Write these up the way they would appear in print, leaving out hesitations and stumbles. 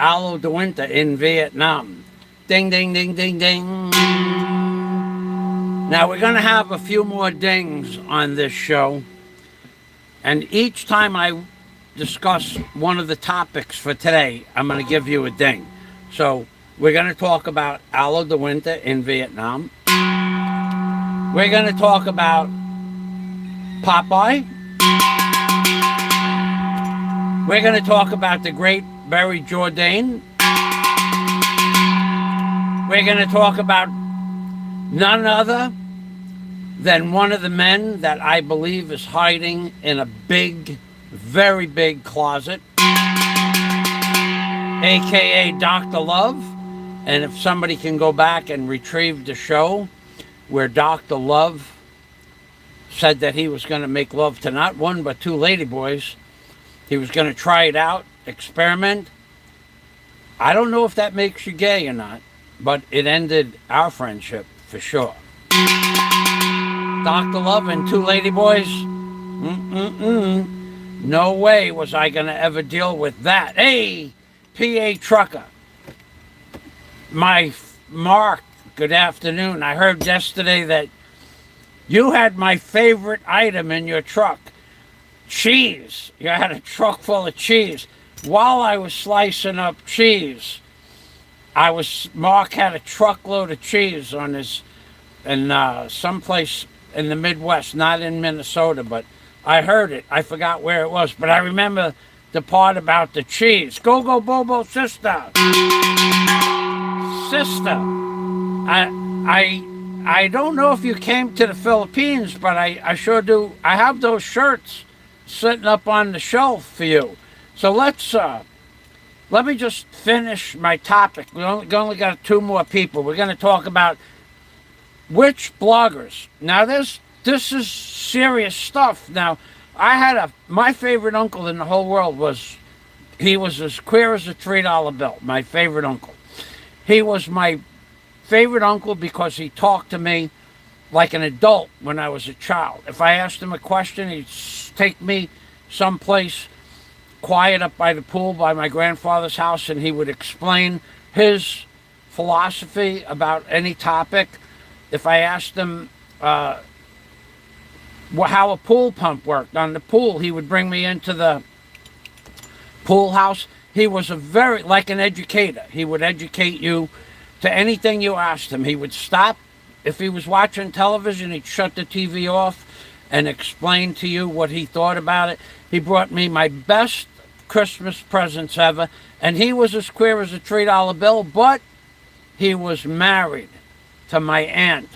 Alo de Winter in Vietnam. Ding, ding, ding, ding, ding. Now, we're going to have a few more dings on this show. And each time I discuss one of the topics for today, I'm going to give you a ding. So, we're going to talk about Alo de Winter in Vietnam. We're going to talk about Popeye. We're going to talk about the great Barry Jourdain. We're going to talk about none other than one of the men that I believe is hiding in a big, very big closet, aka Dr. Love. And if somebody can go back and retrieve the show where Dr. Love said that he was going to make love to not one but two ladyboys, he was going to try it out, experiment. I don't know if that makes you gay or not, but it ended our friendship for sure. Dr. Love and two ladyboys? No way was I going to ever deal with that. Hey, PA Trucker. Mark, good afternoon. I heard yesterday that you had my favorite item in your truck. Cheese. You had a truck full of cheese. While I was slicing up cheese, Mark had a truckload of cheese on his, in someplace in the Midwest, not in Minnesota, but I heard it. I forgot where it was, but I remember the part about the cheese. Go, go, Bobo, sister. Sister. I don't know if you came to the Philippines, but I sure do. I have those shirts sitting up on the shelf for you. So let me just finish my topic. We only got two more people. We're going to talk about which bloggers. Now this is serious stuff. Now I had my favorite uncle in the whole world he was as queer as a $3 bill. My favorite uncle. He was my favorite uncle because he talked to me like an adult when I was a child. If I asked him a question, he'd take me someplace quiet up by the pool by my grandfather's house, and he would explain his philosophy about any topic. If I asked him how a pool pump worked on the pool, he would bring me into the pool house. He was like an educator. He would educate you to anything you asked him. He would stop. If he was watching television, he'd shut the TV off and explain to you what he thought about it. He brought me my best Christmas presents ever, and he was as queer as a $3 bill, but he was married to my aunt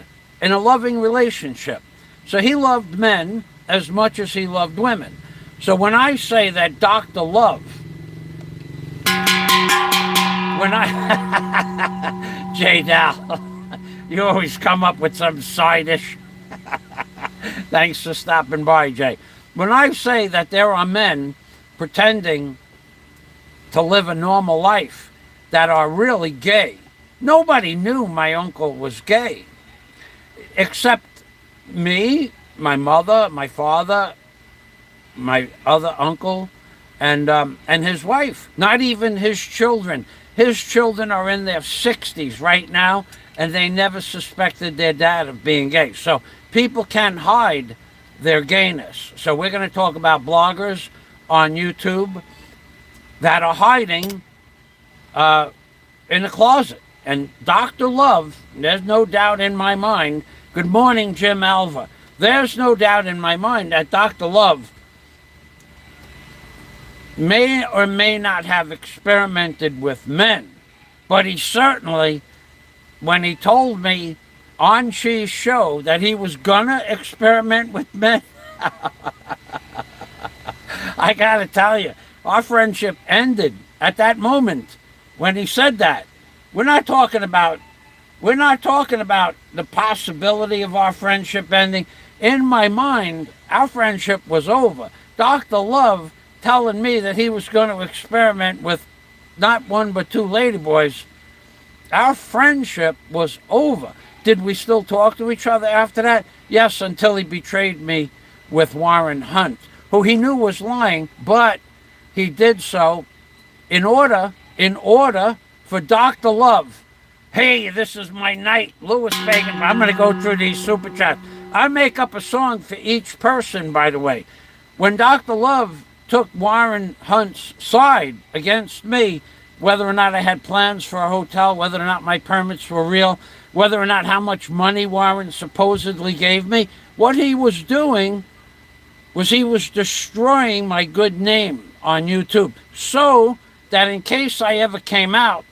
in a loving relationship. So he loved men as much as he loved women. So when I say that Dr. Love, J-Dal, you always come up with some side dish. Thanks for stopping by, Jay. When I say that there are men pretending to live a normal life that are really gay, nobody knew my uncle was gay. Except me, my mother, my father, my other uncle, and his wife. Not even his children. His children are in their 60s right now, and they never suspected their dad of being gay. So people can hide their gayness. So we're going to talk about bloggers on YouTube that are hiding in a closet. And Dr. Love, there's no doubt in my mind. Good morning, Jim Alva. There's no doubt in my mind that Dr. Love may or may not have experimented with men, but he certainly, when he told me on She's show that he was gonna experiment with men, I gotta tell you, our friendship ended at that moment when he said that. We're not talking about the possibility of our friendship ending. In my mind, our friendship was over. Dr. Love telling me that he was going to experiment with not one but two ladyboys, our friendship was over. Did we still talk to each other after that? Yes, until he betrayed me with Warren Hunt, who he knew was lying, but he did so in order in order for Dr. Love. Hey, this is my night. Louis Fagan. I'm going to go through these super chats. I make up a song for each person, by the way. When Dr. Love took Warren Hunt's side against me, whether or not I had plans for a hotel, whether or not my permits were real, whether or not how much money Warren supposedly gave me, what he was doing was he was destroying my good name on YouTube, so that in case I ever came out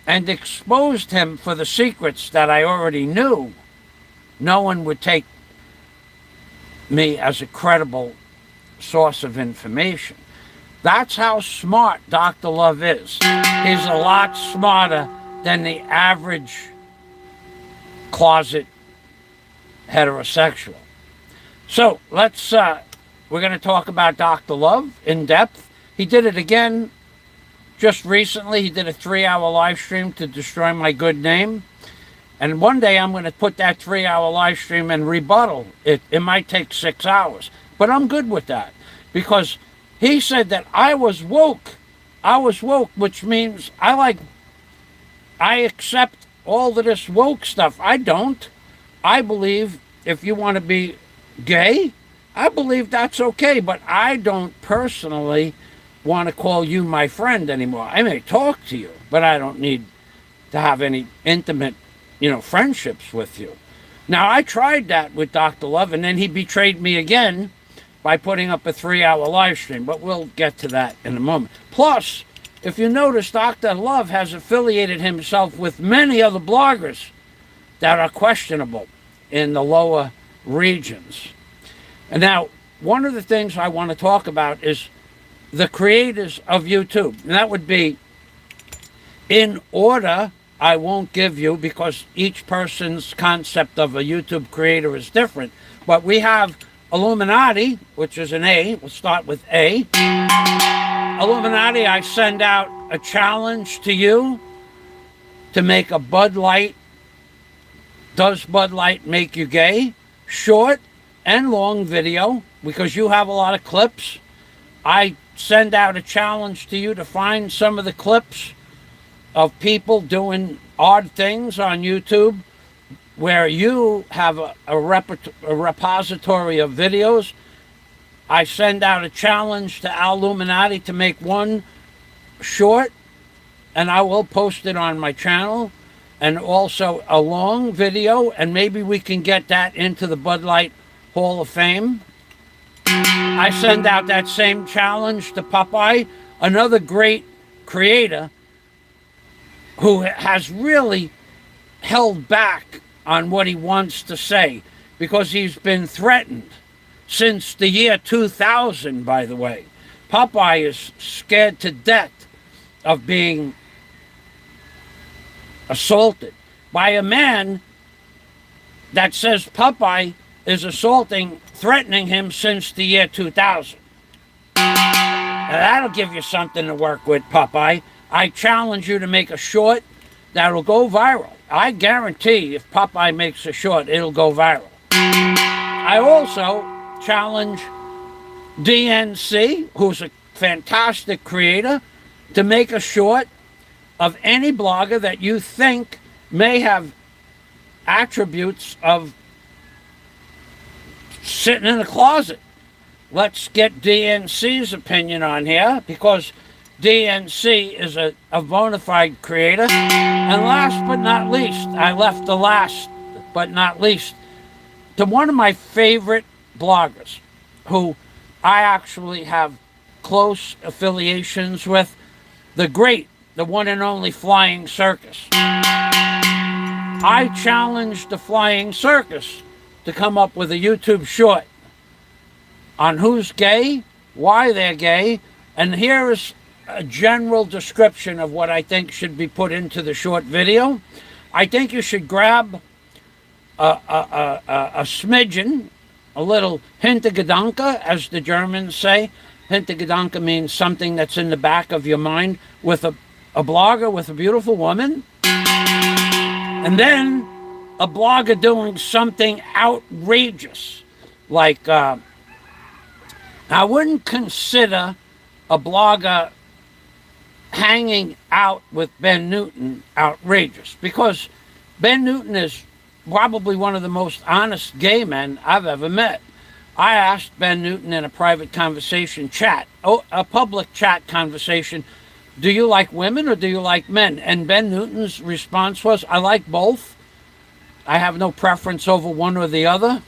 and exposed him for the secrets that I already knew, no one would take me as a credible source of information. That's how smart Dr. Love is. He's a lot smarter than the average closet heterosexual. So let's, we're going to talk about Dr. Love in depth. He did it again just recently. He did a 3-hour live stream to destroy my good name. And one day I'm going to put that 3-hour live stream and rebuttal it. It might take 6 hours, but I'm good with that because he said that I was woke. I was woke, which means I accept all of this woke stuff. I don't. I believe if you want to be gay, I believe that's okay, but I don't personally want to call you my friend anymore. I may talk to you, but I don't need to have any intimate, friendships with you. Now, I tried that with Dr. Love, and then he betrayed me again by putting up a 3-hour live stream, but we'll get to that in a moment. Plus, if you notice, Dr. Love has affiliated himself with many other bloggers that are questionable in the lower regions. And now, one of the things I want to talk about is the creators of YouTube. And that would be, in order, I won't give you, because each person's concept of a YouTube creator is different. But we have Illuminati, which is an A. We'll start with A. Illuminati, I send out a challenge to you to make a Bud Light. Does Bud Light make you gay? Short and long video, because you have a lot of clips. I send out a challenge to you to find some of the clips of people doing odd things on YouTube where you have a repository of videos. I send out a challenge to Illuminati to make one short, and I will post it on my channel, and also a long video, and maybe we can get that into the Bud Light Hall of Fame. I send out that same challenge to Popeye, another great creator who has really held back on what he wants to say because he's been threatened since the year 2000, by the way. Popeye is scared to death of being assaulted by a man that says Popeye is threatening him since the year 2000. Now that'll give you something to work with, Popeye. I challenge you to make a short that'll go viral. I guarantee if Popeye makes a short, it'll go viral. I also challenge DNC, who's a fantastic creator, to make a short of any blogger that you think may have attributes of sitting in a closet. Let's get DNC's opinion on here, because DNC is a bona fide creator. And last but not least, I left the last but not least to one of my favorite bloggers who I actually have close affiliations with, the one and only Flying Circus. I challenged the Flying Circus to come up with a YouTube short on who's gay, why they're gay, and here is a general description of what I think should be put into the short video. I think you should grab a smidgen, a little Hintergedanke, as the Germans say. Hintergedanke means something that's in the back of your mind, with a blogger with a beautiful woman, and then a blogger doing something outrageous. Like, I wouldn't consider a blogger hanging out with Ben Newton outrageous, because Ben Newton is probably one of the most honest gay men I've ever met. I asked Ben Newton in a private conversation chat, a public chat conversation, do you like women or do you like men? And Ben Newton's response was, I like both. I have no preference over one or the other.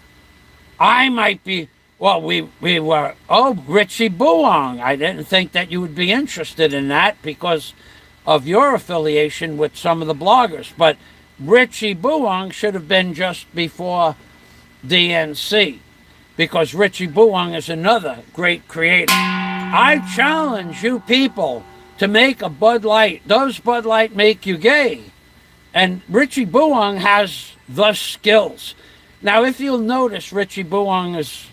I might be, well, we were, Richie Buong. I didn't think that you would be interested in that because of your affiliation with some of the bloggers. But Richie Buong should have been just before DNC, because Richie Buong is another great creator. I challenge you people to make a Bud Light. Does Bud Light make you gay? And Richie Buong has the skills. Now, if you'll notice, Richie Buong has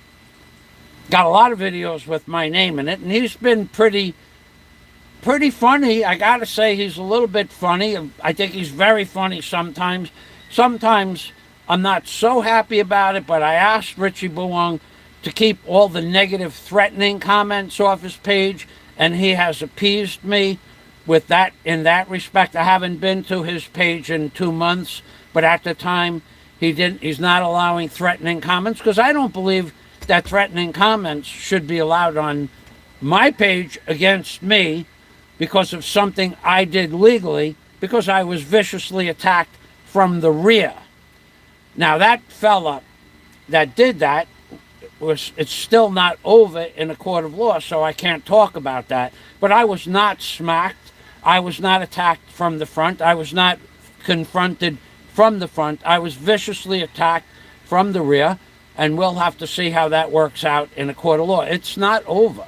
got a lot of videos with my name in it, and he's been pretty funny. I gotta say, he's a little bit funny. I think he's very funny sometimes. Sometimes I'm not so happy about it, but I asked Richie Buong to keep all the negative, threatening comments off his page, and he has appeased me with that. In that respect, I haven't been to his page in 2 months, but at the time he's not allowing threatening comments, because I don't believe that threatening comments should be allowed on my page against me because of something I did legally, because I was viciously attacked from the rear. Now, that fella that did that, it's still not over in a court of law, so I can't talk about that. But I was not smacked. I was not attacked from the front. I was not confronted from the front. I was viciously attacked from the rear, and we'll have to see how that works out in a court of law. It's not over.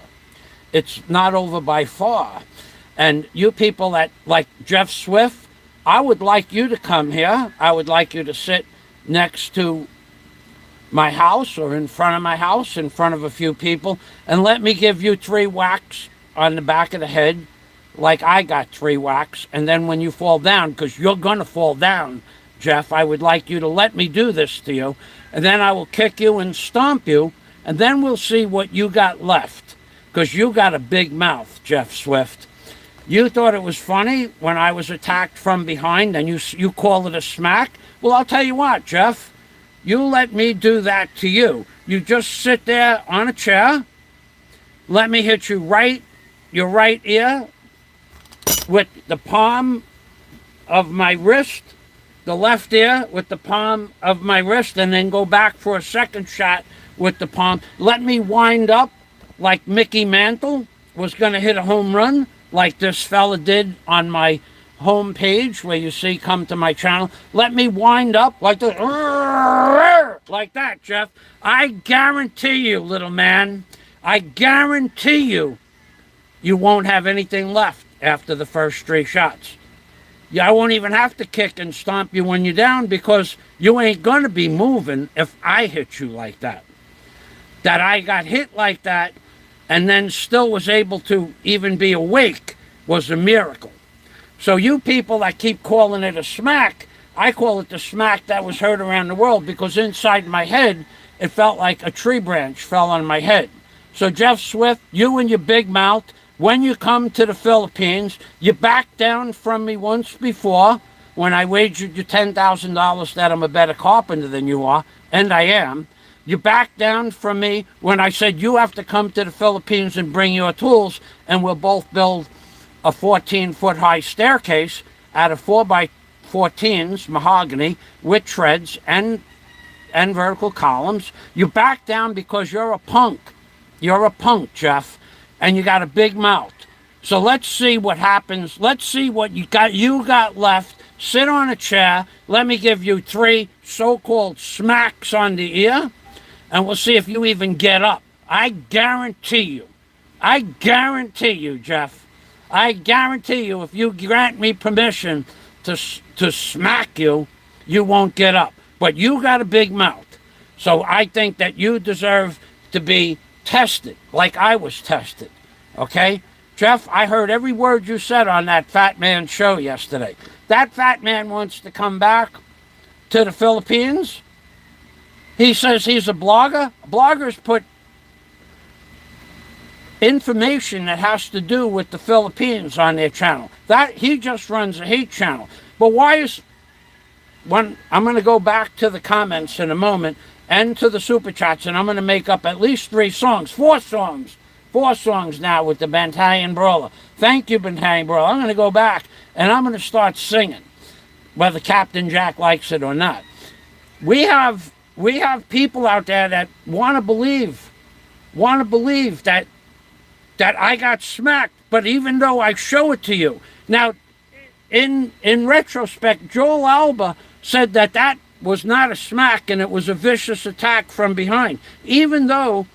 It's not over by far. And you people that like Jeff Swift, I would like you to come here. I would like you to sit next to my house or in front of my house, in front of a few people, and let me give you 3 whacks on the back of the head like I got 3 whacks. And then when you fall down, because you're going to fall down, Jeff, I would like you to let me do this to you, and then I will kick you and stomp you, and then we'll see what you got left, because you got a big mouth, Jeff Swift. You thought it was funny when I was attacked from behind, and you call it a smack? Well, I'll tell you what, Jeff. You let me do that to you. You just sit there on a chair. Let me hit you your right ear with the palm of my wrist, the left ear with the palm of my wrist, and then go back for a second shot with the palm. Let me wind up like Mickey Mantle was going to hit a home run, like this fella did on my home page where you see come to my channel. Let me wind up like this, like that, Jeff. I guarantee you, little man, I guarantee you, you won't have anything left after the first 3 shots. Yeah, I won't even have to kick and stomp you when you're down, because you ain't gonna be moving if I hit you like that. That I got hit like that and then still was able to even be awake was a miracle. So you people that keep calling it a smack, I call it the smack that was heard around the world, because inside my head, it felt like a tree branch fell on my head. So Jeff Swift, you and your big mouth, when you come to the Philippines, you backed down from me once before when I wagered you $10,000 that I'm a better carpenter than you are, and I am. You backed down from me when I said you have to come to the Philippines and bring your tools, and we'll both build a 14-foot high staircase out of 4x14s mahogany with treads and vertical columns. You back down because you're a punk. You're a punk, Jeff, and you got a big mouth. So let's see what happens. Let's see what you got left. Sit on a chair. Let me give you 3 so-called smacks on the ear, and we'll see if you even get up. I guarantee you, Jeff, I guarantee you, if you grant me permission to smack you, you won't get up. But you got a big mouth. So I think that you deserve to be tested like I was tested. Okay? Jeff, I heard every word you said on that fat man show yesterday. That fat man wants to come back to the Philippines. He says he's a blogger. Bloggers put information that has to do with the Philippines on their channel. That he just runs a hate channel. But why is when I'm going to go back to the comments in a moment and to the super chats, and I'm going to make up at least 4 songs now with the Bantayan Brawler. Thank you, Bantayan Brawler. I'm going to go back and I'm going to start singing, whether Captain Jack likes it or not. We have people out there that want to believe that I got smacked, but even though I show it to you. Now, in retrospect, Joel Alba said that was not a smack and it was a vicious attack from behind. Even though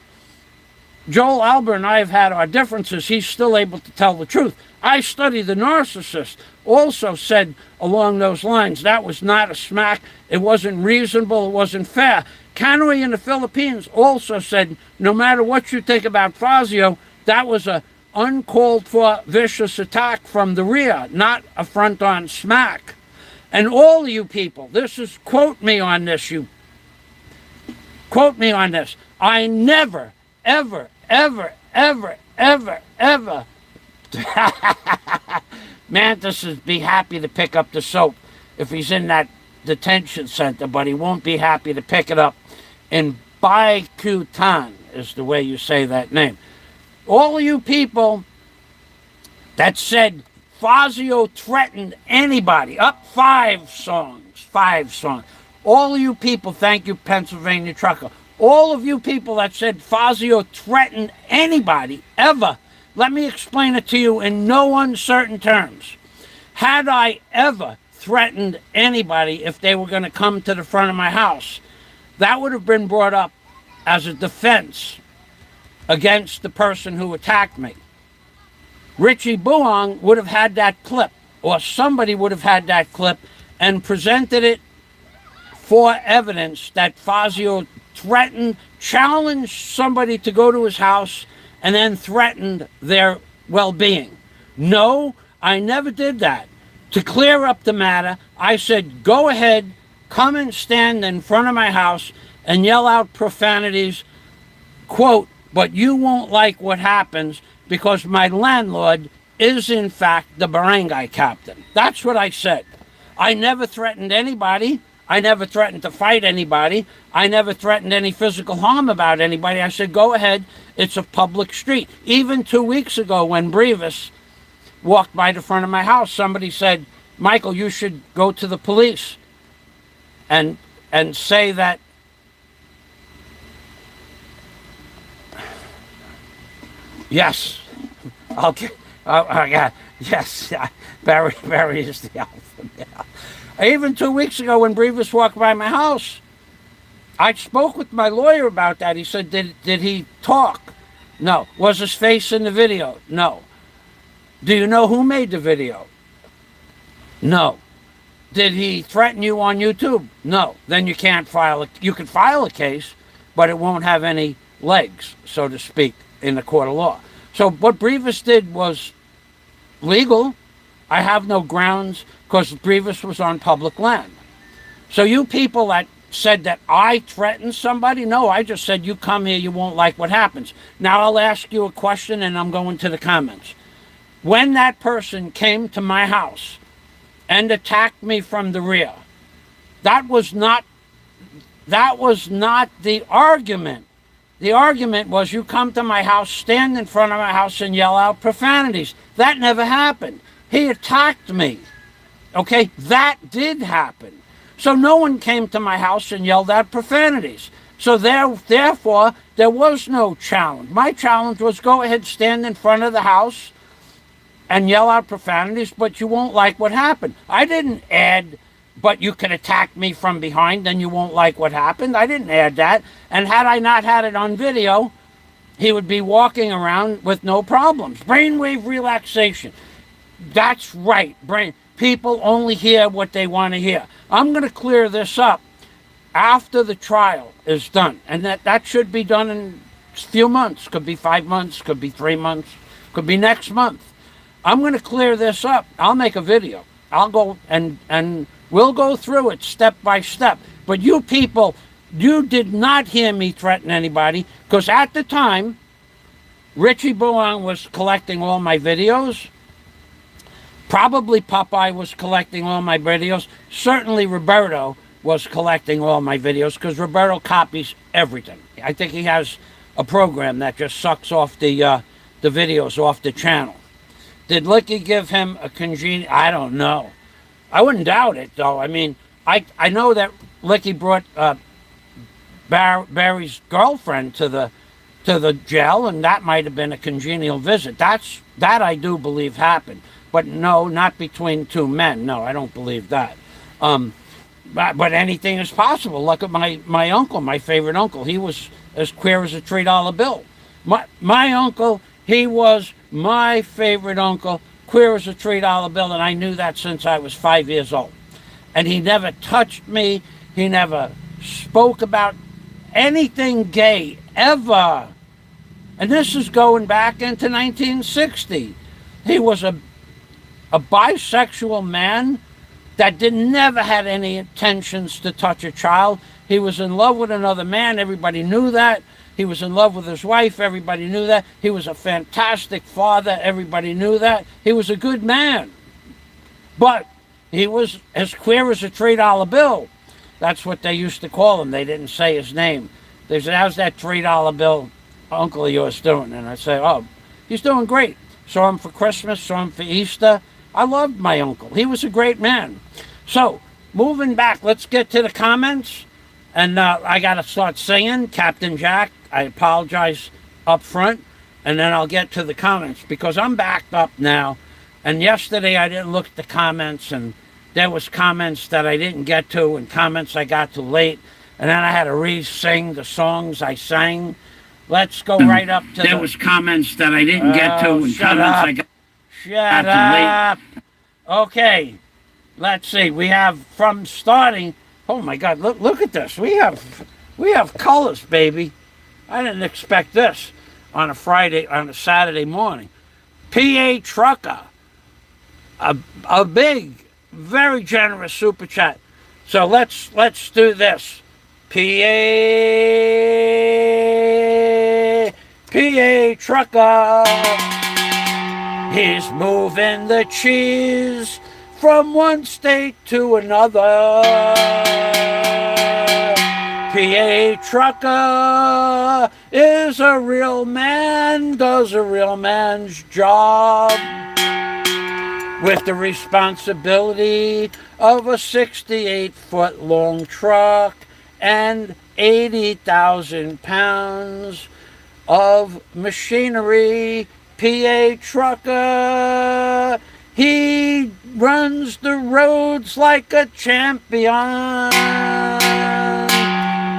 Joel Alba and I have had our differences, he's still able to tell the truth. I Study the Narcissist also said along those lines, that was not a smack, it wasn't reasonable, it wasn't fair. Canoe in the Philippines also said, no matter what you think about FAZIO, that was a uncalled for vicious attack from the rear, not a front-on smack. And all of you people, quote me on this, I never, ever, ever, ever, ever, ever, Mantis would be happy to pick up the soap if he's in that detention center, but he won't be happy to pick it up in Baikutan, is the way you say that name. All of you people that said FAZIO threatened anybody, up 5 songs. All of you people, thank you, Pennsylvania Trucker. All of you people that said FAZIO threatened anybody, ever, let me explain it to you in no uncertain terms. Had I ever threatened anybody if they were going to come to the front of my house, that would have been brought up as a defense against the person who attacked me. Richie Buong would have had that clip, or somebody would have had that clip and presented it for evidence that FAZIO threatened, challenged somebody to go to his house and then threatened their well-being. No, I never did that. To clear up the matter, I said, go ahead, come and stand in front of my house and yell out profanities, quote, but you won't like what happens because my landlord is in fact the barangay captain. That's what I said. I never threatened anybody. I never threatened to fight anybody. I never threatened any physical harm about anybody. I said, go ahead, it's a public street. Even 2 weeks ago when Brevis walked by the front of my house, somebody said, Michael, you should go to the police and say that yes, okay, yeah, yes, yeah. Barry is the alpha male. Even 2 weeks ago when Brevis walked by my house, I spoke with my lawyer about that. He said, did he talk? No. Was his face in the video? No. Do you know who made the video? No. Did he threaten you on YouTube? No. Then you can't you can file a case, but it won't have any legs, so to speak, in the court of law. So what Brevis did was legal. I have no grounds because Brevis was on public land. So you people that said that I threatened somebody, no, I just said you come here, you won't like what happens. Now I'll ask you a question and I'm going to the comments. When that person came to my house and attacked me from the rear, that was not the argument. The argument was you come to my house, stand in front of my house and yell out profanities. That never happened. He attacked me. Okay, that did happen. So no one came to my house and yelled out profanities. So therefore, there was no challenge. My challenge was go ahead, stand in front of the house and yell out profanities, but you won't like what happened. I didn't add, but you can attack me from behind and you won't like what happened. I didn't add that. And had I not had it on video, he would be walking around with no problems. Brainwave relaxation. That's right. People only hear what they want to hear. I'm going to clear this up after the trial is done. And that should be done in a few months. Could be 5 months, could be 3 months, could be next month. I'm going to clear this up. I'll make a video. I'll go and we'll go through it step by step. But you people, you did not hear me threaten anybody because at the time, Richie Buong was collecting all my videos. Probably Popeye was collecting all my videos. Certainly Roberto was collecting all my videos because Roberto copies everything. I think he has a program that just sucks off the videos off the channel. Did Licky give him a congenial? I don't know. I wouldn't doubt it, though. I mean, I know that Licky brought Barry's girlfriend to the jail, and that might have been a congenial visit. That I do believe happened. But no, not between two men. No, I don't believe that. But anything is possible. Look at my uncle, my favorite uncle. He was as queer as a $3 bill. My uncle, he was my favorite uncle, queer as a $3 bill, and I knew that since I was 5 years old. And he never touched me. He never spoke about anything gay, ever. And this is going back into 1960. He was a bisexual man that never had any intentions to touch a child. He was in love with another man. Everybody knew that. He was in love with his wife. Everybody knew that. He was a fantastic father. Everybody knew that. He was a good man. But he was as queer as a $3 bill. That's what they used to call him. They didn't say his name. They said, how's that $3 bill uncle of yours doing? And I said, oh, he's doing great. Saw him for Christmas, saw him for Easter. I loved my uncle. He was a great man. So, moving back, let's get to the comments. And I got to start singing Captain Jack. I apologize up front. And then I'll get to the comments because I'm backed up now. And yesterday I didn't look at the comments. And there was comments that I didn't get to and comments I got to late. And then I had to re-sing the songs I sang. Let's go right up to there was comments that I didn't get to and comments I got Shut up. Okay, let's see. We have from starting. Oh my God! Look at this. We have colors, baby. I didn't expect this on a Saturday morning. PA Trucker, a big, very generous super chat. So let's do this. PA Trucker. He's moving the cheese from one state to another. PA Trucker is a real man, does a real man's job with the responsibility of a 68-foot long truck and 80,000 pounds of machinery. PA Trucker, he runs the roads like a champion.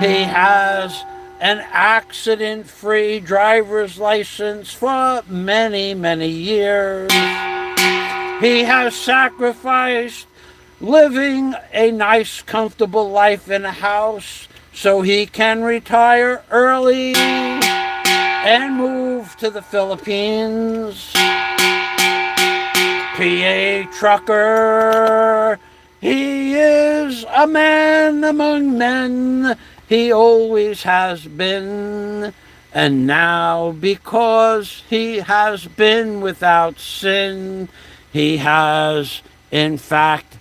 He has an accident-free driver's license for many, many years. He has sacrificed living a nice, comfortable life in a house so he can retire early and move to the Philippines. PA Trucker, he is a man among men. He always has been. And now, because he has been without sin, he has, in fact,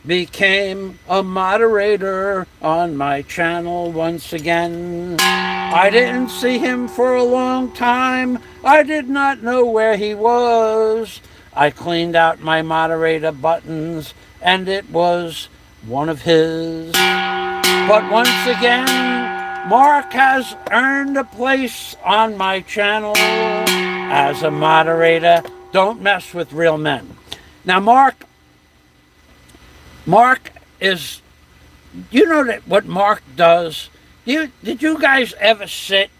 became a moderator on my channel once again. I didn't see him for a long time. I did not know where he was. I cleaned out my moderator buttons, and it was one of his. But once again, Mark has earned a place on my channel as a moderator. Don't mess with real men. Now, Mark is, you know that what Mark does? Did you guys ever sit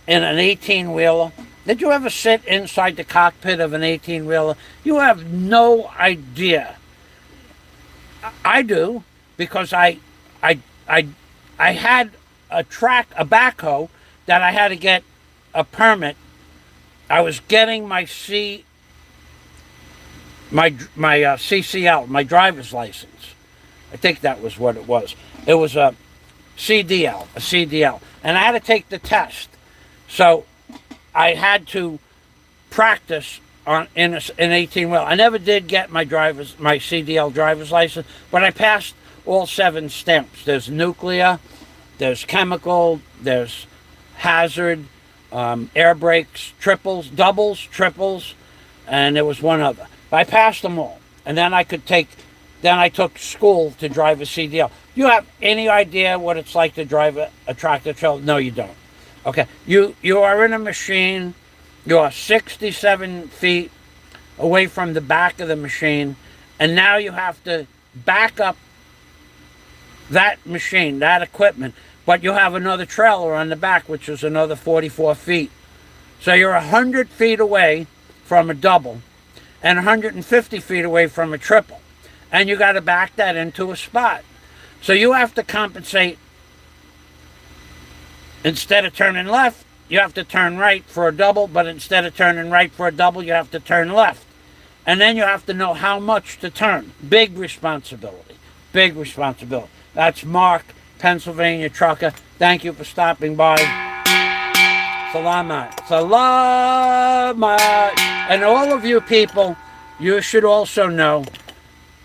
in an 18-wheeler? Did you ever sit inside the cockpit of an 18-wheeler? You have no idea. I do, because I had a backhoe that I had to get a permit. I was getting my CCL, my driver's license. I think that was what it was. It was a CDL, and I had to take the test. So I had to practice in an 18-wheel. I never did get my CDL driver's license, but I passed all 7 stamps. There's nuclear, there's chemical, there's hazard, air brakes, triples, doubles, triples, and there was one other. I passed them all, and then I took school to drive a CDL. You have any idea what it's like to drive a tractor trailer? No, you don't. Okay, you are in a machine. You are 67 feet away from the back of the machine, and now you have to back up that machine, that equipment, but you have another trailer on the back, which is another 44 feet. So you're 100 feet away from a double and 150 feet away from a triple, and you got to back that into a spot. So you have to compensate. Instead of turning left, you have to turn right for a double, but instead of turning right for a double, you have to turn left. And then you have to know how much to turn. Big responsibility. Big responsibility. That's Mark, Pennsylvania trucker. Thank you for stopping by. Salamat. Salamat. And all of you people, you should also know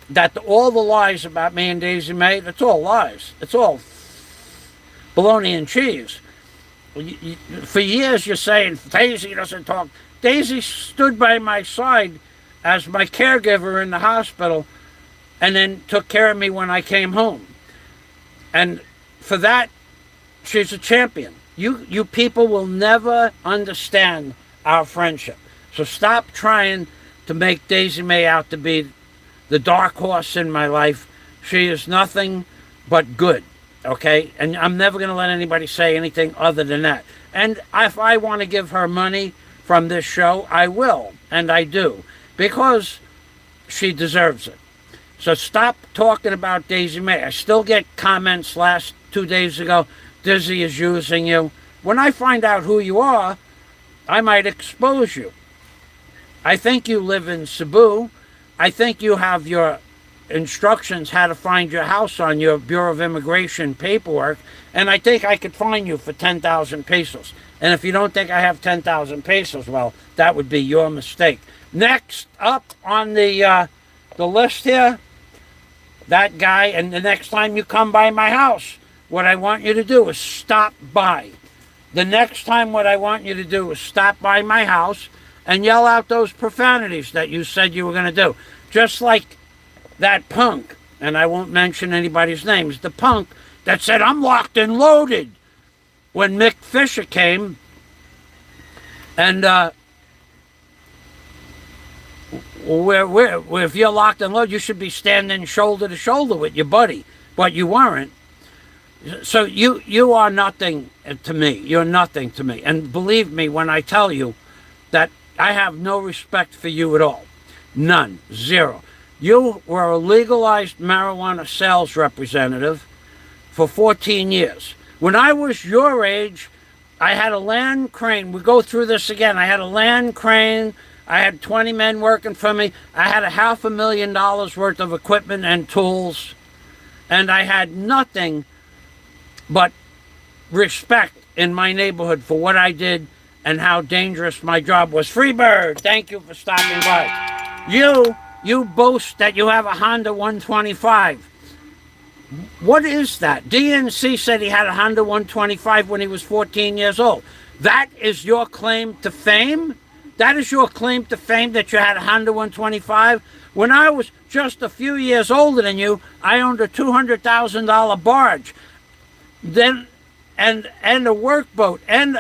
that all the lies about me and Daisy Mae, it's all lies. It's all bologna and cheese. For years you're saying Daisy doesn't talk. Daisy stood by my side as my caregiver in the hospital and then took care of me when I came home. And for that, she's a champion. You people will never understand our friendship. So stop trying to make Daisy Mae out to be the dark horse in my life. She is nothing but good. Okay, and I'm never going to let anybody say anything other than that. And if I want to give her money from this show, I will, and I do, because she deserves it. So stop talking about Daisy Mae. I still get comments 2 days ago, Dizzy is using you. When I find out who you are, I might expose you. I think you live in Cebu. I think you have your instructions how to find your house on your Bureau of Immigration paperwork, and I think I could fine you for 10,000 pesos. And if you don't think I have 10,000 pesos, well, that would be your mistake. Next up on the list here, that guy, and the next time you come by my house, what I want you to do is stop by. The next time what I want you to do is stop by my house and yell out those profanities that you said you were going to do. Just like that punk, and I won't mention anybody's names, the punk that said, I'm locked and loaded, when Mick Fisher came, and if you're locked and loaded, you should be standing shoulder to shoulder with your buddy, but you weren't. So you are nothing to me. You're nothing to me. And believe me when I tell you that I have no respect for you at all. None. Zero. You were a legalized marijuana sales representative for 14 years. When I was your age, I had a land crane. We go through this again. I had a land crane. I had 20 men working for me. I had $500,000 worth of equipment and tools. And I had nothing but respect in my neighborhood for what I did and how dangerous my job was. Freebird, thank you for stopping by. You boast that you have a Honda 125. What is that? DNC said he had a Honda 125 when he was 14 years old. That is your claim to fame? That is your claim to fame, that you had a Honda 125? When I was just a few years older than you, I owned a $200,000 barge. Then and a workboat and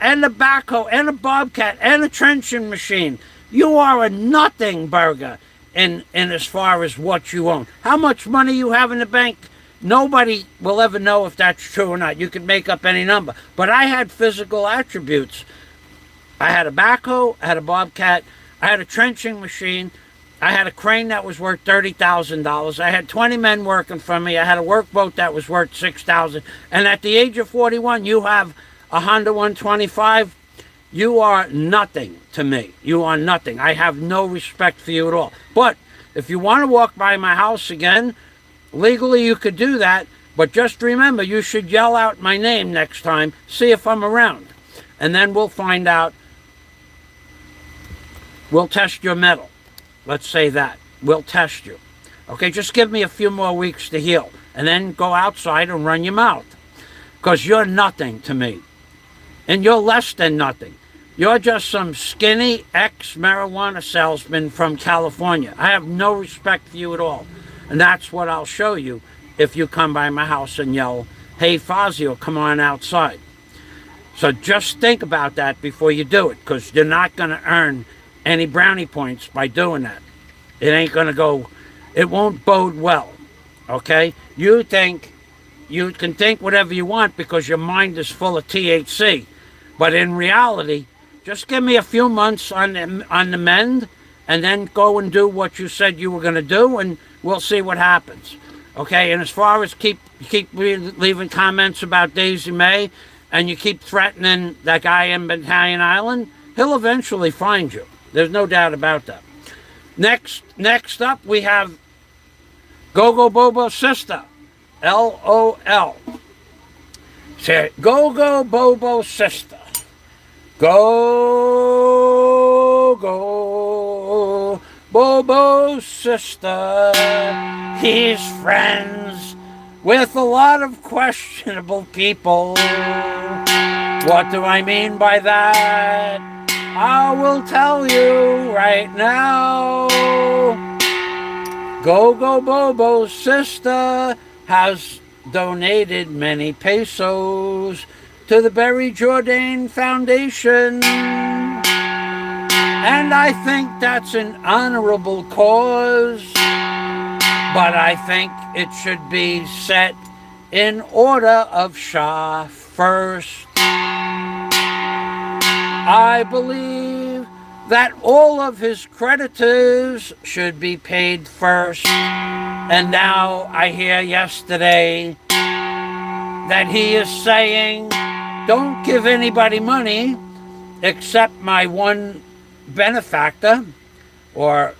a backhoe and a bobcat and a trenching machine. You are a nothing burger in as far as what you own. How much money you have in the bank, nobody will ever know if that's true or not. You could make up any number. But I had physical attributes. I had a backhoe, I had a bobcat, I had a trenching machine, I had a crane that was worth $30,000. I had 20 men working for me. I had a workboat that was worth $6,000. And at the age of 41, you have a Honda 125. You are nothing to me. You are nothing. I have no respect for you at all. But if you want to walk by my house again, legally you could do that. But just remember, you should yell out my name next time. See if I'm around. and then we'll find out. We'll test your metal. Let's say that. We'll test you. Okay, just give me a few more weeks to heal, and then go outside and run your mouth. Because you're nothing to me. And you're less than nothing. You're just some skinny ex-marijuana salesman from California. I have no respect for you at all. And that's what I'll show you if you come by my house and yell, "Hey, Fazio, come on outside." So just think about that before you do it, because you're not going to earn any brownie points by doing that. It ain't going to go, it won't bode well, okay? You can think whatever you want because your mind is full of THC. But in reality, just give me a few months on the mend, and then go and do what you said you were going to do, and we'll see what happens. Okay, and as far as keep leaving comments about Daisy May, and you keep threatening that guy in Battalion Island, he'll eventually find you. There's no doubt about that. Next up, we have Go-Go Bobo Sister, LOL. Say it, Go-Go Bobo Sister. Go Bobo Sister. He's friends with a lot of questionable people. What do I mean by that? I will tell you right now. Go Bobo's sister has donated many pesos to the JORDANE Foundation. And I think that's an honorable cause. But I think it should be set in order of SHA first. I believe that all of his creditors should be paid first. And now I hear yesterday that he is saying, don't give anybody money except my one benefactor or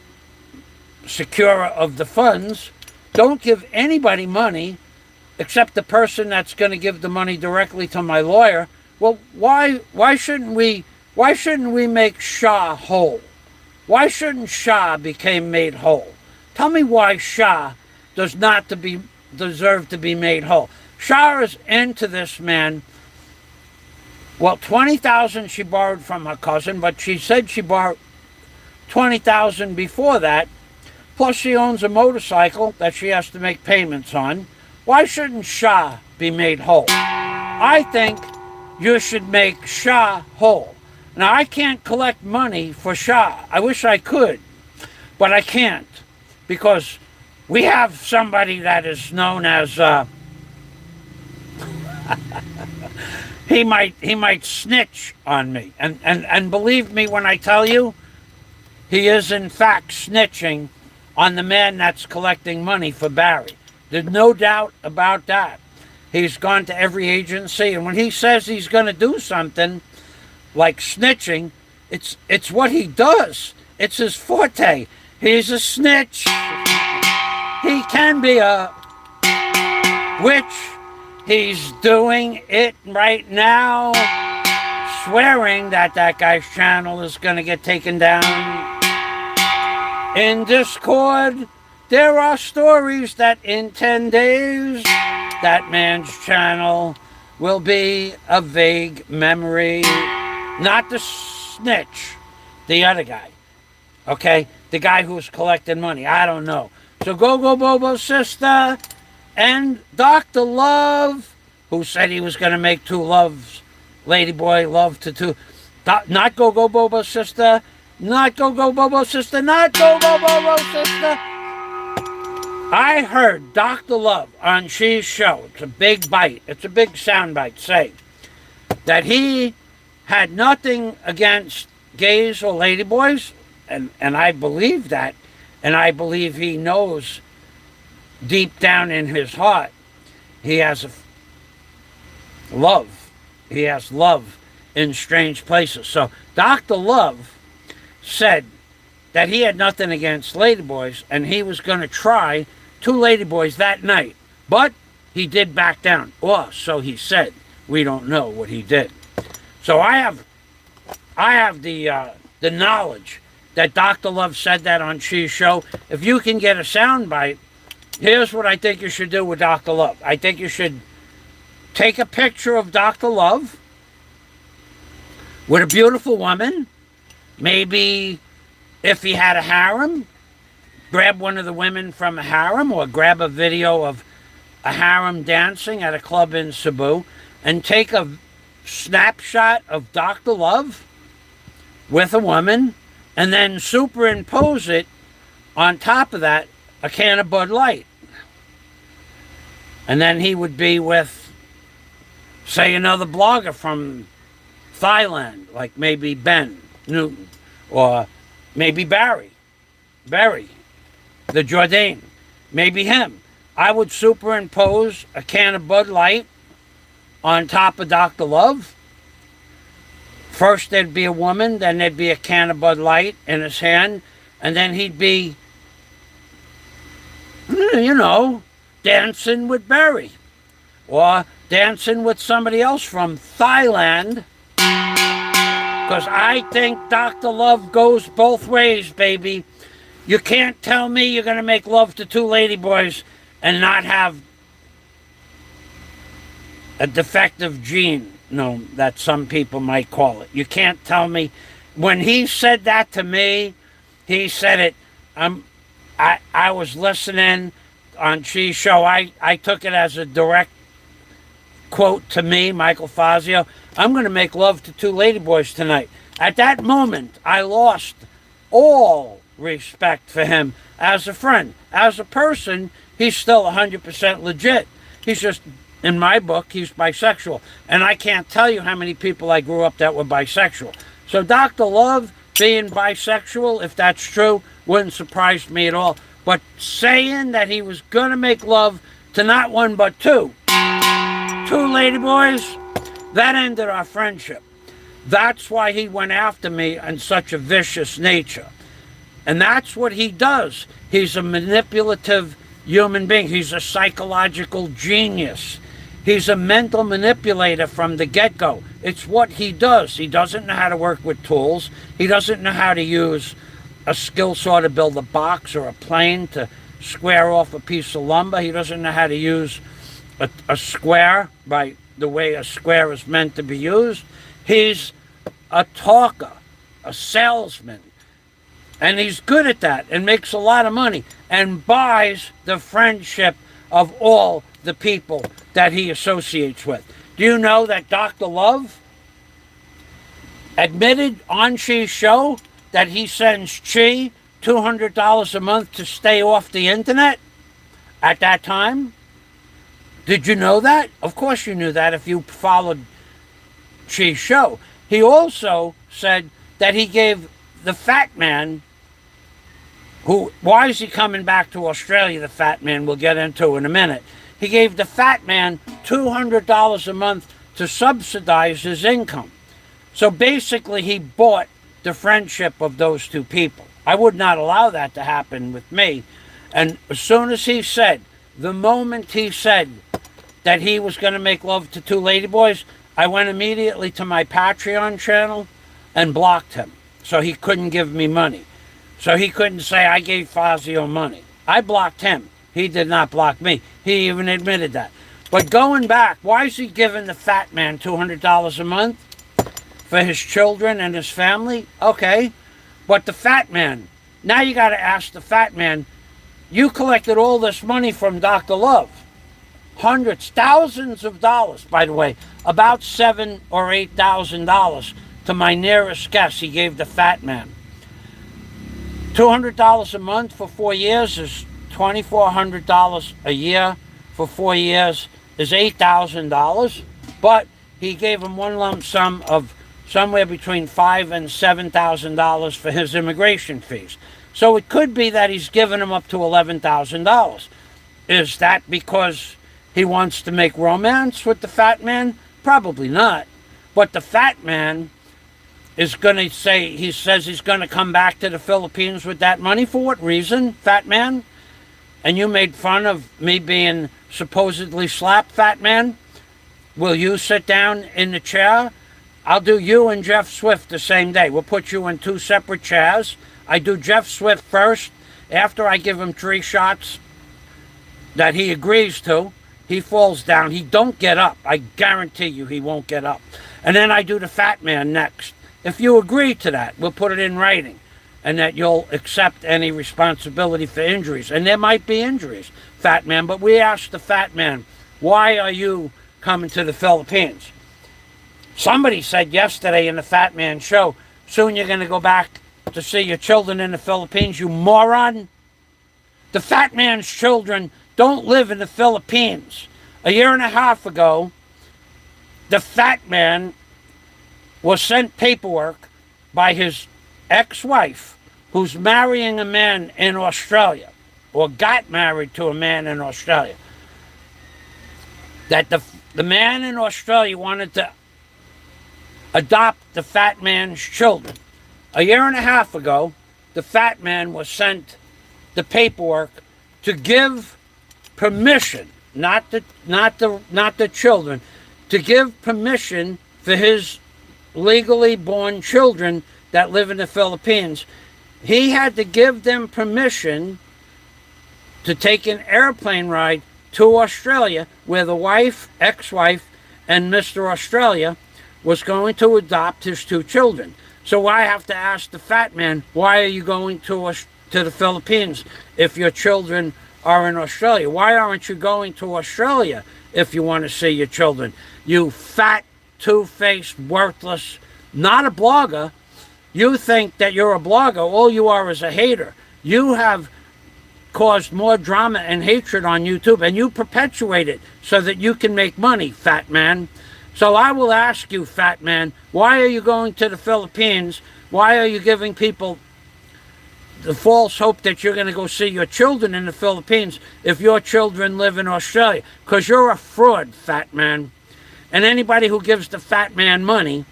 securer of the funds. Don't give anybody money except the person that's going to give the money directly to my lawyer. Well, why shouldn't we make SHA whole? Why shouldn't SHA become made whole? Tell me why SHA does not deserve to be made whole. SHA is into this man. Well, $20,000 she borrowed from her cousin, but she said she borrowed $20,000 before that. Plus, she owns a motorcycle that she has to make payments on. Why shouldn't SHA be made whole? I think you should make SHA whole. Now, I can't collect money for SHA. I wish I could, but I can't, because we have somebody that is known as he might snitch on me, and believe me when I tell you, he is in fact snitching on the man that's collecting money for Barry. There's no doubt about that. He's gone to every agency, and when he says he's going to do something like snitching, it's what he does. It's his forte. He's a snitch. He can be a witch. He's doing it right now, swearing that guy's channel is going to get taken down. In Discord, there are stories that in 10 days, that man's channel will be a vague memory. Not the snitch, the other guy. Okay? The guy who's collecting money. I don't know. So Go Bobo's sister and Dr. Love, who said he was going to make two loves. Ladyboy love to two. Not Go Bobo's sister. Not Go Bobo's sister. Not Go Bobo's sister. I heard Dr. Love on SHA's show. It's a big bite. It's a big sound bite. Say that he had nothing against gays or ladyboys, and I believe that, and I believe he knows deep down in his heart he has love. He has love in strange places. So Dr. Love said that he had nothing against ladyboys, and he was going to try two ladyboys that night, but he did back down. Or so he said. We don't know what he did. So I have the knowledge that Dr. Love said that on She's show. If you can get a soundbite, here's what I think you should do with Dr. Love. I think you should take a picture of Dr. Love with a beautiful woman. Maybe if he had a harem, grab one of the women from a harem, or grab a video of a harem dancing at a club in Cebu, and take a snapshot of Dr. Love with a woman, and then superimpose it on top of that, a can of Bud Light. And then he would be with, say, another blogger from Thailand, like maybe Ben Newton, or maybe Barry, the JORDANE, maybe him. I would superimpose a can of Bud Light on top of Dr. Love. First there'd be a woman, then there'd be a can of Bud Light in his hand, and then he'd be, dancing with Barry, or dancing with somebody else from Thailand. Because I think Dr. Love goes both ways, baby. You can't tell me you're going to make love to two ladyboys and not have a defective gene, that some people might call it. You can't tell me. When he said that to me, he said it. I was listening on She's show. I took it as a direct quote to me, Michael FAZIO. I'm going to make love to two ladyboys tonight. At that moment, I lost all respect for him as a friend. As a person, he's still 100% legit. He's just, in my book, he's bisexual. And I can't tell you how many people I grew up that were bisexual. So Dr. Love being bisexual, if that's true, wouldn't surprise me at all. But saying that he was going to make love to not one but two ladyboys, that ended our friendship. That's why he went after me in such a vicious nature. And that's what he does. He's a manipulative human being. He's a psychological genius. He's a mental manipulator from the get-go. It's what he does. He doesn't know how to work with tools. He doesn't know how to use a skill saw to build a box or a plane to square off a piece of lumber. He doesn't know how to use a square by the way a square is meant to be used. He's a talker, a salesman, and he's good at that and makes a lot of money and buys the friendship of all the people that he associates with. Do you know that Dr. Love admitted on She's show that he sends Chi $200 a month to stay off the internet at that time? Did you know that? Of course you knew that if you followed She's show. He also said that he gave the fat man, why is he coming back to Australia, the fat man? We'll get into in a minute. He gave the fat man $200 a month to subsidize his income. So basically he bought the friendship of those two people. I would not allow that to happen with me. And as soon as he said, the moment he said that he was going to make love to two ladyboys, I went immediately to my Patreon channel and blocked him. So he couldn't give me money. So he couldn't say I gave Fazio money. I blocked him. He did not block me. He even admitted that. But going back, why is he giving the fat man $200 a month for his children and his family? Okay. But the fat man, now you got to ask the fat man, you collected all this money from Dr. Love. Hundreds, thousands of dollars, by the way, about $7,000 or $8,000 to my nearest guest he gave the fat man. $200 a month for 4 years is $2,400 a year for 4 years is $8,000, but he gave him one lump sum of somewhere between $5,000 and $7,000 for his immigration fees. So it could be that he's given him up to $11,000. Is that because he wants to make romance with the fat man? Probably not. But the fat man is going to say, he says he's going to come back to the Philippines with that money. For what reason, fat man? And you made fun of me being supposedly slapped, fat man? Will you sit down in the chair I'll do you and Jeff Swift the same day. We'll put you in 2 separate chairs. I do Jeff Swift first. After I give him 3 shots that he agrees to, he falls down. He don't get up. I guarantee you he won't get up. And then I do the fat man next. If you agree to that, we'll put it in writing, and that you'll accept any responsibility for injuries. And there might be injuries, fat man, but we asked the fat man, why are you coming to the Philippines? Somebody said yesterday in the Fat Man show, soon you're going to go back to see your children in the Philippines, you moron. The fat man's children don't live in the Philippines. A year and a half ago, the fat man was sent paperwork by his ex-wife, who's marrying a man in Australia, or got married to a man in Australia, that the man in Australia wanted to adopt the fat man's children. A year and a half ago, the fat man was sent the paperwork to give permission, not the children, to give permission for his legally born children that live in the Philippines. He had to give them permission to take an airplane ride to Australia, where the wife, ex-wife, and Mr. Australia was going to adopt his 2 children. So I have to ask the fat man, why are you going to the Philippines if your children are in Australia? Why aren't you going to Australia if you want to see your children? You fat, two-faced, worthless, not a blogger. You think that you're a blogger. All you are is a hater. You have caused more drama and hatred on YouTube, and you perpetuate it so that you can make money, fat man. So I will ask you, fat man, why are you going to the Philippines? Why are you giving people the false hope that you're going to go see your children in the Philippines if your children live in Australia? Because you're a fraud, fat man. And anybody who gives the fat man money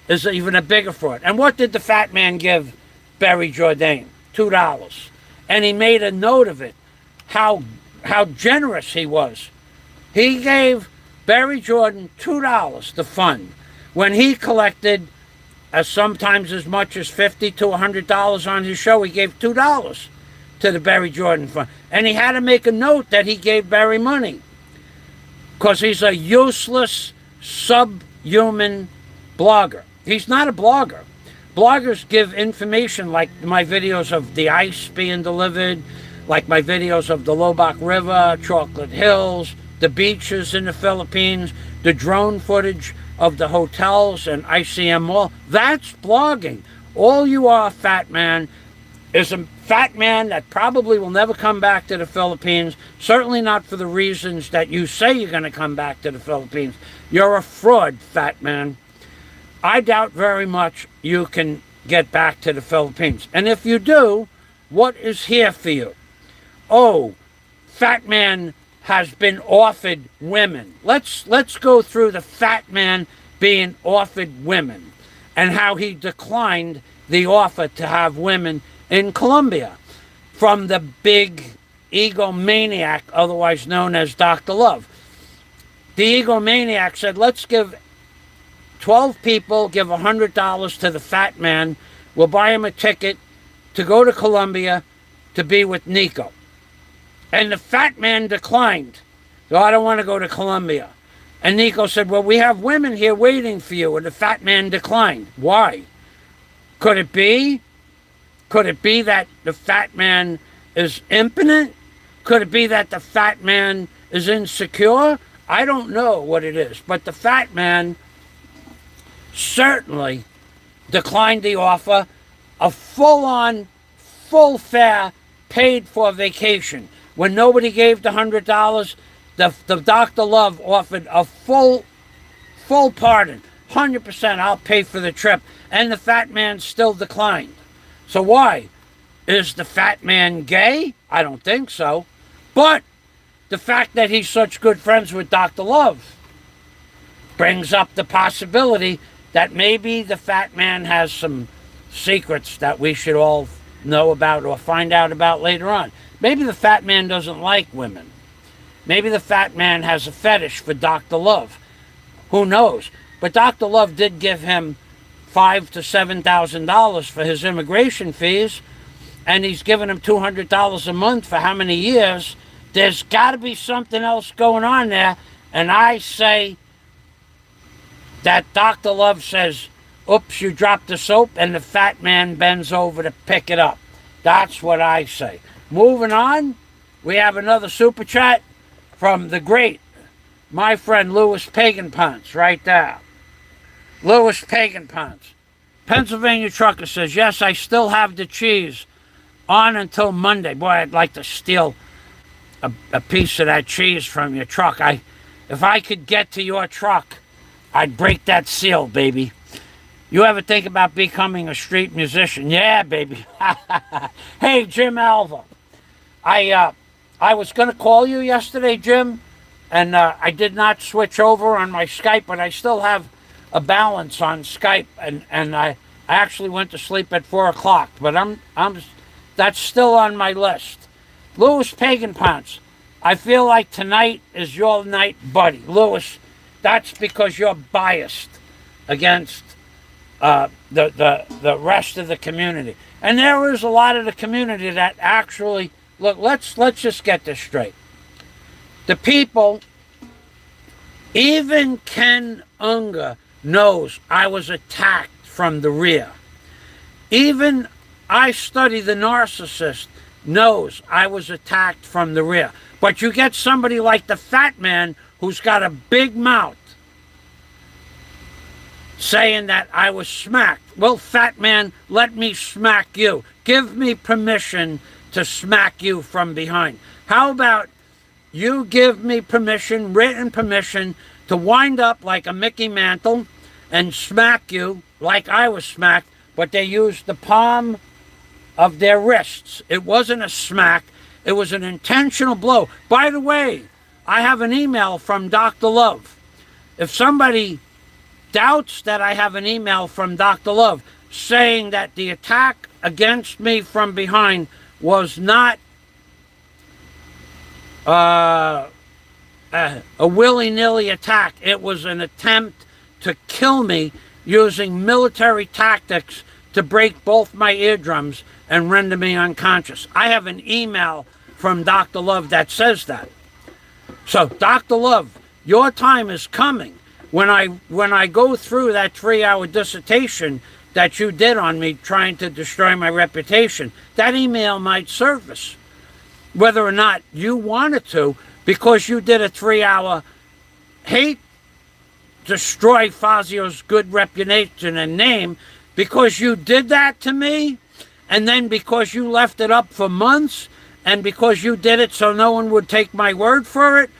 is even a bigger fraud. And what did the fat man give Barry JORDANE? $2. And he made a note of it, how generous he was. He gave Barry Jordan $2 to fund, when he collected sometimes as much as $50 to $100 on his show. He gave $2 to the Barry Jordan fund, and he had to make a note that he gave Barry money, because he's a useless, subhuman blogger. He's not a blogger. Bloggers give information, like my videos of the ice being delivered, like my videos of the Lobach River, Chocolate Hills, the beaches in the Philippines, the drone footage of the hotels and ICM Mall. That's blogging. All you are, fat man, is a fat man that probably will never come back to the Philippines, certainly not for the reasons that you say you're going to come back to the Philippines. You're a fraud, fat man. I doubt very much you can get back to the Philippines. And if you do, what is here for you? Oh, fat man has been offered women. Let's go through the fat man being offered women and how he declined the offer to have women in Colombia from the big egomaniac, otherwise known as Dr. Love. The egomaniac said, let's give 12 people, give $100 to the fat man. We'll buy him a ticket to go to Colombia to be with Nico. And the fat man declined. So I don't want to go to Colombia. And Nico said, well, we have women here waiting for you. And the fat man declined. Why? Could it be? Could it be that the fat man is impotent? Could it be that the fat man is insecure? I don't know what it is. But the fat man certainly declined the offer, a full-on, full-fare, paid-for vacation. When nobody gave the $100, the Dr. Love offered a full pardon. 100%, I'll pay for the trip. And the fat man still declined. So why? Is the fat man gay? I don't think so. But the fact that he's such good friends with Dr. Love brings up the possibility that maybe the fat man has some secrets that we should all know about or find out about later on. Maybe the fat man doesn't like women. Maybe the fat man has a fetish for Dr. Love. Who knows? But Dr. Love did give him $5,000 to $7,000 for his immigration fees, and he's given him $200 a month for how many years? There's got to be something else going on there. And I say that Dr. Love says, oops, you dropped the soap, and the fat man bends over to pick it up. That's what I say. Moving on, we have another super chat from the great, my friend Louis Pagan Ponce, right there. Louis Pagan Ponce. Pennsylvania Trucker says, yes, I still have the cheese on until Monday. Boy, I'd like to steal a piece of that cheese from your truck. If I could get to your truck, I'd break that seal, baby. You ever think about becoming a street musician? Yeah, baby. Hey, Jim Alva. I was going to call you yesterday, Jim, and I did not switch over on my Skype, but I still have a balance on Skype, and I actually went to sleep at 4 o'clock, but that's still on my list. Louis Pagan Ponce, I feel like tonight is your night, buddy. Louis, that's because you're biased against the rest of the community. And there is a lot of the community that actually, look, let's just get this straight. The people, even Ken Unger knows I was attacked from the rear. Even I Study the Narcissist knows I was attacked from the rear. But you get somebody like the fat man who's got a big mouth saying that I was smacked. Well, fat man, let me smack you. Give me permission to smack you from behind. How about you give me permission, written permission, to wind up like a Mickey Mantle and smack you like I was smacked, but they used the palm of their wrists. It wasn't a smack. It was an intentional blow. By the way, I have an email from Dr. Love. If somebody doubts that I have an email from Dr. Love saying that the attack against me from behind was not a willy-nilly attack. It was an attempt to kill me using military tactics to break both my eardrums and render me unconscious. I have an email from Dr. Love that says that. So, Dr. Love, your time is coming. When I go through that 3-hour dissertation that you did on me trying to destroy my reputation, that email might surface. Whether or not you wanted to, because you did a 3-hour hate, destroy FAZIO's good reputation and name, because you did that to me, and then because you left it up for months, and because you did it so no one would take my word for it.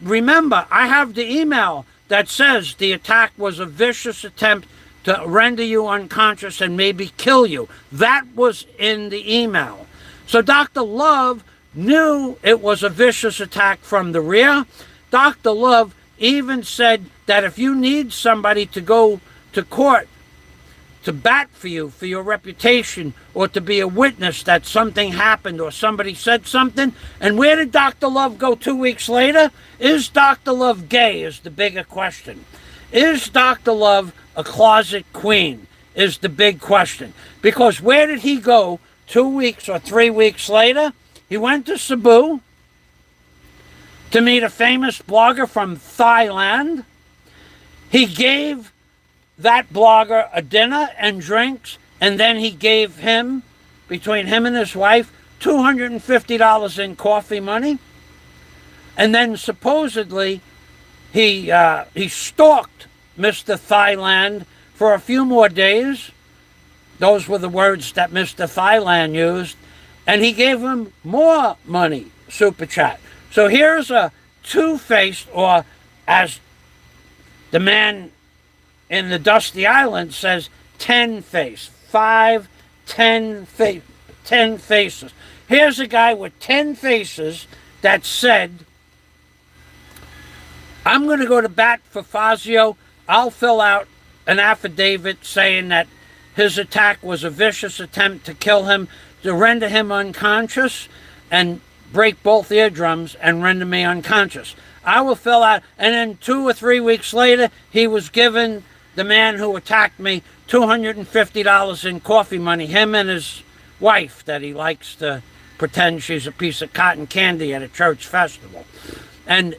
Remember, I have the email that says the attack was a vicious attempt to render you unconscious and maybe kill you. That was in the email. So Dr. Love knew it was a vicious attack from the rear. Dr. Love even said that if you need somebody to go to court to bat for you, for your reputation, or to be a witness that something happened or somebody said something. And where did Dr. Love go 2 weeks later? Is Dr. Love gay is the bigger question. Is Dr. Love a closet queen is the big question. Because where did he go 2 weeks or 3 weeks later? He went to Cebu to meet a famous blogger from Thailand. He gave that blogger a dinner and drinks, and then he gave him, between him and his wife, $250 in coffee money. And then supposedly he stalked Mr. Thailand for a few more days. Those were the words that Mr. Thailand used. And he gave him more money, super chat. So here's a two-faced, or as the man in the Dusty Island says, 10-face. 5, 10 faces. Here's a guy with 10 faces that said, I'm going to go to bat for FAZIO. I'll fill out an affidavit saying that his attack was a vicious attempt to kill him, to render him unconscious, and break both eardrums and render me unconscious. I will fill out, and then 2 or 3 weeks later, he was given, the man who attacked me, $250 in coffee money, him and his wife that he likes to pretend she's a piece of cotton candy at a church festival. And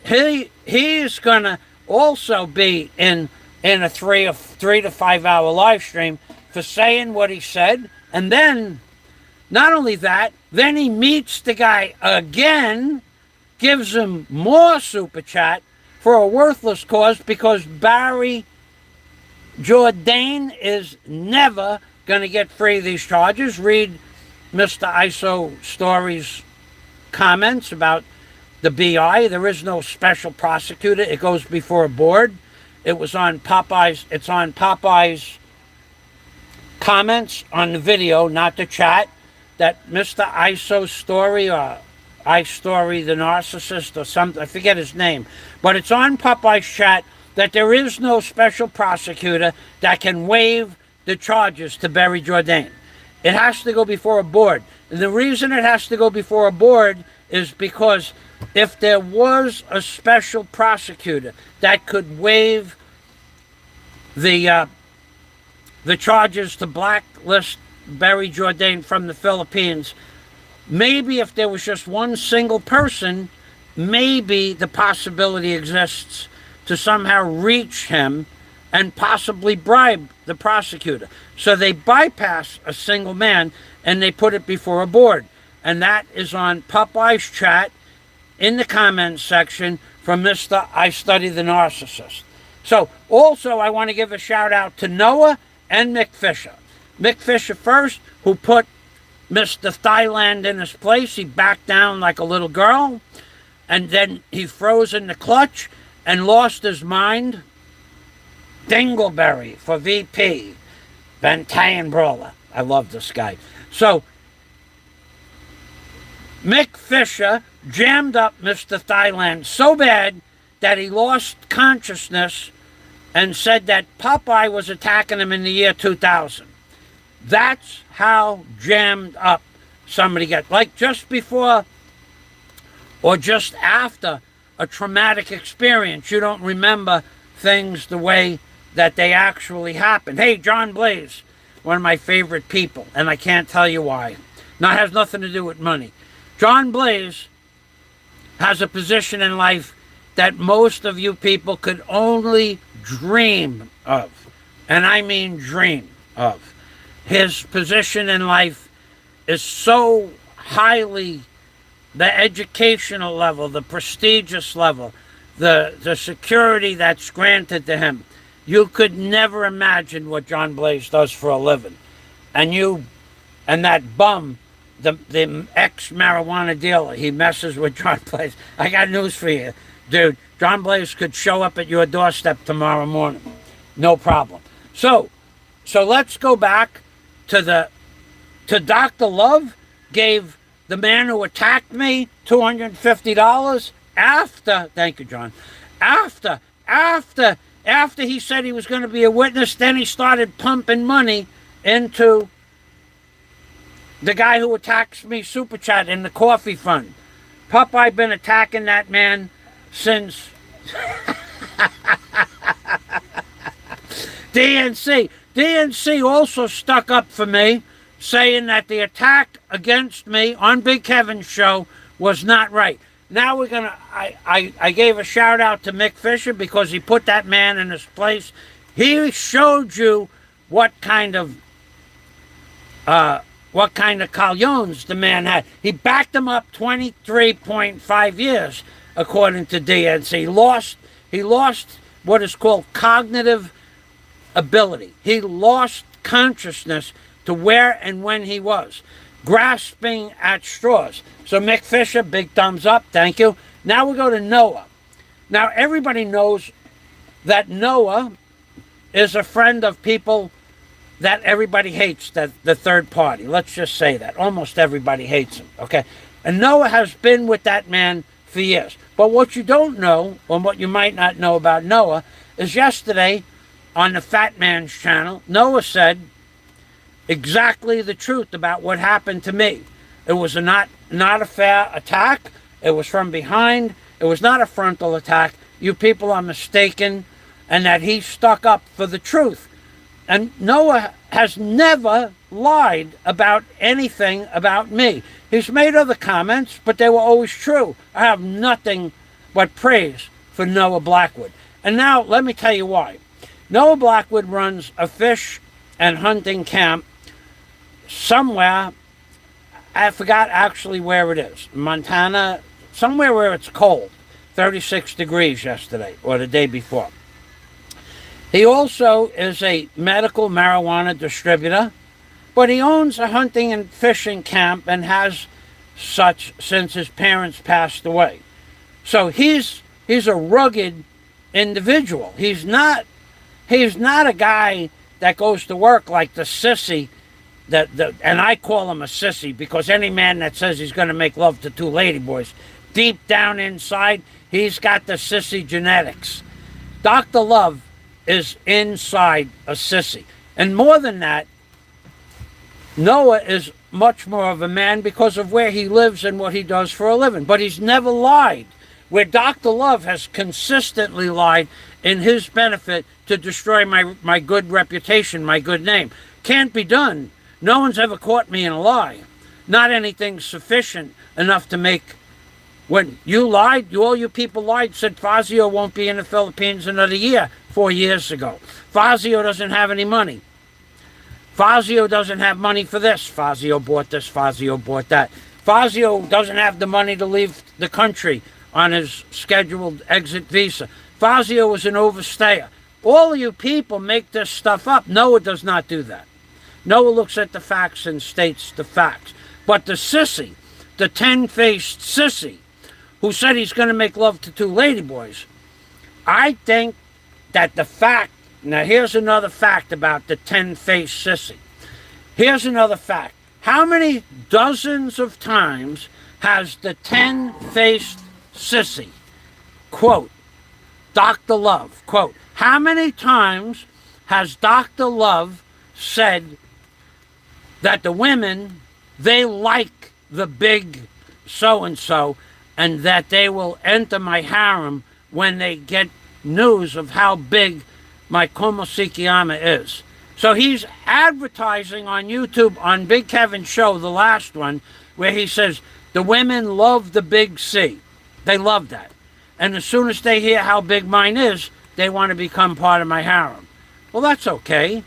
he's going to also be in a 3 to 5 hour live stream for saying what he said. And then, not only that, then he meets the guy again, gives him more super chat for a worthless cause because Barry Jordan is never going to get free of these charges. Read Mr. ISO Story's comments about the BI. There is no special prosecutor. It goes before a board. It was on Popeye's. It's on Popeye's comments on the video, not the chat, that Mr. ISO Story or iStory the Narcissist or something, I forget his name, but it's on Popeye's chat that there is no special prosecutor that can waive the charges to Barry Jordan. It has to go before a board. And the reason it has to go before a board is because if there was a special prosecutor that could waive the charges to blacklist Barry Jordan from the Philippines, maybe if there was just one single person, maybe the possibility exists to somehow reach him and possibly bribe the prosecutor. So they bypass a single man and they put it before a board. And that is on Popeye's chat in the comments section from Mr. I Study the Narcissist. So also I want to give a shout out to Noah and Mick Fisher. Mick Fisher first, who put Mr. Thailand in his place. He backed down like a little girl, and then he froze in the clutch and lost his mind. Dingleberry for VP. Bantayan Brawler. I love this guy. So, Mick Fisher jammed up Mr. Thailand so bad that he lost consciousness and said that Popeye was attacking him in the year 2000. That's how jammed up somebody gets. Like just before or just after a traumatic experience, you don't remember things the way that they actually happened. Hey, John Blaze, one of my favorite people, and I can't tell you why. Now, it has nothing to do with money. John Blaze has a position in life that most of you people could only dream of. And I mean dream of. His position in life is so highly, the educational level, the prestigious level, the security that's granted to him. You could never imagine what John Blaze does for a living. And that bum, the ex-marijuana dealer, he messes with John Blaze. I got news for you, dude. John Blaze could show up at your doorstep tomorrow morning. No problem. So let's go back to Dr. Love gave the man who attacked me $250 after, thank you, John, after he said he was going to be a witness. Then he started pumping money into the guy who attacks me, Super Chat, in the coffee fund. Popeye been attacking that man since DNC. DNC also stuck up for me, saying that the attack against me on Big Kevin's show was not right. Now we're gonna. I gave a shout out to Mick Fisher because he put that man in his place. He showed you what kind of colognes the man had. He backed him up 23.5 years, according to DNC. He lost what is called cognitive ability. He lost consciousness to where and when he was, grasping at straws. So Mick Fisher, big thumbs up, thank you. Now we go to Noah. Now everybody knows that Noah is a friend of people that everybody hates, the third party. Let's just say that. Almost everybody hates him, okay? And Noah has been with that man for years. But what you don't know, or what you might not know about Noah, is yesterday on the Fat Man's channel, Noah said exactly the truth about what happened to me. It was not a fair attack. It was from behind. It was not a frontal attack. You people are mistaken, and that he stuck up for the truth. And Noah has never lied about anything about me. He's made other comments, but they were always true. I have nothing but praise for Noah Blackwood. And now let me tell you why. Noah Blackwood runs a fish and hunting camp somewhere. I forgot actually where it is. Montana, somewhere where it's cold. 36 degrees yesterday or the day before. He also is a medical marijuana distributor, but he owns a hunting and fishing camp and has such since his parents passed away. So he's a rugged individual. He's not a guy that goes to work like the sissy and I call him a sissy because any man that says he's going to make love to two ladyboys, deep down inside, he's got the sissy genetics. Dr. Love is inside a sissy. And more than that, Noah is much more of a man because of where he lives and what he does for a living. But he's never lied. Where Dr. Love has consistently lied in his benefit to destroy my good reputation, my good name. Can't be done. No one's ever caught me in a lie. Not anything sufficient enough to make... When you lied, all you people lied, said FAZIO won't be in the Philippines another year, 4 years ago. FAZIO doesn't have any money. FAZIO doesn't have money for this. FAZIO bought this, FAZIO bought that. FAZIO doesn't have the money to leave the country on his scheduled exit visa. FAZIO is an overstayer. All of you people make this stuff up. Noah does not do that. Noah looks at the facts and states the facts. But the sissy, the 10-faced sissy, who said he's going to make love to two ladyboys, I think that the fact, now here's another fact about the 10-faced sissy. Here's another fact. How many dozens of times has the 10-faced sissy, quote, Dr. Love, quote, how many times has Dr. Love said that the women, they like the big so-and-so and that they will enter my harem when they get news of how big my Komosikiyama is? So he's advertising on YouTube on Big Kevin's show, the last one, where he says, the women love the big C. They love that. And as soon as they hear how big mine is, they want to become part of my harem. Well, that's okay.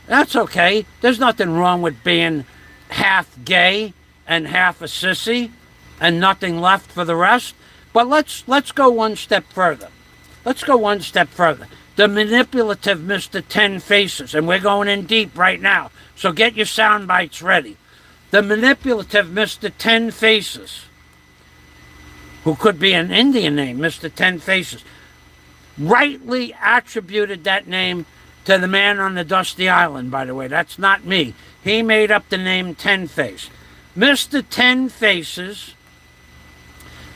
That's okay. There's nothing wrong with being half gay and half a sissy and nothing left for the rest. But let's go one step further. Let's go one step further. The manipulative Mr. 10 Faces, and we're going in deep right now, so get your sound bites ready. The manipulative Mr. 10 Faces, who could be an Indian name, Mr. 10 Faces, rightly attributed that name to the man on the dusty island, by the way. That's not me. He made up the name 10 Face. Mr. 10 Faces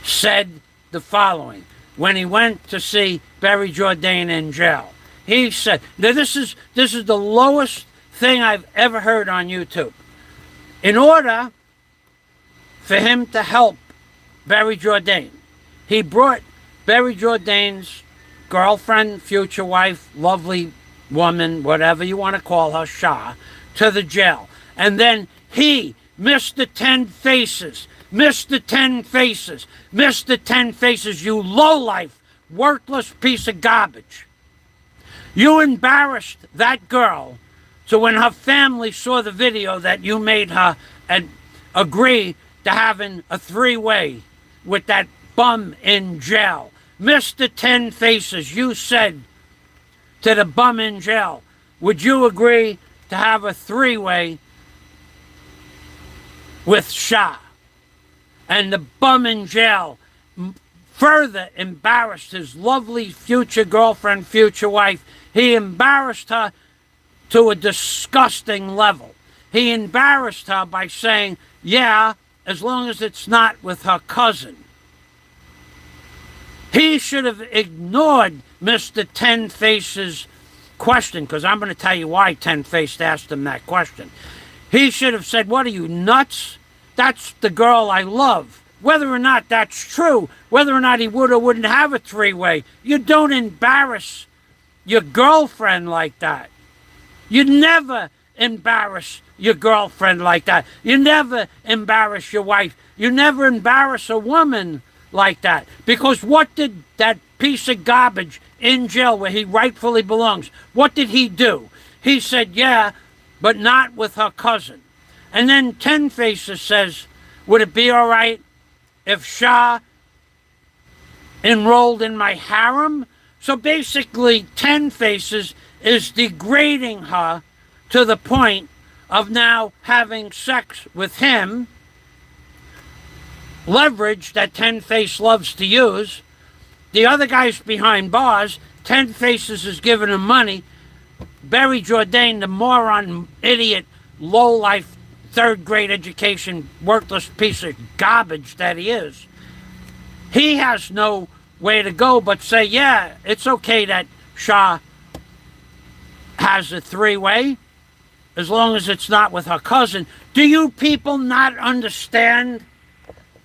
said the following when he went to see Barry Jourdain in jail. He said, now this is the lowest thing I've ever heard on YouTube. In order for him to help Barry Jourdain, he brought Barry Jourdain's girlfriend, future wife, lovely woman, whatever you want to call her, SHA, to the jail. And then he, Mr. 10 Faces, Mr. 10 Faces, Mr. 10 Faces, you lowlife, worthless piece of garbage. You embarrassed that girl, so when her family saw the video that you made her agree to having a three-way with that bum in jail. Mr. 10 Faces, you said to the bum in jail, would you agree to have a three-way with SHA? And the bum in jail further embarrassed his lovely future girlfriend, future wife. He embarrassed her to a disgusting level. He embarrassed her by saying, yeah, as long as it's not with her cousin. He should have ignored Mr. 10 Faces' question, because I'm going to tell you why 10 Faced asked him that question. He should have said, what are you, nuts? That's the girl I love. Whether or not that's true, whether or not he would or wouldn't have a three-way, you don't embarrass your girlfriend like that. You never embarrass your girlfriend like that. You never embarrass your wife. You never embarrass a woman like that. Because what did that piece of garbage in jail where he rightfully belongs, what did he do? He said, yeah, but not with her cousin. And then Ten Faces says, would it be all right if SHA enrolled in my harem? So basically, Ten Faces is degrading her to the point of now having sex with him, leverage that Ten Face loves to use. The other guy's behind bars. Ten Faces is giving him money. Barry Jourdain, the moron, idiot, low-life, third-grade education, worthless piece of garbage that he is, he has no way to go but say, yeah, it's okay that SHA has a three-way as long as it's not with her cousin. Do you people not understand?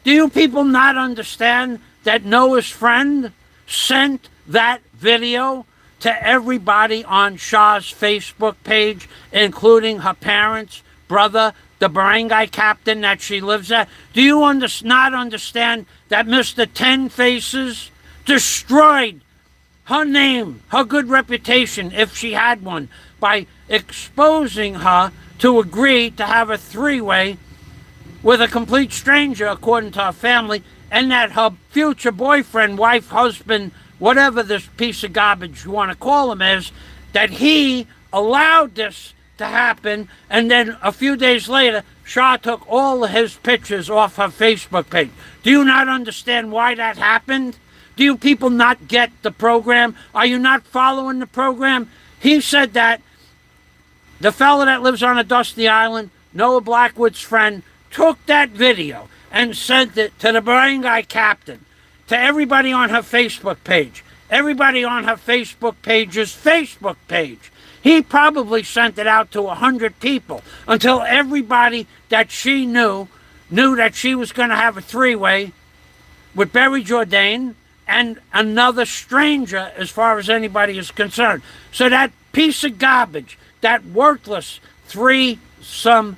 Do you people not understand that Noah's friend sent that video to everybody on SHA's Facebook page, including her parents, brother, the barangay captain that she lives at? Do you not understand that Mr. Ten Faces destroyed her name, her good reputation, if she had one, by exposing her to agree to have a three-way with a complete stranger, according to her family, and that her future boyfriend, wife, husband, whatever this piece of garbage you want to call him is, that he allowed this to happen, and then a few days later, SHA took all of his pictures off her Facebook page. Do you not understand why that happened? Do you people not get the program? Are you not following the program? He said that the fella that lives on a dusty island, Noah Blackwood's friend, took that video and sent it to the barangay captain, to everybody on her Facebook page, everybody on her Facebook page's Facebook page. He probably sent it out to 100 people until everybody that she knew that she was going to have a three-way with Barry Jourdain and another stranger as far as anybody is concerned. So that piece of garbage, that worthless threesome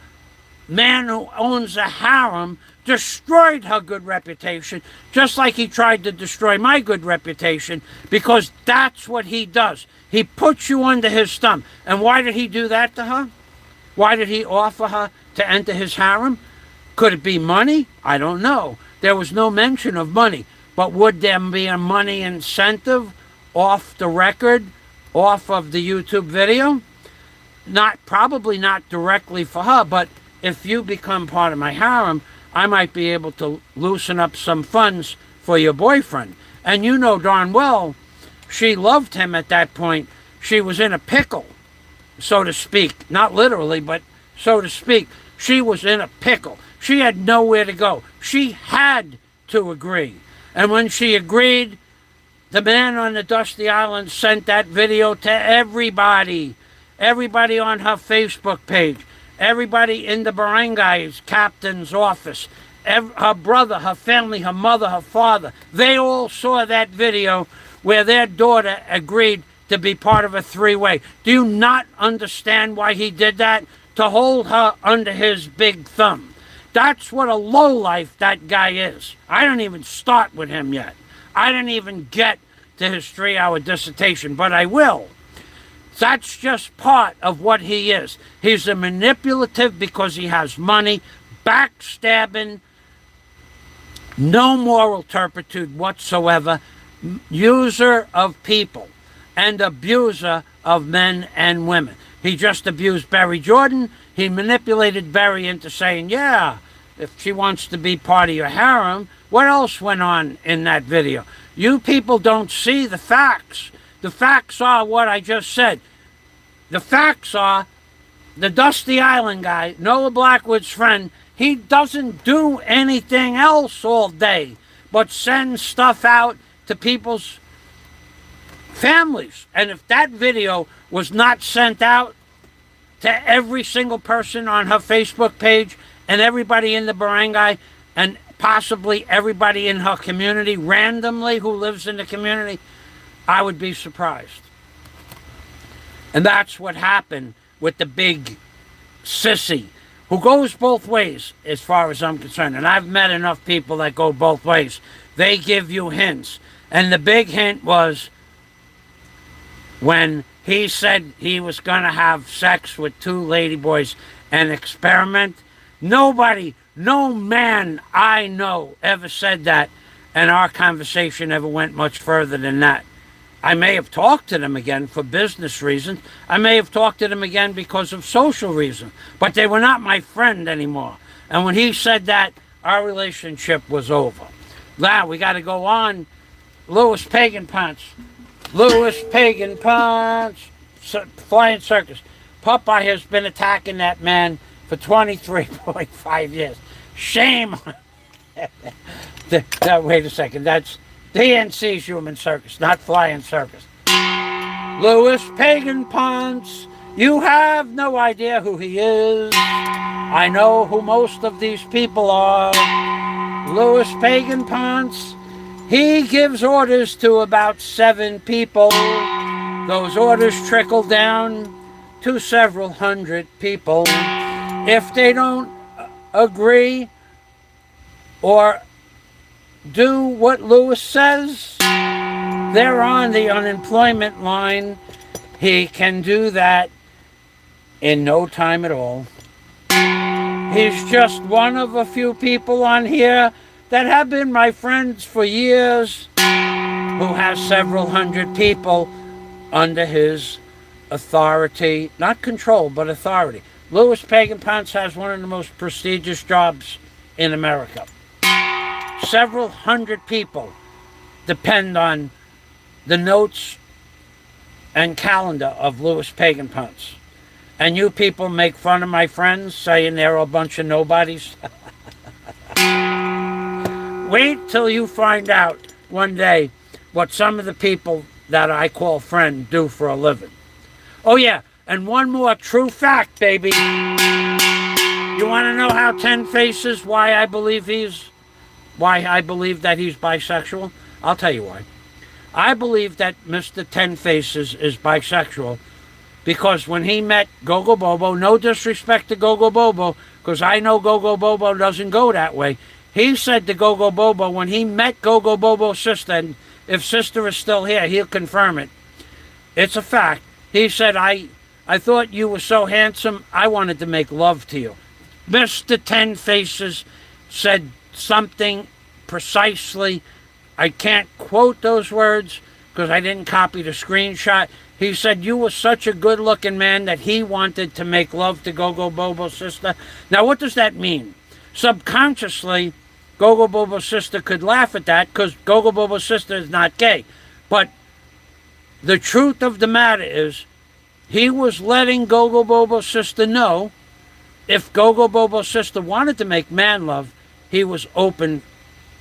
man who owns a harem, destroyed her good reputation, just like he tried to destroy my good reputation, because that's what he does. He puts you under his thumb. And why did he do that to her? Why did he offer her to enter his harem? Could it be money? I don't know. There was no mention of money. But would there be a money incentive off the record, off of the YouTube video? Probably not directly for her, but if you become part of my harem, I might be able to loosen up some funds for your boyfriend. And you know darn well, she loved him at that point. She was in a pickle, so to speak. Not literally, but so to speak. She was in a pickle. She had nowhere to go. She had to agree. And when she agreed, the man on the dusty island sent that video to everybody. Everybody on her Facebook page. Everybody in the barangay's captain's office. Her brother, her family, her mother, her father. They all saw that video where their daughter agreed to be part of a three-way. Do you not understand why he did that? To hold her under his big thumb. That's what a lowlife that guy is. I don't even start with him yet. I didn't even get to his 3-hour dissertation, but I will. That's just part of what he is. He's a manipulative because he has money, backstabbing, no moral turpitude whatsoever, user of people, and abuser of men and women. He just abused Barry Jordan. He manipulated Barry into saying, yeah, if she wants to be part of your harem. What else went on in that video? You people don't see the facts. The facts are what I just said. The facts are the Dusty Island guy, Noah Blackwood's friend, he doesn't do anything else all day but send stuff out to people's families. And if that video was not sent out to every single person on her Facebook page, and everybody in the barangay and possibly everybody in her community randomly who lives in the community, I would be surprised. And that's what happened with the big sissy, who goes both ways as far as I'm concerned. And I've met enough people that go both ways. They give you hints. And the big hint was when he said he was going to have sex with 2 ladyboys and experiment. Nobody, no man I know ever said that, and our conversation never went much further than that. I may have talked to them again for business reasons. I may have talked to them again because of social reasons. But they were not my friend anymore. And when he said that, our relationship was over. Now, we got to go on. Louis Pagan Punch. Louis Pagan Punch. Flying Circus. Popeye has been attacking that man for 23.5 years. Shame on wait a second. That's DNC's Human Circus, not Flying Circus. Louis Pagan Ponce, you have no idea who he is. I know who most of these people are. Louis Pagan Ponce, he gives orders to about 7 people. Those orders trickle down to several hundred people. If they don't agree or do what Louis says, they're on the unemployment line. He can do that in no time at all. He's just one of a few people on here that have been my friends for years, who has several hundred people under his authority, not control, but authority. Louis Pagan Ponce has one of the most prestigious jobs in America. Several hundred people depend on the notes and calendar of Louis Pagan Ponce. And you people make fun of my friends, saying they're a bunch of nobodies. Wait till you find out one day what some of the people that I call friend do for a living. Oh yeah, and one more true fact, baby. You want to know how 10 Faces, why I believe that he's bisexual? I'll tell you why. I believe that Mr. 10 Faces is bisexual because when he met Gogo Bobo, no disrespect to Gogo Bobo, because I know Gogo Bobo doesn't go that way. He said to Gogo Bobo, when he met Gogo Bobo's sister, and if sister is still here, he'll confirm it. It's a fact. He said, I thought you were so handsome, I wanted to make love to you. Mr. 10 Faces said something precisely. I can't quote those words because I didn't copy the screenshot. He said you were such a good-looking man that he wanted to make love to Gogo Bobo's sister. Now, what does that mean? Subconsciously, Gogo Bobo's sister could laugh at that because Gogo Bobo's sister is not gay. But the truth of the matter is, he was letting Gogo Bobo's sister know if Gogo Bobo's sister wanted to make man love, he was open.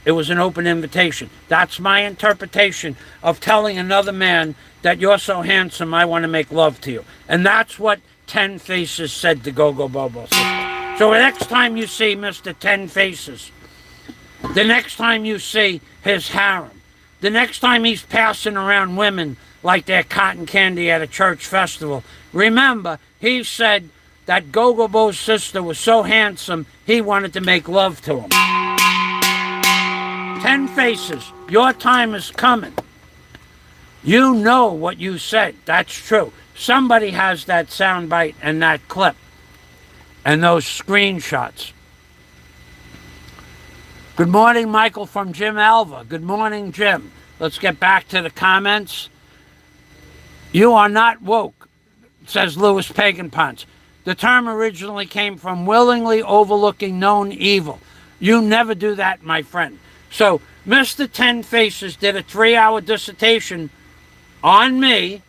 It was an open invitation. That's my interpretation of telling another man that you're so handsome, I want to make love to you. And that's what 10 Faces said to Gogo Bobo's sister. So the next time you see Mr. 10 Faces, the next time you see his harem, the next time he's passing around women like they're cotton candy at a church festival, remember, he said that Gogo Bobo's sister was so handsome, he wanted to make love to him. 10 Faces, your time is coming. You know what you said. That's true. Somebody has that soundbite and that clip and those screenshots. Good morning, Michael from Jim Alva. Good morning, Jim. Let's get back to the comments. You are not woke, says Louis Pagan Ponce. The term originally came from willingly overlooking known evil. You never do that, my friend. So, Mr. 10 Faces did a 3-hour dissertation on me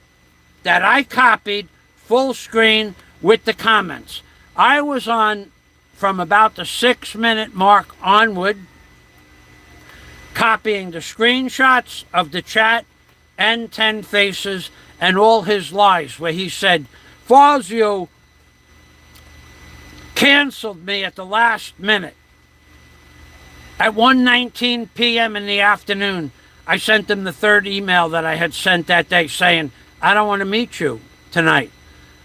that I copied full screen with the comments. I was on from about the 6-minute mark onward, copying the screenshots of the chat and 10 Faces and all his lies, where he said, FAZIO canceled me at the last minute. At 1:19 p.m. in the afternoon, I sent him the third email that I had sent that day saying, I don't want to meet you tonight.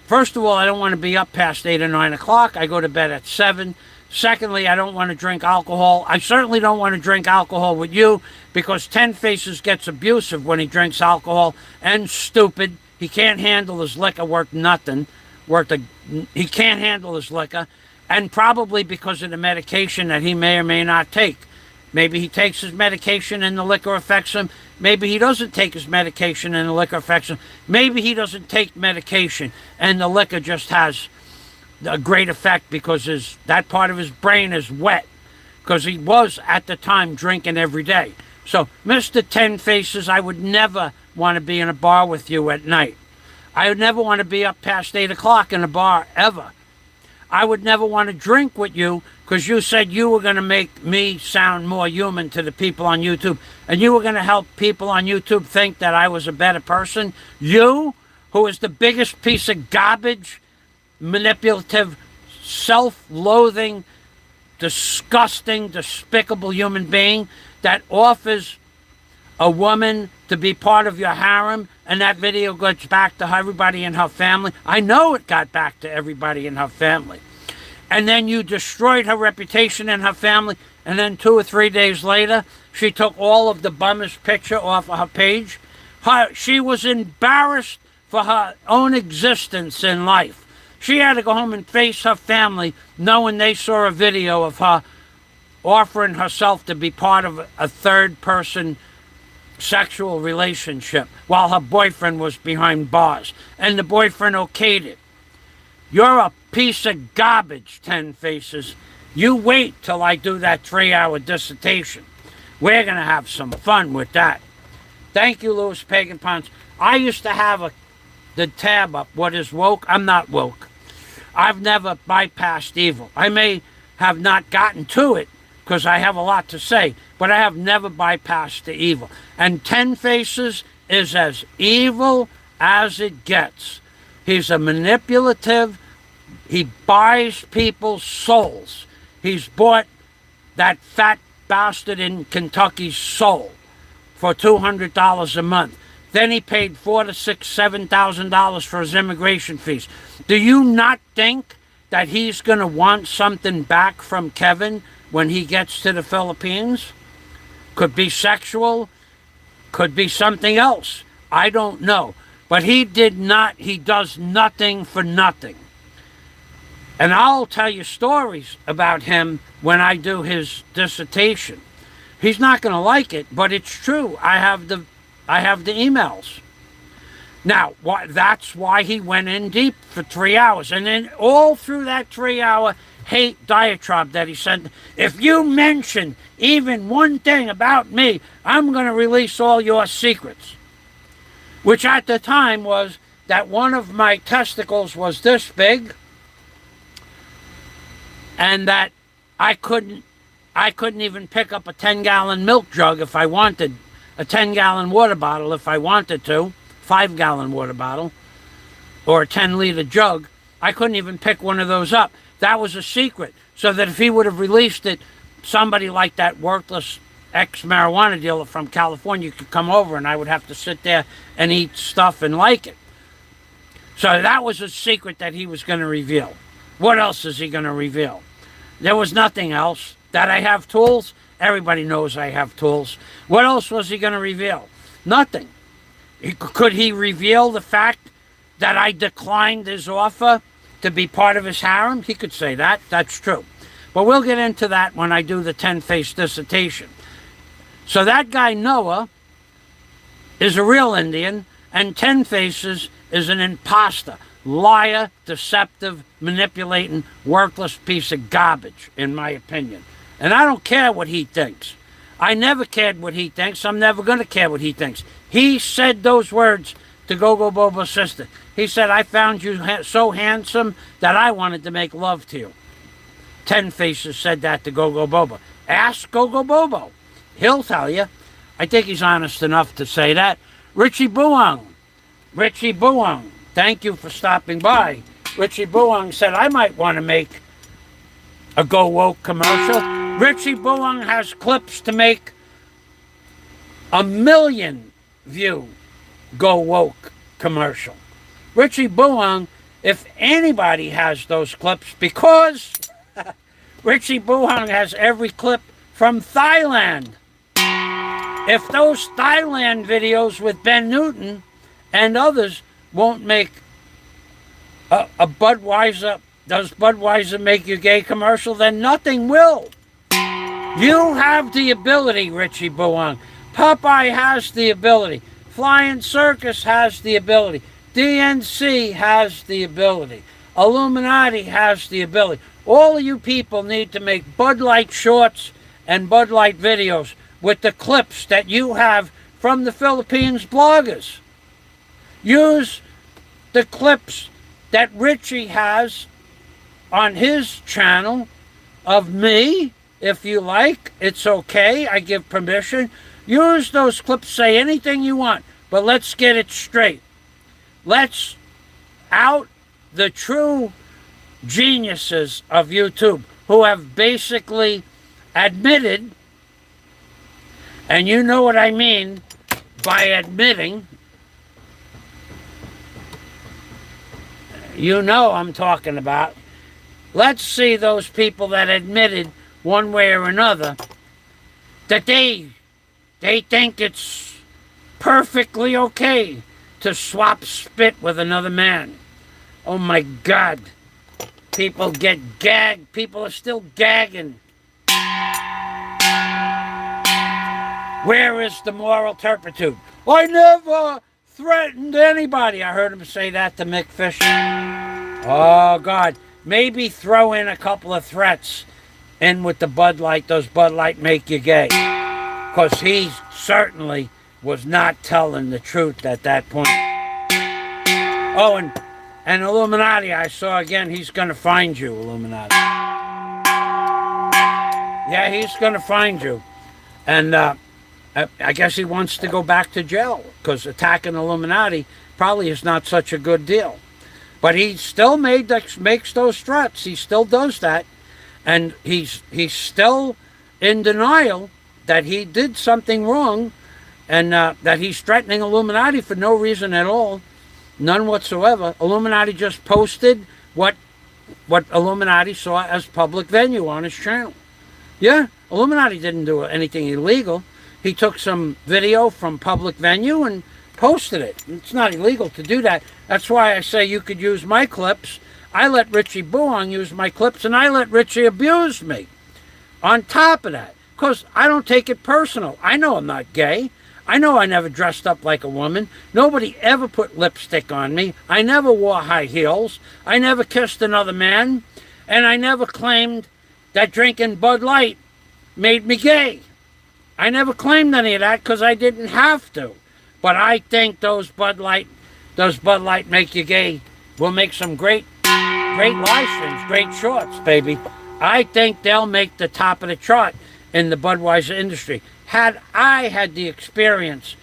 First of all, I don't want to be up past 8 or 9 o'clock. I go to bed at 7. Secondly, I don't want to drink alcohol. I certainly don't want to drink alcohol with you because Ten Faces gets abusive when he drinks alcohol and stupid. He can't handle his liquor worth nothing. He can't handle his liquor, and probably because of the medication that he may or may not take. Maybe he takes his medication and the liquor affects him. Maybe he doesn't take his medication and the liquor affects him. Maybe he doesn't take medication and the liquor just has a great effect because that part of his brain is wet because he was at the time drinking every day. So, Mr. Ten Faces, I would never want to be in a bar with you at night. I would never want to be up past 8 o'clock in a bar, ever. I would never want to drink with you because you said you were going to make me sound more human to the people on YouTube. And you were going to help people on YouTube think that I was a better person. You, who is the biggest piece of garbage, manipulative, self-loathing, disgusting, despicable human being that offers a woman to be part of your harem, and that video goes back to everybody in her family. I know it got back to everybody in her family. And then you destroyed her reputation and her family, and then 2 or 3 days later, she took all of the bummer's picture off of her page. She was embarrassed for her own existence in life. She had to go home and face her family knowing they saw a video of her offering herself to be part of a third-person sexual relationship while her boyfriend was behind bars. And the boyfriend okayed it. You're a piece of garbage, Ten Faces. You wait till I do that 3-hour dissertation. We're going to have some fun with that. Thank you, Louis Pagan Ponce. I used to have the tab up, what is woke? I'm not woke. I've never bypassed evil. I may have not gotten to it because I have a lot to say, but I have never bypassed the evil. And Ten Faces is as evil as it gets. He's a manipulative. He buys people's souls. He's bought that fat bastard in Kentucky's soul for $200 a month. Then he paid $4,000 to $6,000, $7,000 for his immigration fees. Do you not think that he's going to want something back from Kevin when he gets to the Philippines? Could be sexual, could be something else. I don't know. But he does nothing for nothing. And I'll tell you stories about him when I do his dissertation. He's not going to like it, but it's true. I have the emails. Now, that's why he went in deep for 3 hours. And then all through that 3-hour hate diatribe that he sent, if you mention even one thing about me, I'm going to release all your secrets. Which at the time was that one of my testicles was this big and that I couldn't even pick up a 10-gallon milk jug if I wanted, a 10-gallon water bottle if I wanted to, 5-gallon water bottle, or a 10-liter jug. I couldn't even pick one of those up. That was a secret, so that if he would have released it, somebody like that worthless ex-marijuana dealer from California could come over and I would have to sit there and eat stuff and like it. So that was a secret that he was going to reveal. What else is he going to reveal? There was nothing else. That I have tools? Everybody knows I have tools. What else was he going to reveal? Nothing. Could he reveal the fact that I declined his offer to be part of his harem? He could say that. That's true. But we'll get into that when I do the 10-face dissertation. So that guy Noah is a real Indian, and 10 Faces is an imposter, liar, deceptive, manipulating, worthless piece of garbage, in my opinion. And I don't care what he thinks. I never cared what he thinks. I'm never going to care what he thinks. He said those words to Gogo Bobo's sister. He said, I found you so handsome that I wanted to make love to you. 10 Faces said that to Gogo Bobo. Ask Gogo Bobo. He'll tell you. I think he's honest enough to say that. Richie Buong, thank you for stopping by. Richie Buong said, I might want to make a Go Woke commercial. Richie Buong has clips to make a 1 million view Go Woke commercial. Richie Buong, if anybody has those clips, because Richie Buong has every clip from Thailand. If those Thailand videos with Ben Newton and others won't make a Budweiser, does Budweiser make you gay commercial, then nothing will. You have the ability, Richie Buong. Popeye has the ability. Flying Circus has the ability. DNC has the ability. Illuminati has the ability. All of you people need to make Bud Light shorts and Bud Light videos with the clips that you have from the Philippines bloggers. Use the clips that Richie has on his channel of me, if you like. It's okay, I give permission. Use those clips, say anything you want, but let's get it straight. Let's out the true geniuses of YouTube who have basically admitted, and you know what I mean by admitting, you know I'm talking about. Let's see those people that admitted one way or another that they think it's perfectly okay to swap spit with another man. Oh my God. People get gagged. People are still gagging. Where is the moral turpitude? I never threatened anybody. I heard him say that to Mick Fisher. Oh God. Maybe throw in a couple of threats in with the Bud Light. Those Bud Light make you gay. Because he certainly was not telling the truth at that point. Oh, and Illuminati, I saw again, he's going to find you, Illuminati. Yeah, he's going to find you. And I guess he wants to go back to jail because attacking Illuminati probably is not such a good deal. But he still makes those threats. He still does that. And he's still in denial that he did something wrong and that he's threatening Illuminati for no reason at all. None whatsoever. Illuminati just posted what Illuminati saw as public venue on his channel. Yeah, Illuminati didn't do anything illegal. He took some video from public venue and posted it. It's not illegal to do that. That's why I say you could use my clips. I let Richie Buong use my clips, and I let Richie abuse me. On top of that, because I don't take it personal. I know I'm not gay. I know I never dressed up like a woman. Nobody ever put lipstick on me. I never wore high heels. I never kissed another man. And I never claimed that drinking Bud Light made me gay. I never claimed any of that because I didn't have to. But I think those Bud Light make you gay will make some great live streams, great shorts, baby. I think they'll make the top of the chart in the Budweiser industry. Had I had the experience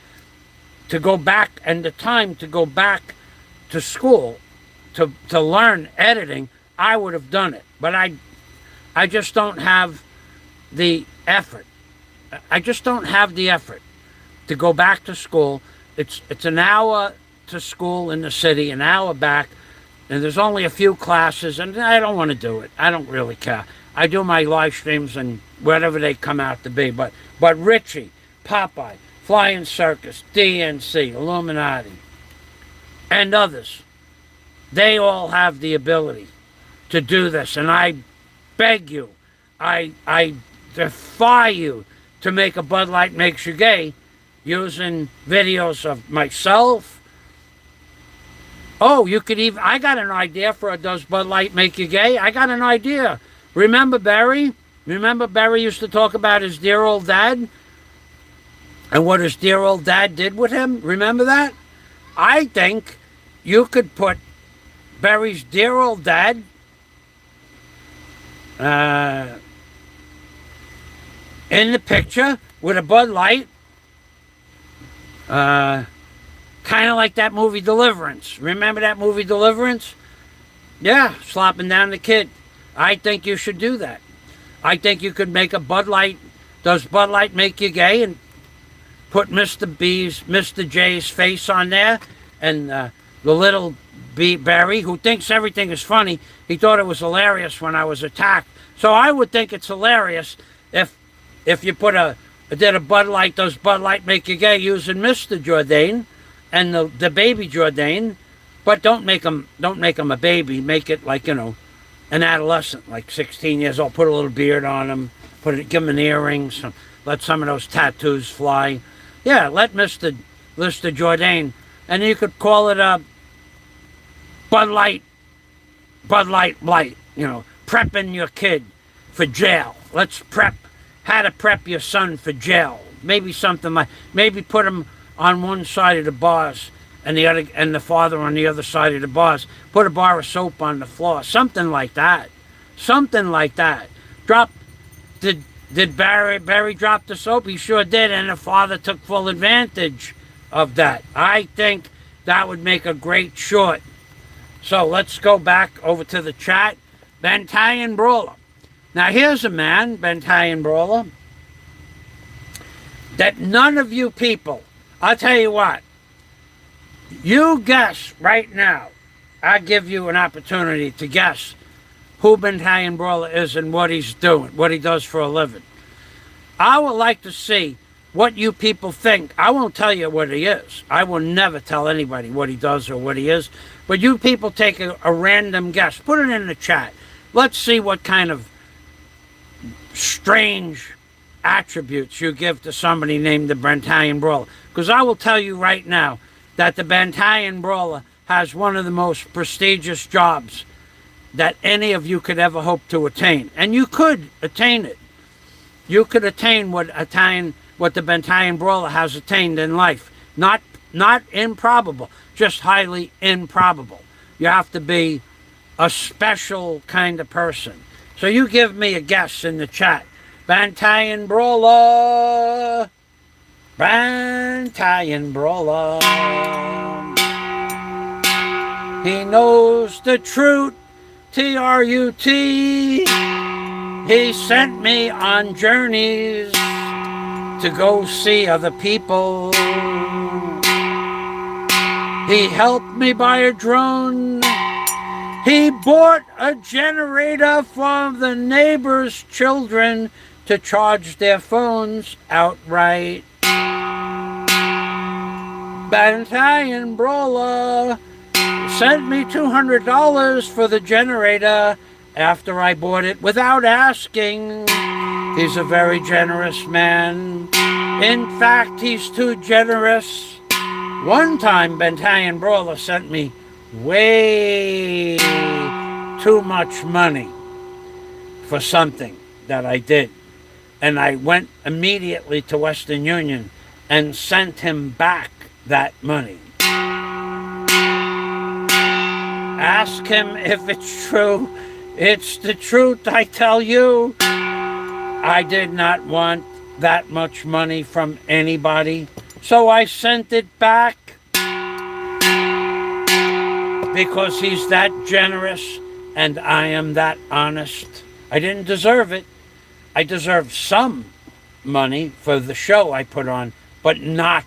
to go back and the time to go back to school to learn editing, I would have done it. But I just don't have the effort. I just don't have the effort to go back to school. It's an hour to school in the city, an hour back, and there's only a few classes, and I don't want to do it. I don't really care. I do my live streams and whatever they come out to be. But Richie, Popeye, Flying Circus, DNC, Illuminati, and others, they all have the ability to do this. And I beg you, I defy you to make a Bud Light Makes You Gay using videos of myself. Oh, you could even, I got an idea for a Does Bud Light Make You Gay? I got an idea. Remember Barry? Remember Barry used to talk about his dear old dad? And what his dear old dad did with him? Remember that? I think you could put Barry's dear old dad in the picture with a Bud Light. Kind of like that movie Deliverance. Remember that movie Deliverance? Yeah, slopping down the kid. I think you should do that. I think you could make a Bud Light. Does Bud Light make you gay? And put Mr. J's face on there, and the little Barry, who thinks everything is funny. He thought it was hilarious when I was attacked. So I would think it's hilarious if you did a Bud Light. Does Bud Light make you gay? Using Mr. Jourdain and the baby Jourdain, but don't make him a baby. Make it like, an adolescent, like 16 years old. Put a little beard on him. Give him an earring. Let some of those tattoos fly. Yeah, let Mr. Jourdain, and you could call it a Bud Light Light. Prepping your kid for jail. Let's prep how to prep your son for jail. Maybe something like, maybe put him on one side of the bars and the father on the other side of the bars. Put a bar of soap on the floor. Something like that. Did Barry drop the soap? He sure did, and the father took full advantage of that. I think that would make a great short. So let's go back over to the chat. Bantayan Brawler. Now here's a man, Bantayan Brawler, that none of you people, I'll tell you what, you guess right now. I give you an opportunity to guess who Bantayan Brawler is and what he's doing, what he does for a living. I would like to see what you people think. I won't tell you what he is. I will never tell anybody what he does or what he is. But you people take a random guess. Put it in the chat. Let's see what kind of strange attributes you give to somebody named the Bantayan Brawler. Because I will tell you right now that the Bantayan Brawler has one of the most prestigious jobs that any of you could ever hope to attain. And you could attain it. You could attain what the Bantayan Brawler has attained in life. Not improbable, just highly improbable. You have to be a special kind of person. So you give me a guess in the chat. Bantayan Brawler. Bantayan Brawler. He knows the truth. T-R-U-T. He sent me on journeys to go see other people. He helped me buy a drone. He bought a generator for the neighbors' children to charge their phones outright. Bantayan Brawler sent me $200 for the generator after I bought it without asking. He's a very generous man. In fact, he's too generous. One time, Bantayan Brawler sent me way too much money for something that I did. And I went immediately to Western Union and sent him back that money. Ask him if it's true. It's the truth, I tell you. I did not want that much money from anybody, so I sent it back because he's that generous and I am that honest. I didn't deserve it. I deserved some money for the show I put on, but not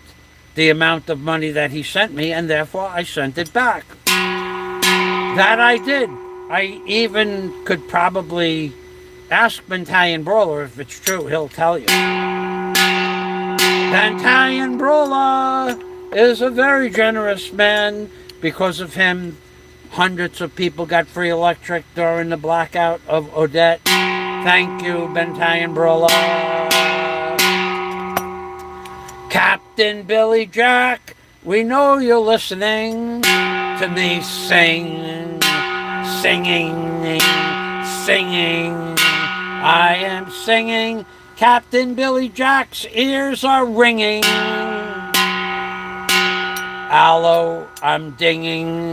the amount of money that he sent me, and therefore I sent it back. That I did. I even could probably ask Bantayan Brawler if it's true. He'll tell you. Bantayan Brawler is a very generous man. Because of him, hundreds of people got free electric during the blackout of Odette. Thank you, Bantayan Brawler. Captain Billy Jack, we know you're listening to me singing. I am singing. Captain Billy Jack's ears are ringing. Aloe, I'm dinging.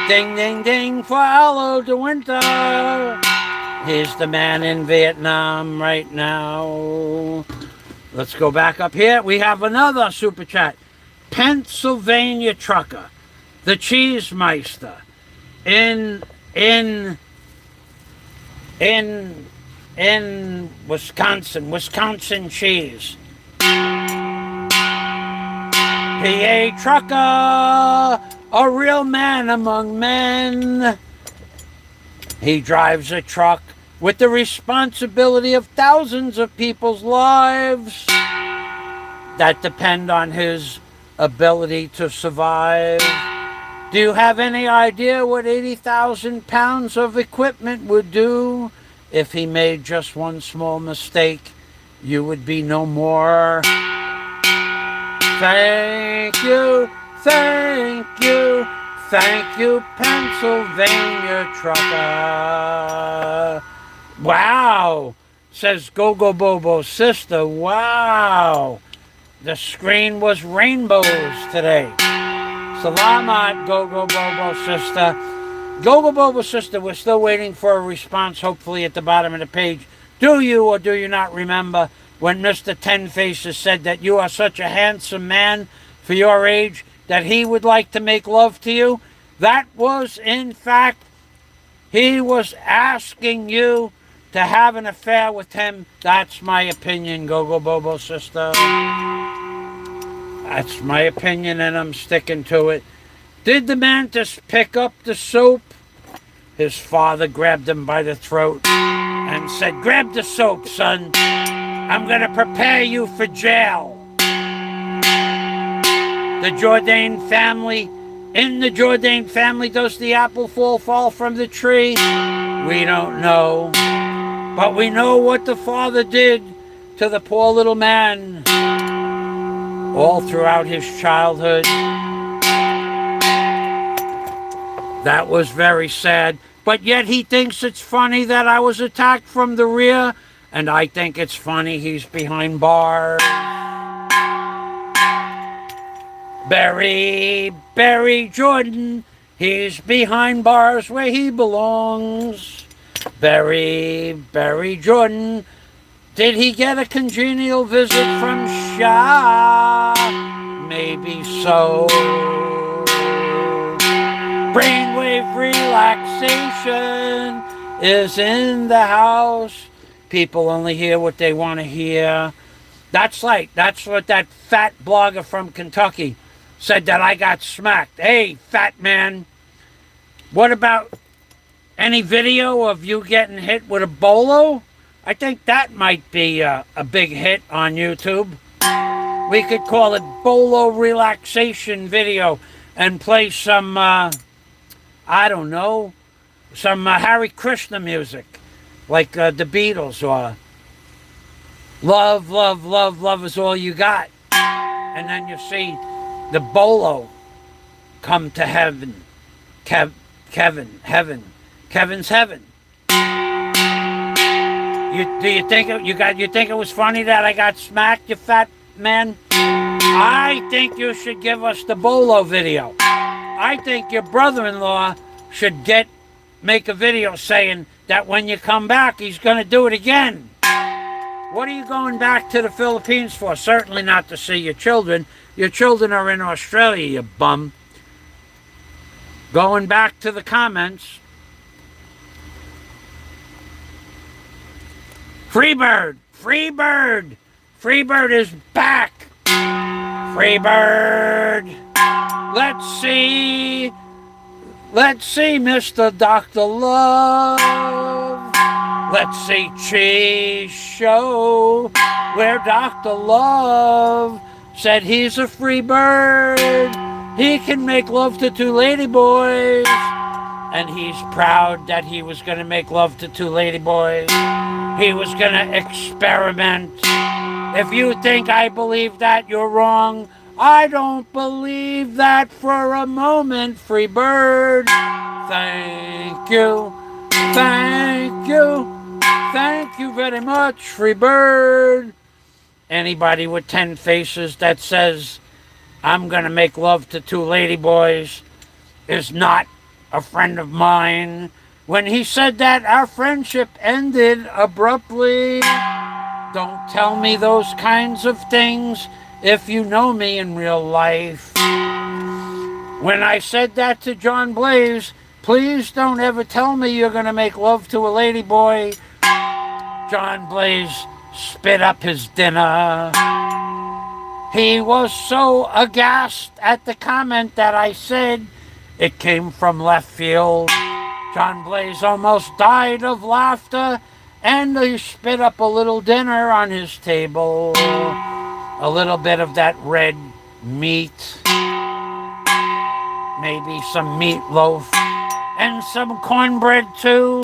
Ding, ding, ding for Aloe de Winter. He's the man in Vietnam right now. Let's go back up here. We have another super chat. Pennsylvania Trucker, the Cheese Meister, in in Wisconsin cheese. PA trucker, a real man among men. He drives a truck with the responsibility of thousands of people's lives that depend on his ability to survive. Do you have any idea what 80,000 pounds of equipment would do if he made just one small mistake? You would be no more. Thank you, thank you, thank you, Pennsylvania trucker. Wow, says Go-Go Bobo's sister. Wow, the screen was rainbows today. Salamat, Go-Go Bobo sister. Go-Go Bobo sister, we're still waiting for a response, hopefully at the bottom of the page. Do you or do you not remember when Mr. Ten Faces said that you are such a handsome man for your age that he would like to make love to you? That was, in fact, he was asking you to have an affair with him. That's my opinion, Go-Go Bobo sister. That's my opinion, and I'm sticking to it. Did the mantis pick up the soap? His father grabbed him by the throat and said, "Grab the soap, son. I'm going to prepare you for jail." The Jourdain family, in the Jourdain family, does the apple fall from the tree? We don't know. But we know what the father did to the poor little man all throughout his childhood. That was very sad. But yet he thinks it's funny that I was attacked from the rear, and I think it's funny he's behind bars. Barry Jordan, he's behind bars where he belongs. Barry Jordan, did he get a congenial visit from SHA? Maybe so. Brainwave relaxation is in the house. People only hear what they want to hear. That's what that fat blogger from Kentucky said, that I got smacked. Hey, fat man, what about any video of you getting hit with a bolo? I think that might be a big hit on YouTube. We could call it bolo relaxation video and play some, I don't know, some Hare Krishna music, like the Beatles, or Love, Love, Love, Love is All You Got. And then you see the bolo come to heaven. Kevin's heaven. Do you think it was funny that I got smacked, you fat man? I think you should give us the bolo video. I think your brother-in-law should make a video saying that when you come back, he's going to do it again. What are you going back to the Philippines for? Certainly not to see your children. Your children are in Australia, you bum. Going back to the comments. Freebird is back. Freebird. Let's see, Mr. Dr. Love. Let's see Cheese Show, where Dr. Love said he's a free bird. He can make love to two ladyboys. And he's proud that he was going to make love to two ladyboys. He was going to experiment. If you think I believe that, you're wrong. I don't believe that for a moment, free bird. Thank you. Thank you. Thank you very much, free bird. Anybody with 10 faces that says, I'm going to make love to two ladyboys, is not a friend of mine. When he said that, our friendship ended abruptly. Don't tell me those kinds of things if you know me in real life. When I said that to John Blaze, Please don't ever tell me you're going to make love to a ladyboy. John Blaze spit up his dinner. He was so aghast at the comment that I said it came from left field. John Blaze almost died of laughter, and he spit up a little dinner on his table. A little bit of that red meat, maybe some meatloaf, and some cornbread too.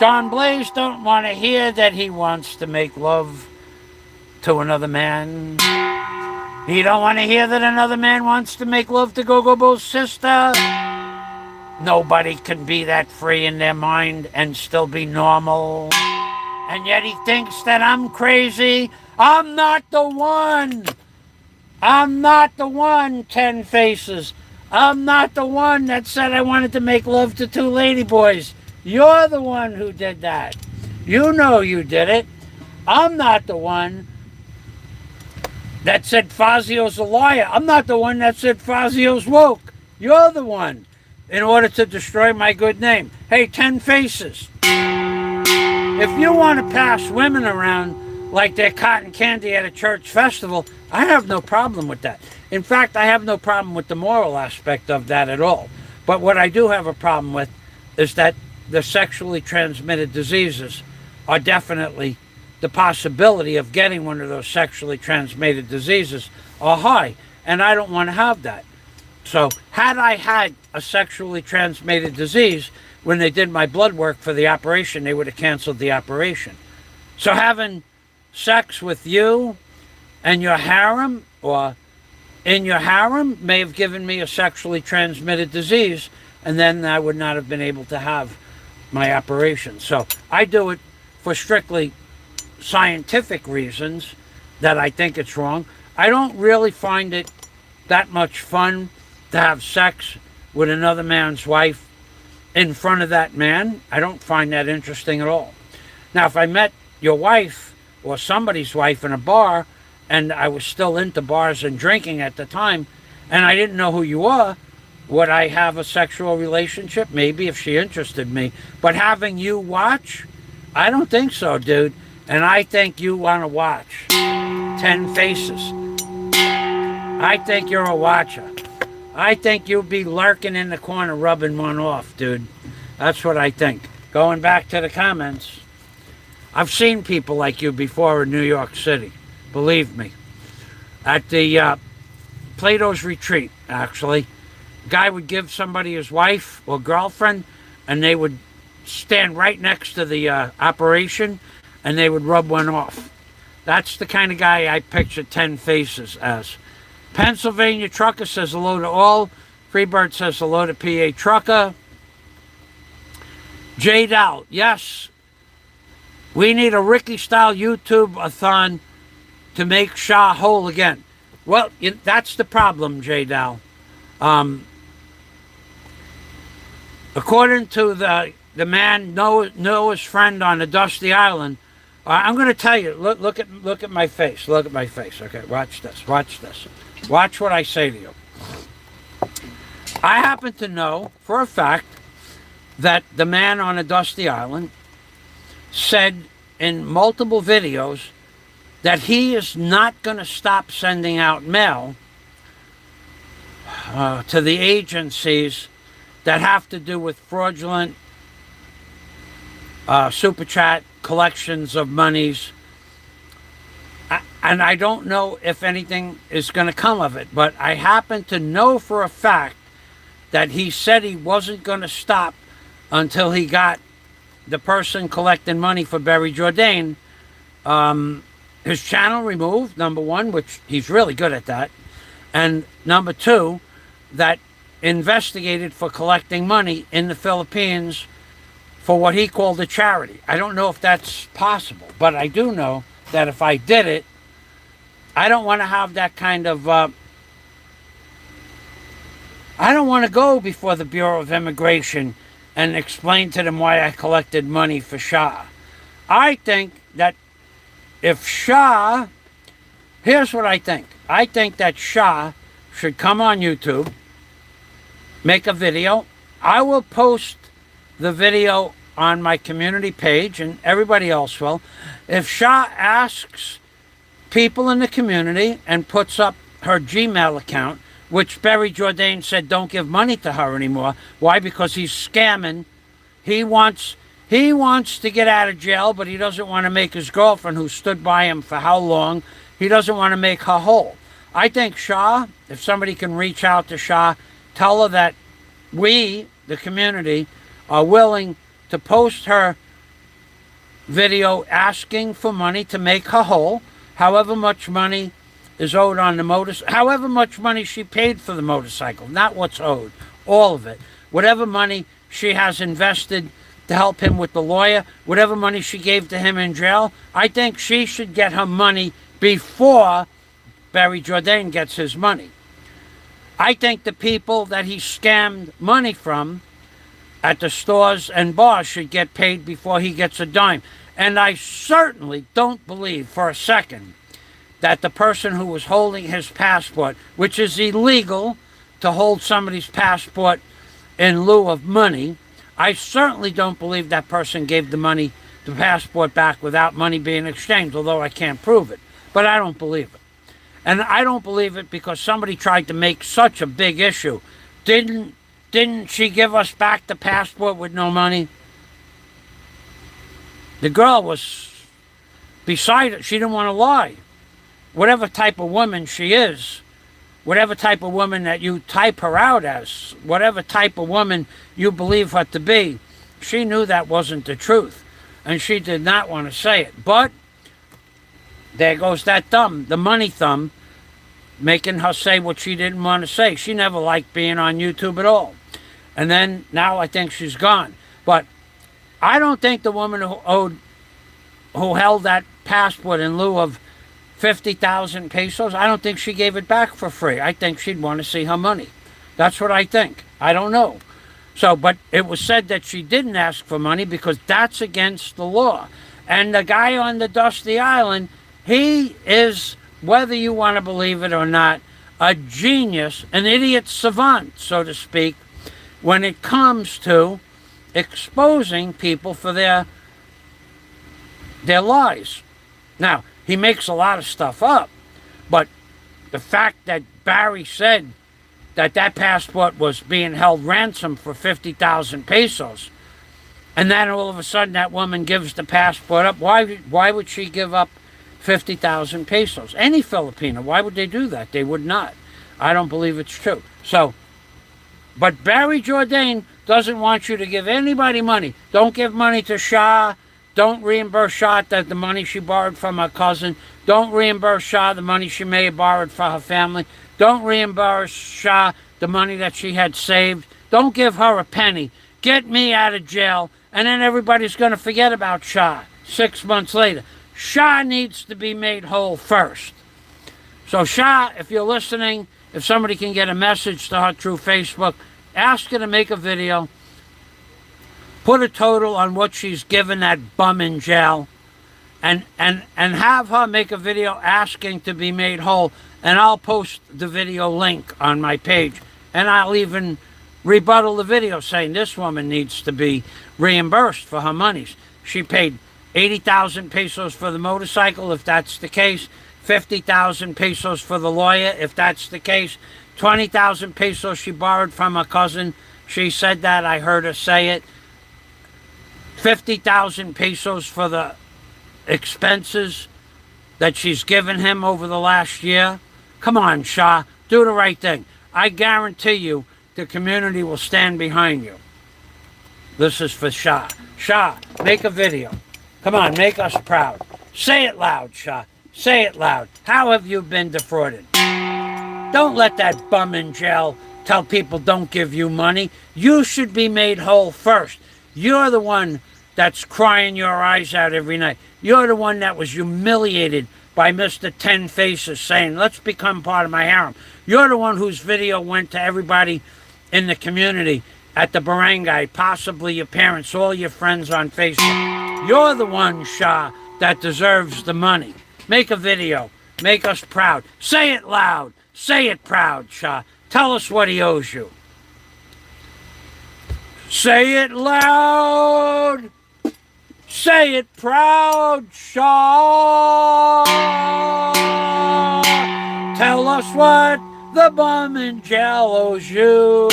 John Blaze don't want to hear that he wants to make love to another man. He don't want to hear that another man wants to make love to Go-Go Bo's sister. Nobody can be that free in their mind and still be normal. And yet he thinks that I'm crazy. I'm not the one. I'm not the one, 10 faces. I'm not the one that said I wanted to make love to 2 ladyboys. You're the one who did that. You know you did it. I'm not the one that said Fazio's a liar. I'm not the one that said Fazio's woke. You're the one, in order to destroy my good name. Hey, 10 faces. If you want to pass women around like they're cotton candy at a church festival, I have no problem with that. In fact, I have no problem with the moral aspect of that at all. But what I do have a problem with is that the sexually transmitted diseases are definitely, the possibility of getting one of those sexually transmitted diseases are high. And I don't want to have that. So had I had a sexually transmitted disease, when they did my blood work for the operation, they would have canceled the operation. So having sex with you and your harem, or in your harem, may have given me a sexually transmitted disease, and then I would not have been able to have my operation. So I do it for strictly scientific reasons that I think it's wrong. I don't really find it that much fun to have sex with another man's wife in front of that man. I don't find that interesting at all. Now, if I met your wife or somebody's wife in a bar, and I was still into bars and drinking at the time, and I didn't know who you were, would I have a sexual relationship? Maybe, if she interested me. But having you watch, I don't think so, dude. And I think you want to watch 10 faces. I think you're a watcher. I think you'll be lurking in the corner rubbing one off, dude. That's what I think. Going back to the comments, I've seen people like you before in New York City. Believe me. At the Plato's Retreat, actually, a guy would give somebody his wife or girlfriend, and they would stand right next to the operation, and they would rub one off. That's the kind of guy I picture 10 faces as. Pennsylvania Trucker says hello to all. Freebird says hello to PA Trucker. J. Dow, yes, we need a Ricky-style YouTube-a-thon to make SHA whole again. Well, that's the problem, J. Dow. According to the man, Noah's friend on the Dusty Island, I'm going to tell you, look at my face. Look at my face. Okay, watch this. Watch this. Watch what I say to you. I happen to know for a fact that the man on the Dusty Island said in multiple videos that he is not going to stop sending out mail to the agencies that have to do with fraudulent super chat collections of monies. And I don't know if anything is going to come of it, but I happen to know for a fact that he said he wasn't going to stop until he got the person collecting money for Barry Jourdain his channel removed, number one, which he's really good at that, and number two, that investigated for collecting money in the Philippines for what he called a charity. I don't know if that's possible, but I do know that if I did it, I don't want to have that kind of I don't want to go before the Bureau of Immigration and explain to them why I collected money for SHA. I think that if SHA, here's what I think. I think that SHA should come on YouTube, make a video. I will post the video on my community page, and everybody else will. If SHA asks people in the community and puts up her Gmail account, which Barry Jourdain said don't give money to her anymore. Why? Because he's scamming. He wants to get out of jail, but he doesn't want to make his girlfriend, who stood by him for how long, he doesn't want to make her whole. I think SHA, if somebody can reach out to SHA, tell her that we, the community, are willing to post her video asking for money to make her whole, however much money is owed on the motorcycle, however much money she paid for the motorcycle, not what's owed, all of it. Whatever money she has invested to help him with the lawyer, whatever money she gave to him in jail, I think she should get her money before Barry Jourdain gets his money. I think the people that he scammed money from at the stores and bars should get paid before he gets a dime. And I certainly don't believe for a second that the person who was holding his passport, which is illegal to hold somebody's passport in lieu of money, I certainly don't believe that person gave the passport back without money being exchanged, although I can't prove it. But I don't believe it. And I don't believe it because somebody tried to make such a big issue. Didn't she give us back the passport with no money? The girl was beside it. She didn't want to lie. Whatever type of woman she is, whatever type of woman that you type her out as, whatever type of woman you believe her to be, she knew that wasn't the truth. And she did not want to say it. But there goes that thumb, the money thumb, making her say what she didn't want to say. She never liked being on YouTube at all. And then now I think she's gone. But I don't think the woman who held that passport in lieu of 50,000 pesos, I don't think she gave it back for free. I think she'd want to see her money. That's what I think. I don't know. So, but it was said that she didn't ask for money because that's against the law. And the guy on the Dusty Island, he is, whether you want to believe it or not, a genius, an idiot savant, so to speak, when it comes to exposing people for their lies. Now, he makes a lot of stuff up, but the fact that Barry said that passport was being held ransom for 50,000 pesos, and then all of a sudden that woman gives the passport up, why would she give up 50,000 pesos? Any Filipino, why would they do that? They would not. I don't believe it's true. So, but Barry Jourdain doesn't want you to give anybody money. Don't give money to SHA. Don't reimburse SHA the money she borrowed from her cousin. Don't reimburse SHA the money she may have borrowed for her family. Don't reimburse SHA the money that she had saved. Don't give her a penny. Get me out of jail, and then everybody's going to forget about SHA 6 months later. SHA needs to be made whole first. So SHA, if you're listening, if somebody can get a message to her through Facebook, ask her to make a video. Put a total on what she's given that bum in jail, and have her make a video asking to be made whole, and I'll post the video link on my page, and I'll even rebuttal the video saying this woman needs to be reimbursed for her monies. She paid 80,000 pesos for the motorcycle, if that's the case, 50,000 pesos for the lawyer, if that's the case, 20,000 pesos she borrowed from her cousin. She said that, I heard her say it. 50,000 pesos for the expenses that she's given him over the last year. Come on, SHA, do the right thing. I guarantee you the community will stand behind you. This is for SHA. SHA, make a video. Come on, make us proud. Say it loud, SHA. Say it loud. How have you been defrauded? Don't let that bum in jail tell people don't give you money. You should be made whole first. You're the one that's crying your eyes out every night. You're the one that was humiliated by Mr. 10 Faces saying, let's become part of my harem. You're the one whose video went to everybody in the community at the barangay, possibly your parents, all your friends on Facebook. You're the one, SHA, that deserves the money. Make a video. Make us proud. Say it loud. Say it proud, SHA. Tell us what he owes you. Say it loud. Say it proud, SHA. Tell us what the bum in jail owes you.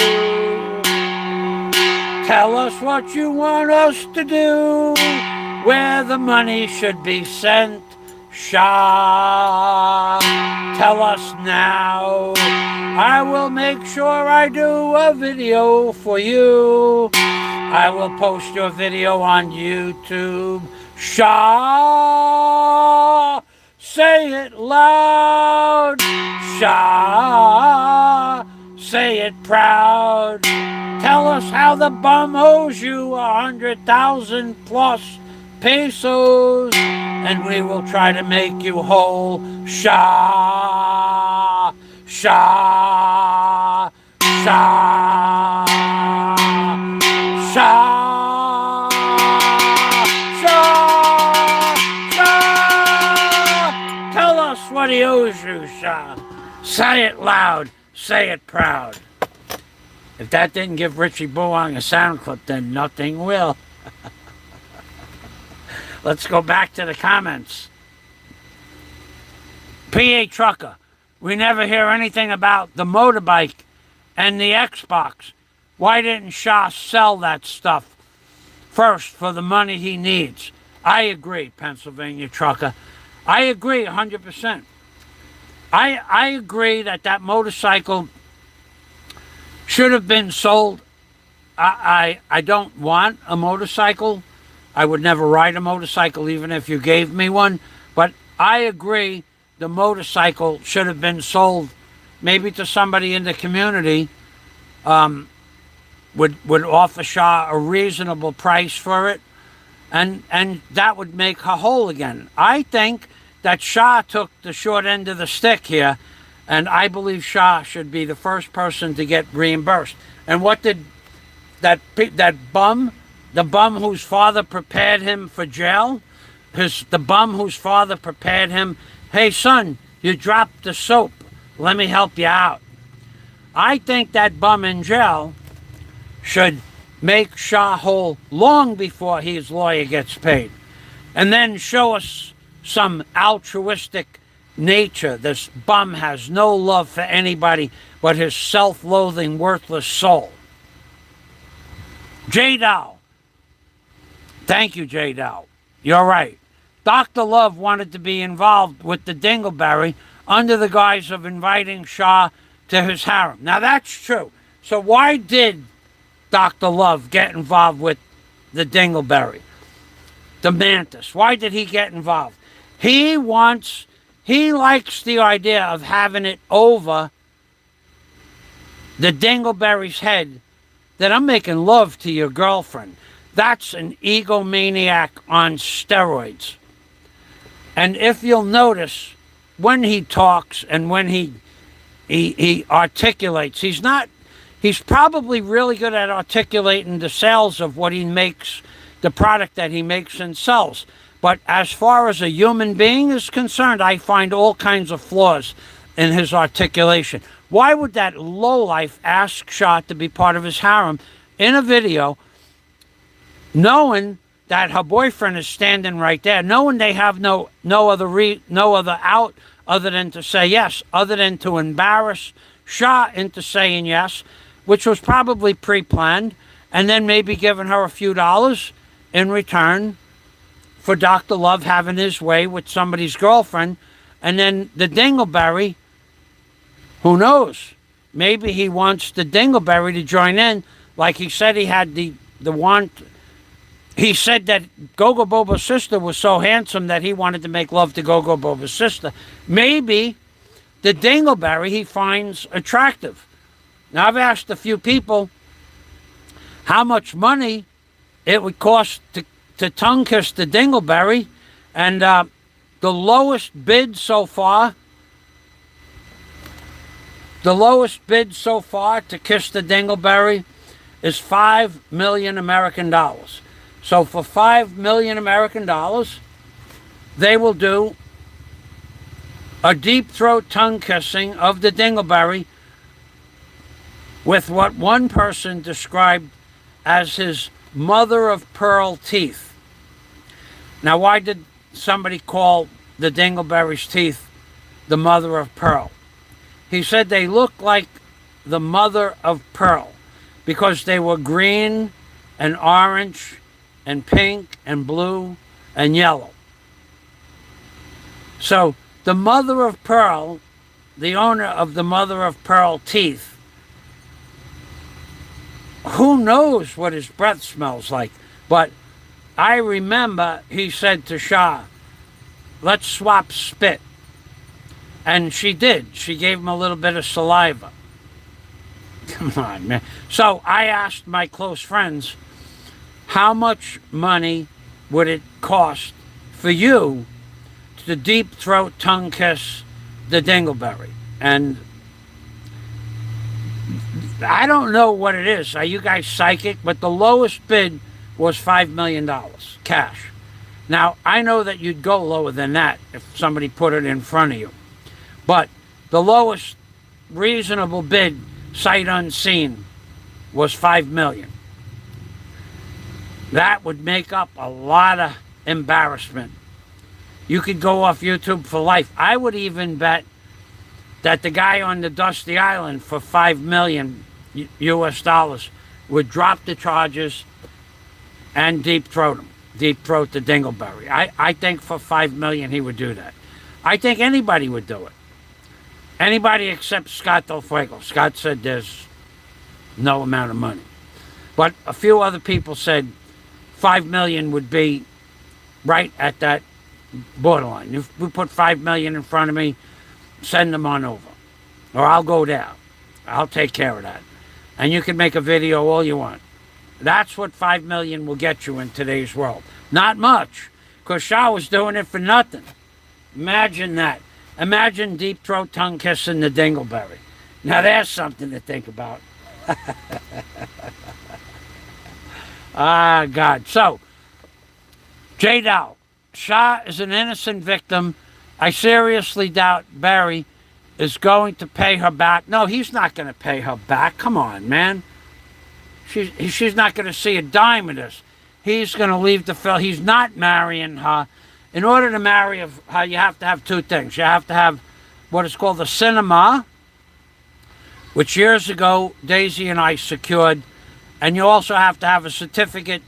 Tell us what you want us to do, where the money should be sent, SHA. Tell us now. I will make sure I do a video for you. I will post your video on YouTube. SHA. Say it loud. SHA. Say it proud. Tell us how the bum owes you 100,000 plus pesos, and we will try to make you whole. SHA. SHA. SHA. SHA. SHA. SHA. Tell us what he owes you, SHA. Say it loud. Say it proud. If that didn't give Richie Buong a sound clip, then nothing will. Let's go back to the comments. PA Trucker. We never hear anything about the motorbike and the Xbox. Why didn't SHA sell that stuff first for the money he needs? I agree, Pennsylvania Trucker. I agree 100%. I agree that motorcycle should have been sold. I don't want a motorcycle. I would never ride a motorcycle even if you gave me one. But I agree the motorcycle should have been sold maybe to somebody in the community. Would offer SHA a reasonable price for it. And that would make her whole again. I think that SHA took the short end of the stick here, and I believe SHA should be the first person to get reimbursed. And what did that bum, the bum whose father prepared him for jail, the bum whose father prepared him, hey son, you dropped the soap, let me help you out. I think that bum in jail should make SHA whole long before his lawyer gets paid, and then show us some altruistic nature. This bum has no love for anybody but his self-loathing, worthless soul. J. Dow. Thank you, J. Dow. You're right. Dr. Love wanted to be involved with the Dingleberry under the guise of inviting SHA to his harem. Now that's true. So why did Dr. Love get involved with the Dingleberry, the Mantis? Why did he get involved? He likes the idea of having it over the Dingleberry's head that I'm making love to your girlfriend. That's an egomaniac on steroids. And if you'll notice, when he talks and when he articulates, he's probably really good at articulating the sales of what he makes, the product that he makes and sells. But as far as a human being is concerned, I find all kinds of flaws in his articulation. Why would that lowlife ask SHA to be part of his harem in a video, knowing that her boyfriend is standing right there, knowing they have no other out other than to say yes, other than to embarrass SHA into saying yes, which was probably pre-planned, and then maybe giving her a few dollars in return for Dr. Love having his way with somebody's girlfriend. And then the Dingleberry, who knows? Maybe he wants the Dingleberry to join in, like he said he had the want. He said that Gogo Bobo's sister was so handsome that he wanted to make love to Gogo Bobo's sister. Maybe the Dingleberry he finds attractive. Now, I've asked a few people how much money it would cost to tongue kiss the Dingleberry, and the lowest bid so far to kiss the Dingleberry is $5 million American dollars. So for $5 million American dollars, they will do a deep throat tongue kissing of the Dingleberry with what one person described as his mother of pearl teeth. Now, why did somebody call the dingleberry's teeth the mother of pearl? He said they looked like the mother of pearl because they were green and orange and pink and blue and yellow. So the mother of pearl, the owner of the mother of pearl teeth, who knows what his breath smells like? But I remember he said to SHA, let's swap spit. And she did. She gave him a little bit of saliva. Come on, man. So I asked my close friends, how much money would it cost for you to deep throat tongue kiss the dingleberry? And I don't know what it is. Are you guys psychic? But the lowest bid was $5 million cash. Now, I know that you'd go lower than that if somebody put it in front of you. But the lowest reasonable bid, sight unseen, was $5 million. That would make up a lot of embarrassment. You could go off YouTube for life. I would even bet that the guy on the Dusty Island for $5 million US dollars would drop the charges and deep throat him. Deep throat the dingleberry. I think for $5 million he would do that. I think anybody would do it. Anybody except Scott Del Fuego. Scott said there's no amount of money. But a few other people said $5 million would be right at that borderline. If we put $5 million in front of me, send them on over. Or I'll go there. I'll take care of that. And you can make a video all you want. That's what $5 million will get you in today's world. Not much, because SHA was doing it for nothing. Imagine that. Imagine deep throat tongue kissing the dingleberry. Now there's something to think about. Ah, God. So, J-Dow, SHA is an innocent victim. I seriously doubt Barry is going to pay her back. No, he's not going to pay her back. Come on, man. She's not going to see a dime of this. He's going to leave the film. He's not marrying her. In order to marry her, you have to have two things. You have to have what is called the cinema, which years ago Daisy and I secured. And you also have to have a certificate.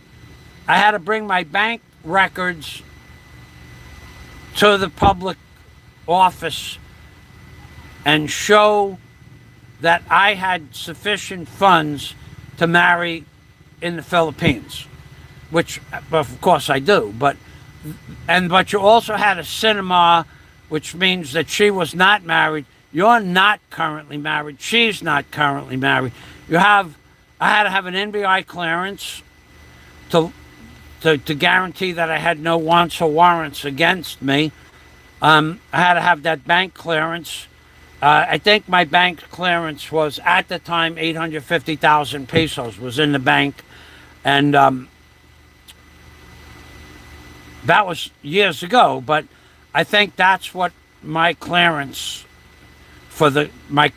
I had to bring my bank records to the public office and show that I had sufficient funds to marry in the Philippines, which of course I do, but you also had a cinema, which means that she was not married. You're not currently married. She's not currently married. I had to have an NBI clearance to guarantee that I had no wants or warrants against me. I had to have that bank clearance. I think my bank clearance was, at the time, 850,000 pesos was in the bank. And that was years ago, but I think that's what my clearance for my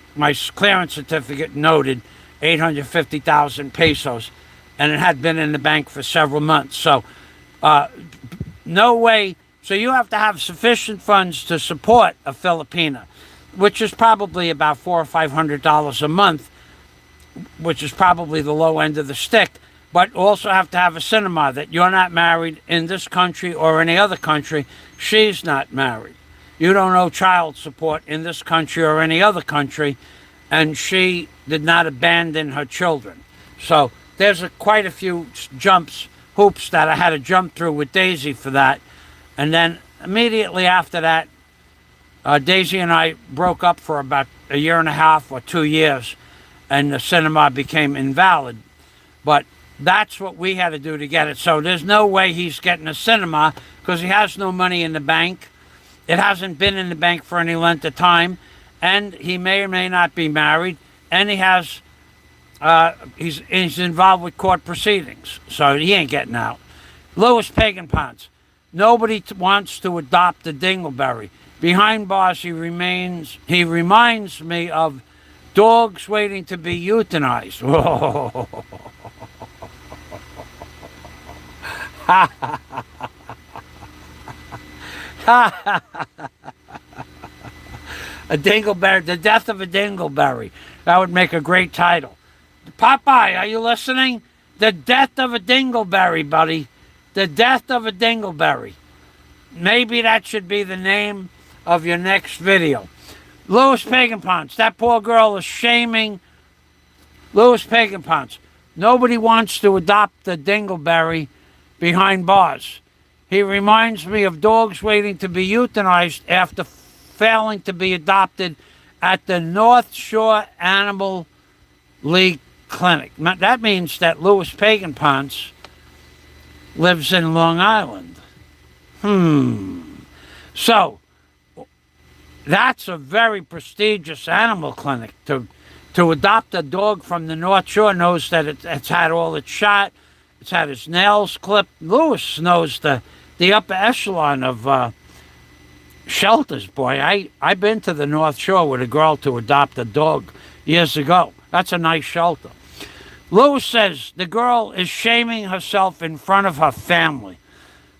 clearance certificate noted, 850,000 pesos. And it had been in the bank for several months. So no way. So you have to have sufficient funds to support a Filipina, which is probably about $400 or $500 a month, which is probably the low end of the stick. But also have to have a cinema that you're not married in this country or any other country. She's not married. You don't owe child support in this country or any other country, and she did not abandon her children. So there's quite a few hoops that I had to jump through with Daisy for that. And then immediately after that, Daisy and I broke up for about a year and a half or 2 years, and the cinema became invalid. But that's what we had to do to get it. So there's no way he's getting a cinema because he has no money in the bank. It hasn't been in the bank for any length of time, and he may or may not be married, and he's involved with court proceedings, so he ain't getting out. Louis Pagan Ponce. Nobody wants to adopt the dingleberry. Behind bars, he reminds me of dogs waiting to be euthanized. A dingleberry, the death of a dingleberry. That would make a great title. Popeye, are you listening? The death of a dingleberry, buddy. The death of a dingleberry. Maybe that should be the name of your next video. Louis Paganpons, that poor girl is shaming Louis Paganpons. Nobody wants to adopt the dingleberry behind bars. He reminds me of dogs waiting to be euthanized after failing to be adopted at the North Shore Animal League Clinic. That means that Louis Paganpons lives in Long Island. So, that's a very prestigious animal clinic. To adopt a dog from the North Shore knows that it's had all its shot, it's had its nails clipped. Louis knows the upper echelon of shelters, boy. I've been to the North Shore with a girl to adopt a dog years ago. That's a nice shelter. Louis says the girl is shaming herself in front of her family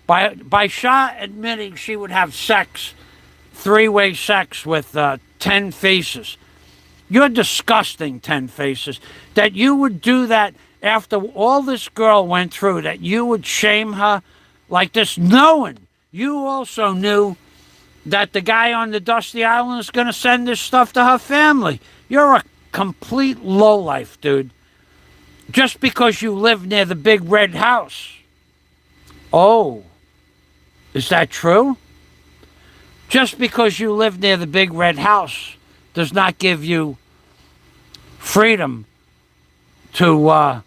by SHA admitting she would have sex, three-way sex with 10 faces. You're disgusting, 10 faces. That you would do that after all this girl went through, that you would shame her like this, knowing you also knew that the guy on the Dusty Island is going to send this stuff to her family. You're a complete lowlife, dude. Just because you live near the big red house. Oh, is that true? Just because you live near the big red house does not give you freedom to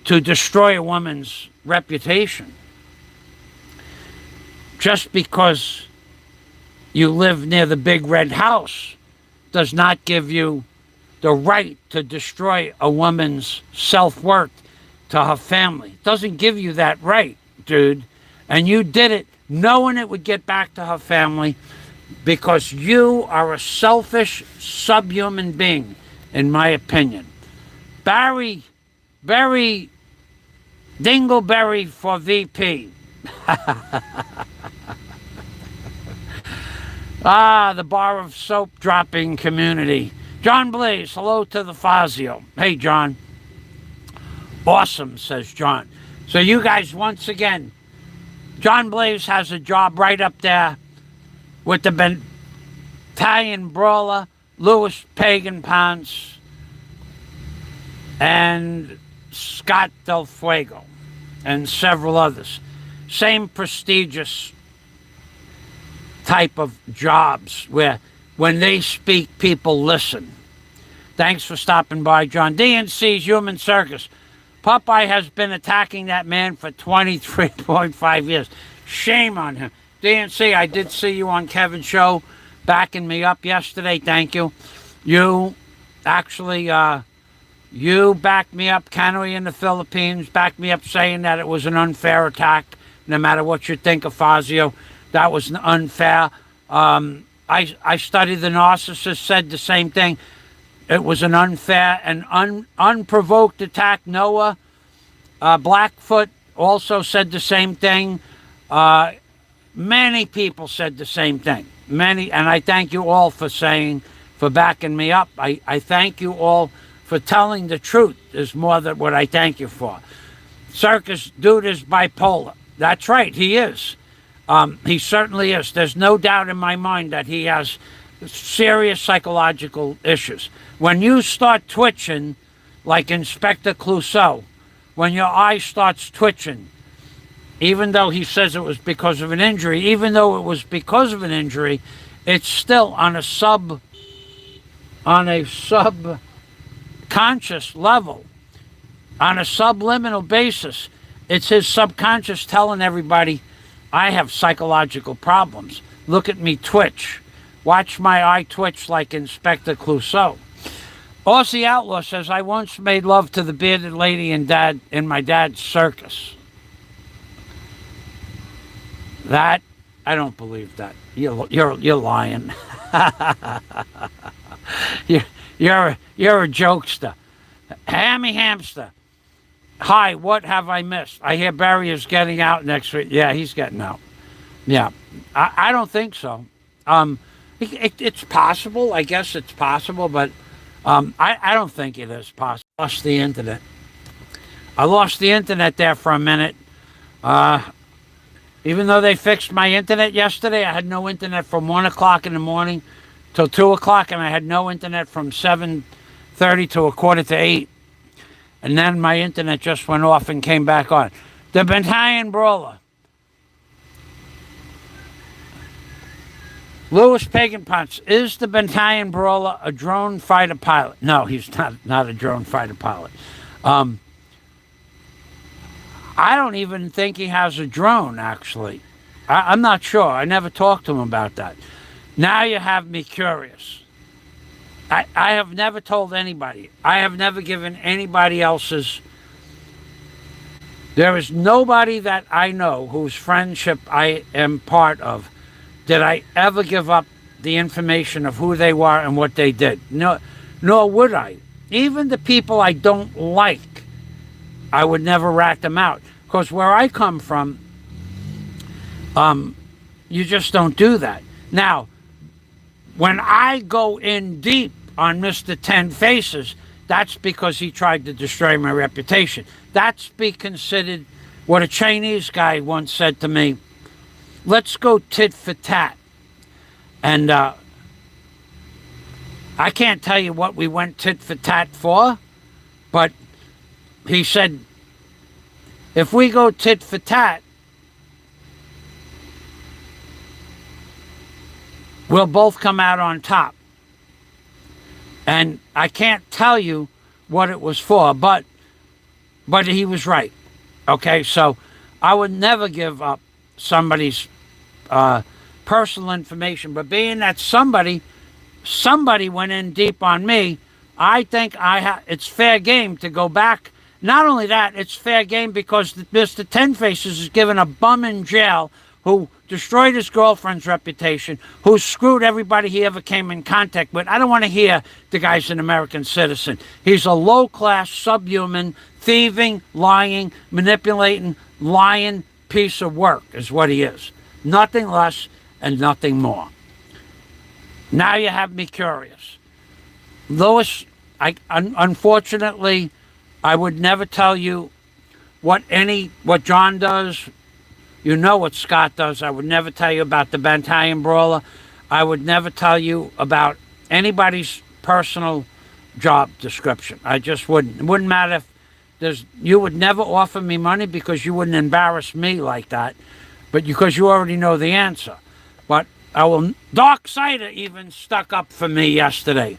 destroy a woman's reputation. Just because you live near the big red house does not give you the right to destroy a woman's self-worth to her family. It doesn't give you that right, dude. And you did it knowing it would get back to her family because you are a selfish, subhuman being, in my opinion. Barry Dingleberry for VP. The bar of soap dropping community. John Blaze, hello to the FAZIO. Hey, John. Awesome, says John. So you guys, once again, John Blaze has a job right up there with the Italian brawler, Louis Paganpons, and Scott Del Fuego, and several others. Same prestigious type of jobs where when they speak, people listen. Thanks for stopping by, John. DNC's Human Circus. Popeye has been attacking that man for 23.5 years. Shame on him. DNC, I did see you on Kevin's show backing me up yesterday. Thank you. You actually, you backed me up. Canoe in the Philippines backed me up saying that it was an unfair attack. No matter what you think of FAZIO, that was unfair. I studied the narcissist, said the same thing. It was an unfair and unprovoked attack. Noah Blackfoot also said the same thing. Many people said the same thing. Many, and I thank you all for backing me up. I thank you all for telling the truth is more than what I thank you for. Circus dude is bipolar. That's right, he is. He certainly is. There's no doubt in my mind that he has serious psychological issues. When you start twitching, like Inspector Clouseau, when your eye starts twitching, even though he says it was because of an injury, even though it was because of an injury, it's still on a subconscious level, on a subliminal basis. It's his subconscious telling everybody, I have psychological problems. Look at me twitch. Watch my eye twitch like Inspector Clouseau. Aussie Outlaw says, I once made love to the bearded lady in my dad's circus. That, I don't believe that. You're lying. you're a jokester. Hammy Hamster. Hi, what have I missed? I hear Barry is getting out next week. Yeah, he's getting out. Yeah, I don't think so. It's possible. I guess it's possible, but I don't think it is possible. I lost the internet. I lost the internet there for a minute. Even though they fixed my internet yesterday, I had no internet from 1 o'clock in the morning till 2 o'clock, and I had no internet from 7:30 to 7:45. And then my internet just went off and came back on. The Battalion Brawler. Louis Pagan Ponce, is the Battalion Brawler a drone fighter pilot? No, he's not a drone fighter pilot. I don't even think he has a drone, actually. I'm not sure. I never talked to him about that. Now you have me curious. I have never told anybody. I have never given anybody else's. There is nobody that I know whose friendship I am part of did I ever give up the information of who they were and what they did. No, nor would I. Even the people I don't like, I would never rat them out. Because where I come from, you just don't do that. Now, when I go in deep on Mr. 10 Faces, that's because he tried to destroy my reputation. That's be considered what a Chinese guy once said to me, let's go tit for tat. And I can't tell you what we went tit for tat for, but he said, if we go tit for tat, we'll both come out on top. And I can't tell you what it was for, but he was right. Okay, so I would never give up somebody's personal information, but being that somebody went in deep on me, I think it's fair game to go back. Not only that, it's fair game because Mr. 10 Faces is given a bum in jail who destroyed his girlfriend's reputation, who screwed everybody he ever came in contact with. I don't want to hear the guy's an American citizen. He's a low-class, subhuman, thieving, lying, manipulating, lying piece of work is what he is. Nothing less and nothing more. Now you have me curious. Louis, unfortunately, I would never tell you what John does. You know what Scott does. I would never tell you about the Battalion Brawler. I would never tell you about anybody's personal job description. I just wouldn't. It wouldn't matter if you would never offer me money because you wouldn't embarrass me like that, but because you already know the answer. But I will. Dark Sider even stuck up for me yesterday.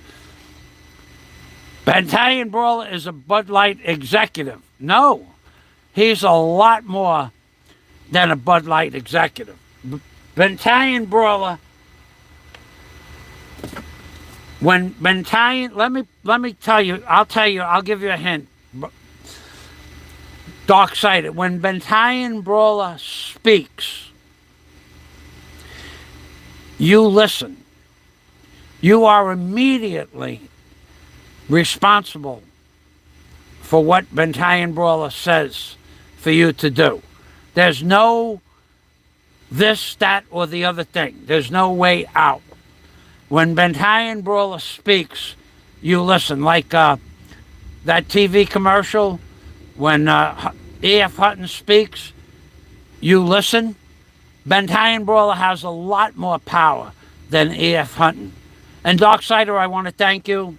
Battalion Brawler is a Bud Light executive. No, he's a lot more than a Bud Light executive. Battalion Brawler. When Battalion, let me tell you. I'll give you a hint. Dark-sided. When Battalion Brawler speaks, you listen. You are immediately responsible for what Battalion Brawler says for you to do. There's no this, that, or the other thing. There's no way out. When Battalion Brawler speaks, you listen. Like that TV commercial, when E.F. Hutton speaks, you listen. Battalion Brawler has a lot more power than E.F. Hutton. And Darksider, I want to thank you.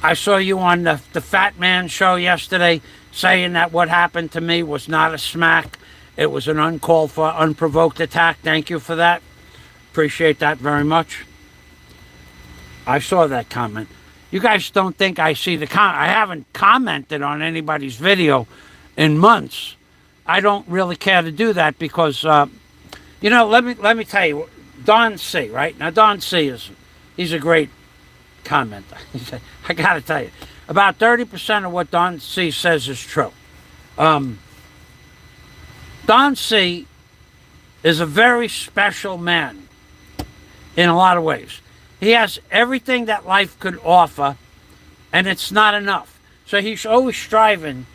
I saw you on the Fat Man show yesterday saying that what happened to me was not a smack. It was an uncalled for, unprovoked attack. Thank you for that. Appreciate that very much. I saw that comment. You guys don't think I see the comment. I haven't commented on anybody's video in months. I don't really care to do that because, you know, let me tell you, Don C, right? Now, Don C he's a great commenter. I got to tell you, about 30% of what Don C says is true. Don C is a very special man in a lot of ways. He has everything that life could offer, and it's not enough. So he's always striving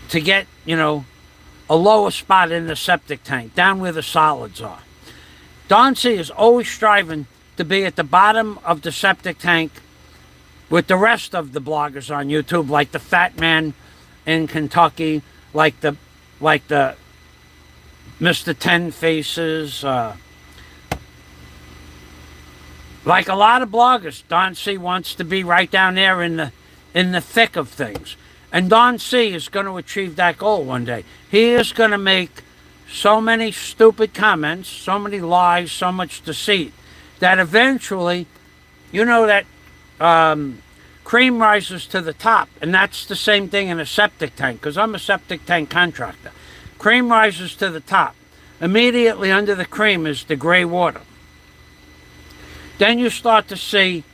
to get, a lower spot in the septic tank, down where the solids are. Don C is always striving to be at the bottom of the septic tank with the rest of the bloggers on YouTube, like the Fat Man in Kentucky, like the Mr. Ten Faces, like a lot of bloggers. Don C wants to be right down there in the thick of things. And Don C is going to achieve that goal one day. He is going to make so many stupid comments, so many lies, so much deceit, that eventually, that cream rises to the top. And that's the same thing in a septic tank, because I'm a septic tank contractor. Cream rises to the top. Immediately under the cream is the gray water. Then you start to see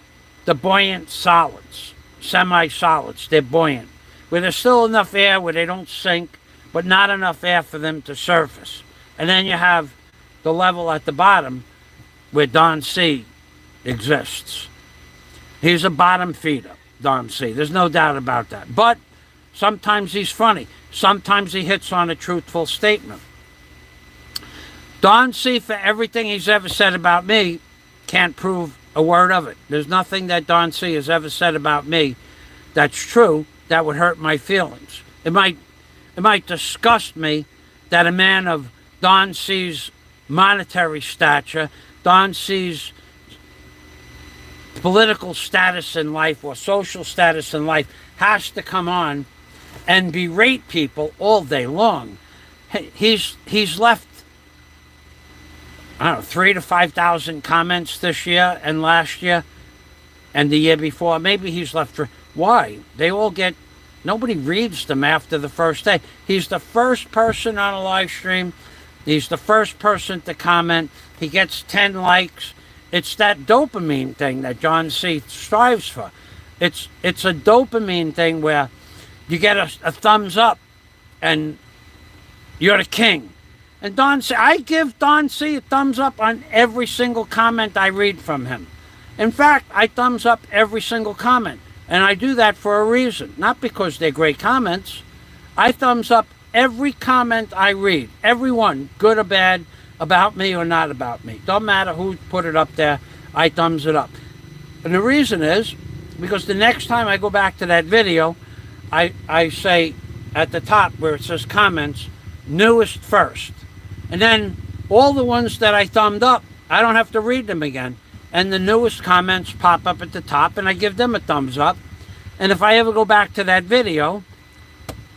the buoyant solids, semi-solids. They're buoyant, where there's still enough air where they don't sink, but not enough air for them to surface. And then you have the level at the bottom where Don C exists. He's a bottom feeder, Don C. There's no doubt about that. But sometimes he's funny. Sometimes he hits on a truthful statement. Don C, for everything he's ever said about me, can't prove a word of it. There's nothing that Don C has ever said about me that's true that would hurt my feelings. It might disgust me that a man of Don C's monetary stature, Don C's political status in life or social status in life, has to come on and berate people all day long. He's left, I don't know, 3,000 to 5,000 comments this year and last year and the year before. Maybe he's left. Why? Nobody reads them after the first day. He's the first person on a live stream. He's the first person to comment. He gets 10 likes. It's that dopamine thing that John C. strives for. It's a dopamine thing where you get a thumbs up and you're the king. And Don C, I give Don C a thumbs up on every single comment I read from him. In fact, I thumbs up every single comment. And I do that for a reason. Not because they're great comments. I thumbs up every comment I read. Every one, good or bad, about me or not about me. Don't matter who put it up there, I thumbs it up. And the reason is because the next time I go back to that video, I say at the top where it says comments, newest first. And then all the ones that I thumbed up, I don't have to read them again. And the newest comments pop up at the top and I give them a thumbs up. And if I ever go back to that video,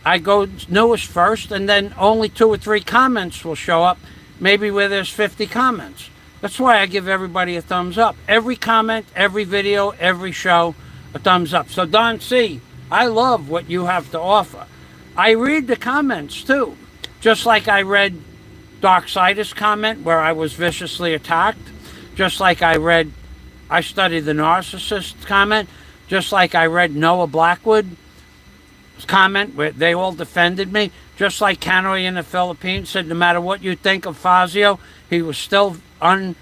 I go newest first, and then only 2 or 3 comments will show up, maybe where there's 50 comments. That's why I give everybody a thumbs up. Every comment, every video, every show, a thumbs up. So Don C, I love what you have to offer. I read the comments too. Just like I read Darksider's comment where I was viciously attacked. Just like I studied the narcissist comment. Just like I read Noah Blackwood's comment where they all defended me. Just like Canoy in the Philippines said, no matter what you think of FAZIO, he was still unduly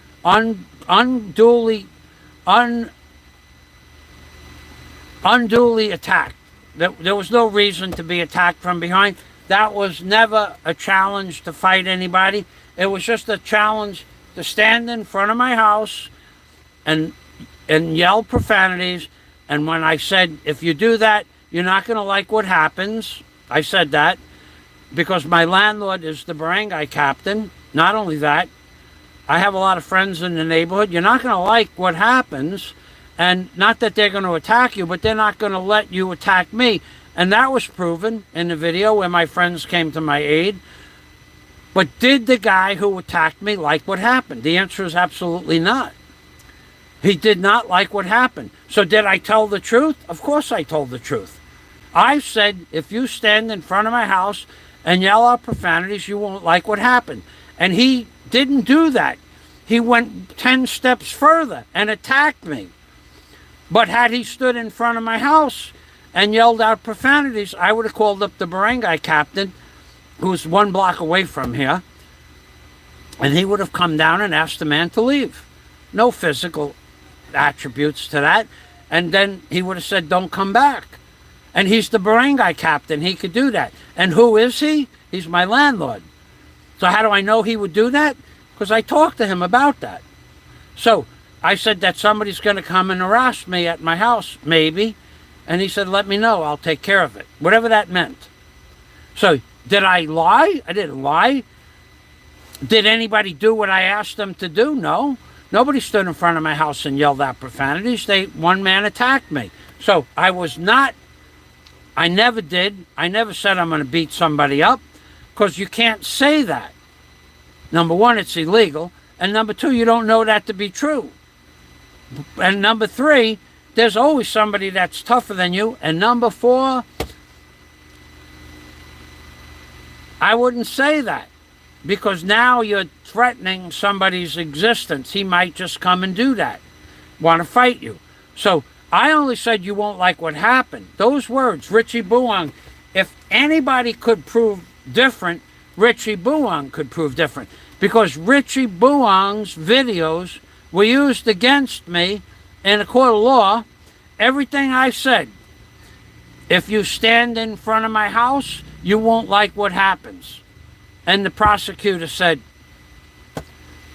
attacked. There was no reason to be attacked from behind. That was never a challenge to fight anybody. It was just a challenge to stand in front of my house and yell profanities. And when I said, if you do that, you're not going to like what happens. I said that because my landlord is the barangay captain. Not only that, I have a lot of friends in the neighborhood. You're not going to like what happens. And not that they're going to attack you, but they're not going to let you attack me. And that was proven in the video where my friends came to my aid. But did the guy who attacked me like what happened? The answer is absolutely not. He did not like what happened. So did I tell the truth? Of course I told the truth. I said, if you stand in front of my house and yell out profanities, you won't like what happened. And he didn't do that. He went 10 steps further and attacked me. But had he stood in front of my house and yelled out profanities, I would have called up the barangay captain, who's 1 block away from here, and he would have come down and asked the man to leave. No physical attributes to that. and then he would have said, don't come back. And he's the barangay captain. He could do that. And who is he? He's my landlord. So how do I know he would do that? Because I talked to him about that. So I said that somebody's going to come and harass me at my house, maybe. And he said, let me know. I'll take care of it. Whatever that meant. So did I lie? I didn't lie. Did anybody do what I asked them to do? No. Nobody stood in front of my house and yelled out profanities. One man attacked me. So I never did. I never said I'm going to beat somebody up, because you can't say that. Number one, it's illegal. And number two, you don't know that to be true. And number three, there's always somebody that's tougher than you. And number four, I wouldn't say that, because now you're threatening somebody's existence. He might just come and do that, want to fight you. So I only said you won't like what happened. Those words, Richie Buong, if anybody could prove different, Richie Buong could prove different, because Richie Buong's videos were used against me in a court of law. Everything I said, if you stand in front of my house, you won't like what happens. And the prosecutor said,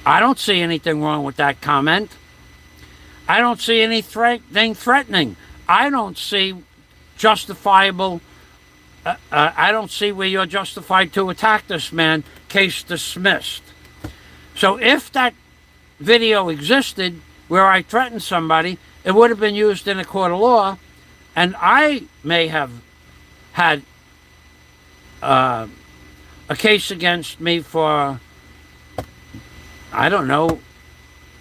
I don't see anything wrong with that comment. I don't see anything threatening. I don't see justifiable. I don't see where you're justified to attack this man. Case dismissed. So if that video existed where I threatened somebody, it would have been used in a court of law, and I may have had a case against me for, I don't know,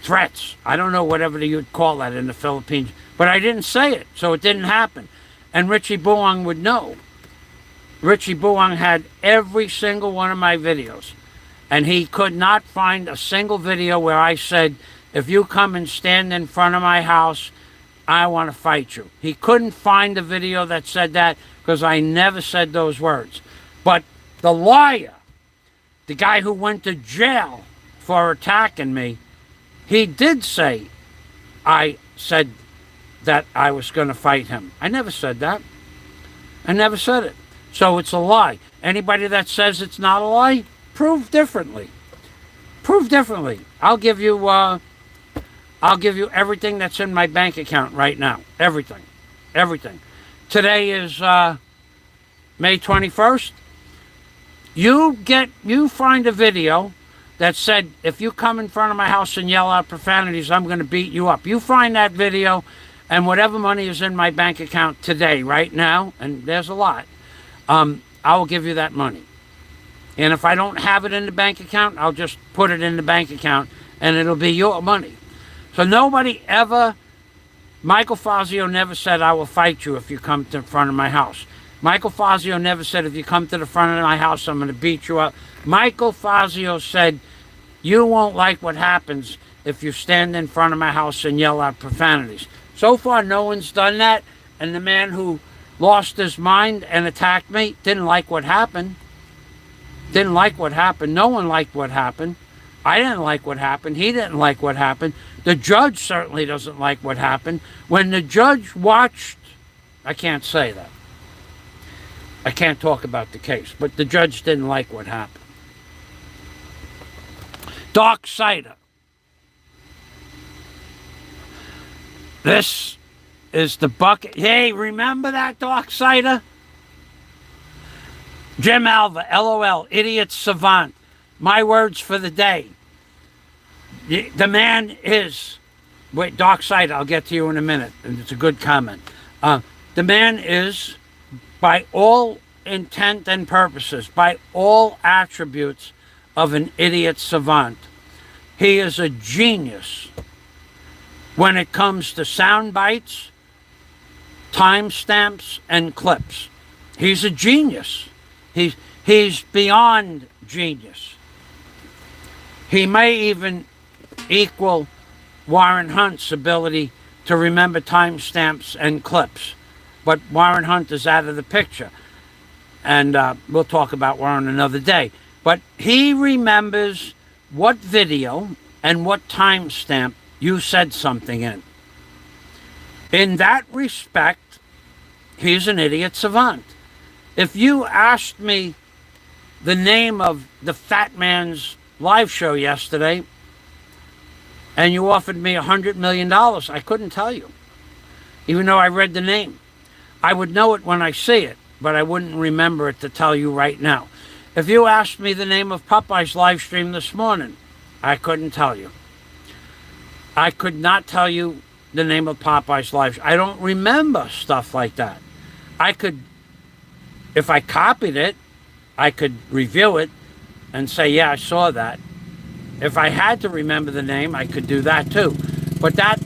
threats. I don't know, whatever you'd call that in the Philippines. But I didn't say it, so it didn't happen. And Richie Buong would know. Richie Buong had every single one of my videos. And he could not find a single video where I said, if you come and stand in front of my house, I want to fight you. He couldn't find a video that said that, because I never said those words. But the lawyer, the guy who went to jail for attacking me, he did say I said that I was going to fight him. I never said that. I never said it. So it's a lie. Anybody that says it's not a lie, prove differently. Prove differently. I'll give you everything that's in my bank account right now. Everything. Everything. Today is May 21st. You find a video that said, if you come in front of my house and yell out profanities, I'm going to beat you up. You find that video, and whatever money is in my bank account today, right now, and there's a lot, I will give you that money. And if I don't have it in the bank account, I'll just put it in the bank account, and it'll be your money. So nobody ever, Michael Fazio never said, I will fight you if you come to the front of my house. Michael Fazio never said, if you come to the front of my house, I'm going to beat you up. Michael Fazio said, you won't like what happens if you stand in front of my house and yell out profanities. So far, no one's done that. And the man who lost his mind and attacked me didn't like what happened. Didn't like what happened. No one liked what happened. I didn't like what happened. He didn't like what happened. The judge certainly doesn't like what happened. When the judge watched, I can't say that. I can't talk about the case, but the judge didn't like what happened. Dark Cider. This is the bucket. Hey, remember that Dark Cider? Jim Alva, LOL, idiot savant. My words for the day. The man is, wait, Dark Cider, I'll get to you in a minute, and it's a good comment. The man is, by all intent and purposes, by all attributes of an idiot savant. He is a genius when it comes to sound bites, timestamps, and clips. He's a genius. He's beyond genius. He may even equal Warren Hunt's ability to remember timestamps and clips. But Warren Hunt is out of the picture. And we'll talk about Warren another day. But he remembers what video and what timestamp you said something in. In that respect, he's an idiot savant. If you asked me the name of the fat man's live show yesterday and you offered me $100 million, I couldn't tell you, even though I read the name. I would know it when I see it, but I wouldn't remember it to tell you right now. If you asked me the name of Popeye's live stream this morning, I couldn't tell you. I could not tell you the name of Popeye's live stream. I don't remember stuff like that. I could, if I copied it, I could review it and say, yeah, I saw that. If I had to remember the name, I could do that too. But that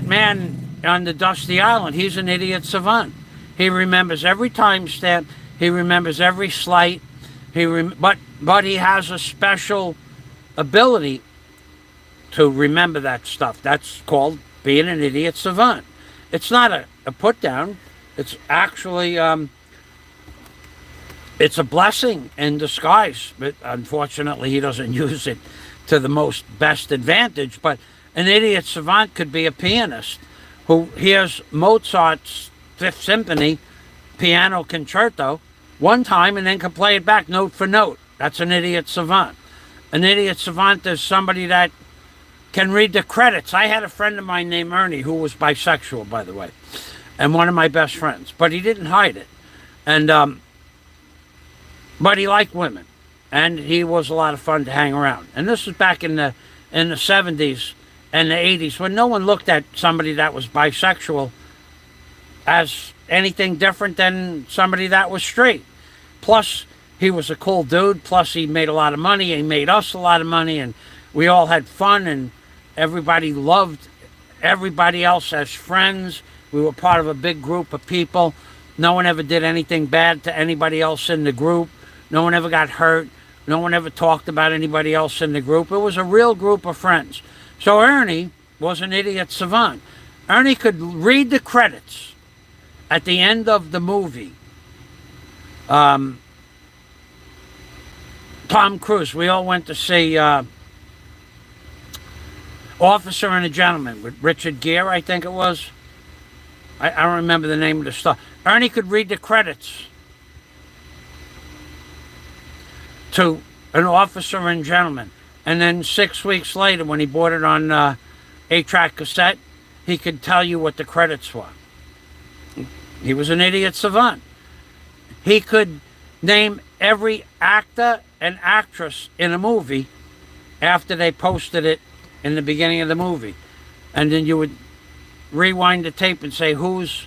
man on the Dusty Island, he's an idiot savant. He remembers every timestamp. He remembers every slight. But he has a special ability to remember that stuff. That's called being an idiot savant. It's not a put down. It's actually it's a blessing in disguise. But unfortunately, he doesn't use it to the most best advantage. But an idiot savant could be a pianist who hears Mozart's Fifth Symphony piano concerto one time and then can play it back note for note. That's an idiot savant. An idiot savant is somebody that can read the credits. I had a friend of mine named Ernie who was bisexual, by the way, and one of my best friends, but he didn't hide it. And but he liked women, and he was a lot of fun to hang around. And this was back in the 70s and the 80s when no one looked at somebody that was bisexual as anything different than somebody that was straight. Plus, he was a cool dude. Plus, he made a lot of money. He made us a lot of money, and we all had fun, and everybody loved everybody else as friends. We were part of a big group of people. No one ever did anything bad to anybody else in the group. No one ever got hurt. No one ever talked about anybody else in the group. It was a real group of friends. So Ernie was an idiot savant. Ernie could read the credits at the end of the movie. Tom Cruise, we all went to see Officer and a Gentleman with Richard Gere, I think it was. I don't remember the name of the stuff. Ernie could read the credits to an Officer and Gentleman. And then 6 weeks later, when he bought it on 8-track cassette, he could tell you what the credits were. He was an idiot savant. He could name every actor and actress in a movie after they posted it in the beginning of the movie. And then you would rewind the tape and say, who is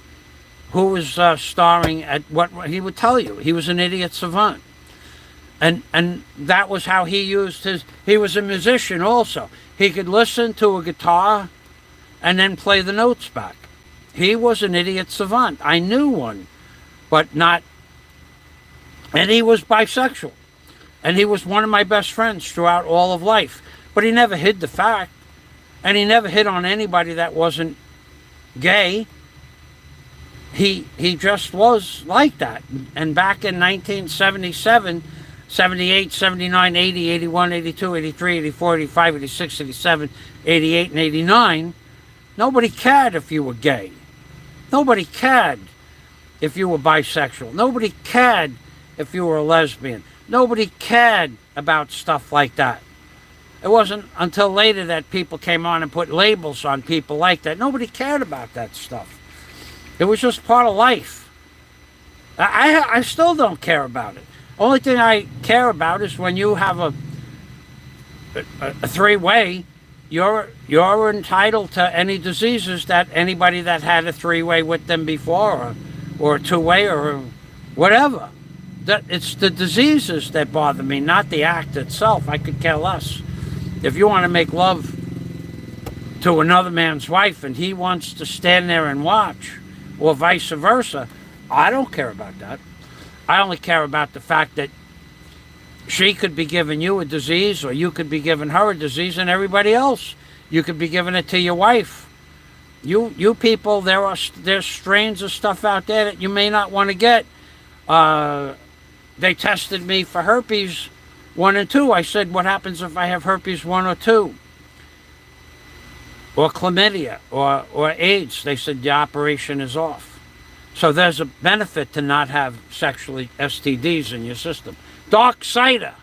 starring at what? He would tell you. He was an idiot savant. And that was how he used his... He was a musician also. He could listen to a guitar and then play the notes back. He was an idiot savant. I knew one, but not... And he was bisexual. And he was one of my best friends throughout all of life. But he never hid the fact. And he never hit on anybody that wasn't gay. He just was like that. And back in 1977... 78, 79, 80, 81, 82, 83, 84, 85, 86, 87, 88, and 89, nobody cared if you were gay. Nobody cared if you were bisexual. Nobody cared if you were a lesbian. Nobody cared about stuff like that. It wasn't until later that people came on and put labels on people like that. Nobody cared about that stuff. It was just part of life. I still don't care about it. Only thing I care about is when you have a three-way, you're entitled to any diseases that anybody that had a three-way with them before, or a two-way, or whatever. It's the diseases that bother me, not the act itself. I could care less. If you want to make love to another man's wife and he wants to stand there and watch, or vice versa, I don't care about that. I only care about the fact that she could be giving you a disease, or you could be giving her a disease, and everybody else. You could be giving it to your wife. You people, there's strains of stuff out there that you may not want to get. They tested me for herpes 1 and 2. I said, what happens if I have herpes 1 or 2? or chlamydia or AIDS, they said the operation is off. So there's a benefit to not have sexually STDs in your system. Dark cider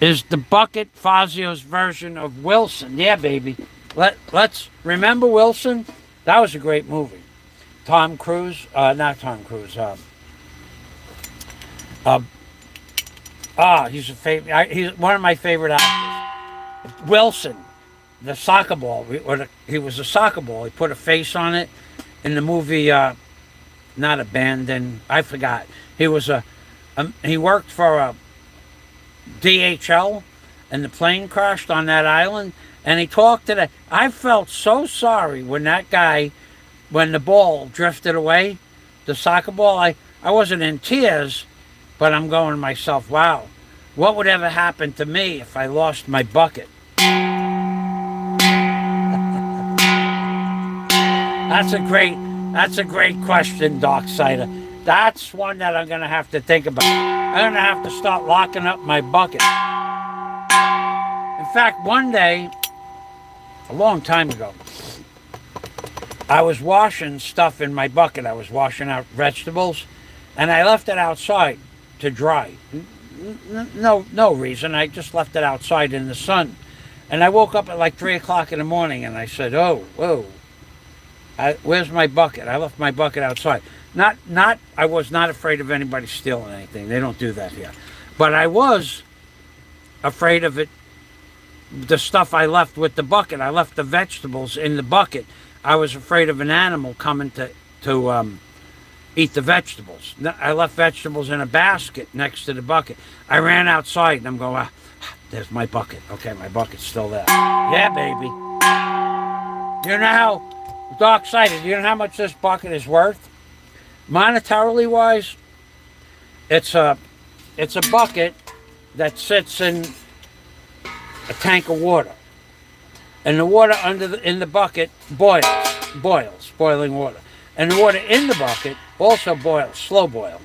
is the bucket FAZIO's version of Wilson. Yeah, baby. Let's remember Wilson. That was a great movie. Tom Cruise, not Tom Cruise. He's a favorite. He's one of my favorite actors. Wilson, the soccer ball. He was a soccer ball. He put a face on it in the movie. Not Abandoned. I forgot. He was he worked for DHL, and the plane crashed on that island. And he talked to the. I felt so sorry when that guy, when the ball drifted away, the soccer ball. I wasn't in tears, but I'm going to myself, wow, what would ever happen to me if I lost my bucket? That's a great question, Dark Cider. That's one that I'm going to have to think about. I'm going to have to start locking up my bucket. In fact, one day, a long time ago, I was washing stuff in my bucket. I was washing out vegetables, and I left it outside to dry. No reason. I just left it outside in the sun. And I woke up at like 3 o'clock in the morning, and I said, oh, whoa, where's my bucket? I left my bucket outside. I was not afraid of anybody stealing anything. They don't do that here. But I was afraid of it, the stuff I left with the bucket. I left the vegetables in the bucket. I was afraid of an animal coming to eat the vegetables. I left vegetables in a basket next to the bucket. I ran outside and I'm going, there's my bucket. Okay, my bucket's still there. Yeah, baby. You know how, dark-sided, you know how much this bucket is worth? Monetarily wise, it's a bucket that sits in a tank of water, and the water in the bucket boils, boiling water, and the water in the bucket also boils, slow boil,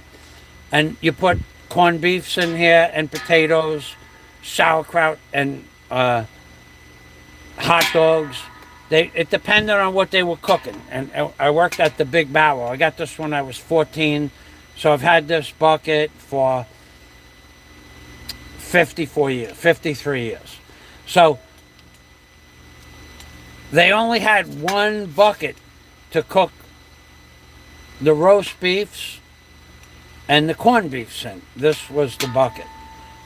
and you put corned beefs in here and potatoes, sauerkraut, and hot dogs. It depended on what they were cooking, and I worked at the Big Barrel. I got this when I was 14, so I've had this bucket for 53 years. So they only had one bucket to cook the roast beefs and the corned beefs in. This was the bucket.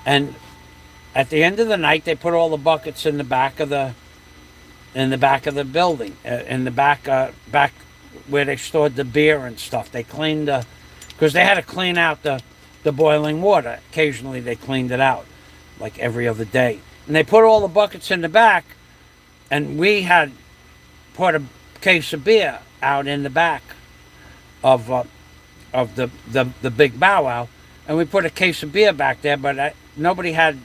And at the end of the night, they put all the buckets in the back of the building, in the back where they stored the beer and stuff. They cleaned because they had to clean out the boiling water. Occasionally they cleaned it out, like every other day. And they put all the buckets in the back, and we had put a case of beer out in the back of the Big Bow Wow, and we put a case of beer back there, but nobody had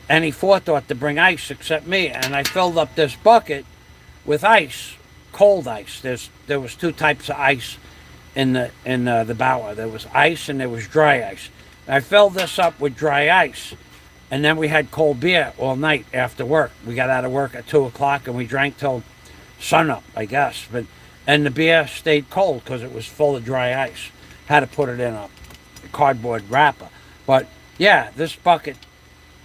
any forethought to bring ice except me, and I filled up this bucket with ice, cold ice. There was two types of ice in the Bow Wow. There was ice and there was dry ice. I filled this up with dry ice, and then we had cold beer all night after work. We got out of work at 2 o'clock and we drank till sunup, I guess. And the beer stayed cold because it was full of dry ice. Had to put it in a cardboard wrapper. But yeah, this bucket,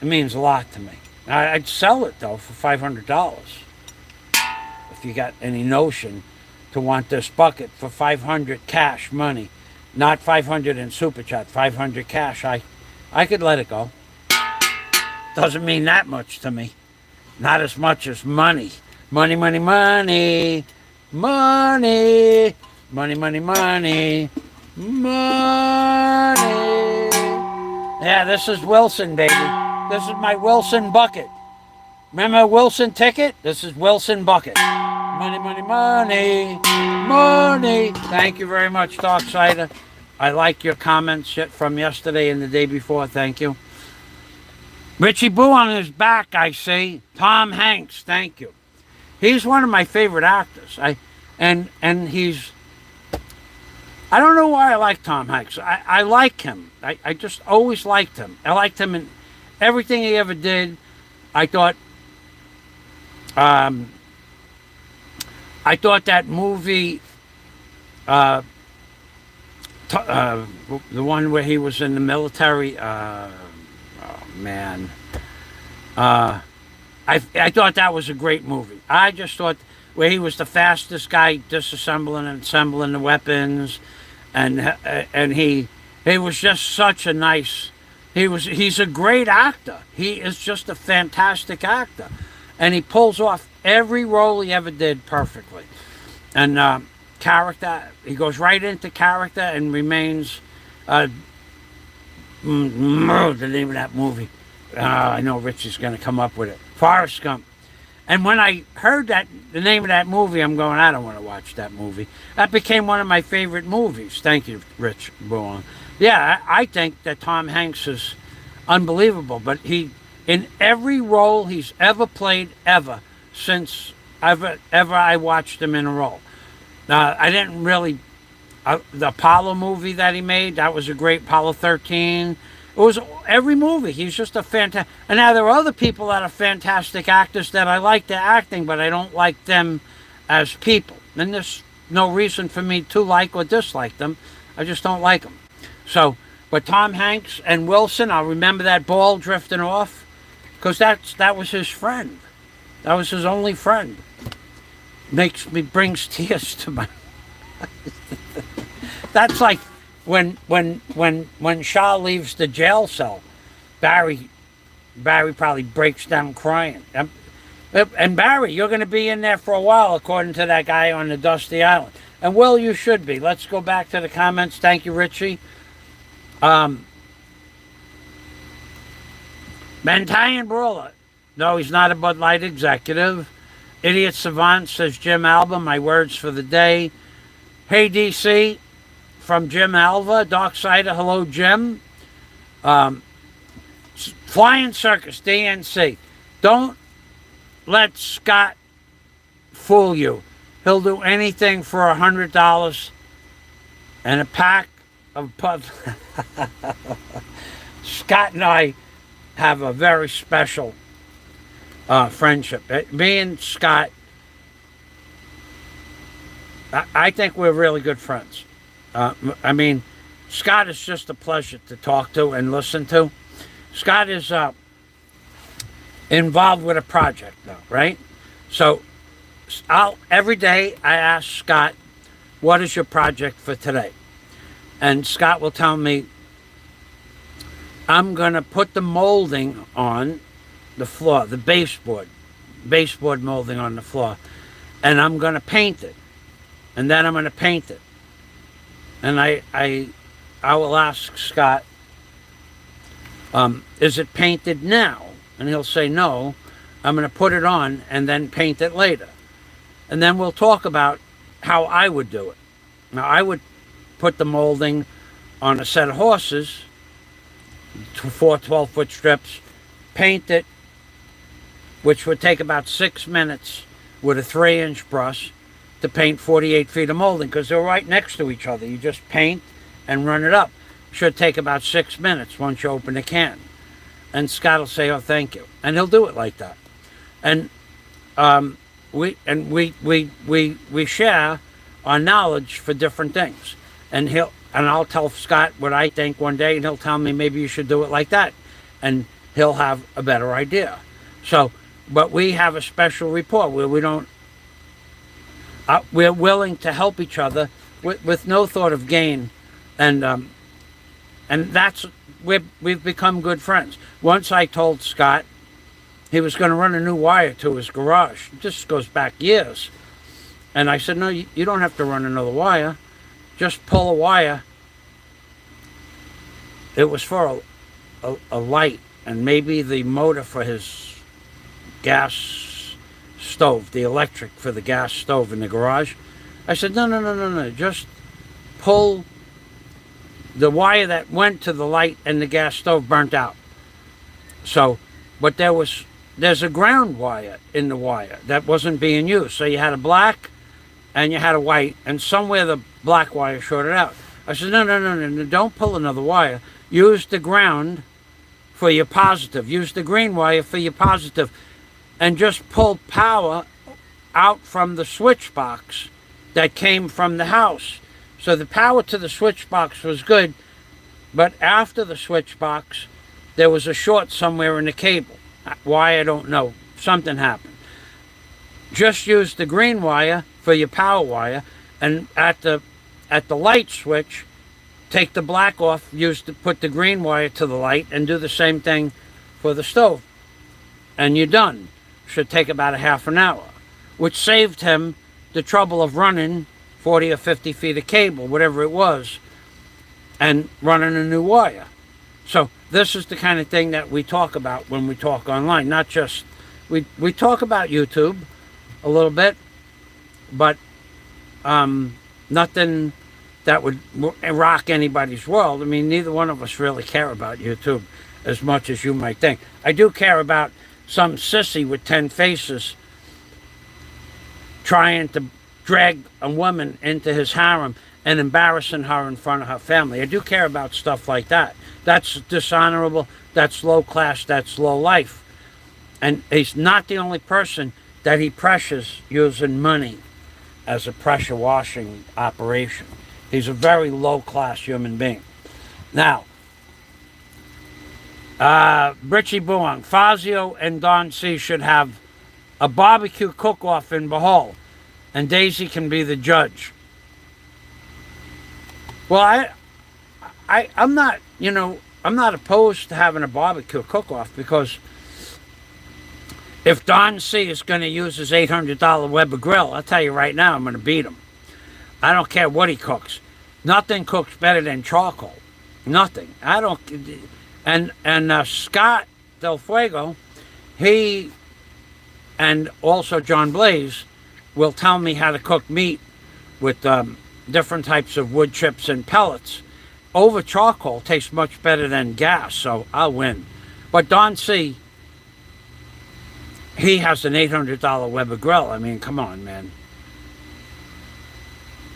it means a lot to me. I'd sell it though for $500. If you got any notion to want this bucket for $500 cash money, not $500 in super chat, $500 cash, I could let it go. Doesn't mean that much to me. Not as much as money. Money, money, money. Money. Money, money, money. Money. Yeah, this is Wilson, baby. This is my Wilson bucket. Remember Wilson ticket? This is Wilson bucket. Money, money, money. Money. Thank you very much, Darksider. I like your comments from yesterday and the day before. Thank you. Richie Boo on his back, I see. Tom Hanks, thank you. He's one of my favorite actors. And he's, I don't know why I like Tom Hanks. I like him. I just always liked him. I liked him in everything he ever did. I thought I thought that movie, the one where he was in the military, oh man, I thought that was a great movie. I just thought where he was the fastest guy disassembling and assembling the weapons, and he was just such a nice. He's a great actor. He is just a fantastic actor, and he pulls off every role he ever did perfectly. And character, he goes right into character and remains. The name of that movie. I know Richie's going to come up with it. Forrest Gump. And when I heard the name of that movie, I'm going, I don't want to watch that movie. That became one of my favorite movies. Thank you, Rich Bourne. Yeah, I think that Tom Hanks is unbelievable. But in every role he's ever played, since ever I watched him in a role. I didn't really, the Apollo movie that he made, that was a great, Apollo 13. It was every movie. He's just a fantastic. And now there are other people that are fantastic actors that I like their acting, but I don't like them as people. And there's no reason for me to like or dislike them. I just don't like them. So, but Tom Hanks and Wilson, I'll remember that ball drifting off, because that was his friend. That was his only friend. Brings tears to my. That's like when SHA leaves the jail cell, Barry probably breaks down crying. And Barry, you're going to be in there for a while, according to that guy on the Dusty Island. And Will, you should be. Let's go back to the comments. Thank you, Richie. Mantian Brawler. No, he's not a Bud Light executive. Idiot Savant says Jim Alba, my words for the day. Hey, DC, from Jim Alva. Darksider, hello, Jim. Flying Circus, DNC. Don't let Scott fool you. He'll do anything for $100 and a pack of Bud. Scott and I have a very special friendship. Me and Scott, I think we're really good friends. I mean, Scott is just a pleasure to talk to and listen to. Scott is involved with a project, though, right? So every day I ask Scott, what is your project for today? And Scott will tell me, I'm going to put the molding on the floor, the baseboard molding on the floor, and I'm going to paint it, and then I'm going to paint it. And I will ask Scott, is it painted now? And he'll say no. I'm going to put it on and then paint it later. And then we'll talk about how I would do it. Now, I would put the molding on a set of horses, 4 12-foot strips, paint it, which would take about 6 minutes with a 3-inch brush to paint 48 feet of molding, because they're right next to each other. You just paint and run it up. Should take about 6 minutes once you open the can. And Scott will say, oh, thank you. And he'll do it like that. And we share our knowledge for different things. And I'll tell Scott what I think one day, and he'll tell me maybe you should do it like that. And he'll have a better idea. So, but we have a special rapport where we don't, we're willing to help each other with no thought of gain. And that's, we've become good friends. Once I told Scott he was going to run a new wire to his garage. This goes back years. And I said, no, you don't have to run another wire. Just pull a wire. It was for a light and maybe the motor for his gas stove, the electric for the gas stove in the garage. I said, no. Just pull the wire that went to the light, and the gas stove burnt out. So, but there's a ground wire in the wire that wasn't being used. So you had a black and you had a white, and somewhere the black wire shorted out. I said, no, don't pull another wire. Use the ground for your positive. Use the green wire for your positive. And just pull power out from the switch box that came from the house. So the power to the switch box was good, but after the switch box, there was a short somewhere in the cable. Why, I don't know. Something happened. Just use the green wire for your power wire, and at the light switch, take the black off, put the green wire to the light, and do the same thing for the stove. And you're done. Should take about a half an hour, which saved him the trouble of running 40 or 50 feet of cable, whatever it was, and running a new wire. So this is the kind of thing that we talk about when we talk online. Not just, we talk about YouTube a little bit, but nothing that would rock anybody's world. I mean, neither one of us really care about YouTube as much as you might think. I do care about some sissy with 10 faces trying to drag a woman into his harem and embarrassing her in front of her family. I do care about stuff like that. That's dishonorable, that's low class, that's low life. And he's not the only person that he pressures using money as a pressure washing operation. He's a very low class human being. Now, Richie Buong, Fazio and Don C should have a barbecue cook-off in Bohol, and Daisy can be the judge. Well, I'm not, I'm not opposed to having a barbecue cook-off, because if Don C is going to use his $800 Weber grill, I'll tell you right now, I'm going to beat him. I don't care what he cooks. Nothing cooks better than charcoal. Nothing. I don't. And Scott Del Fuego, he and also John Blaze will tell me how to cook meat with different types of wood chips and pellets. Over charcoal tastes much better than gas, so I'll win. But Don C, he has an $800 Weber grill. I mean, come on, man.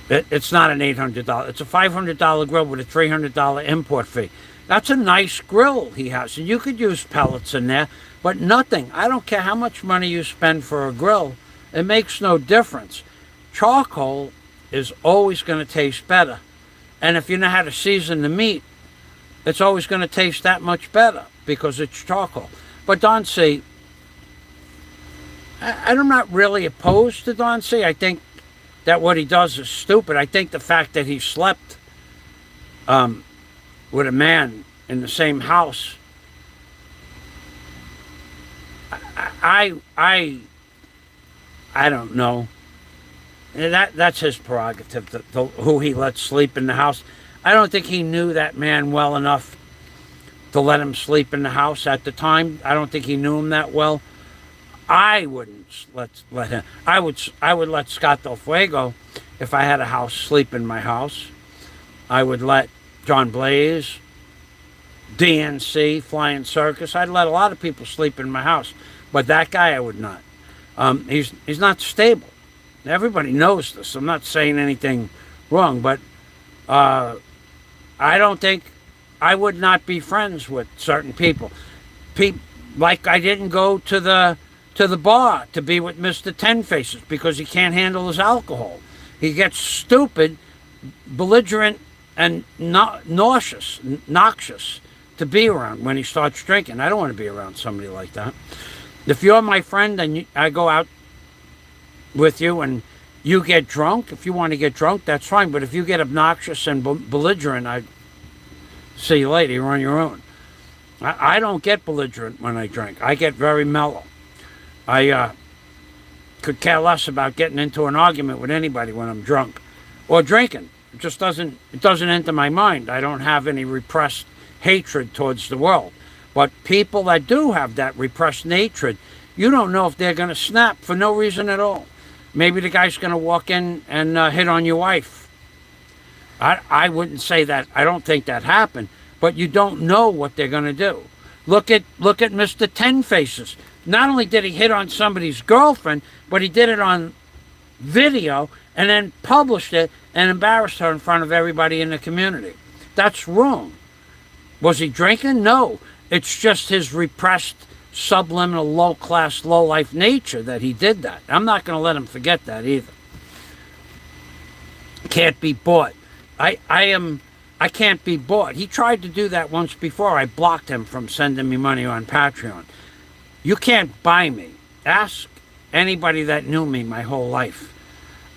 It's not an $800. It's a $500 grill with a $300 import fee. That's a nice grill he has. And you could use pellets in there, but nothing. I don't care how much money you spend for a grill. It makes no difference. Charcoal is always going to taste better. And if you know how to season the meat, it's always going to taste that much better because it's charcoal. But Don C, I'm not really opposed to Don C. I think that what he does is stupid. I think the fact that he slept with a man in the same house, I don't know. That's his prerogative, who he lets sleep in the house. I don't think he knew that man well enough to let him sleep in the house at the time. I don't think he knew him that well. I wouldn't let him. I would let Scott Del Fuego, if I had a house, sleep in my house. I would let John Blaze, DNC, Flying Circus. I'd let a lot of people sleep in my house, but that guy I would not. He's not stable. Everybody knows this. I'm not saying anything wrong, but I don't think I would not be friends with certain people. Like I didn't go to the bar to be with Mr. Ten Faces because he can't handle his alcohol. He gets stupid, belligerent, and noxious to be around when he starts drinking. I don't want to be around somebody like that. If you're my friend and I go out with you and you get drunk, if you want to get drunk, that's fine. But if you get obnoxious and belligerent, I see you later. You're on your own. I don't get belligerent when I drink. I get very mellow. I could care less about getting into an argument with anybody when I'm drunk or drinking. It just doesn't enter my mind. I don't have any repressed hatred towards the world. But people that do have that repressed hatred, you don't know if they're going to snap for no reason at all. Maybe the guy's going to walk in and hit on your wife. I wouldn't say that. I don't think that happened. But you don't know what they're going to do. Look at Mr. Ten Faces. Not only did he hit on somebody's girlfriend, but he did it on video and then published it and embarrassed her in front of everybody in the community. That's wrong. Was he drinking? No. It's just his repressed subliminal, low-class, low-life nature that he did that. I'm not going to let him forget that either. Can't be bought. I can't be bought. He tried to do that once before. I blocked him from sending me money on Patreon. You can't buy me. Ask anybody that knew me my whole life.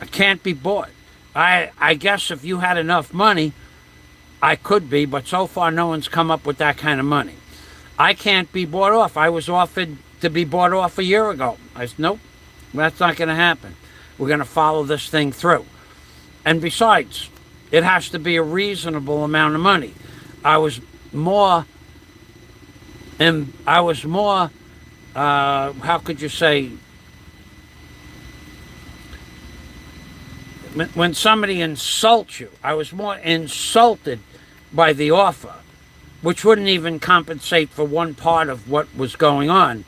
I can't be bought. I guess if you had enough money, I could be, but so far no one's come up with that kind of money. I can't be bought off. I was offered to be bought off a year ago. I said, nope, that's not going to happen. We're going to follow this thing through. And besides, it has to be a reasonable amount of money. I was more, how could you say, when somebody insults you, I was more insulted by the offer, which wouldn't even compensate for one part of what was going on.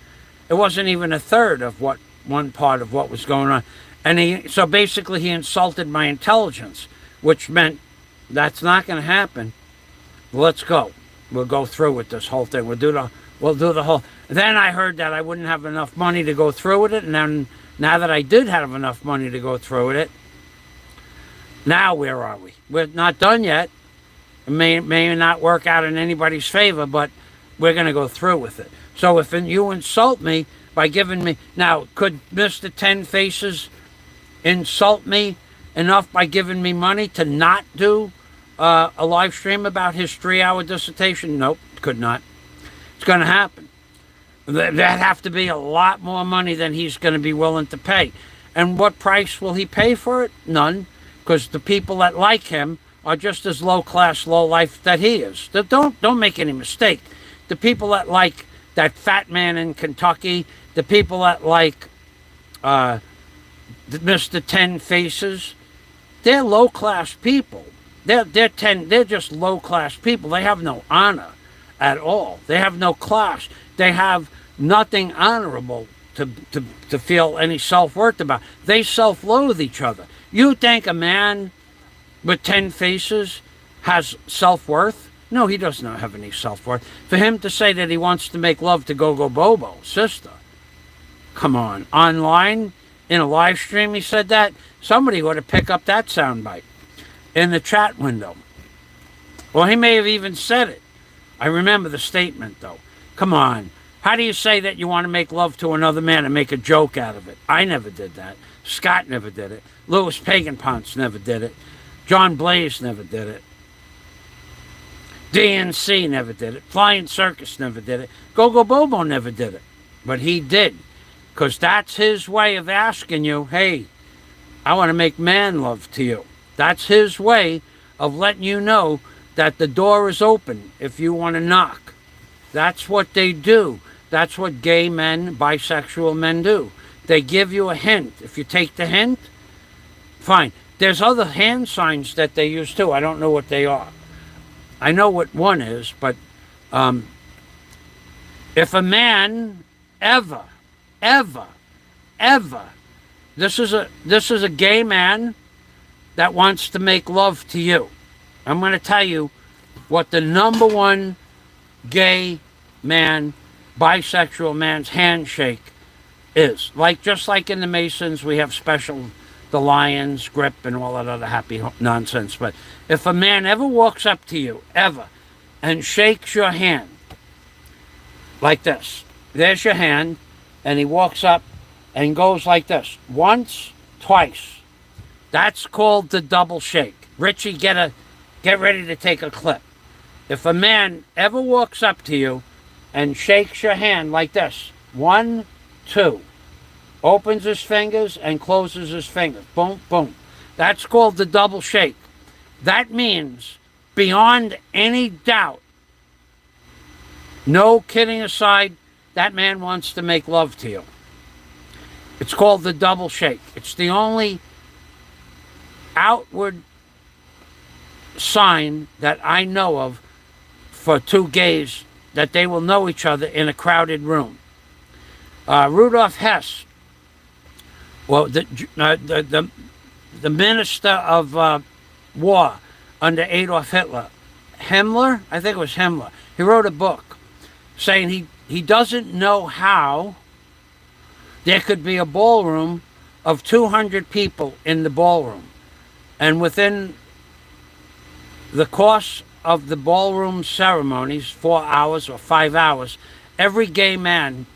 It wasn't even a third of one part of what was going on. And so basically he insulted my intelligence, which meant that's not going to happen. Let's go. We'll go through with this whole thing. We'll do the whole. Then I heard that I wouldn't have enough money to go through with it, and then now that I did have enough money to go through with it, now where are we? We're not done yet. It may not work out in anybody's favor, but we're going to go through with it. So if you insult me by giving me... Now, could Mr. 10 Faces insult me enough by giving me money to not do a live stream about his 3-hour dissertation? Nope, could not. It's going to happen. That'd have to be a lot more money than he's going to be willing to pay. And what price will he pay for it? None. Because the people that like him are just as low-class, low-life that he is. Don't make any mistake. The people that like that fat man in Kentucky, the people that like Mr. 10 Faces, they're low-class people. They're just low-class people. They have no honor at all. They have no class. They have nothing honorable to feel any self-worth about. They self-loathe each other. You think a man with 10 faces has self-worth? No, he does not have any self-worth. For him to say that he wants to make love to Go-Go Bobo, sister, come on. Online, in a live stream, he said that? Somebody ought to pick up that soundbite in the chat window. Well, he may have even said it. I remember the statement, though. Come on. How do you say that you want to make love to another man and make a joke out of it? I never did that. Scott never did it. Louis Pagan-Ponce never did it. John Blaze never did it. DNC never did it. Flying Circus never did it. Go-Go Bobo never did it. But he did. Because that's his way of asking you, hey, I want to make man love to you. That's his way of letting you know that the door is open if you want to knock. That's what they do. That's what gay men, bisexual men do. They give you a hint. If you take the hint, fine. There's other hand signs that they use too. I don't know what they are. I know what one is, but if a man ever, this is a gay man that wants to make love to you. I'm going to tell you what the number one gay man, bisexual man's handshake is. Just like in the Masons, we have special, the Lions, grip, and all that other happy nonsense. But if a man ever walks up to you, ever, and shakes your hand, like this, there's your hand, and he walks up and goes like this, once, twice. That's called the double shake. Richie, get ready to take a clip. If a man ever walks up to you and shakes your hand like this, 1, 2, opens his fingers and closes his fingers, boom, boom. That's called the double shake. That means, beyond any doubt, no kidding aside, that man wants to make love to you. It's called the double shake. It's the only outward sign that I know of for two gays that they will know each other in a crowded room. Rudolf Hess, well, the minister of war under Adolf Hitler, Himmler, I think it was Himmler, he wrote a book saying he doesn't know how there could be a ballroom of 200 people in the ballroom. And within the course of the ballroom ceremonies, 4 hours or 5 hours, every gay man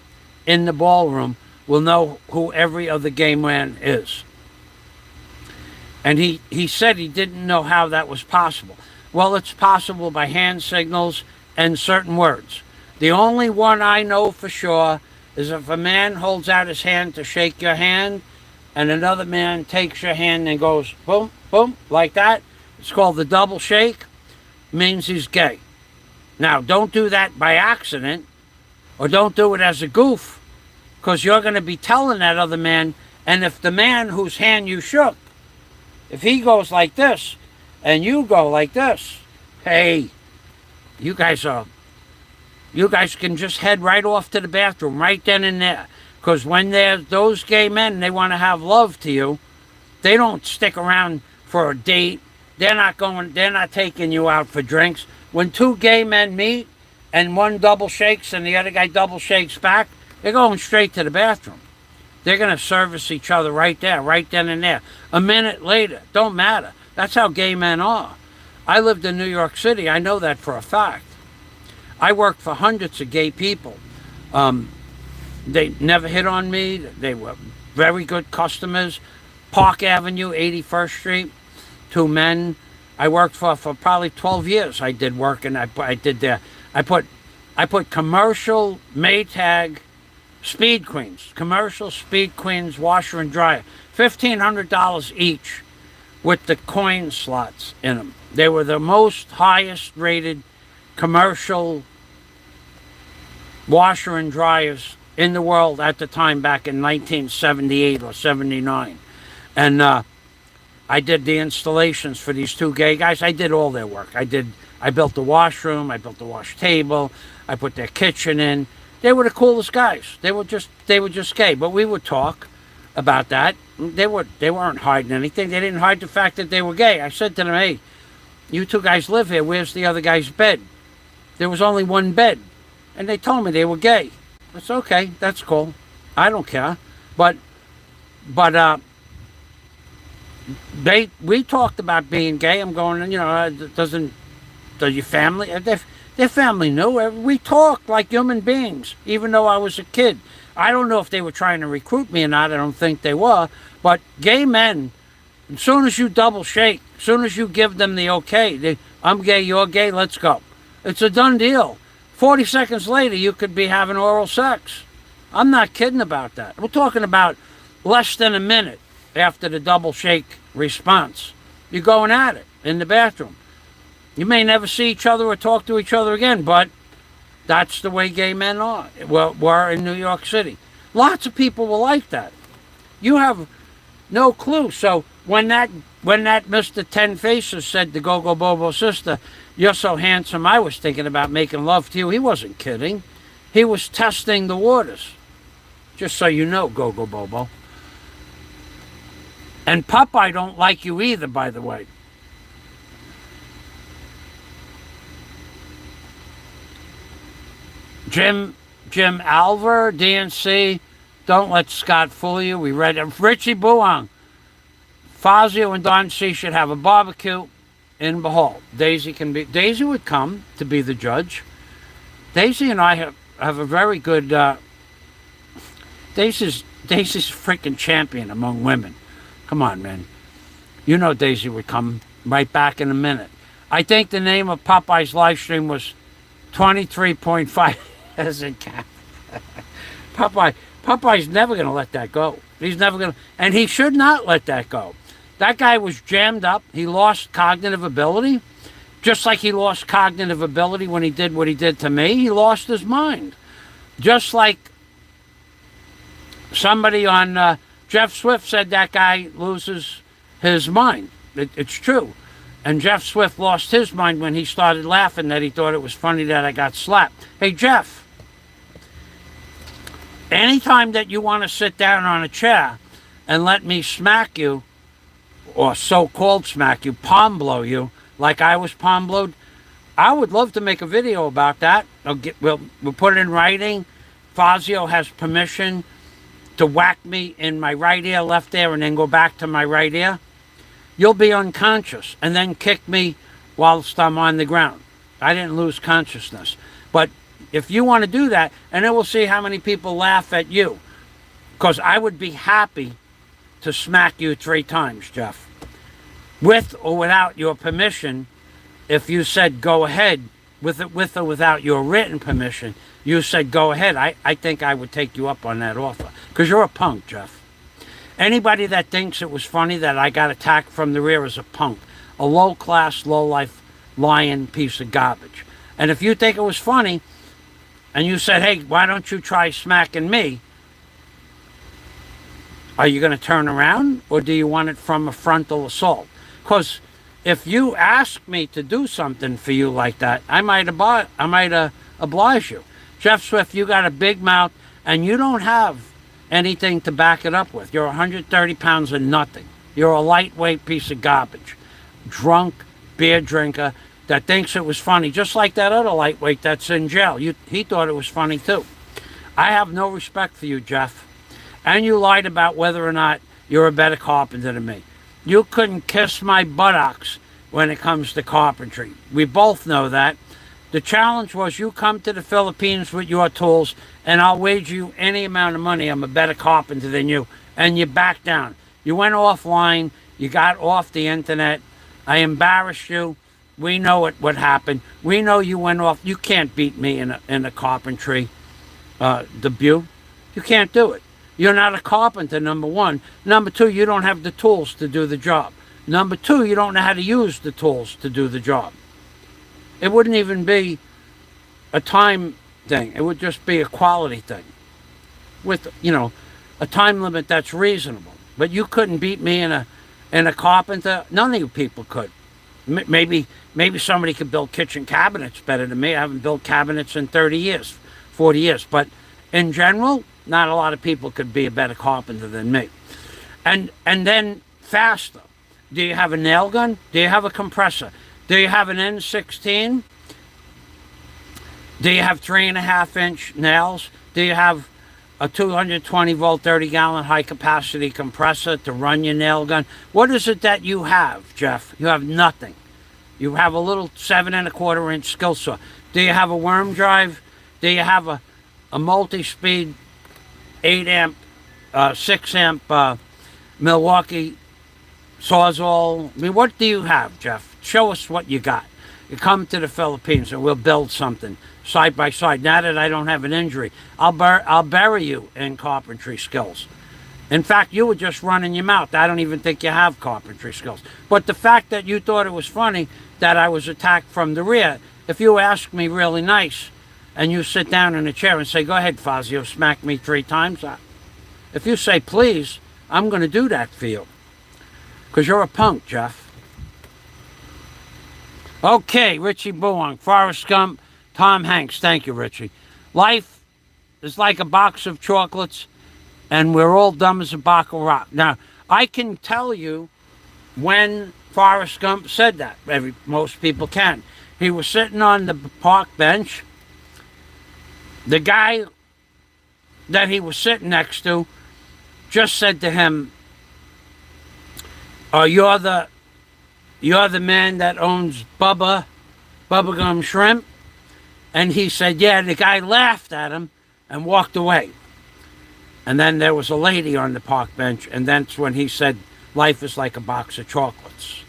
in the ballroom will know who every other gay man is. And he said he didn't know how that was possible. Well, it's possible by hand signals and certain words. The only one I know for sure is if a man holds out his hand to shake your hand and another man takes your hand and goes boom, boom, like that, it's called the double shake, means he's gay. Now, don't do that by accident, or don't do it as a goof, because you're going to be telling that other man, and if the man whose hand you shook, if he goes like this and you go like this, hey, you guys can just head right off to the bathroom right then and there. Because when there's those gay men, they want to have love to you, they don't stick around for a date. They're not taking you out for drinks. When two gay men meet and one double shakes and the other guy double shakes back, they're going straight to the bathroom. They're going to service each other right there, right then and there. A minute later, don't matter. That's how gay men are. I lived in New York City. I know that for a fact. I worked for hundreds of gay people. They never hit on me. They were very good customers. Park Avenue, 81st Street, two men I worked for probably 12 years. I did work, and I did there. I put commercial Maytag Speed Queens, commercial Speed Queens washer and dryer, $1,500 each with the coin slots in them. They were the most highest rated commercial washer and dryers in the world at the time, back in 1978 or 79. And I did the installations for these two gay guys. I did all their work. I built the washroom, I built the wash table, I put their kitchen in. They were the coolest guys. They were just gay. But we would talk about that. They weren't hiding anything. They didn't hide the fact that they were gay. I said to them, hey, you two guys live here. Where's the other guy's bed? There was only one bed. And they told me they were gay. It's okay. That's cool. I don't care. But we talked about being gay. I'm going, does your family, their family knew. We talked like human beings, even though I was a kid. I don't know if they were trying to recruit me or not. I don't think they were. But gay men, as soon as you double shake, as soon as you give them the okay, I'm gay, you're gay, let's go. It's a done deal. 40 seconds later, you could be having oral sex. I'm not kidding about that. We're talking about less than a minute after the double shake response. You're going at it in the bathroom. You may never see each other or talk to each other again, but that's the way gay men are. Were in New York City. Lots of people were like that. You have no clue. So when that Mr. Ten Faces said to Go-Go Bobo sister, you're so handsome, I was thinking about making love to you, he wasn't kidding. He was testing the waters. Just so you know, Go-Go Bobo. And Popeye don't like you either, by the way. Jim Alver, DNC, don't let Scott fool you. We read it. Richie Buong, FAZIO and Don C should have a barbecue in Bahal. Daisy would come to be the judge. Daisy and I have a very good, Daisy's a freaking champion among women. Come on, man. You know Daisy would come right back in a minute. I think the name of Popeye's live stream was 23.5 as a cat. Popeye's never going to let that go. He's never going to, and he should not let that go. That guy was jammed up. He lost cognitive ability. Just like he lost cognitive ability when he did what he did to me, he lost his mind. Just like somebody on Jeff Swift said that guy loses his mind. It's true. And Jeff Swift lost his mind when he started laughing that he thought it was funny that I got slapped. Hey, Jeff, anytime that you want to sit down on a chair and let me smack you, or so-called smack you, palm blow you, like I was palm blowed, I would love to make a video about that. we'll put it in writing. FAZIO has permission to whack me in my right ear, left ear, and then go back to my right ear. You'll be unconscious and then kick me whilst I'm on the ground. I didn't lose consciousness. But if you want to do that, and then we'll see how many people laugh at you. Because I would be happy to smack you 3 times, Jeff. With or without your permission, if you said go ahead, with or without your written permission, you said go ahead, I think I would take you up on that offer. Because you're a punk, Jeff. Anybody that thinks it was funny that I got attacked from the rear is a punk. A low-class, low-life, lying piece of garbage. And if you think it was funny, and you said, hey, why don't you try smacking me? Are you going to turn around, or do you want it from a frontal assault? Because if you ask me to do something for you like that, I might oblige you. Jeff Swift, you got a big mouth, and you don't have anything to back it up with. You're 130 pounds of nothing. You're a lightweight piece of garbage. Drunk beer drinker that thinks it was funny, just like that other lightweight that's in jail. He thought it was funny too. I have no respect for you, Jeff. And you lied about whether or not you're a better carpenter than me. You couldn't kiss my buttocks when it comes to carpentry. We both know that. The challenge was you come to the Philippines with your tools, and I'll wager you any amount of money I'm a better carpenter than you. And you backed down. You went offline. You got off the internet. I embarrassed you. We know what happened. We know you went off. You can't beat me in a carpentry debut. You can't do it. You're not a carpenter, number one. Number two, you don't have the tools to do the job. Number two, you don't know how to use the tools to do the job. It wouldn't even be a time thing. It would just be a quality thing with, a time limit that's reasonable. But you couldn't beat me in a carpenter. None of you people could. Maybe somebody could build kitchen cabinets better than me. I haven't built cabinets in 30 years, 40 years. But in general, not a lot of people could be a better carpenter than me. And then faster. Do you have a nail gun? Do you have a compressor? Do you have an N16? Do you have 3.5-inch nails? Do you have a 220 volt, 30 gallon high capacity compressor to run your nail gun? What is it that you have, Jeff? You have nothing. You have a little 7.25-inch skill saw. Do you have a worm drive? Do you have a multi-speed 8 amp, 6 amp Milwaukee Sawzall? I mean, what do you have, Jeff? Show us what you got. You come to the Philippines and we'll build something side by side. Now that I don't have an injury, I'll bury you in carpentry skills. In fact, you were just running your mouth. I don't even think you have carpentry skills. But the fact that you thought it was funny that I was attacked from the rear, if you ask me really nice and you sit down in a chair and say, go ahead, FAZIO, smack me 3 times. If you say please, I'm going to do that for you. Because you're a punk, Jeff. Okay, Richie Buong, Forrest Gump, Tom Hanks. Thank you, Richie. Life is like a box of chocolates, and we're all dumb as a box of rock. Now, I can tell you when Forrest Gump said that. Most people can. He was sitting on the park bench. The guy that he was sitting next to just said to him, "Oh, you're the man that owns Bubblegum Shrimp?" And he said, yeah. The guy laughed at him and walked away. And then there was a lady on the park bench, and that's when he said, life is like a box of chocolates.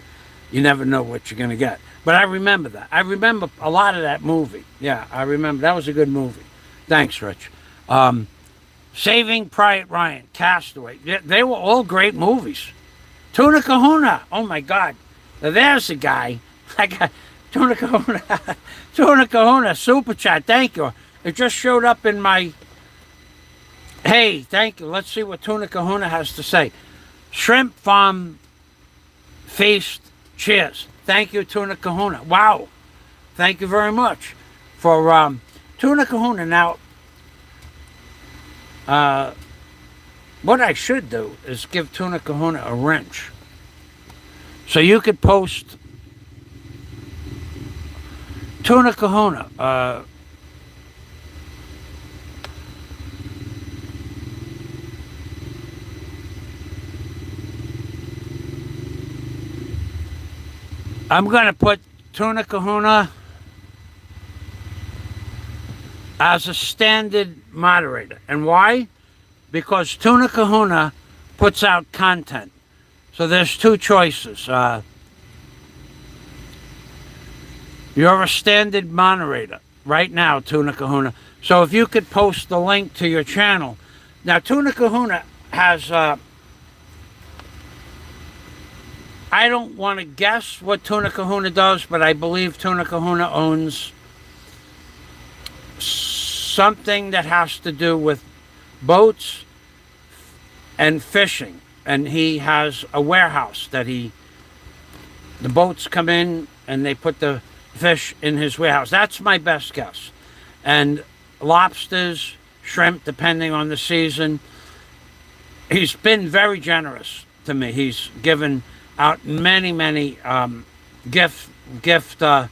You never know what you're going to get. But I remember that. I remember a lot of that movie. Yeah, I remember. That was a good movie. Thanks, Rich. Saving Private Ryan, Castaway. They were all great movies. Tuna Kahuna. Oh, my God. Now, there's a guy. I got Tuna Kahuna. Tuna Kahuna, Super Chat. Thank you. It just showed up in my... Hey, thank you. Let's see what Tuna Kahuna has to say. Shrimp Farm Feast. Cheers. Thank you, Tuna Kahuna. Wow. Thank you very much for Tuna Kahuna. Now, what I should do is give Tuna Kahuna a wrench. So you could post Tuna Kahuna. I'm going to put Tuna Kahuna as a standard moderator. And why? Because Tuna Kahuna puts out content. So there's two choices. You're a standard moderator right now, Tuna Kahuna. So if you could post the link to your channel. Now, Tuna Kahuna has, I don't want to guess what Tuna Kahuna does, but I believe Tuna Kahuna owns something that has to do with boats and fishing. And he has a warehouse that the boats come in and they put the fish in his warehouse. That's my best guess. And lobsters, shrimp, depending on the season. He's been very generous to me. He's given out many gift to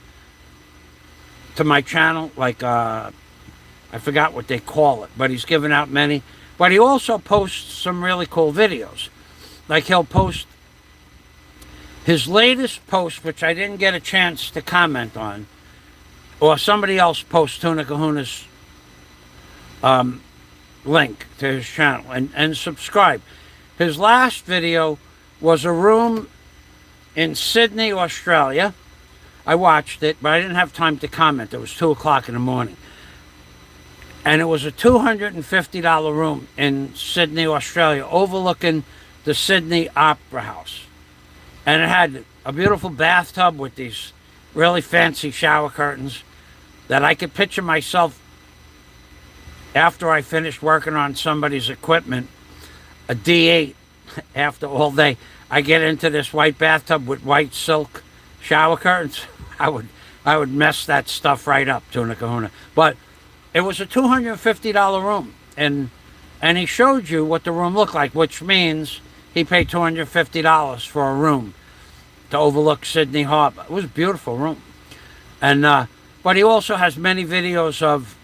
my channel, like I forgot what they call it, but he's given out many. But he also posts some really cool videos. Like he'll post his latest post, which I didn't get a chance to comment on, or somebody else posts Tuna Kahuna's link to his channel and subscribe. His last video was a room in Sydney, Australia. I watched it, but I didn't have time to comment. It was 2 o'clock in the morning. And it was a $250 room in Sydney, Australia, overlooking the Sydney Opera House. And it had a beautiful bathtub with these really fancy shower curtains that I could picture myself after I finished working on somebody's equipment, a D8, after all day. I get into this white bathtub with white silk shower curtains. I would mess that stuff right up, Tuna Kahuna. But it was a $250 room, and he showed you what the room looked like, which means he paid $250 for a room to overlook Sydney Harbor. It was a beautiful room. And but he also has many videos of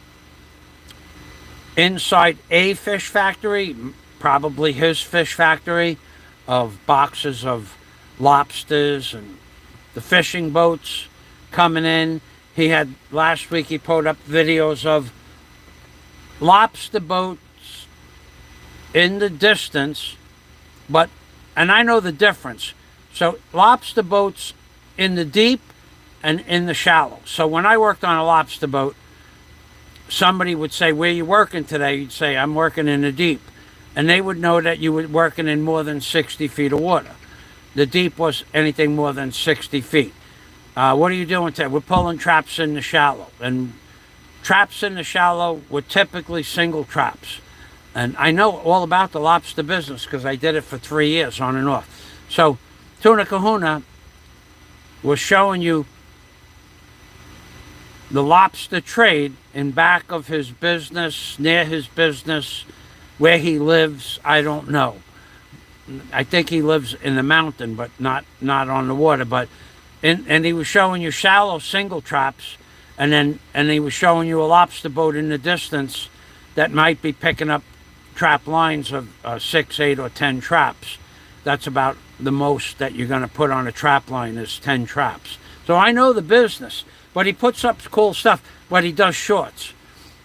inside a fish factory, probably his fish factory, of boxes of lobsters and the fishing boats coming in. He had, last week he put up videos of lobster boats in the distance, and I know the difference. So lobster boats in the deep and in the shallow. So when I worked on a lobster boat, somebody would say, "Where you working today?" You'd say, "I'm working in the deep." And they would know that you were working in more than 60 feet of water. The deep was anything more than 60 feet. What are you doing today? We're pulling traps in the shallow. And traps in the shallow were typically single traps. And I know all about the lobster business because I did it for 3 years on and off. So Tuna Kahuna was showing you the lobster trade in back of his business, near his business, where he lives. I don't know. I think he lives in the mountain, but not on the water. But and he was showing you shallow single traps, and he was showing you a lobster boat in the distance that might be picking up trap lines of 6, 8, or 10 traps. That's about the most that you're going to put on a trap line is 10 traps. So I know the business, but he puts up cool stuff. But he does shorts,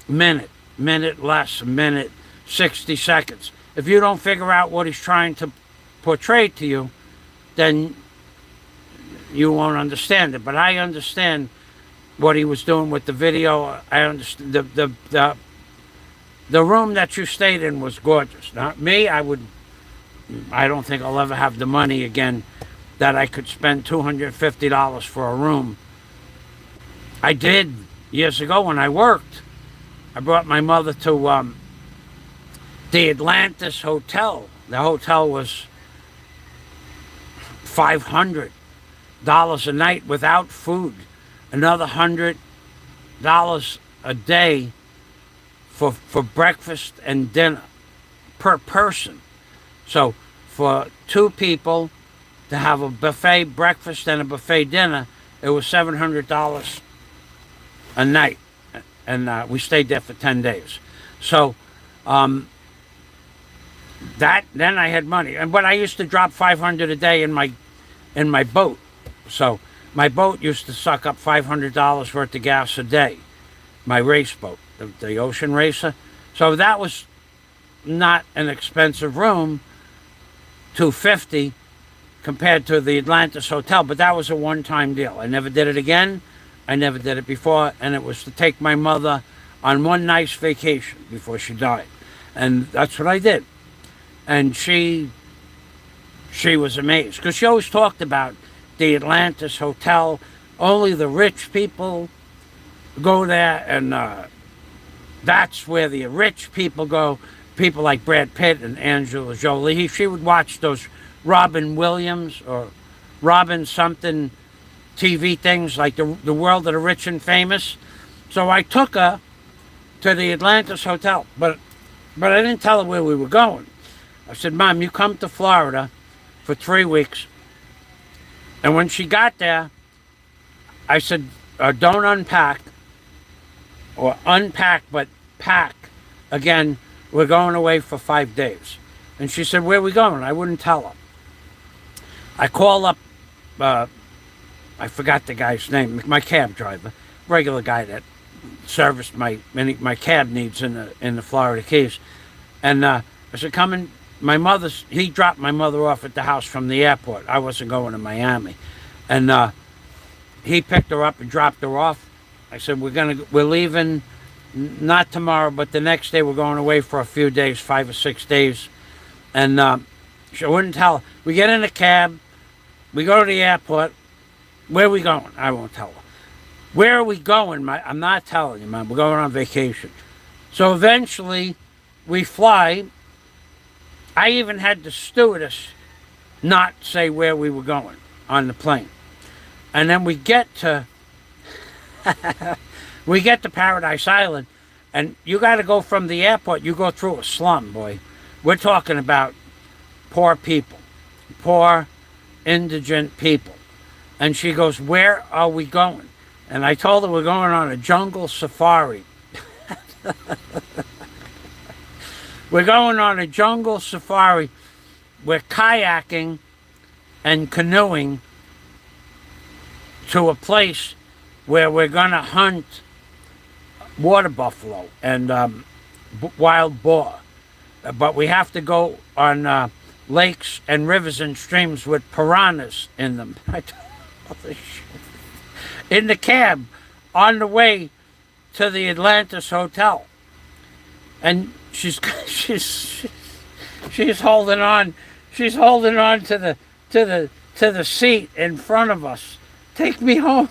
minute less, minute, 60 seconds. If you don't figure out what he's trying to portray to you, then you won't understand it. But I understand what he was doing with the video. I understand the room that you stayed in was gorgeous. Now, me, I don't think I'll ever have the money again that I could spend $250 for a room. I did years ago when I worked. I brought my mother to the Atlantis Hotel. The hotel was $500 a night without food. Another $100 a day for breakfast and dinner per person. So for 2 people to have a buffet breakfast and a buffet dinner, it was $700 a night. And we stayed there for 10 days. So then I had money, but I used to drop $500 a day in my boat. So My boat used to suck up $500 worth of gas a day. My race boat, the Ocean Racer. So that was not an expensive room, $250 compared to the Atlantis Hotel, but that was a one-time deal. I never did it again. I never did it before, and it was to take my mother on one nice vacation before she died. And that's what I did. And she was amazed, because she always talked about the Atlantis Hotel. Only the rich people go there, and that's where the rich people go. People like Brad Pitt and Angela Jolie. She would watch those Robin Williams or Robin something TV things like the World of the Rich and Famous. So I took her to the Atlantis Hotel, but I didn't tell her where we were going. I said, Mom, you come to Florida for 3 weeks. And when she got there, I said, don't unpack, or unpack, but pack. Again, we're going away for 5 days. And she said, where are we going? I wouldn't tell her. I call up, I forgot the guy's name, my cab driver, regular guy that serviced my cab needs in the Florida Keys. And I said, come in. He dropped my mother off at the house from the airport. I wasn't going to Miami. And he picked her up and dropped her off. I said, we're leaving not tomorrow, but the next day. We're going away for a few days, 5 or 6 days. And she wouldn't tell her. We get in a cab. We go to the airport. Where are we going? I won't tell her. Where are we going? I'm not telling you, Mom. We're going on vacation. So eventually, we fly. I even had the stewardess not say where we were going on the plane. And then we get to Paradise Island, and you got to go from the airport. You go through a slum, boy. We're talking about poor people, poor, indigent people. And she goes, where are we going? And I told her we're going on a jungle safari. We're going on a jungle safari. We're kayaking and canoeing to a place where we're going to hunt water buffalo and wild boar. But we have to go on lakes and rivers and streams with piranhas in them. In the cab on the way to the Atlantis Hotel. And she's holding on. She's holding on to the seat in front of us. Take me home.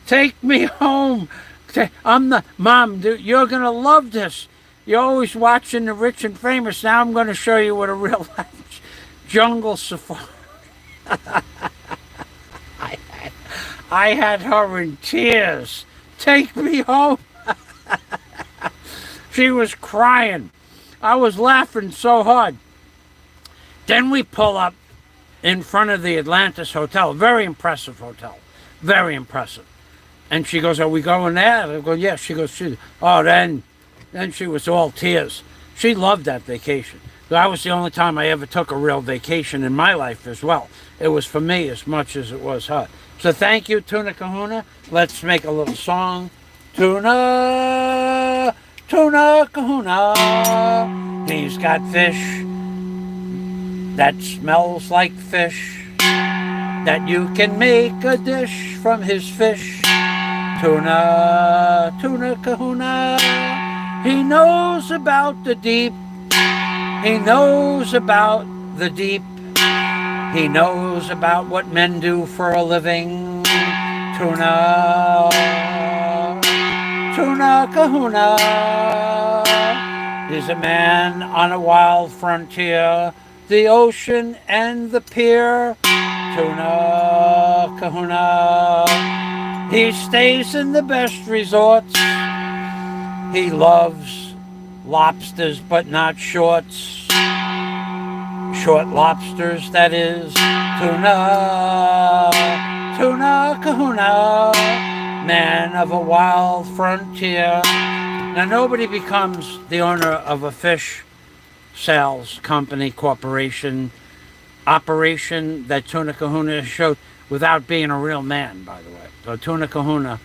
Take me home. Mom, you're gonna love this. You're always watching the rich and famous. Now I'm gonna show you what a real life jungle safari. I had her in tears. Take me home. She was crying. I was laughing so hard. Then we pull up in front of the Atlantis Hotel. Very impressive hotel. Very impressive. And she goes, are we going there? I go, yes. She goes, then she was all tears. She loved that vacation. That was the only time I ever took a real vacation in my life as well. It was for me as much as it was her. So thank you, Tuna Kahuna. Let's make a little song. Tuna Kahuna. He's got fish that smells like fish, that you can make a dish from his fish. Tuna Kahuna. He knows about the deep. He knows about the deep. He knows about what men do for a living. Tuna Kahuna is a man on a wild frontier, the ocean and the pier. Tuna Kahuna. He stays in the best resorts. He loves lobsters, but not shorts. Short lobsters, that is. Tuna Kahuna, man of a wild frontier. Now, nobody becomes the owner of a fish sales company, corporation, operation that Tuna Kahuna showed without being a real man, by the way. So Tuna Kahuna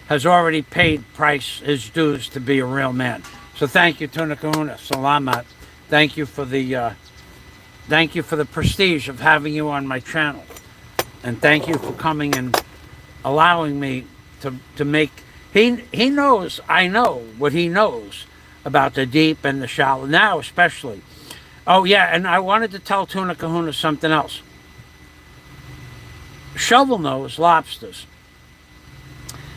has already paid his dues to be a real man. So thank you, Tuna Kahuna. Salamat. Thank you for the prestige of having you on my channel. And thank you for coming and allowing me to make... He knows, I know what he knows about the deep and the shallow, now especially. Oh yeah, and I wanted to tell Tuna Kahuna something else. Shovel nose lobsters,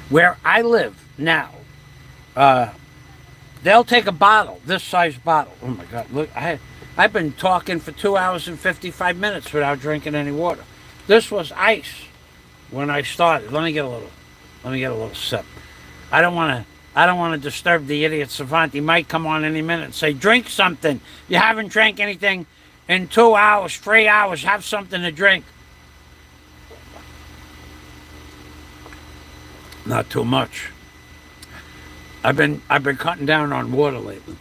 where I live now, they'll take a bottle, this size bottle. Oh my God, look, I've been talking for 2 hours and 55 minutes without drinking any water. This was ice when I started. Let me get a little sip. I don't want to disturb the idiot savant. He might come on any minute and say, drink something. You haven't drank anything in 2 hours, 3 hours. Have something to drink. Not too much. I've been cutting down on water lately.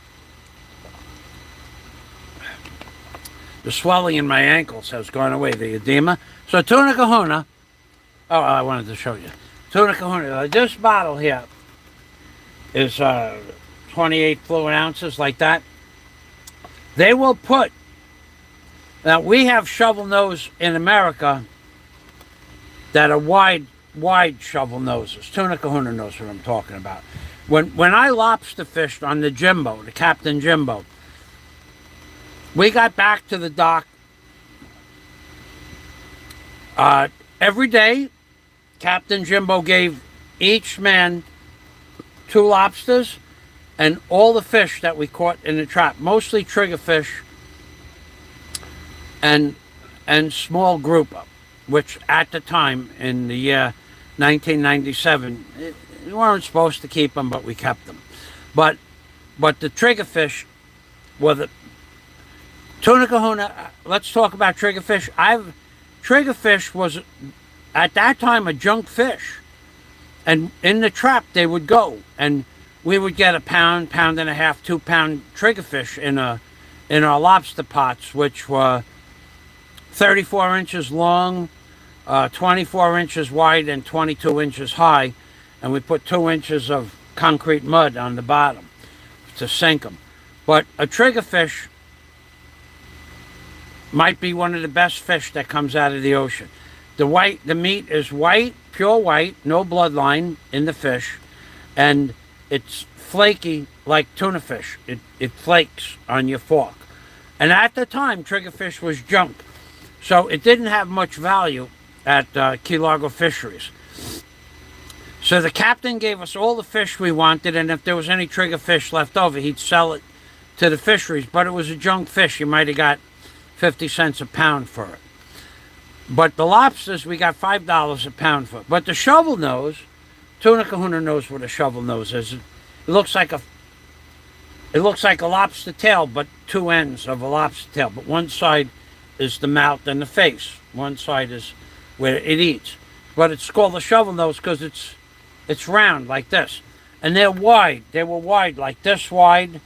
The swelling in my ankles has gone away, the edema. So Tuna Kahuna, oh, I wanted to show you. Tuna Kahuna, this bottle here is 28 fluid ounces, like that. They will put, now we have shovel nose in America that are wide shovel noses. Tuna Kahuna knows what I'm talking about. When I lobster fished on the Jimbo, the Captain Jimbo, we got back to the dock every day. Captain Jimbo gave each man 2 lobsters and all the fish that we caught in the trap, mostly triggerfish and small grouper, which at the time in the year 1997, we weren't supposed to keep them, but we kept them. But the triggerfish were the Tuna Kahuna. Let's talk about triggerfish. Triggerfish was at that time a junk fish, and in the trap they would go, and we would get a pound, pound and a half, 2 pound triggerfish in our lobster pots, which were 34 inches long, 24 inches wide, and 22 inches high, and we put 2 inches of concrete mud on the bottom to sink them. But a triggerfish might be one of the best fish that comes out of the ocean. The meat is white, pure white, no bloodline in the fish, and it's flaky like tuna fish. It flakes on your fork. And at the time, triggerfish was junk, so it didn't have much value at Key Largo Fisheries. So the captain gave us all the fish we wanted, and if there was any triggerfish left over, he'd sell it to the fisheries. But it was a junk fish. You might have got 50 cents a pound for it. But the lobsters, we got $5 a pound for it. But the shovel nose, Tuna Kahuna knows what a shovel nose is. It looks like a lobster tail, but 2 ends of a lobster tail. But one side is the mouth and the face. One side is where it eats. But it's called a shovel nose because it's round like this. And they're wide. They were wide, like this wide.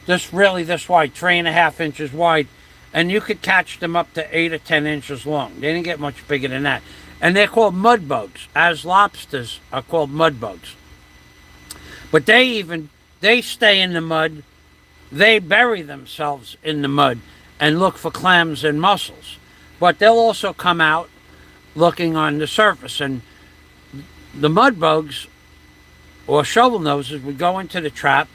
This wide, 3.5 inches wide. And you could catch them up to 8 or 10 inches long. They didn't get much bigger than that. And they're called mud bugs, as lobsters are called mud bugs. But they stay in the mud. They bury themselves in the mud and look for clams and mussels. But they'll also come out looking on the surface. And the mud bugs, or shovel noses, would go into the trap,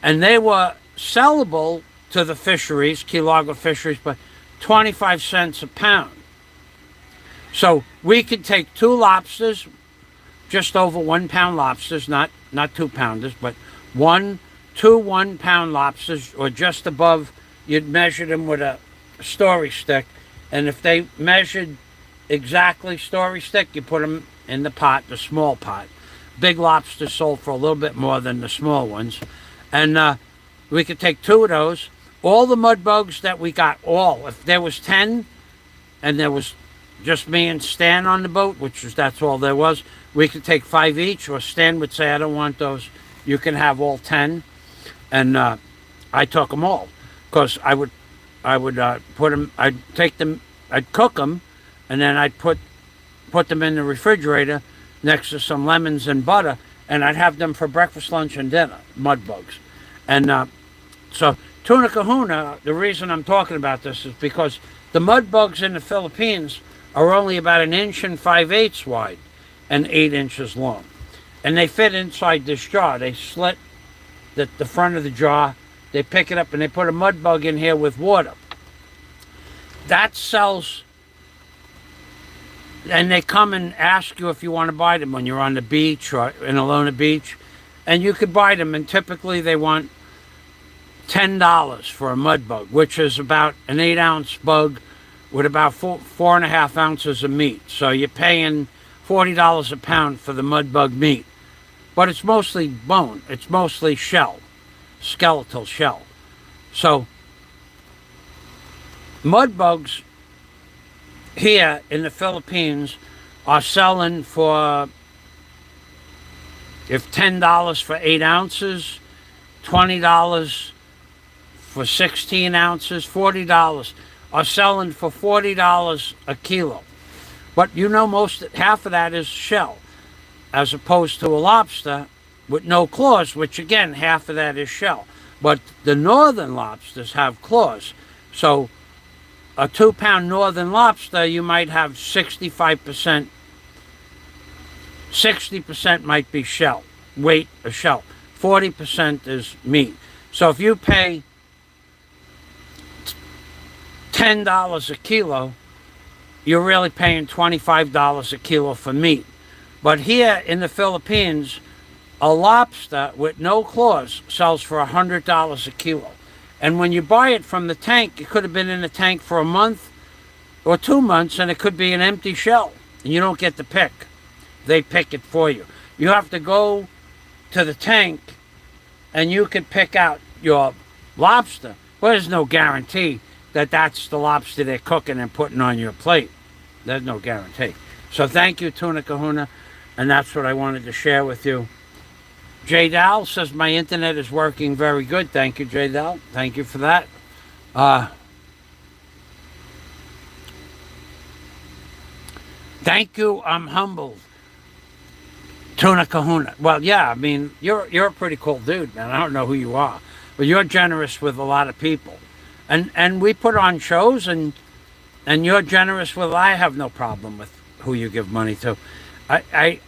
and they were sellable to the fisheries, Key Largo Fisheries, but 25 cents a pound. So we could take 2 lobsters, just over 1 pound lobsters, not 2 pounders, but 2 1 pound lobsters, or just above. You'd measure them with a story stick, and if they measured exactly story stick, you put them in the pot, the small pot. Big lobsters sold for a little bit more than the small ones. And we could take 2 of those. All the mud bugs that we got, if there was 10 and there was just me and Stan on the boat, that's all there was, we could take 5 each, or Stan would say, I don't want those, you can have all 10. And I took them all, because I I would put them. I'd take them. I'd cook them, and then I'd put them in the refrigerator next to some lemons and butter, and I'd have them for breakfast, lunch, and dinner. Mud bugs, and so tuna kahuna. The reason I'm talking about this is because the mud bugs in the Philippines are only about 1 5/8 wide and 8 inches long, and they fit inside this jar. They slit the front of the jar. They pick it up and they put a mud bug in here with water. That sells, and they come and ask you if you want to buy them when you're on the beach or in Alona Beach, and you could buy them, and typically they want $10 for a mud bug, which is about an 8-ounce bug with about 4.5 ounces of meat. So you're paying $40 a pound for the mud bug meat, but it's mostly bone. It's mostly shell, skeletal shell. So mud bugs here in the Philippines are selling for, if $10 for 8 ounces, $20 for 16 ounces, $40 are selling for $40 a kilo. But you know, half of that is shell, as opposed to a lobster with no claws, which again, half of that is shell. But the northern lobsters have claws. So a 2-pound northern lobster, you might have 65%, 60% might be shell, weight of shell. 40% is meat. So if you pay $10 a kilo, you're really paying $25 a kilo for meat. But here in the Philippines, a lobster with no claws sells for $100 a kilo. And when you buy it from the tank, it could have been in the tank for a month or 2 months, and it could be an empty shell, and you don't get to pick. They pick it for you. You have to go to the tank, and you can pick out your lobster. Well, there's no guarantee that that's the lobster they're cooking and putting on your plate. There's no guarantee. So thank you, Tuna Kahuna, and that's what I wanted to share with you. J. Dal says my internet is working very good. Thank you, J. Dal. Thank you for that. Thank you. I'm humbled. Tuna Kahuna. Well, yeah, I mean, you're a pretty cool dude, man. I don't know who you are, but you're generous with a lot of people. And we put on shows, and you're generous with. I have no problem with who you give money to. I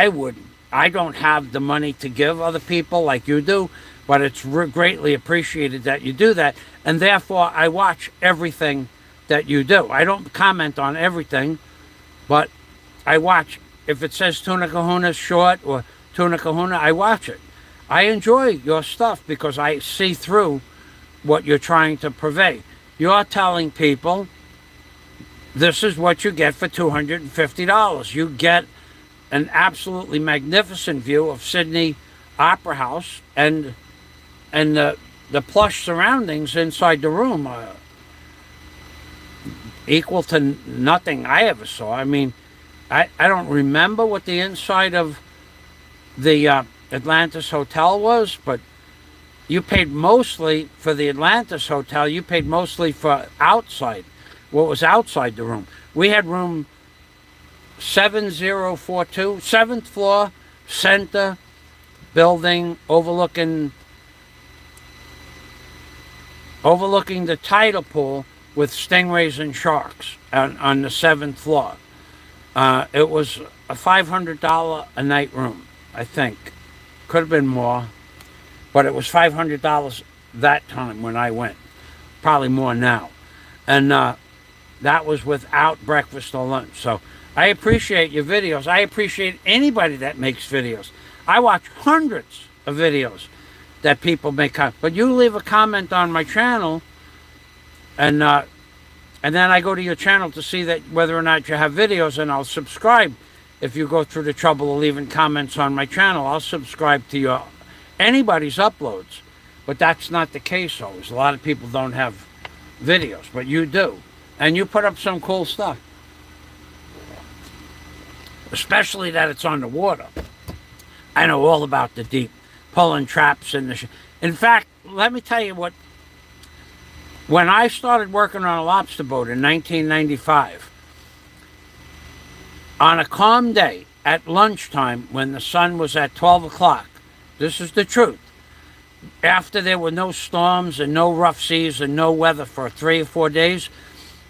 wouldn't. I don't have the money to give other people like you do, but it's greatly appreciated that you do that, and therefore I watch everything that you do. I don't comment on everything, but I watch. If it says Tuna Kahuna short or Tuna Kahuna, I watch it. I enjoy your stuff because I see through what you're trying to purvey. You're telling people this is what you get for $250. You get an absolutely magnificent view of Sydney Opera House, and the plush surroundings inside the room are equal to nothing I ever saw. I mean, I don't remember what the inside of the Atlantis Hotel was, but you paid mostly for the Atlantis Hotel. You paid mostly for outside, what was outside the room. We had room 7042, 7th floor, center building, overlooking the tidal pool with stingrays and sharks on the 7th floor. It was a $500 a night room, I think. Could have been more, but it was $500 that time when I went. Probably more now. And that was without breakfast or lunch. So I appreciate your videos. I appreciate anybody that makes videos. I watch hundreds of videos that people make. But you leave a comment on my channel, and then I go to your channel to see that whether or not you have videos, and I'll subscribe. If you go through the trouble of leaving comments on my channel, I'll subscribe to anybody's uploads. But that's not the case always. A lot of people don't have videos, but you do. And you put up some cool stuff. Especially that it's on the water. I know all about the deep, pulling traps in the... In fact, let me tell you what When I started working on a lobster boat in 1995, on a calm day at lunchtime when the sun was at 12 o'clock, this is the truth, after there were no storms and no rough seas and no weather for 3 or 4 days,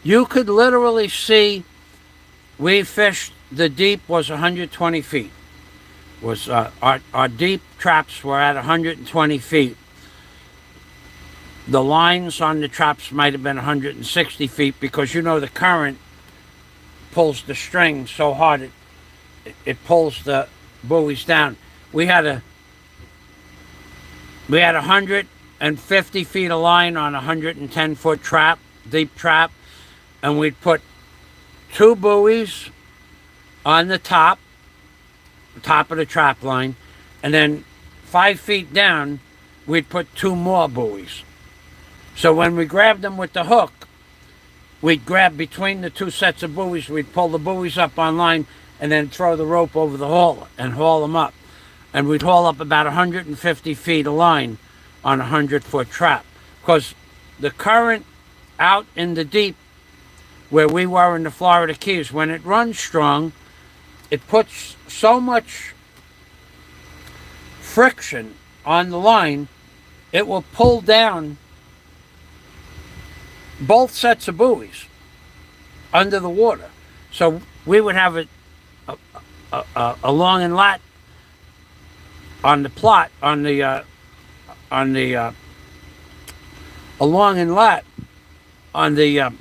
you could literally see, we fished, the deep was 120 feet. Our deep traps were at 120 feet. The lines on the traps might have been 160 feet because the current pulls the string so hard it pulls the buoys down. We had 150 feet of line on a 110-foot trap, deep trap, and we'd put 2 buoys on the top of the trap line, and then 5 feet down we'd put 2 more buoys. So when we grabbed them with the hook, we'd grab between the 2 sets of buoys, we'd pull the buoys up on line and then throw the rope over the hauler and haul them up. And we'd haul up about 150 feet of line on a 100-foot trap. Because the current out in the deep, where we were in the Florida Keys, when it runs strong, it puts so much friction on the line, it will pull down both sets of buoys under the water. So we would have a long inlet on the plot, a long inlet on the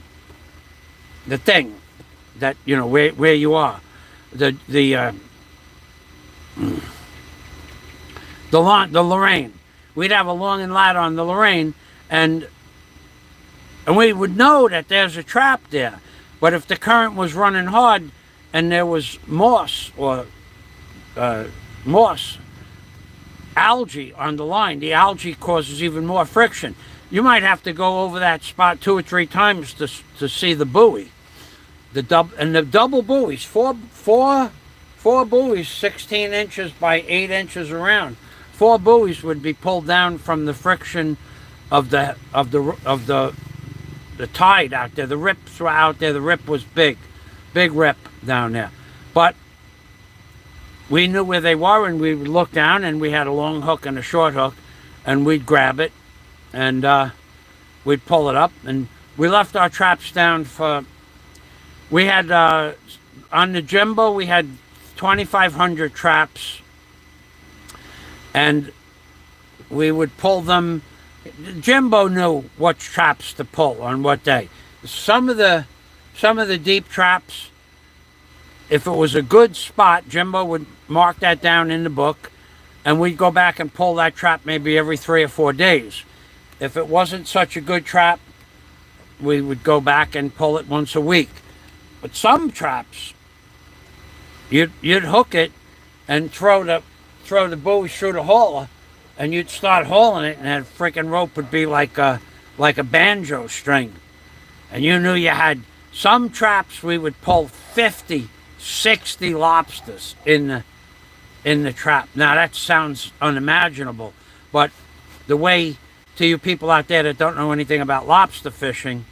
thing that, where you are. The Lorraine. We'd have a long inlet on the Lorraine, and we would know that there's a trap there. But if the current was running hard and there was moss or algae on the line, the algae causes even more friction. You might have to go over that spot 2 or 3 times to see the buoy. The double buoys, four buoys, 16 inches by 8 inches around. 4 buoys would be pulled down from the friction of the tide out there. The rips were out there. The rip was big rip down there. But we knew where they were, and we would look down, and we had a long hook and a short hook, and we'd grab it, and we'd pull it up, and we left our traps down for. We had on the Jimbo, we had 2,500 traps, and we would pull them. Jimbo knew what traps to pull on what day. Some of the deep traps, if it was a good spot, Jimbo would mark that down in the book, and we'd go back and pull that trap maybe every 3 or 4 days. If it wasn't such a good trap, we would go back and pull it once a week. But some traps, you'd hook it and throw the buoy through the hauler, and you'd start hauling it, and that freaking rope would be like a banjo string. And you knew you had some traps. We would pull 50, 60 lobsters in the trap. Now that sounds unimaginable, but the way, to you people out there that don't know anything about lobster fishing,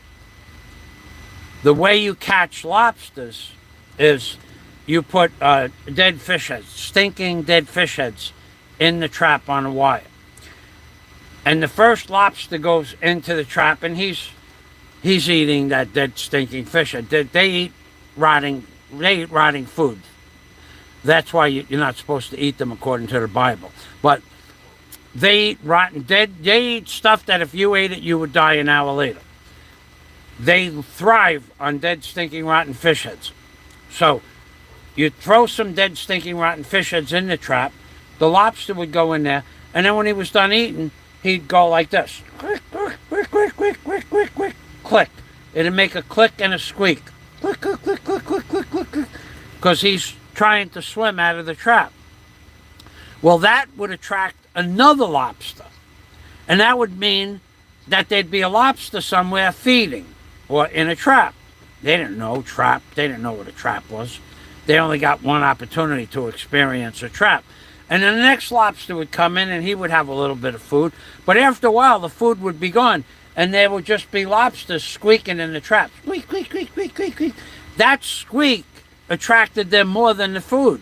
the way you catch lobsters is you put dead fish heads, stinking dead fish heads, in the trap on a wire. And the first lobster goes into the trap, and he's eating that dead stinking fish head. They eat rotting food. That's why you're not supposed to eat them according to the Bible. But they eat rotten dead. They eat stuff that if you ate it, you would die an hour later. They thrive on dead, stinking, rotten fish heads. So you throw some dead, stinking, rotten fish heads in the trap. The lobster would go in there, and then when he was done eating, he'd go like this. Click, click, click, click, click, click, click, click, click. It'd make a click and a squeak. Click, click, click, click, click, click, click, click. Because he's trying to swim out of the trap. Well, that would attract another lobster. And that would mean that there'd be a lobster somewhere feeding or in a trap. They didn't know trap. They didn't know what a trap was. They only got one opportunity to experience a trap. And then the next lobster would come in, and he would have a little bit of food. But after a while, the food would be gone. and there would just be lobsters squeaking in the trap. Squeak, squeak, squeak, squeak, squeak, squeak. That squeak attracted them more than the food.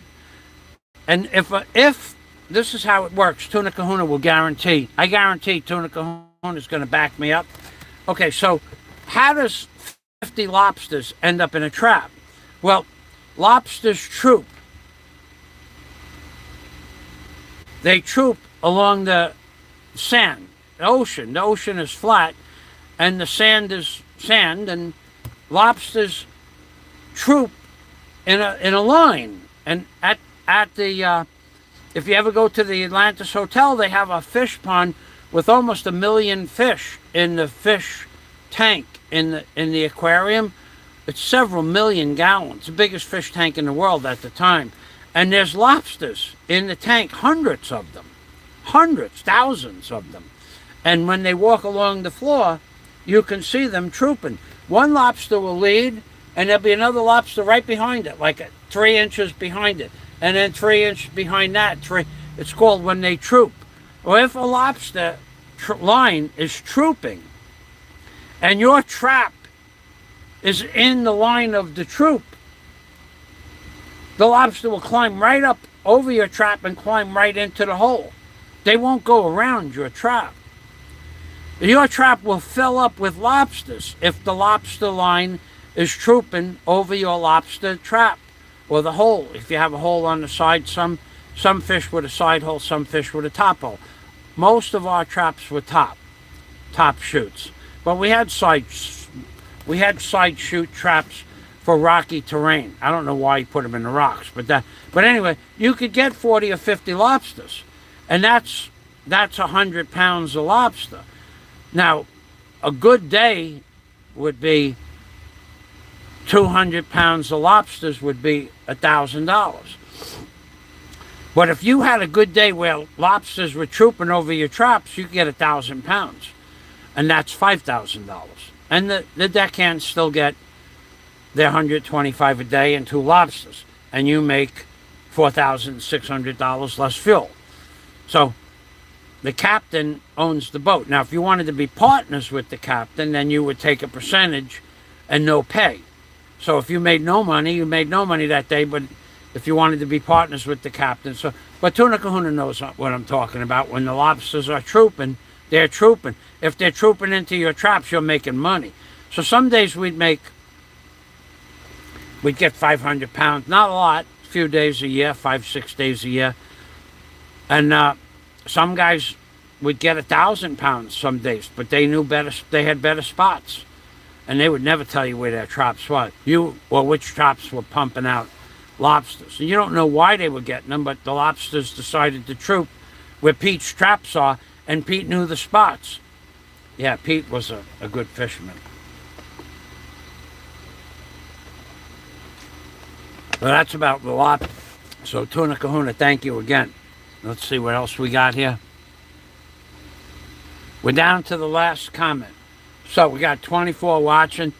And if this is how it works, Tuna Kahuna will guarantee. I guarantee Tuna Kahuna is going to back me up. Okay, so how does 50 lobsters end up in a trap? Well, lobsters troop. They troop along the sand, the ocean. The ocean is flat, and the sand is sand, and lobsters troop in a line. And at the if you ever go to the Atlantis Hotel, they have a fish pond with almost 1 million fish in the fish tank in the aquarium. It's several million gallons, the biggest fish tank in the world at the time. And there's lobsters in the tank, hundreds of them, hundreds, thousands of them. And when they walk along the floor, you can see them trooping. One lobster will lead, and there'll be another lobster right behind it, like 3 inches behind it, and then 3 inches behind that. It's called when they troop. Well, if a lobster line is trooping, and your trap is in the line of the troop, the lobster will climb right up over your trap and climb right into the hole. They won't go around your trap. Your trap will fill up with lobsters if the lobster line is trooping over your lobster trap or the hole. If you have a hole on the side, some fish with a side hole, some fish with a top hole. Most of our traps were top chutes, but we had side chute traps for rocky terrain. I don't know why you put them in the rocks, but anyway, you could get 40 or 50 lobsters, and that's 100 pounds of lobster. Now, a good day would be 200 pounds of lobsters would be $1,000. But if you had a good day where lobsters were trooping over your traps, you could get 1,000 pounds, and that's $5,000. And the deckhands still get their $125 a day and 2 lobsters, and you make $4,600 less fuel. So the captain owns the boat. Now, if you wanted to be partners with the captain, then you would take a percentage and no pay. So if you made no money, you made no money that day, but if you wanted to be partners with the captain. But Tuna Kahuna knows what I'm talking about. When the lobsters are trooping, they're trooping. If they're trooping into your traps, you're making money. So some days we'd get 500 pounds, not a lot, a few days a year, 5-6 days a year. And some guys would get 1,000 pounds some days, but they knew better, they had better spots. And they would never tell you where their traps were, or which traps were pumping out lobsters. And you don't know why they were getting them, but the lobsters decided to troop where Pete's traps are, and Pete knew the spots. Yeah, Pete was a good fisherman. Well, that's about the lot. So Tuna Kahuna, thank you again. Let's see what else we got here. We're down to the last comment. So we got 24 watching.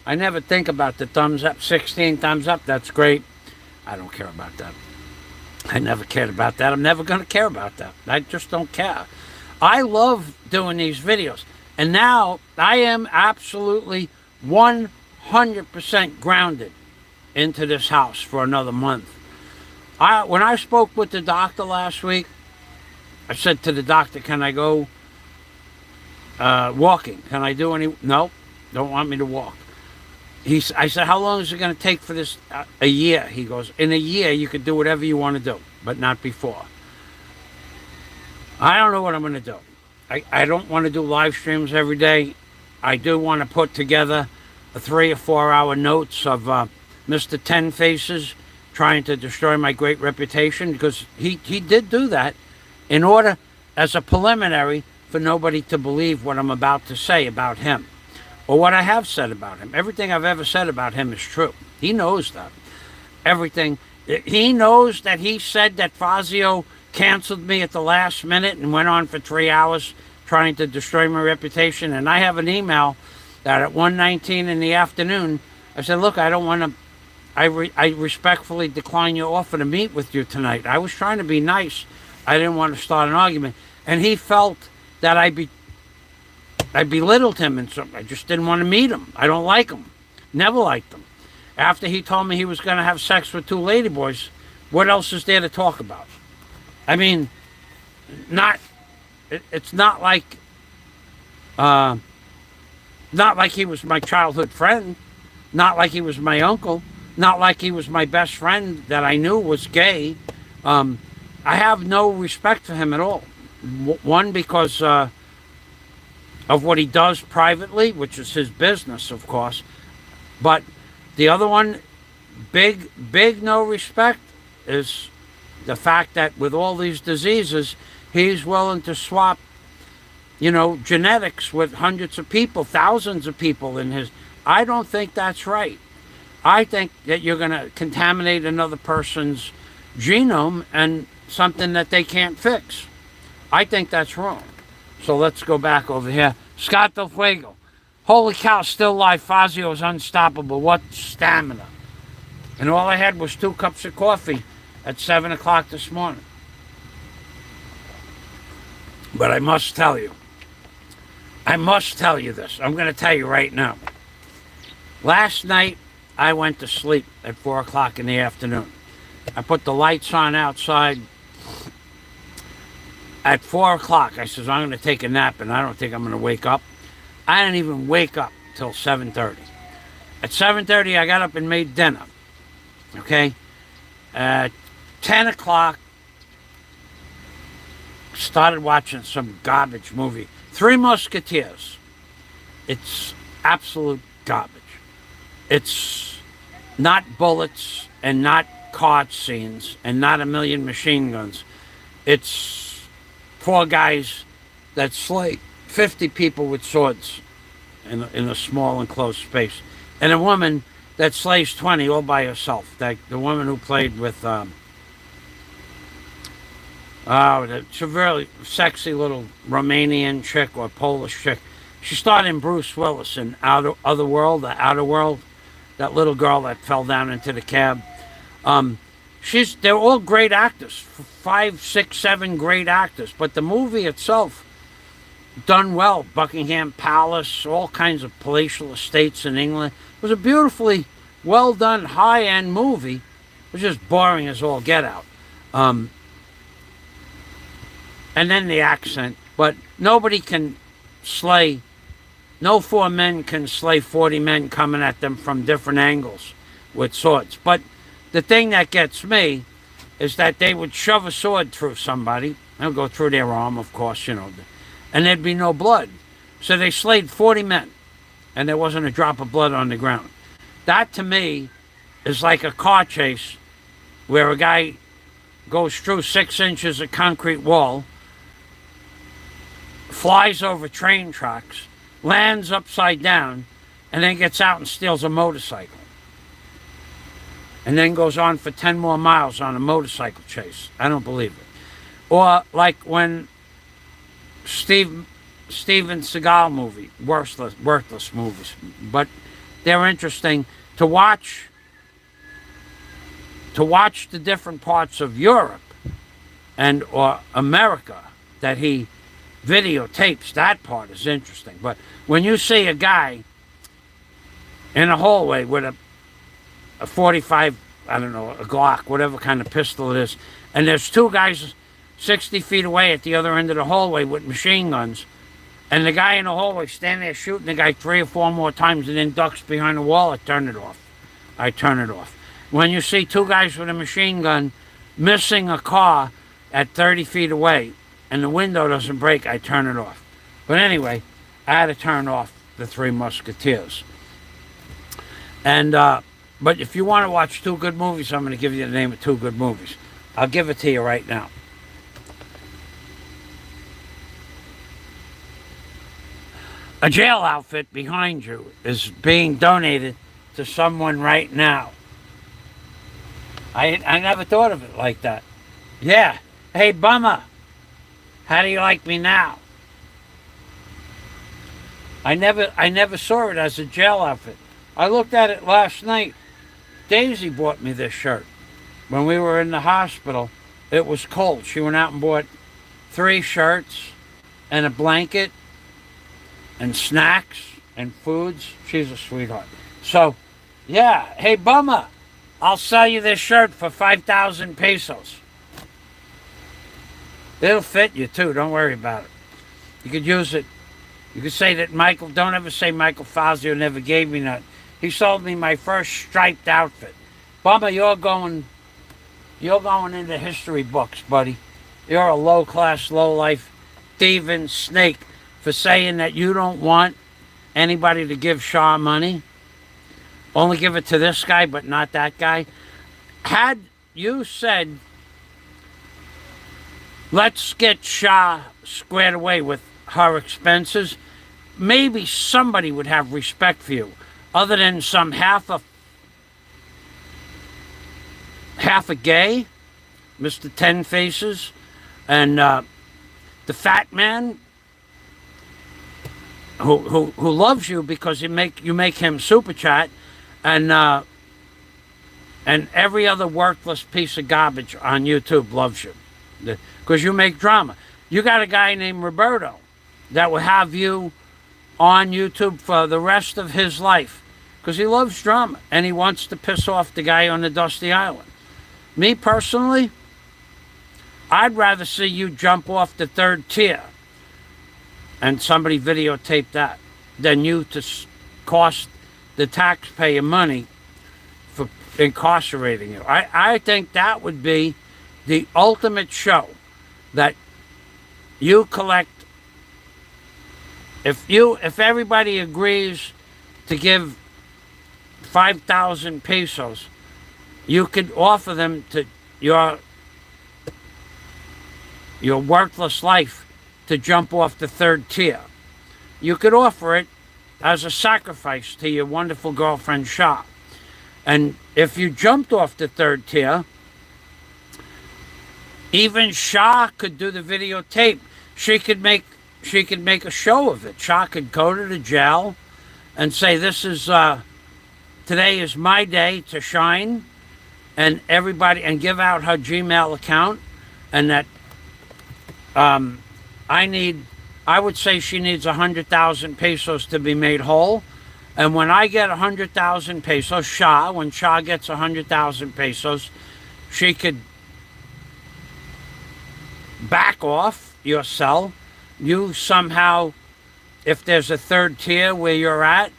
I never think about the thumbs up. 16 thumbs up, that's great. I don't care about that. I never cared about that. I'm never going to care about that. I just don't care. I love doing these videos. And now I am absolutely 100% grounded into this house for another month. When I spoke with the doctor last week, I said to the doctor, can I go walking? Can I do any? No, don't want me to walk. I said, how long is it going to take for this? A year. He goes, in a year you could do whatever you want to do, but not before. I don't know what I'm going to do. I don't want to do live streams every day. I do want to put together a 3 or 4 hour notes of Mr. 10 Faces trying to destroy my great reputation, because he did do that in order, as a preliminary, for nobody to believe what I'm about to say about him, or what I have said about him. Everything I've ever said about him is true. He knows that. Everything. He knows that he said that FAZIO canceled me at the last minute and went on for 3 hours trying to destroy my reputation. And I have an email that at 1:19 in the afternoon, I said, look, I don't want to, I respectfully decline your offer to meet with you tonight. I was trying to be nice. I didn't want to start an argument. And he felt that I I belittled him and something. I just didn't want to meet him. I don't like him. Never liked him. After he told me he was going to have sex with two ladyboys, what else is there to talk about? I mean, it's not like he was my childhood friend, not like he was my uncle, not like he was my best friend that I knew was gay. I have no respect for him at all. One, because of what he does privately, which is his business, of course. But the other one, big no respect, is the fact that with all these diseases, he's willing to swap, genetics with hundreds of people, thousands of people in his. I don't think that's right. I think that you're going to contaminate another person's genome and something that they can't fix. I think that's wrong. So let's go back over here. Scott Del Fuego. Holy cow, still live. FAZIO is unstoppable. What stamina. And all I had was 2 cups of coffee at 7 o'clock this morning. But I must tell you this. I'm going to tell you right now. Last night, I went to sleep at 4 o'clock in the afternoon. I put the lights on outside. At 4 o'clock, I says, I'm going to take a nap, and I don't think I'm going to wake up. I didn't even wake up till 7:30. At 7:30, I got up and made dinner. Okay? At 10 o'clock, started watching some garbage movie. Three Musketeers. It's absolute garbage. It's not bullets and not cart scenes and not a million machine guns. It's 4 guys that slay 50 people with swords in a small enclosed space. And a woman that slays 20 all by herself. The woman who played with... it's a very sexy little Romanian chick or Polish chick. She starred in Bruce Willis in The Outer World, that little girl that fell down into the cab. They're all great actors, 5, 6, 7 great actors. But the movie itself, done well. Buckingham Palace, all kinds of palatial estates in England. It was a beautifully well done, high-end movie. It was just boring as all get out. And then the accent. But nobody can slay, no 4 men can slay 40 men coming at them from different angles with swords. But the thing that gets me is that they would shove a sword through somebody. They'll go through their arm, of course, and there'd be no blood. So they slayed 40 men, and there wasn't a drop of blood on the ground. That, to me, is like a car chase where a guy goes through 6 inches of concrete wall, flies over train tracks, lands upside down, and then gets out and steals a motorcycle. And then goes on for 10 more miles on a motorcycle chase. I don't believe it. Or like when Steven Seagal movie, worthless movies, but they're interesting to watch. To watch the different parts of Europe or America that he videotapes, that part is interesting. But when you see a guy in a hallway with a 45, I don't know, a Glock, whatever kind of pistol it is, and there's 2 guys 60 feet away at the other end of the hallway with machine guns, and the guy in the hallway standing there shooting the guy 3 or 4 more times and then ducks behind the wall, I turn it off. When you see 2 guys with a machine gun missing a car at 30 feet away and the window doesn't break, I turn it off. But anyway, I had to turn off the Three Musketeers. And but if you want to watch 2 good movies, I'm going to give you the name of 2 good movies. I'll give it to you right now. A jail outfit behind you is being donated to someone right now. I never thought of it like that. Yeah. Hey, bummer. How do you like me now? I never saw it as a jail outfit. I looked at it last night. Daisy bought me this shirt. When we were in the hospital, it was cold. She went out and bought 3 shirts and a blanket and snacks and foods. She's a sweetheart. So, yeah. Hey, Bummer, I'll sell you this shirt for 5,000 pesos. It'll fit you, too. Don't worry about it. You could use it. You could say that Michael, don't ever say Michael Fazio never gave me none. He sold me my first striped outfit. Bummer, you're going into history books, buddy. You're a low-class, low-life thieving snake for saying that you don't want anybody to give SHA money. Only give it to this guy, but not that guy. Had you said, let's get SHA squared away with her expenses, maybe somebody would have respect for you, other than some half a gay, Mr. Ten Faces, and the fat man who loves you because you make him super chat, and every other worthless piece of garbage on YouTube loves you because you make drama. You got a guy named Roberto that will have you on YouTube for the rest of his life because he loves drama and he wants to piss off the guy on the Dusty Island. Me personally, I'd rather see you jump off the 3rd tier and somebody videotape that than you to cost the taxpayer money for incarcerating you. I think that would be the ultimate show, that you collect. If everybody agrees to give 5,000 pesos, you could offer them to your worthless life to jump off the 3rd tier. You could offer it as a sacrifice to your wonderful girlfriend SHA. And if you jumped off the 3rd tier, even SHA could do the videotape. She could make a show of it. SHA could go to the jail and say, this is today is my day to shine, and everybody, and give out her Gmail account, and that I would say she needs 100,000 pesos to be made whole. And when I get 100,000 pesos, when SHA gets 100,000 pesos, she could back off your cell. You somehow, if there's a 3rd tier where you're at,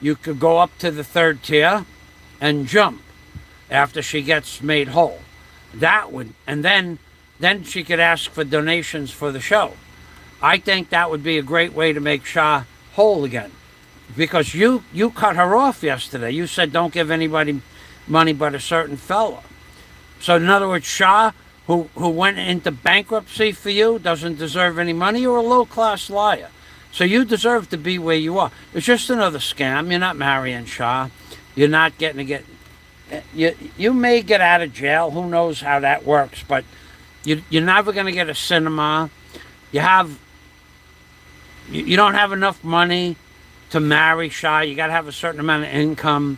you could go up to the 3rd tier and jump after she gets made whole. That would, and then she could ask for donations for the show. I think that would be a great way to make SHA whole again. Because you cut her off yesterday. You said don't give anybody money but a certain fella. So in other words, SHA, who went into bankruptcy for you, doesn't deserve any money. You're a low-class liar. So you deserve to be where you are. It's just another scam. You're not marrying SHA. You're not getting to get... You may get out of jail. Who knows how that works. But you're never going to get a cinema. You don't have enough money to marry SHA. You got to have a certain amount of income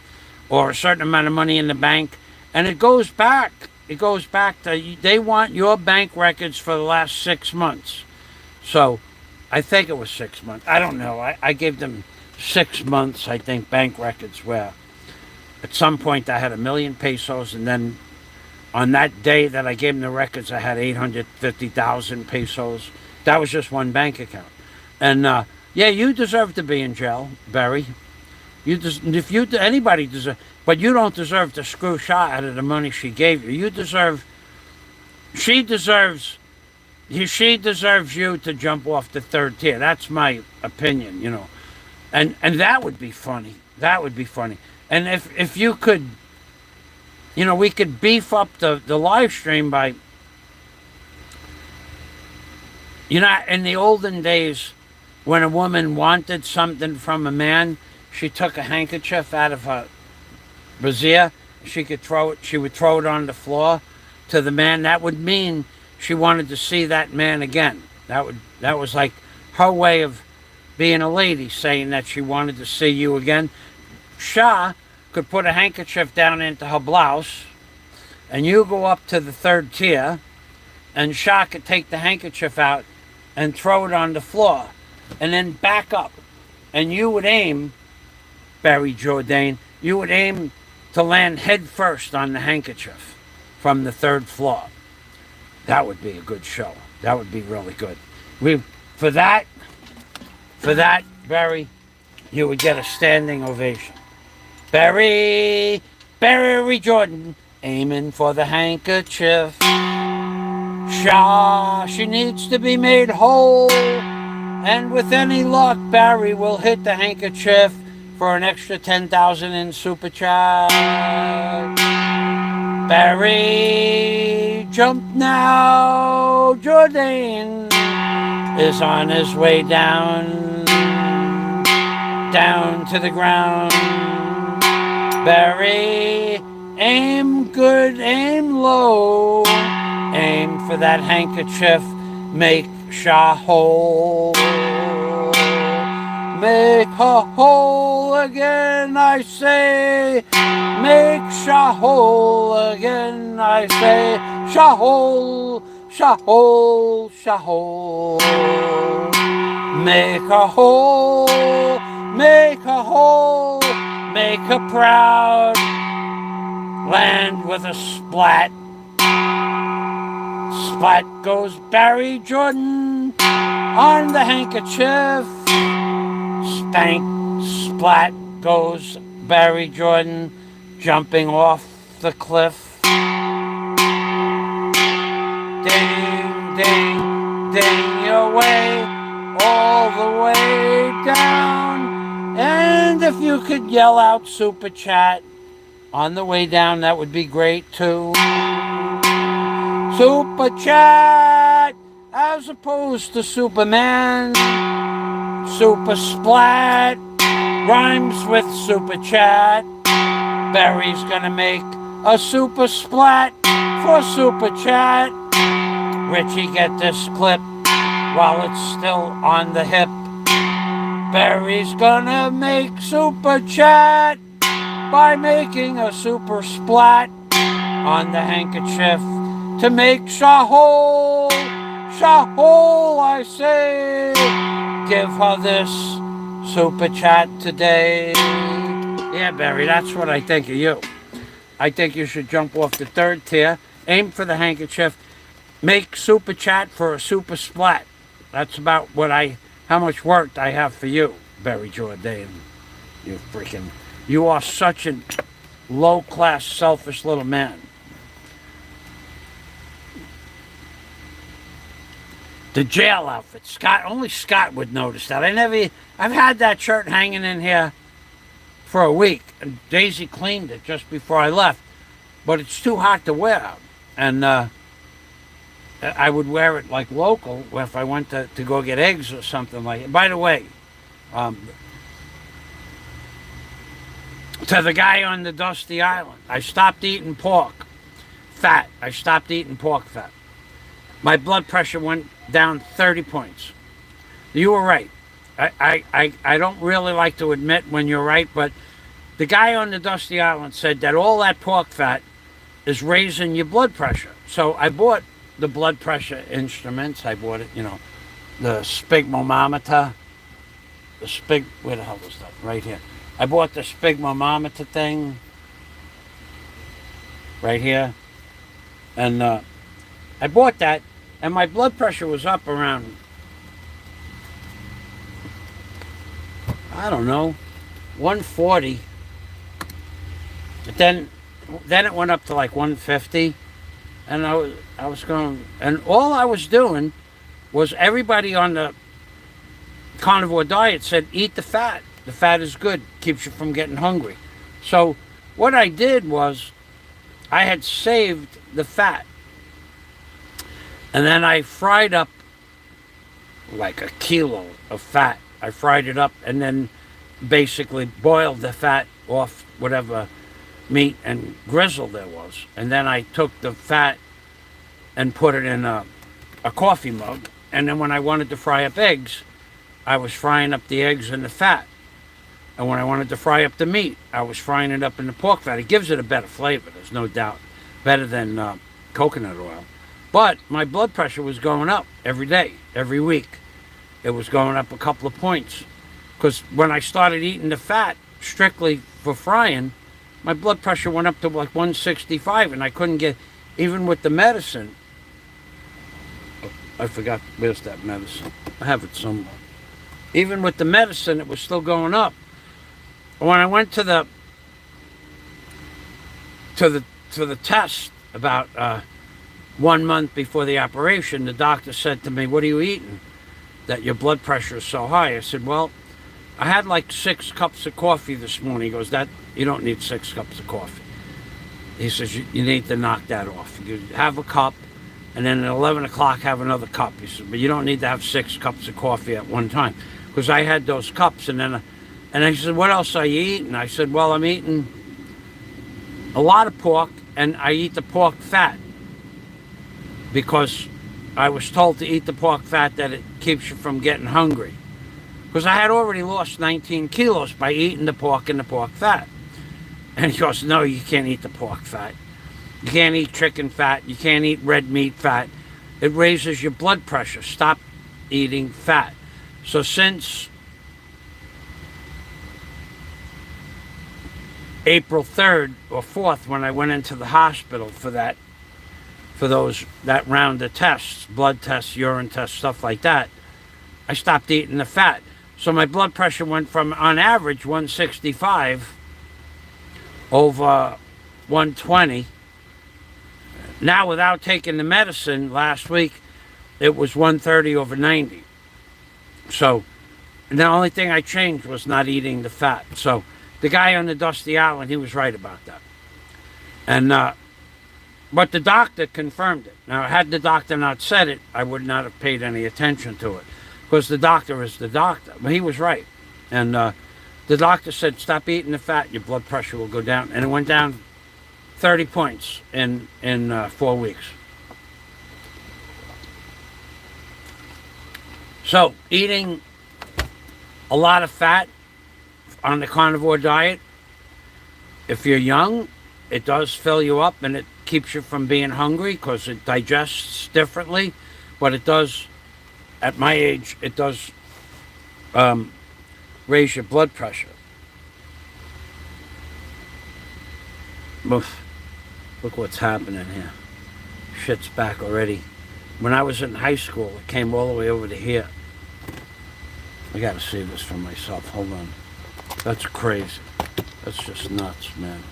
or a certain amount of money in the bank. And it goes back. It goes back to, they want your bank records for the last 6 months. So I think it was 6 months. I don't know. I gave them 6 months, I think, bank records where at some point I had 1 million pesos, and then on that day that I gave them the records, I had 850,000 pesos. That was just one bank account. And yeah, you deserve to be in jail, Barry. Anybody deserves, but you don't deserve to screw SHA out of the money she gave you. She deserves you to jump off the 3rd tier. That's my opinion, you know. And that would be funny. That would be funny. And if you could, you know, we could beef up the live stream by, you know, in the olden days, when a woman wanted something from a man, she took a handkerchief out of her brassiere. She would throw it on the floor to the man. That would mean she wanted to see that man again. That was like her way of being a lady, saying that she wanted to see you again. SHA could put a handkerchief down into her blouse, and you go up to the 3rd tier, and SHA could take the handkerchief out and throw it on the floor. and then back up. And you would aim, Barry Jordane, you would aim to land head first on the handkerchief from the 3rd floor. That would be a good show. That would be really good. For that, Barry, you would get a standing ovation. Barry Jordan, aiming for the handkerchief. SHA, she needs to be made whole. And with any luck, Barry will hit the handkerchief for an extra 10,000 in super chat. Barry, jump now. Jordane is on his way down to the ground. Barry, aim good, aim low. Aim for that handkerchief, make SHA whole. Make her whole again, I say. Make SHA whole again, I say. SHA whole, SHA whole, SHA whole. Make her whole, make her whole, make her proud. Land with a splat. Splat goes Barry Jordan on the handkerchief. Spank, splat goes Barry Jordan jumping off the cliff. Ding, ding, ding your way all the way down. And if you could yell out super chat on the way down, that would be great too. Super chat as opposed to Superman. Super splat rhymes with super chat. Barry's gonna make a super splat for super chat. Richie, get this clip while it's still on the hip. Barry's gonna make super chat by making a super splat on the handkerchief to make SHA whole. SHA whole, I say. Give her this super chat today. Yeah, Barry, that's what I think of you. I think you should jump off the 3rd tier, aim for the handkerchief, make super chat for a super splat. That's about how much work I have for you, Barry Jordane. You are such a low-class, selfish little man. The jail outfit. Only Scott would notice that. I've had that shirt hanging in here for a week, and Daisy cleaned it just before I left, but it's too hot to wear. And I would wear it like local if I went to go get eggs or something like it. By the way, to the guy on the dusty island, I stopped eating pork fat. I stopped eating pork fat. My blood pressure went down 30 points. You were right. I don't really like to admit when you're right, but the guy on the dusty island said that all that pork fat is raising your blood pressure. So I bought the blood pressure instruments. I bought it, the sphygmomanometer. Where the hell was that? Right here. I bought the sphygmomanometer thing. Right here. And I bought that. And my blood pressure was up around, I don't know, 140. But then it went up to like 150. And I was going, and all I was doing was everybody on the carnivore diet said, eat the fat. The fat is good, keeps you from getting hungry. So what I did was I had saved the fat. And then I fried up like a kilo of fat. I fried it up and then basically boiled the fat off whatever meat and grizzle there was. And then I took the fat and put it in a coffee mug. And then when I wanted to fry up eggs, I was frying up the eggs in the fat. And when I wanted to fry up the meat, I was frying it up in the pork fat. It gives it a better flavor, there's no doubt. Better than coconut oil. But my blood pressure was going up every day, every week. it was going up a couple of points. Because when I started eating the fat strictly for frying, my blood pressure went up to like 165, and I couldn't get, even with the medicine. I forgot, where's that medicine? I have it somewhere. Even with the medicine, it was still going up. When I went to the test about 1 month before the operation, the doctor said to me, "What are you eating that your blood pressure is so high?" I said, "Well, I had like 6 cups of coffee this morning." He goes, "That, you don't need 6 cups of coffee." He says, you need to knock that off. You have a cup, and then at 11 o'clock have another cup. He said, "But you don't need to have 6 cups of coffee at one time." Because I had those cups, and then he said, "What else are you eating?" I said, "Well, I'm eating a lot of pork, and I eat the pork fat because I was told to eat the pork fat that it keeps you from getting hungry." Because I had already lost 19 kilos by eating the pork and the pork fat. And he goes, "No, you can't eat the pork fat. You can't eat chicken fat. You can't eat red meat fat. It raises your blood pressure. Stop eating fat." So since April 3rd or 4th, when I went into the hospital for that round of tests, blood tests, urine tests, stuff like that, I stopped eating the fat. So my blood pressure went from, on average, 165 over 120. Now, without taking the medicine last week, it was 130 over 90. So the only thing I changed was not eating the fat. So the guy on the Dusty Island, he was right about that. And but the doctor confirmed it. Now, had the doctor not said it, I would not have paid any attention to it, because the doctor is the doctor. But he was right. And the doctor said, "Stop eating the fat, your blood pressure will go down." And it went down 30 points in 4 weeks. So eating a lot of fat on the carnivore diet, if you're young, it does fill you up, and it keeps you from being hungry because it digests differently. But it does, at my age, it does raise your blood pressure. Oof. Look what's happening here. Shit's back already. When I was in high school, it came all the way over to here. I gotta see this for myself. Hold on. That's crazy. That's just nuts, man.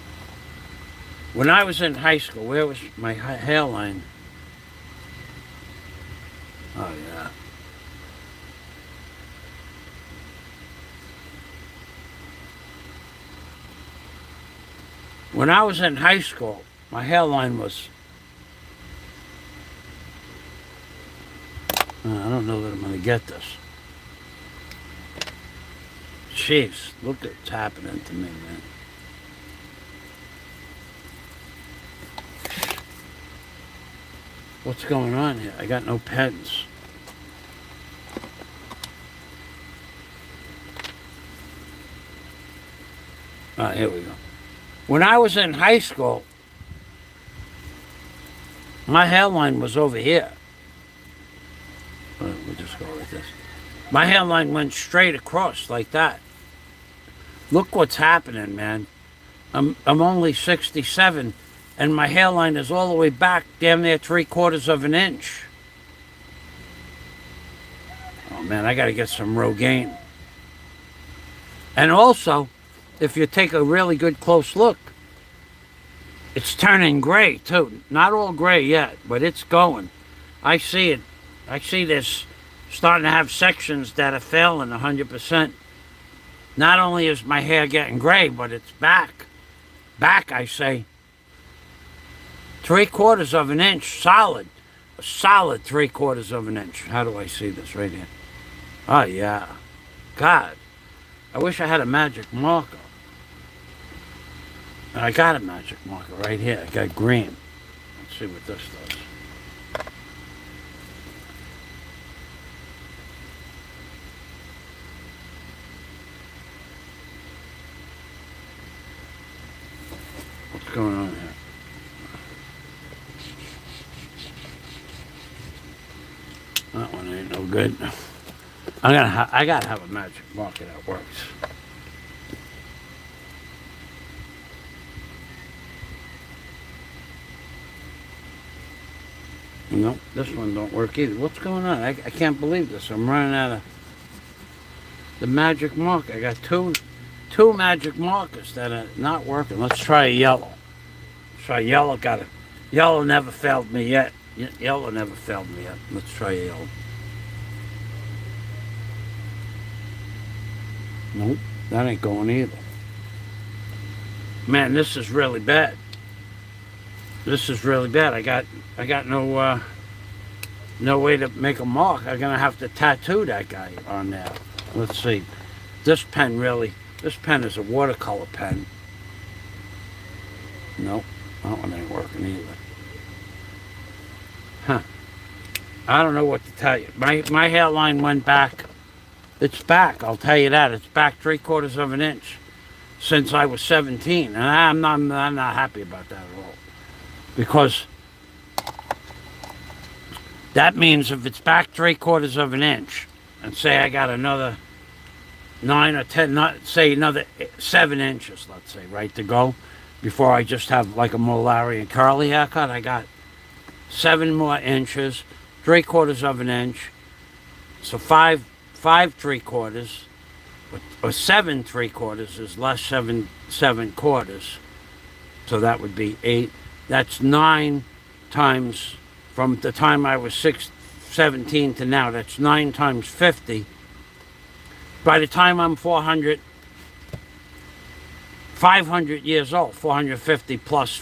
When I was in high school, where was my hairline? Oh, yeah. When I was in high school, my hairline was... I don't know that I'm going to get this. Jeez, look at what's happening to me, man. What's going on here? I got no pens. Here we go. When I was in high school, my hairline was over here. We'll just go with this. My hairline went straight across like that. Look what's happening, man. I'm only 67, and my hairline is all the way back, damn near 3/4 of an inch. Oh man, I gotta get some Rogaine. And also, if you take a really good close look, it's turning gray too. Not all gray yet, but it's going. I see it. I see this starting to have sections that are failing 100%. Not only is my hair getting gray, but it's back. Back, I say. 3/4 of an inch, solid. A solid 3/4 of an inch. How do I see this right here? Oh, yeah. God. I wish I had a magic marker. I got a magic marker right here. I got green. Let's see what this does. What's going on here? That one ain't no good. I gotta have a magic marker that works. Nope, this one don't work either. What's going on? I can't believe this. I'm running out of the magic marker. I got two magic markers that are not working. Let's try a yellow. Let's try yellow. Yellow never failed me yet. Yellow never failed me yet. Let's try a yellow. Nope, that ain't going either. Man, this is really bad. This is really bad. I got no way to make a mark. I'm gonna have to tattoo that guy on there. Let's see. This pen is a watercolor pen. Nope, that one ain't working either. Huh. I don't know what to tell you. My hairline went back. It's back, I'll tell you that. It's back 3/4 of an inch since I was 17. And I'm not happy about that at all. Because that means if it's back 3/4 of an inch, and say I got another 9 or 10, say another 7 inches, let's say, right, to go, before I just have like a Molari and curly haircut, I got 7 more inches, 3/4 of an inch, so 5 3/4, or 7 3/4 is less 7 quarters, so that would be 8. That's 9 times, from the time I was 17 to now, that's 9 times 50. By the time I'm 500 years old, 450 plus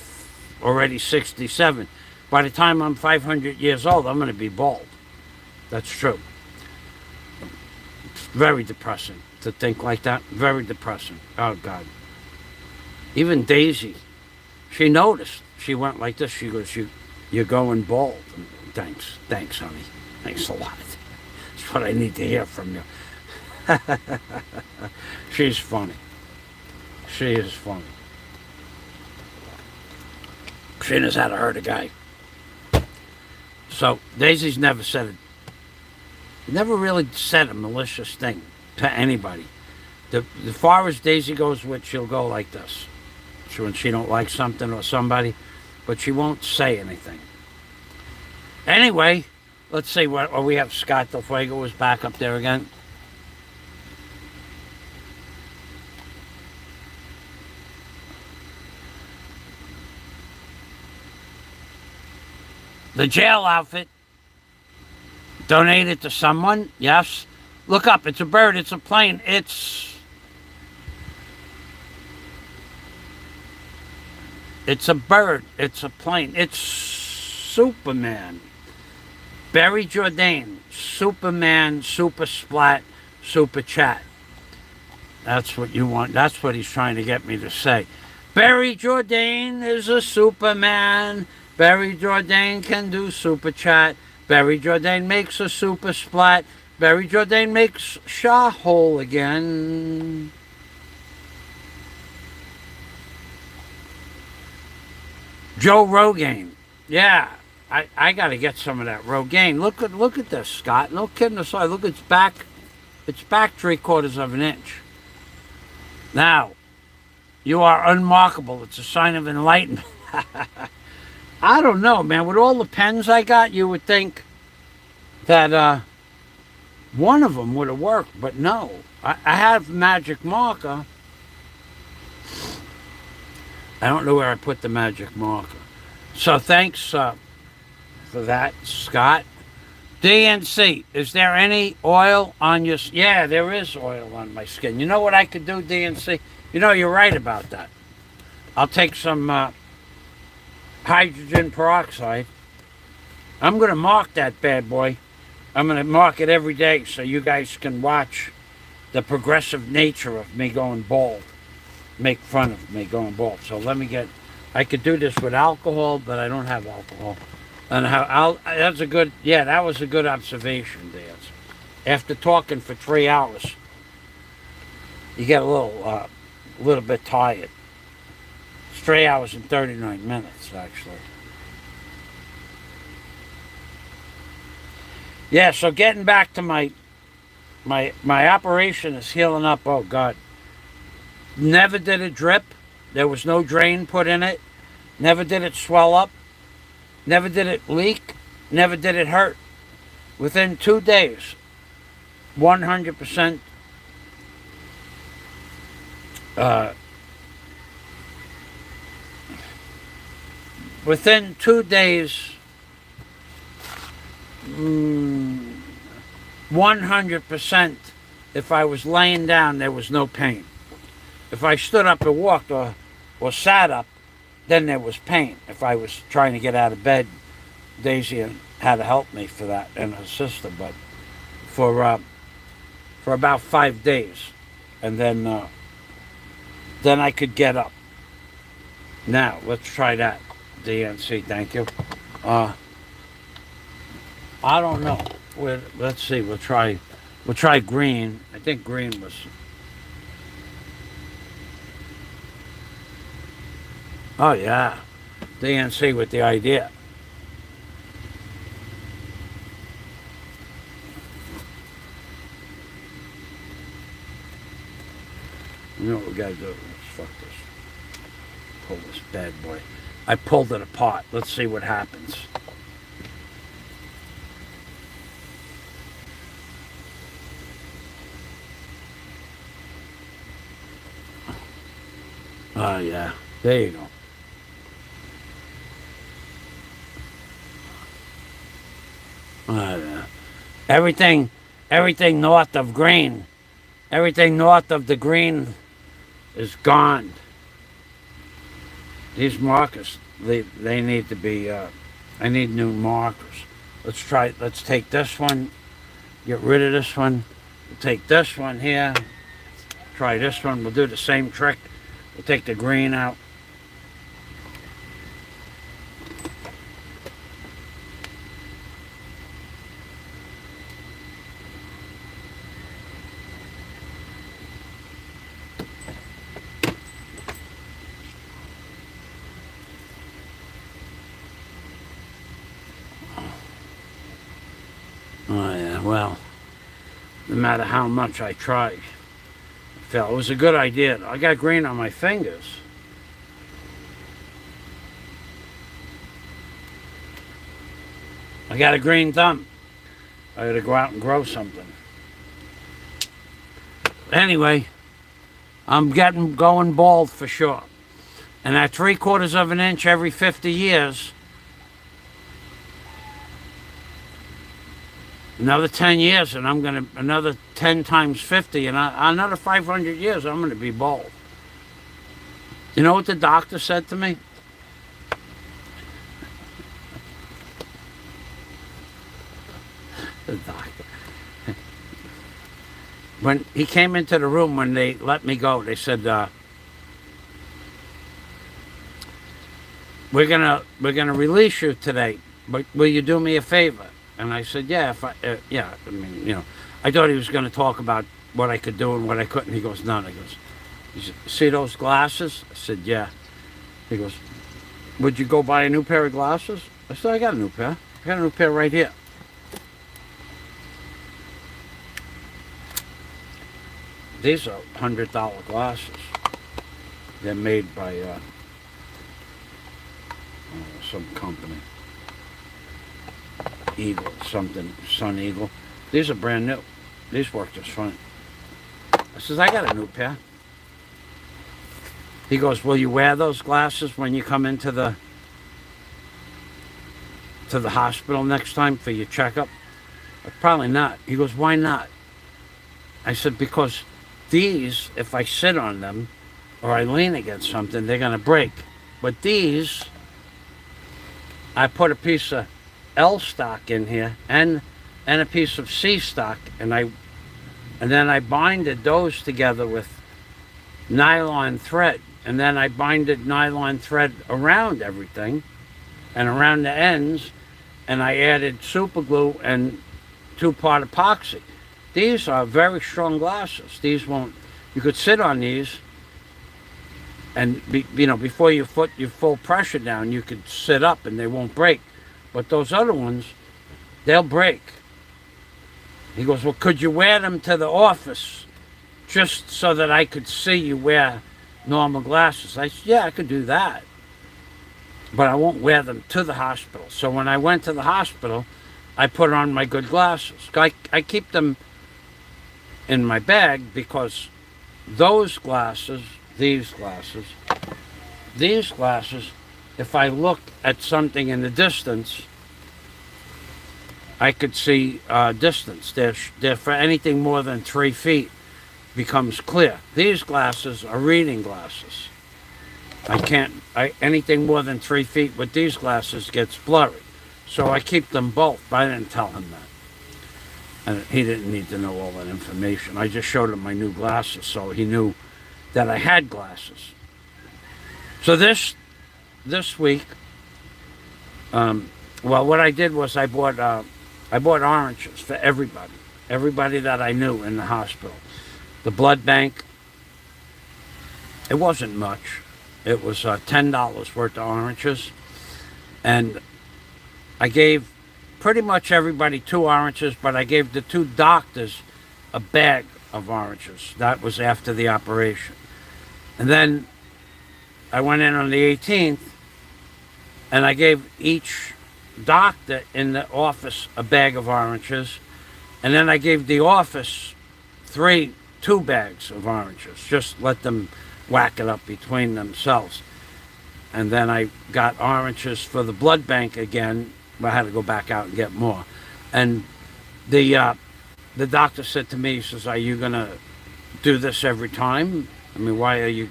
already 67. By the time I'm 500 years old, I'm going to be bald. That's true. It's very depressing to think like that. Very depressing. Oh, God. Even Daisy, she noticed. She went like this. She goes, you're going bald. Thanks. Thanks, honey. Thanks a lot. That's what I need to hear from you. She's funny. She is funny. She knows how to hurt a guy. So Daisy's never really said a malicious thing to anybody. The far as Daisy goes with, she'll go like this. When she don't like something or somebody, but she won't say anything. Anyway, let's see what we have. Scott Del Fuego is back up there again. The jail outfit. Donated to someone. Yes. Look up. It's a bird. It's a plane. It's a bird. It's a plane. It's Superman. Barry Jordane. Superman, super splat, super chat. That's what you want. That's what he's trying to get me to say. Barry Jordane is a Superman. Barry Jordane can do super chat. Barry Jordane makes a super splat. Barry Jordane makes SHA whole again. Joe Rogaine. Yeah, I got to get some of that Rogaine. Look at this, Scott. No kidding aside. Look, it's back 3/4 of an inch. Now, you are unmarkable. It's a sign of enlightenment. I don't know, man. With all the pens I got, you would think that one of them would have worked, but no. I have magic marker. I don't know where I put the magic marker. So thanks for that, Scott. DNC, is there any oil on your... Yeah, there is oil on my skin. You know what I could do, DNC? You know, you're right about that. I'll take some hydrogen peroxide. I'm going to mark that bad boy. I'm going to mark it every day so you guys can watch the progressive nature of me going bald. Make fun of me going bald. So let me get... I could do this with alcohol, but I don't have alcohol. And that's a good... Yeah, that was a good observation, Dan. After talking for 3 hours, you get a little bit tired. It's 3 hours and 39 minutes, actually. Yeah, so getting back to my my operation is healing up. Oh God. Never did it drip. There was no drain put in it. Never did it swell up. Never did it leak. Never did it hurt. Within 2 days, 100% within 2 days, 100%, if I was laying down, there was no pain. If I stood up and walked or sat up, then there was pain. If I was trying to get out of bed, Daisy had to help me for that, and her sister, but for about 5 days, and then I could get up. Now let's try that. DNC, thank you. I don't know. Let's see. We'll try green. I think green was. Oh yeah, DNC with the idea. You know what we gotta do? Let's fuck this. Pull this bad boy. I pulled it apart. Let's see what happens. Oh yeah, there you go. Oh yeah. Everything north of green, everything north of the green is gone. These markers, they need to be, I need new markers. Let's take this one, get rid of this one. We'll take this one here, try this one. We'll do the same trick. We'll take the green out. Oh yeah, well, no matter how much I try, it was a good idea. I got green on my fingers. I got a green thumb. I gotta go out and grow something. Anyway, I'm going bald for sure. And at 3/4 of an inch every 50 years, another 10 years, and I'm going to, another 10 times 50, and another 500 years, I'm going to be bald. You know what the doctor said to me? The doctor. When he came into the room, when they let me go, they said, we're gonna release you today, but will you do me a favor? And I said, yeah, yeah, I mean, you know, I thought he was going to talk about what I could do and what I couldn't. He goes, none. He goes, you see those glasses? I said, yeah. He goes, would you go buy a new pair of glasses? I said, I got a new pair. I got a new pair right here. These are $100 glasses. They're made by some company. Eagle, something, Sun Eagle. These are brand new. These work just fine. I says, I got a new pair. He goes, will you wear those glasses when you come into the hospital next time for your checkup? Probably not. He goes, why not? I said, because these, if I sit on them or I lean against something, they're going to break. But these, I put a piece of L stock in here and a piece of C stock, and then I binded those together with nylon thread, and then I binded nylon thread around everything and around the ends, and I added super glue and 2-part epoxy. These are very strong glasses. These won't, you could sit on these and before you put your full pressure down, you could sit up and they won't break. But those other ones, they'll break. He goes, well, could you wear them to the office just so that I could see you wear normal glasses? I said, yeah, I could do that, but I won't wear them to the hospital. So when I went to the hospital, I put on my good glasses. I keep them in my bag because those glasses, these glasses, if I look at something in the distance, I could see distance. They're for anything more than 3 feet becomes clear. These glasses are reading glasses. Anything more than 3 feet with these glasses gets blurry. So I keep them both, but I didn't tell him that. And he didn't need to know all that information. I just showed him my new glasses so he knew that I had glasses. So this week, well, what I did was I bought oranges for everybody that I knew in the hospital. The blood bank, it wasn't much. It was $10 worth of oranges. And I gave pretty much everybody 2 oranges, but I gave the 2 doctors a bag of oranges. That was after the operation. And then I went in on the 18th, and I gave each doctor in the office a bag of oranges, and then I gave the office 2 bags of oranges. Just let them whack it up between themselves. And then I got oranges for the blood bank again. I had to go back out and get more. And the doctor said to me, he says, are you going to do this every time? I mean, why are you...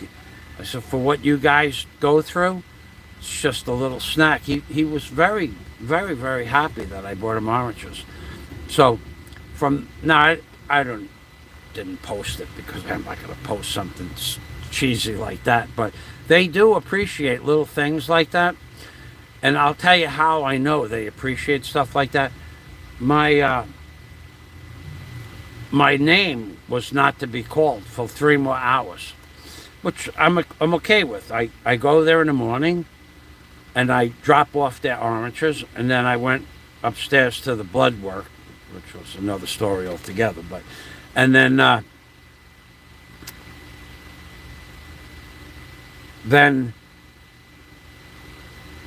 I said, for what you guys go through, it's just a little snack. He was very, very, very happy that I bought him oranges. So from now, I didn't post it because I'm not going to post something cheesy like that. But they do appreciate little things like that. And I'll tell you how I know they appreciate stuff like that. My name was not to be called for 3 more hours, which I'm okay with. I go there in the morning, and I drop off their oranges, and then I went upstairs to the blood work, which was another story altogether. And then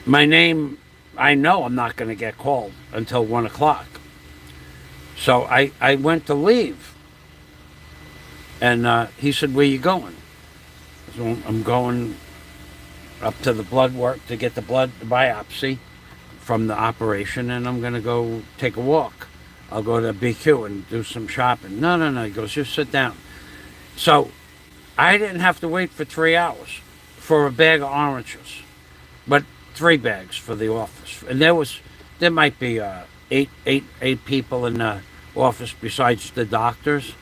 my name, I know I'm not going to get called until 1 o'clock. So I went to leave. And he said, where you going? So I'm going up to the blood work to get the blood biopsy from the operation, and I'm going to go take a walk. I'll go to BQ and do some shopping. No. He goes, just sit down. So I didn't have to wait for 3 hours for a bag of oranges, but 3 bags for the office. And there might be eight people in the office besides the doctors.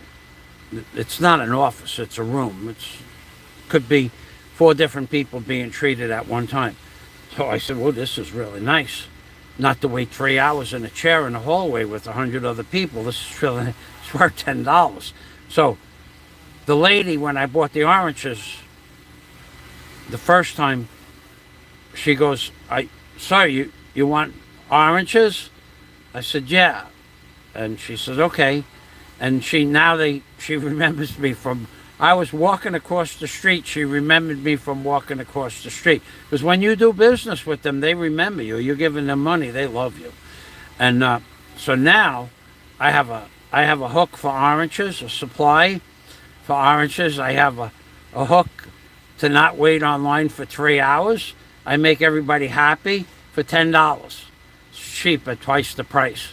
It's not an office, it's a room. It could be 4 different people being treated at one time. So I said, well, this is really nice. Not to wait 3 hours in a chair in the hallway with 100 other people. This is really, it's worth $10. So the lady, when I bought the oranges the first time, she goes, sir, you want oranges? I said, yeah. And she says, okay. And she remembers me from, I was walking across the street. She remembered me from walking across the street. Because when you do business with them, they remember you. You're giving them money. They love you. And so now I have a hook for oranges, a supply for oranges. I have a hook to not wait online for 3 hours. I make everybody happy for $10. It's cheap at twice the price.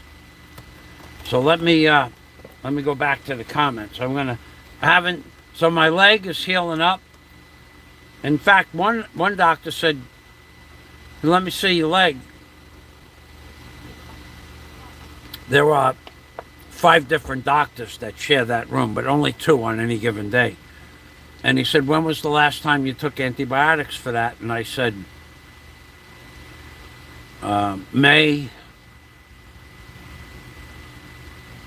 So let me go back to the comments. So my leg is healing up. In fact, one doctor said, let me see your leg. There are 5 different doctors that share that room, but only 2 on any given day. And he said, when was the last time you took antibiotics for that? And I said, May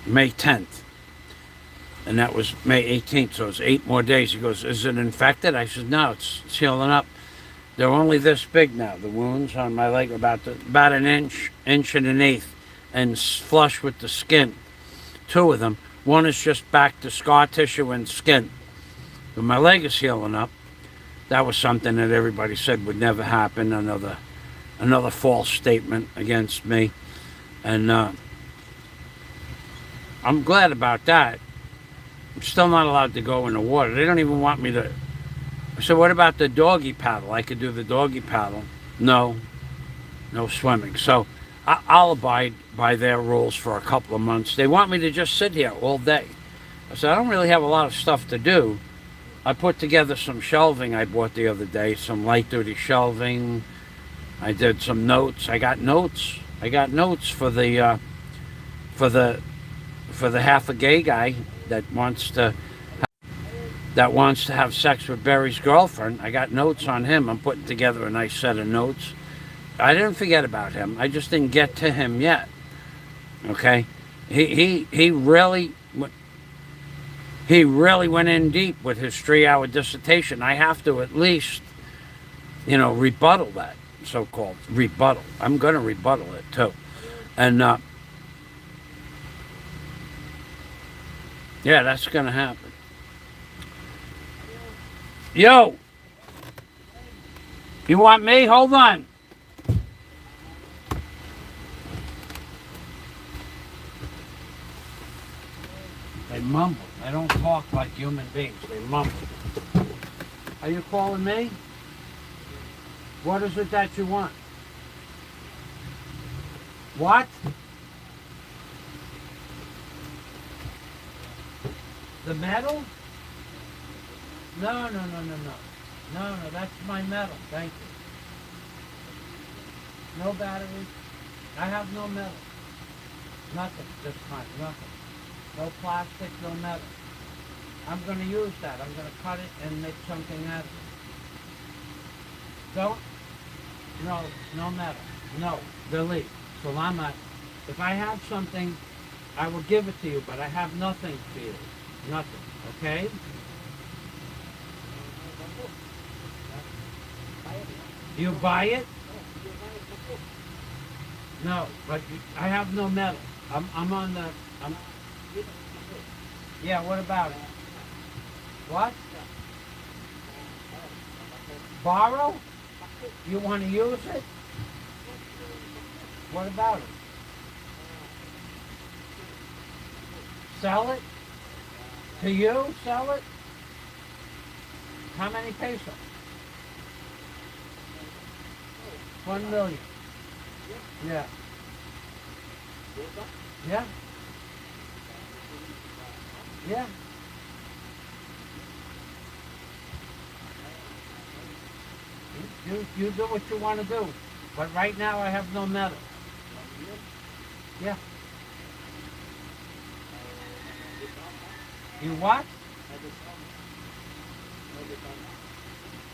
10th. And that was May 18th, so it's 8 more days. He goes, is it infected? I said, no, it's healing up. They're only this big now. The wounds on my leg are about an inch and an eighth, and flush with the skin. 2 of them. One is just back to scar tissue and skin. But my leg is healing up. That was something that everybody said would never happen. Another false statement against me. And I'm glad about that. I'm still not allowed to go in the water. They don't even want me to. I said, what about the doggy paddle? I could do the doggy paddle. No swimming. So I'll abide by their rules for a couple of months. They want me to just sit here all day. I said, I don't really have a lot of stuff to do. I put together some shelving I bought the other day, some light duty shelving. I did some notes. I got notes for the half a gay guy that wants to have sex with Barry's girlfriend. I got notes on him. I'm putting together a nice set of notes. I didn't forget about him. I just didn't get to him yet. Okay? He really went in deep with his 3-hour dissertation. I have to at least, rebuttal that, so-called rebuttal. I'm going to rebuttal it too. And yeah, that's going to happen. Yo! You want me? Hold on. They mumble. They don't talk like human beings. They mumble. Are you calling me? What is it that you want? What? The metal? No, that's my metal. Thank you. No batteries. I have no metal. Nothing this time. Nothing. No plastic, no metal. I'm going to use that. I'm going to cut it and make something out of it. Don't. No metal. No. Delete. Salamat. If I have something, I will give it to you, but I have nothing for you. Nothing. Okay? You buy it? No, but I have no metal. I'm on the... Yeah, what about it? What? Borrow? You want to use it? What about it? Sell it? To you? Sell it? How many pesos? 1 million. Yeah. Yeah. Yeah. You do what you want to do. But right now I have no metal. Yeah. You what?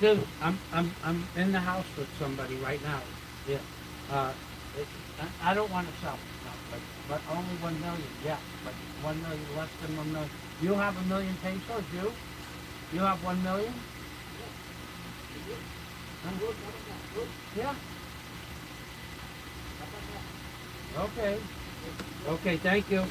Dude, I'm in the house with somebody right now. Yeah. I don't want to sell it, no, but only 1 million. Yeah, but 1 million, less than 1 million. You have 1 million pesos, you? You have 1 million? Huh? Yeah. Okay. Okay, thank you.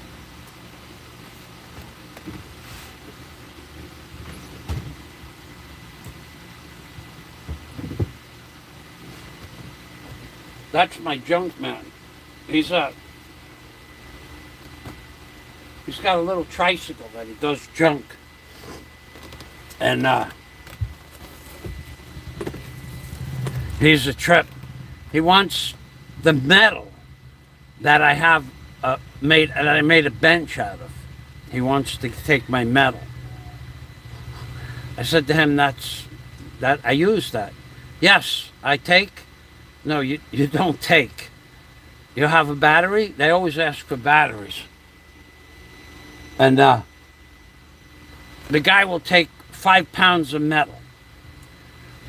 That's my junk man. He's got a little tricycle that he does junk. And he's a trip. He wants the metal that I have I made a bench out of. He wants to take my metal. I said to him, I use that. Yes, I take. No, you don't take. You have a battery? They always ask for batteries. And the guy will take 5 pounds of metal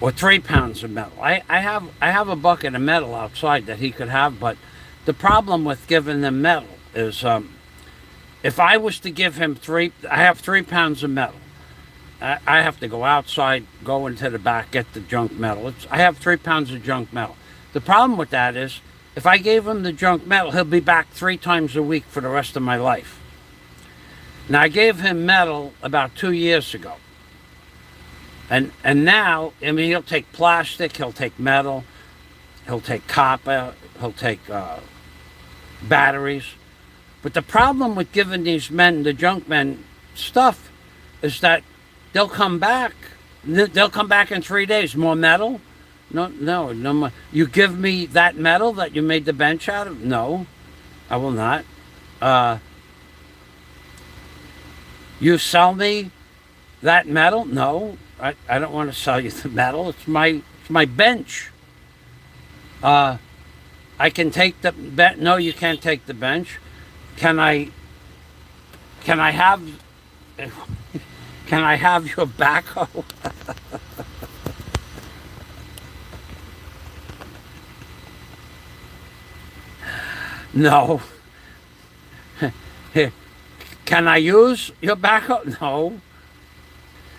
or 3 pounds of metal. I have a bucket of metal outside that he could have, but the problem with giving them metal is if I was to give him I have 3 pounds of metal. I have to go outside, go into the back, get the junk metal. I have 3 pounds of junk metal. The problem with that is, if I gave him the junk metal, he'll be back 3 times a week for the rest of my life. Now, I gave him metal about 2 years ago. And now, I mean, he'll take plastic, he'll take metal, he'll take copper, he'll take batteries. But the problem with giving these men, the junk men, stuff is that they'll come back. They'll come back in 3 days. More metal? No more. You give me that metal that you made the bench out of? No, I will not. You sell me that metal? No, I don't want to sell you the metal. It's my bench. I can take the bench. No, you can't take the bench. Can I have your backhoe? No. Can I use your backhoe? No.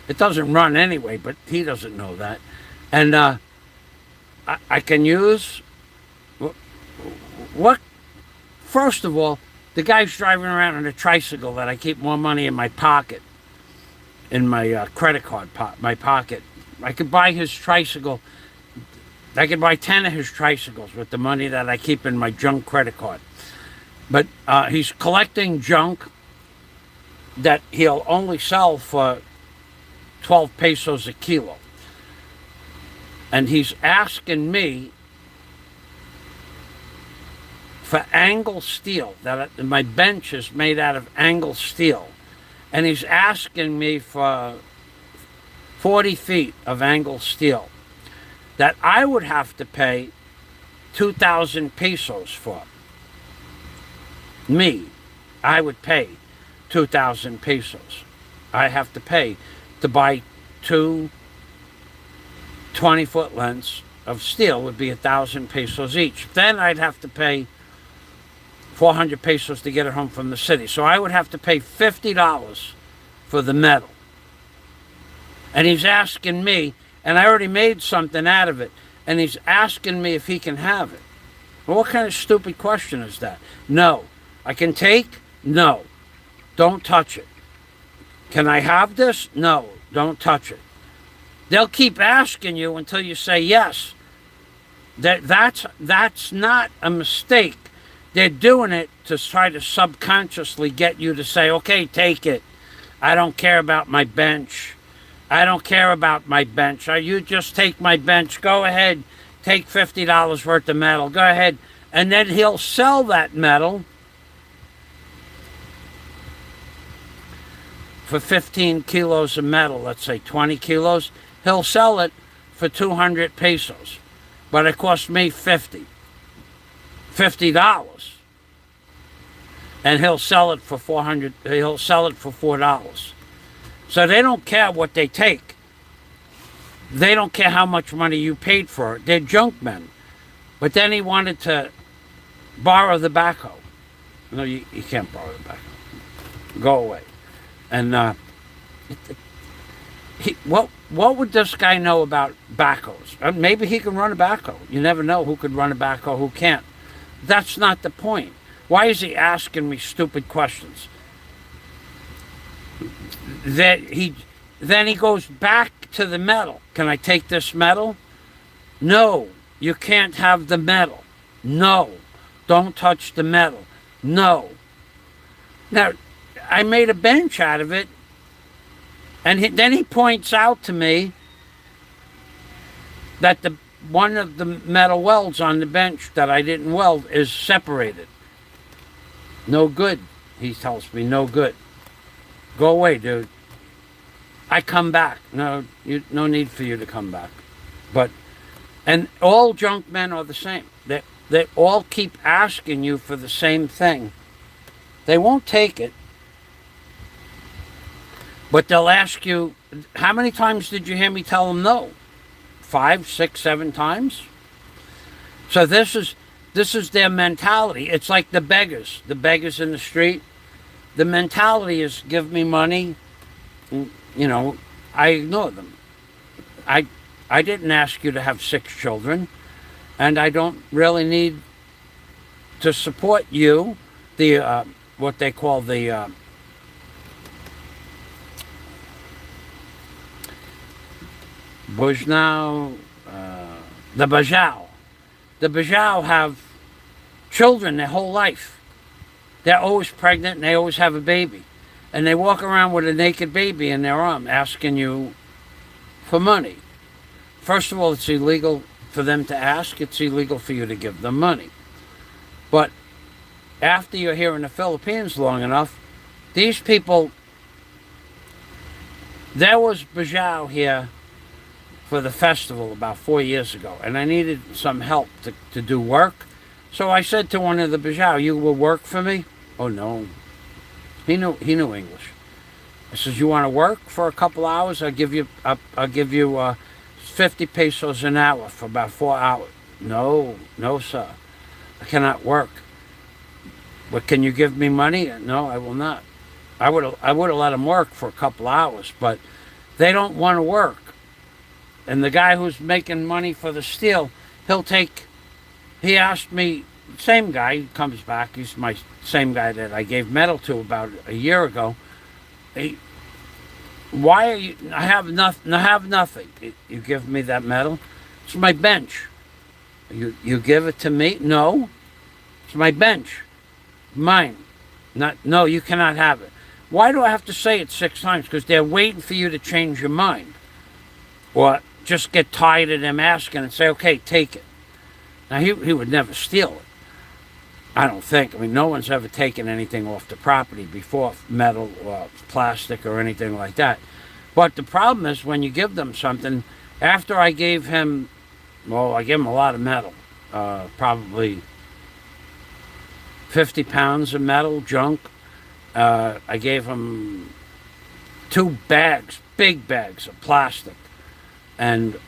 It doesn't run anyway, but he doesn't know that. And I can use what? First of all, the guy's driving around on a tricycle that I keep more money in my pocket, in my credit card my pocket. I could buy his tricycle. I could buy 10 of his tricycles with the money that I keep in my junk credit card. But he's collecting junk that he'll only sell for 12 pesos a kilo. And he's asking me for angle steel. That my bench is made out of angle steel. And he's asking me for 40 feet of angle steel that I would have to pay 2,000 pesos for. I would pay 2,000 pesos. I have to pay to buy two 20-foot lengths of steel would be 1,000 pesos each. Then I'd have to pay 400 pesos to get it home from the city. So I would have to pay $50 for the metal. And he's asking me, and I already made something out of it, and he's asking me if he can have it. Well, what kind of stupid question is that? No. I can take? No. Don't touch it. Can I have this? No. Don't touch it. They'll keep asking you until you say yes. That's not a mistake. They're doing it to try to subconsciously get you to say, okay, take it. I don't care about my bench. I don't care about my bench. You just take my bench. Go ahead. Take $50 worth of metal. Go ahead. And then he'll sell that metal for 15 kilos of metal, let's say 20 kilos. He'll sell it for 200 pesos. But it cost me $50. And he'll sell it for $4. So they don't care what they take. They don't care how much money you paid for it. They're junk men. But then he wanted to borrow the backhoe. No, you can't borrow the backhoe. Go away. And what would this guy know about backhoes? Maybe he can run a backhoe. You never know who could run a backhoe, who can't. That's not the point. Why is he asking me stupid questions? Then he goes back to the metal. Can I take this metal? No, you can't have the metal. No, don't touch the metal. No. Now, I made a bench out of it, and then he points out to me that one of the metal welds on the bench that I didn't weld is separated. No good, he tells me, no good. Go away, dude. I come back. No need for you to come back. And all junk men are the same. They all keep asking you for the same thing. They won't take it. But they'll ask you, how many times did you hear me tell them no? 5, 6, 7 times? So this is their mentality. It's like the beggars in the street. The mentality is, give me money. You know, I ignore them. I didn't ask you to have 6 children, and I don't really need to support you, what they call the Bujnau, the Bajau. The Bajau have children their whole life. They're always pregnant and they always have a baby. And they walk around with a naked baby in their arm asking you for money. First of all, it's illegal for them to ask. It's illegal for you to give them money. But after you're here in the Philippines long enough, these people, there was Bajau here for the festival about 4 years ago, and I needed some help to do work. So I said to one of the Bajau, "You will work for me?" "Oh no." He knew English. I says, "You want to work for a couple hours? I'll give you 50 pesos an hour for about 4 hours. "No, sir. I cannot work." "But can you give me money?" "No, I will not." I would have let them work for a couple hours, but they don't want to work. And the guy who's making money for the steel, he asked me, same guy, he comes back, he's my same guy that I gave metal to about a year ago. "Why are you, I have nothing. You give me that metal? It's my bench." You give it to me?" "No, it's my bench. Mine." "No, you cannot have it." Why do I have to say it 6 times? Because they're waiting for you to change your mind. Or just get tired of them asking and say, "Okay, take it." Now, he would never steal it. I don't think. I mean, no one's ever taken anything off the property before, metal or plastic or anything like that. But the problem is when you give them something, after I gave him, I gave him a lot of metal, probably 50 pounds of metal, junk. I gave him 2 bags, big bags of plastic. And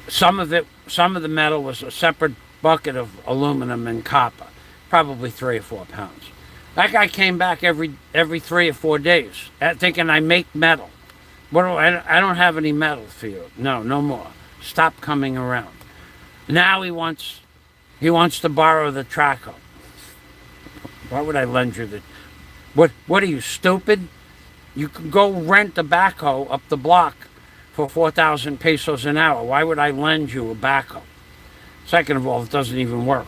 some of the metal was a separate bucket of aluminum and copper, probably 3 or 4 pounds. That guy came back every 3 or 4 days, thinking I make metal. I don't have any metal for you. No more. Stop coming around. Now he wants to borrow the traco. Why would I lend you the? What are you, stupid? You can go rent a backhoe up the block for 4,000 pesos an hour. Why would I lend you a backhoe? Second of all, it doesn't even work.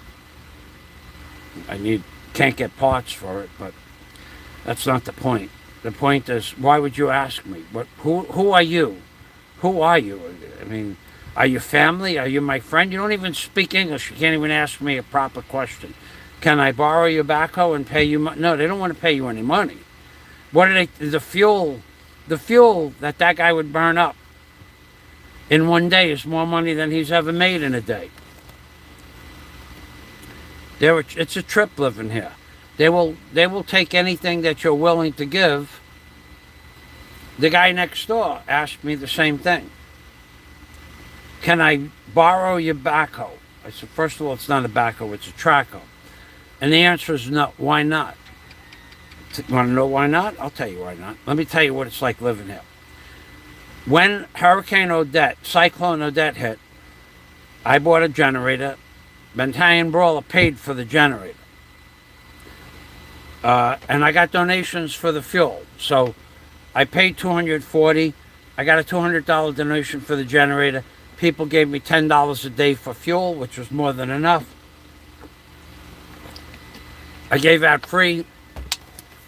Can't get parts for it, but that's not the point. The point is, why would you ask me? Who are you? Who are you? I mean, are you family? Are you my friend? You don't even speak English. You can't even ask me a proper question. Can I borrow your backhoe and pay you money? No, they don't want to pay you any money. The fuel that guy would burn up in one day is more money than he's ever made in a day. It's a trip living here. They will take anything that you're willing to give. The guy next door asked me the same thing. Can I borrow your backhoe? I said, first of all, it's not a backhoe, it's a traco. And the answer is no. Why not? You want to know why not? I'll tell you why not. Let me tell you what it's like living here. When Cyclone Odette hit, I bought a generator. Bentalion Brawler paid for the generator. And I got donations for the fuel. So I paid $240. I got a $200 donation for the generator. People gave me $10 a day for fuel, which was more than enough. I gave out free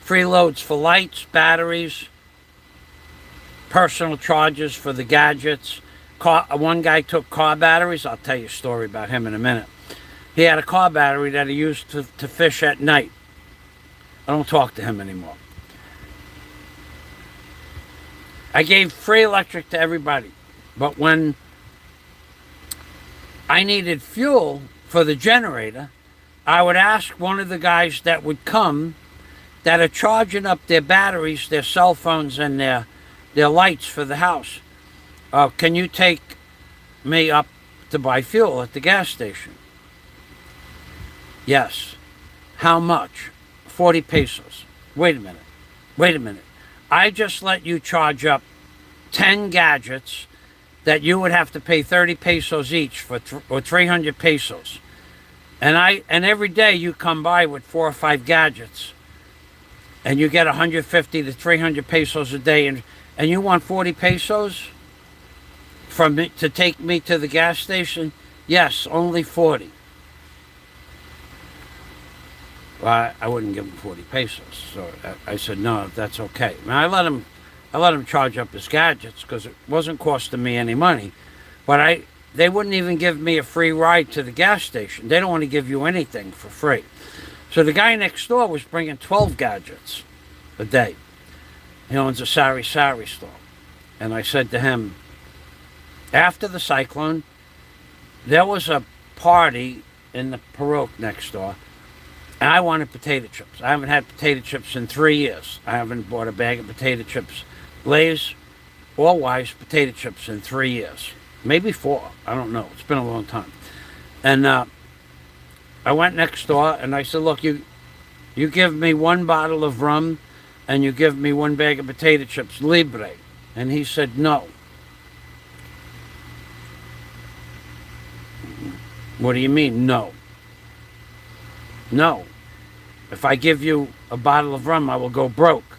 loads for lights, batteries, personal charges for the gadgets. One guy took car batteries. I'll tell you a story about him in a minute. He had a car battery that he used to fish at night. I don't talk to him anymore. I gave free electric to everybody. But when I needed fuel for the generator, I would ask one of the guys that would come that are charging up their batteries, their cell phones, and their lights for the house. Can you take me up to buy fuel at the gas station? Yes. How much? 40 pesos. Wait a minute. I just let you charge up 10 gadgets that you would have to pay 30 pesos each or 300 pesos. And every day you come by with 4 or 5 gadgets and you get 150 to 300 pesos a day and you want 40 pesos? from me to take me to the gas station? Yes, only 40. Well, I wouldn't give him 40 pesos. So I said, no, that's okay. And I let him charge up his gadgets because it wasn't costing me any money. But they wouldn't even give me a free ride to the gas station. They don't want to give you anything for free. So the guy next door was bringing 12 gadgets a day. He owns a sari store. And I said to him, after the cyclone, there was a party in the Paroque next door, and I wanted potato chips. I haven't had potato chips in 3 years. I haven't bought a bag of potato chips, Lay's or Wise potato chips in 3 years. Maybe 4. I don't know. It's been a long time. And I went next door, and I said, look, you give me 1 bottle of rum, and you give me 1 bag of potato chips, libre. And he said, no. What do you mean, no? No. If I give you a bottle of rum, I will go broke.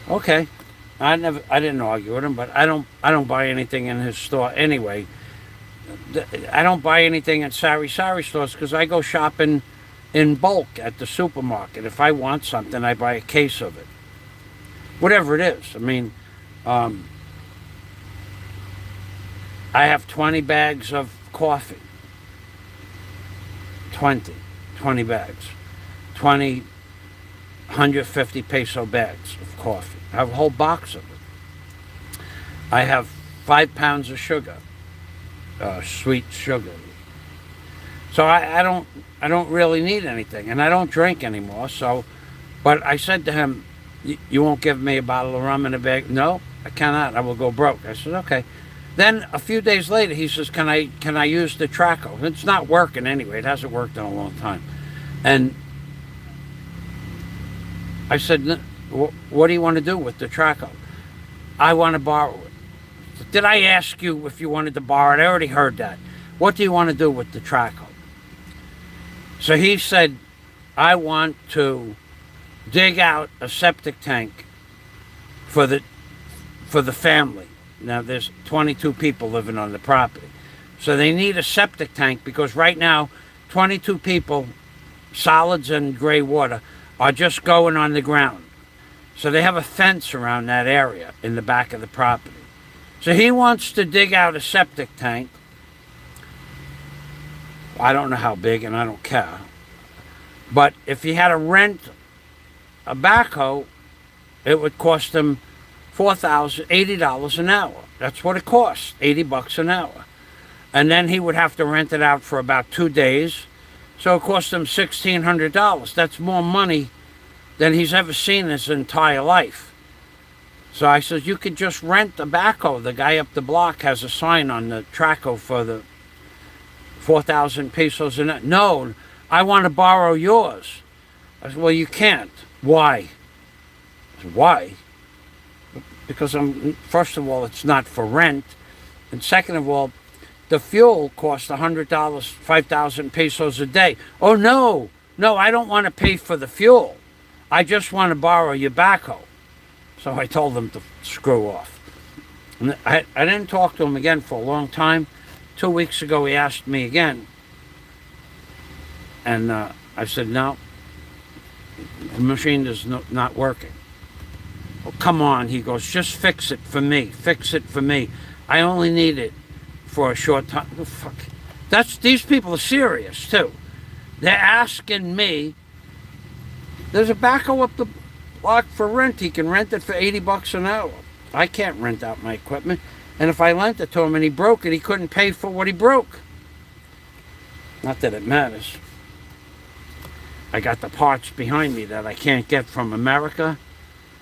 Okay. I didn't argue with him, but I don't buy anything in his store anyway. I don't buy anything at sari stores because I go shopping in bulk at the supermarket. If I want something, I buy a case of it. Whatever it is. I mean, I have 20 bags of coffee. 20 bags. 20 150 peso bags of coffee. I have a whole box of it. I have 5 pounds of sugar, sweet sugar. So I don't really need anything, and I don't drink anymore. So, but I said to him, "You won't give me a bottle of rum in a bag?" No, I cannot. I will go broke. I said, "Okay." Then a few days later, he says, "Can I use the Traco?" It's not working anyway. It hasn't worked in a long time, and I said, "What do you want to do with the Traco?" "I want to borrow it." "Did I ask you if you wanted to borrow it? I already heard that. What do you want to do with the Traco?" So he said, "I want to dig out a septic tank for the family." Now there's 22 people living on the property. So they need a septic tank because right now 22 people, solids and gray water, are just going on the ground. So they have a fence around that area in the back of the property. So he wants to dig out a septic tank. I don't know how big and I don't care. But if he had to rent a backhoe, it would cost him $80 an hour. That's what it costs, $80 an hour. And then he would have to rent it out for about 2 days. So it cost him $1,600. That's more money than he's ever seen in his entire life. So I said, you could just rent the backhoe. The guy up the block has a sign on the Traco for the 4,000 pesos an hour. No, I want to borrow yours. I said, well, you can't. Why? I said, why? Because first of all, it's not for rent. And second of all, the fuel costs $100, 5,000 pesos a day. Oh, no, I don't want to pay for the fuel. I just want to borrow your backhoe. So I told him to screw off. And I didn't talk to him again for a long time. 2 weeks ago, he asked me again. And I said, no, the machine is not working. Oh, come on, he goes, just fix it for me. Fix it for me. I only need it for a short time. Oh, fuck. These people are serious, too. They're asking me, there's a backhoe up the block for rent. He can rent it for $80 an hour. I can't rent out my equipment. And if I lent it to him and he broke it, he couldn't pay for what he broke. Not that it matters. I got the parts behind me that I can't get from America.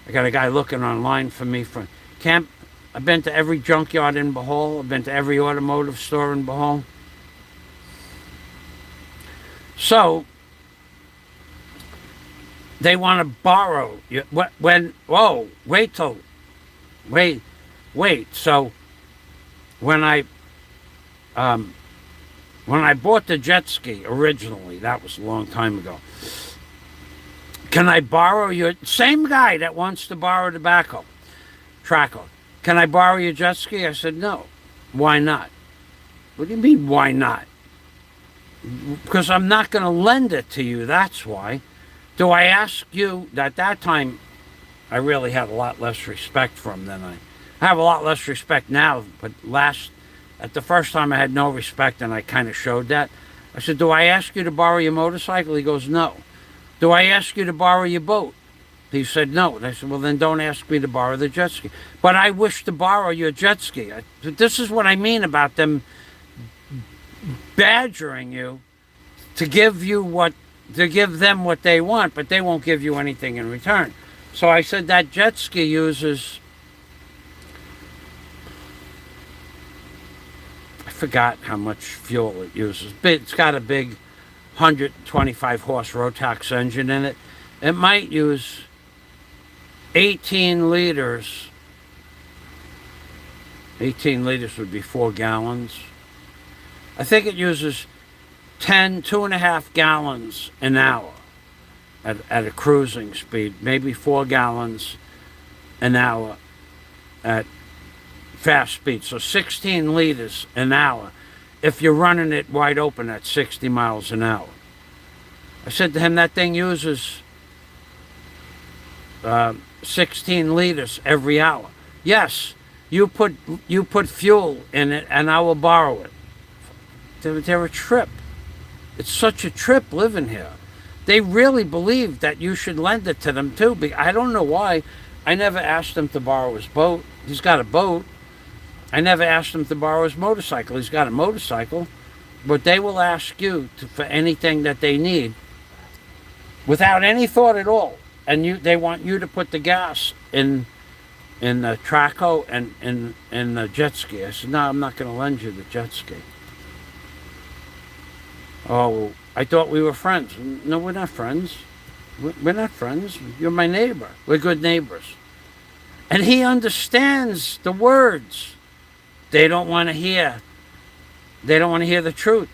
I got a guy looking online for me for camp. I've been to every junkyard in Bohol. I've been to every automotive store in Bohol. So they want to borrow you. Wait. So when I bought the jet ski originally, that was a long time ago. Can I borrow your same guy that wants to borrow the backhoe, Traco? can I borrow your jet ski? I said, no. Why not? What do you mean, why not? Because I'm not going to lend it to you, that's why. Do I ask you, at that time, I really had a lot less respect for him than I have a lot less respect now, but at the first time I had no respect and I kind of showed that. I said, do I ask you to borrow your motorcycle? He goes, no. Do I ask you to borrow your boat? He said, no. And I said, well, then don't ask me to borrow the jet ski. But I wish to borrow your jet ski. This is what I mean about them badgering you to give them what they want, but they won't give you anything in return. So I said that jet ski uses, I forgot how much fuel it uses. It's got a big 125 horse Rotax engine in it. It might use 18 liters. 18 liters would be 4 gallons. I think it uses 2.5 gallons an hour at a cruising speed, maybe 4 gallons an hour at fast speed. So 16 liters an hour if you're running it wide open at 60 miles an hour. I said to him, that thing uses 16 liters every hour. Yes, you put fuel in it and I will borrow it. They're a trip. It's such a trip living here. They really believe that you should lend it to them too. I don't know why. I never asked him to borrow his boat. He's got a boat. I never asked him to borrow his motorcycle. He's got a motorcycle. But they will ask you for anything that they need without any thought at all. And they want you to put the gas in the Traco and in the jet ski. I said, no, I'm not going to lend you the jet ski. Oh, I thought we were friends. No, we're not friends. We're not friends. You're my neighbor. We're good neighbors. And he understands the words. They don't want to hear. They don't want to hear the truth.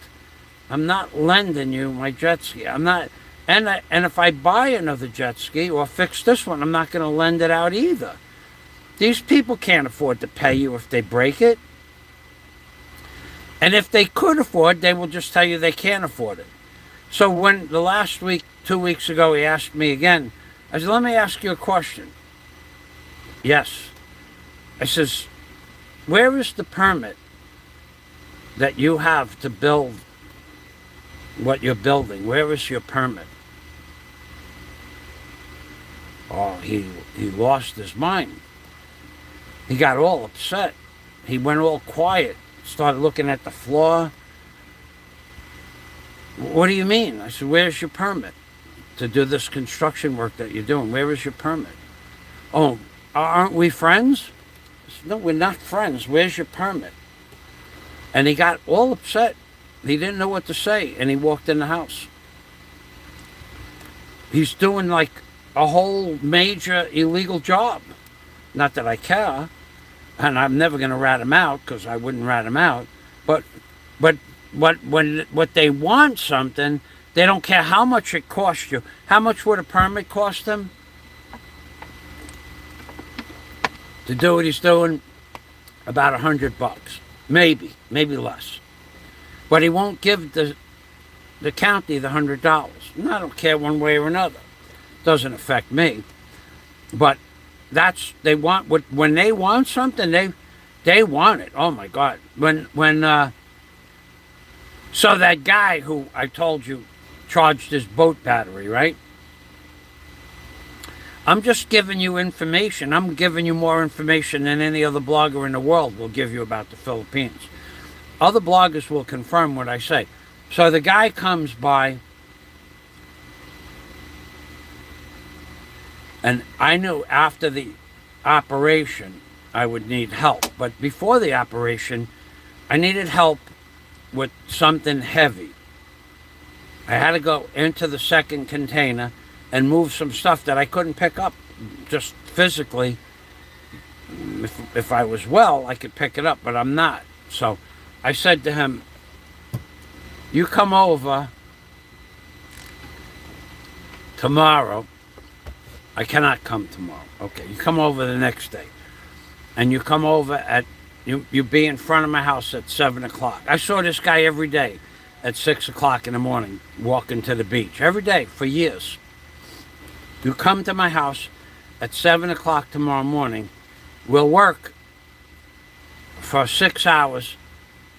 I'm not lending you my jet ski. I'm not. And if I buy another jet ski or fix this one, I'm not going to lend it out either. These people can't afford to pay you if they break it. And if they could afford, they will just tell you they can't afford it. So when the last week, 2 weeks ago, he asked me again, I said, let me ask you a question. Yes. I says, where is the permit that you have to build what you're building? Where is your permit? Oh, he lost his mind. He got all upset. He went all quiet. Started looking at the floor. What do you mean? I said, where's your permit to do this construction work that you're doing? Where is your permit? Oh, aren't we friends? I said, no, we're not friends. Where's your permit? And he got all upset. He didn't know what to say, and he walked in the house. He's doing like a whole major illegal job. Not that I care. And I'm never going to rat him out, because I wouldn't rat him out. But when they want something, they don't care how much it costs you. How much would a permit cost them? To do what he's doing, about $100. Maybe less. But he won't give the county the $100. And I don't care one way or another. Doesn't affect me. But they want when they want something, they want it. Oh my God! So that guy who I told you charged his boat battery, right? I'm just giving you information. I'm giving you more information than any other blogger in the world will give you about the Philippines. Other bloggers will confirm what I say. So the guy comes by. And I knew after the operation I would need help. But before the operation, I needed help with something heavy. I had to go into the second container and move some stuff that I couldn't pick up just physically. If I was well, I could pick it up, but I'm not. So I said to him, you come over tomorrow. I cannot come tomorrow. Okay, you come over the next day. and you come over at you be in front of my house at 7 o'clock. I saw this guy every day at 6 o'clock in the morning walking to the beach every day for years. You come to my house at 7 o'clock tomorrow morning. We'll work for 6 hours.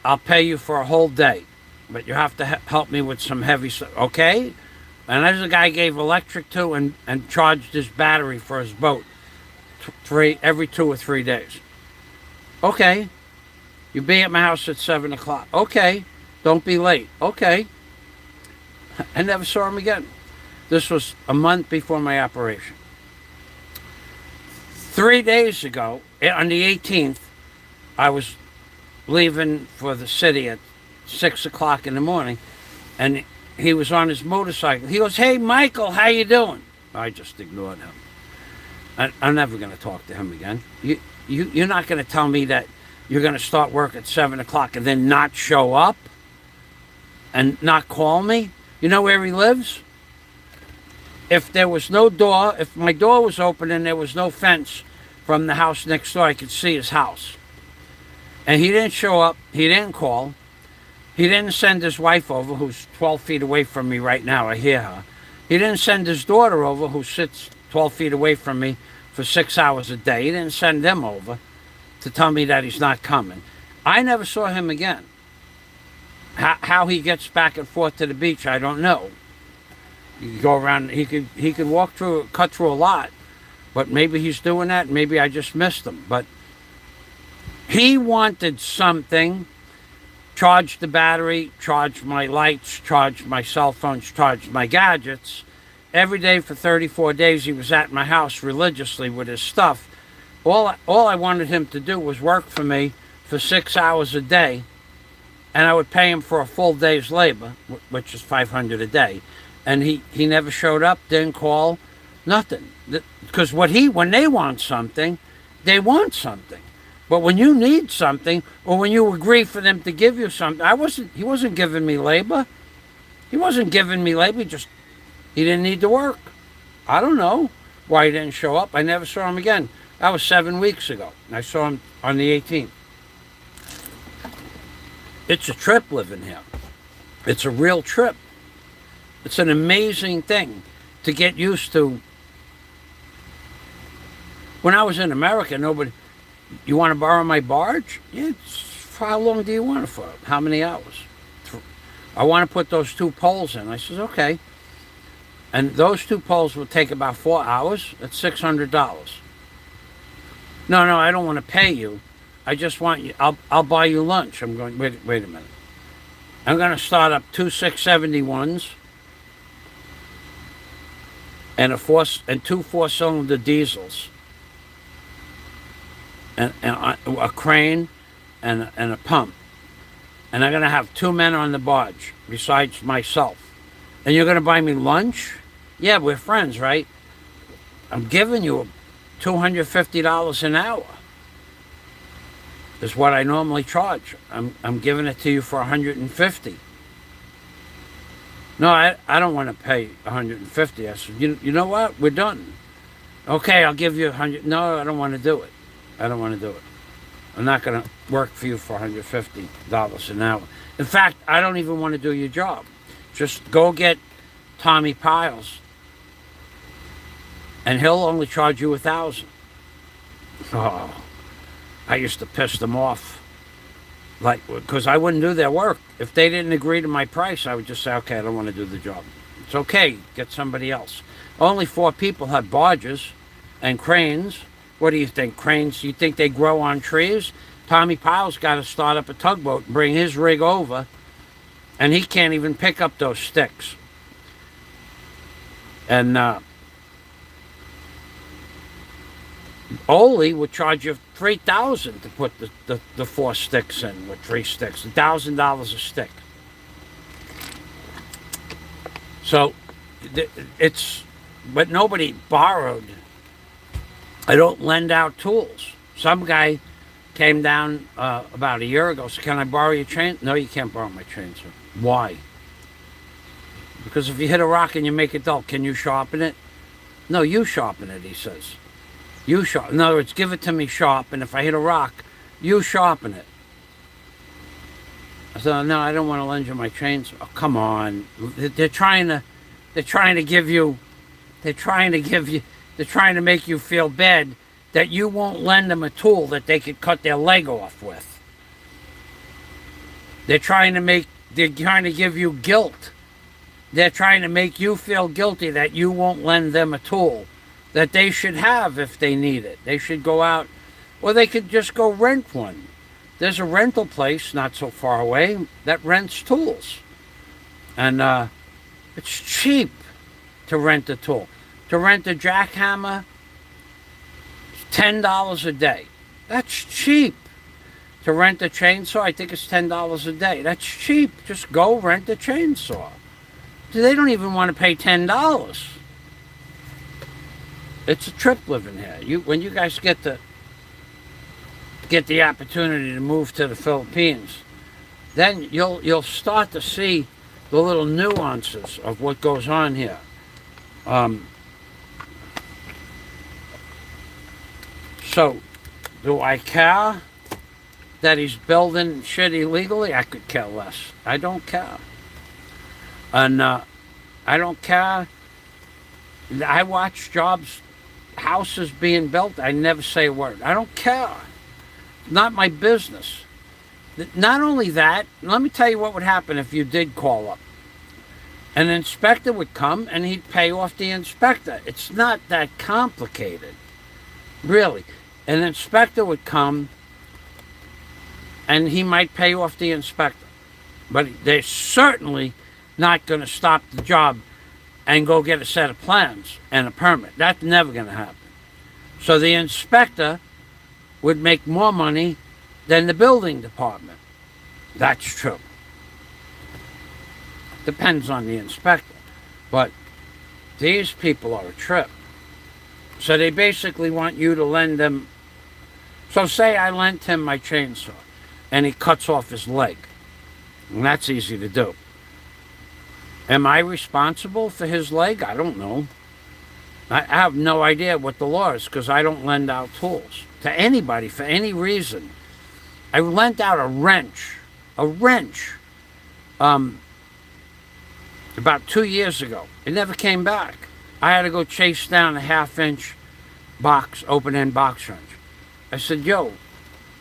I'll pay you for a whole day, but you have to help me with some heavy stuff, okay? And there's a guy gave electric to and charged his battery for his boat every 2 or 3 days. Okay. You be at my house at 7 o'clock. Okay. Don't be late. Okay. I never saw him again. This was a month before my operation. 3 days ago, on the 18th, I was leaving for the city at 6 o'clock in the morning, and he was on his motorcycle. He goes, "Hey, Michael, how you doing?" I just ignored him. I'm never going to talk to him again. You're not going to tell me that you're going to start work at 7 o'clock and then not show up and not call me? You know where he lives? If there was no door, if my door was open and there was no fence from the house next door, I could see his house. And he didn't show up. He didn't call. He didn't send his wife over, who's 12 feet away from me right now. I hear her. He didn't send his daughter over, who sits 12 feet away from me for 6 hours a day. He didn't send them over to tell me that he's not coming. I never saw him again. How he gets back and forth to the beach, I don't know. You could go around, he could walk through, cut through a lot, but maybe he's doing that. Maybe I just missed him. But he wanted something, charged the battery, charged my lights, charged my cell phones, charged my gadgets. Every day for 34 days he was at my house religiously with his stuff. All I wanted him to do was work for me for 6 hours a day, and I would pay him for a full day's labor, which is $500 a day. And he never showed up, didn't call, nothing. Because when they want something, they want something. But when you need something, or when you agree for them to give you something, he wasn't giving me labor. He wasn't giving me labor, he didn't need to work. I don't know why he didn't show up. I never saw him again. That was 7 weeks ago. I saw him on the 18th. It's a trip living here. It's a real trip. It's an amazing thing to get used to. When I was in America, you want to borrow my barge? Yeah, how long do you want it for? How many hours? I want to put those 2 poles in. I says, okay. And those 2 poles will take about 4 hours. That's $600. No, I don't want to pay you. I just want you, I'll buy you lunch. I'm going, wait a minute. I'm going to start up 2 671s. And 2 4-cylinder diesels, and a crane, and a pump, and I'm gonna have 2 men on the barge besides myself. And you're gonna buy me lunch? Yeah, we're friends, right? I'm giving you $250 an hour. Is what I normally charge. I'm giving it to you for $150. No, I don't want to pay $150. I said, you know what? We're done. Okay, I'll give you $100. No, I don't want to do it. I don't want to do it. I'm not going to work for you for $150 an hour. In fact, I don't even want to do your job. Just go get Tommy Piles, and he'll only charge you $1,000. Oh, I used to piss them off. Because I wouldn't do their work. If they didn't agree to my price, I would just say, okay, I don't want to do the job. It's okay, get somebody else. Only 4 people had barges and cranes. What do you think, cranes? You think they grow on trees? Tommy Piles got to start up a tugboat and bring his rig over, and he can't even pick up those sticks. And Ole would charge you $3,000 to put the 4 sticks in, with 3 sticks, $1,000 a stick. So but nobody borrowed. I don't lend out tools. Some guy came down about a year ago, said, can I borrow your chain? No, you can't borrow my chainsaw. Why? Because if you hit a rock and you make it dull, can you sharpen it? No, you sharpen it, he says. You sharp. In other words, give it to me sharp, and if I hit a rock, you sharpen it. I said, no, I don't want to lend you my chainsaw. Oh, come on. They're trying to give you, they're trying to make you feel bad that you won't lend them a tool that they could cut their leg off with. They're trying to give you guilt. They're trying to make you feel guilty that you won't lend them a tool that they should have if they need it. They should go out, or they could just go rent one. There's a rental place not so far away that rents tools. And it's cheap to rent a tool. To rent a jackhammer, $10 a day. That's cheap. To rent a chainsaw, I think it's $10 a day. That's cheap. Just go rent a chainsaw. They don't even want to pay $10. It's a trip living here. When you guys get the opportunity to move to the Philippines, then you'll start to see the little nuances of what goes on here. So, do I care that he's building shit illegally? I could care less. I don't care. And I don't care. I watch houses being built. I never say a word. I don't care. Not my business. Not only that, let me tell you what would happen if you did call up. An inspector would come and he'd pay off the inspector. It's not that complicated. Really. An inspector would come and he might pay off the inspector. But they're certainly not going to stop the job and go get a set of plans and a permit. That's never going to happen. So the inspector would make more money than the building department. That's true. Depends on the inspector. But these people are a trip. So they basically want you to lend them. So say I lent him my chainsaw and he cuts off his leg. And that's easy to do. Am I responsible for his leg? I don't know. I have no idea what the law is because I don't lend out tools to anybody for any reason. I lent out a wrench. About 2 years ago. It never came back. I had to go chase down a 1/2-inch box, open-end box wrench. I said, yo,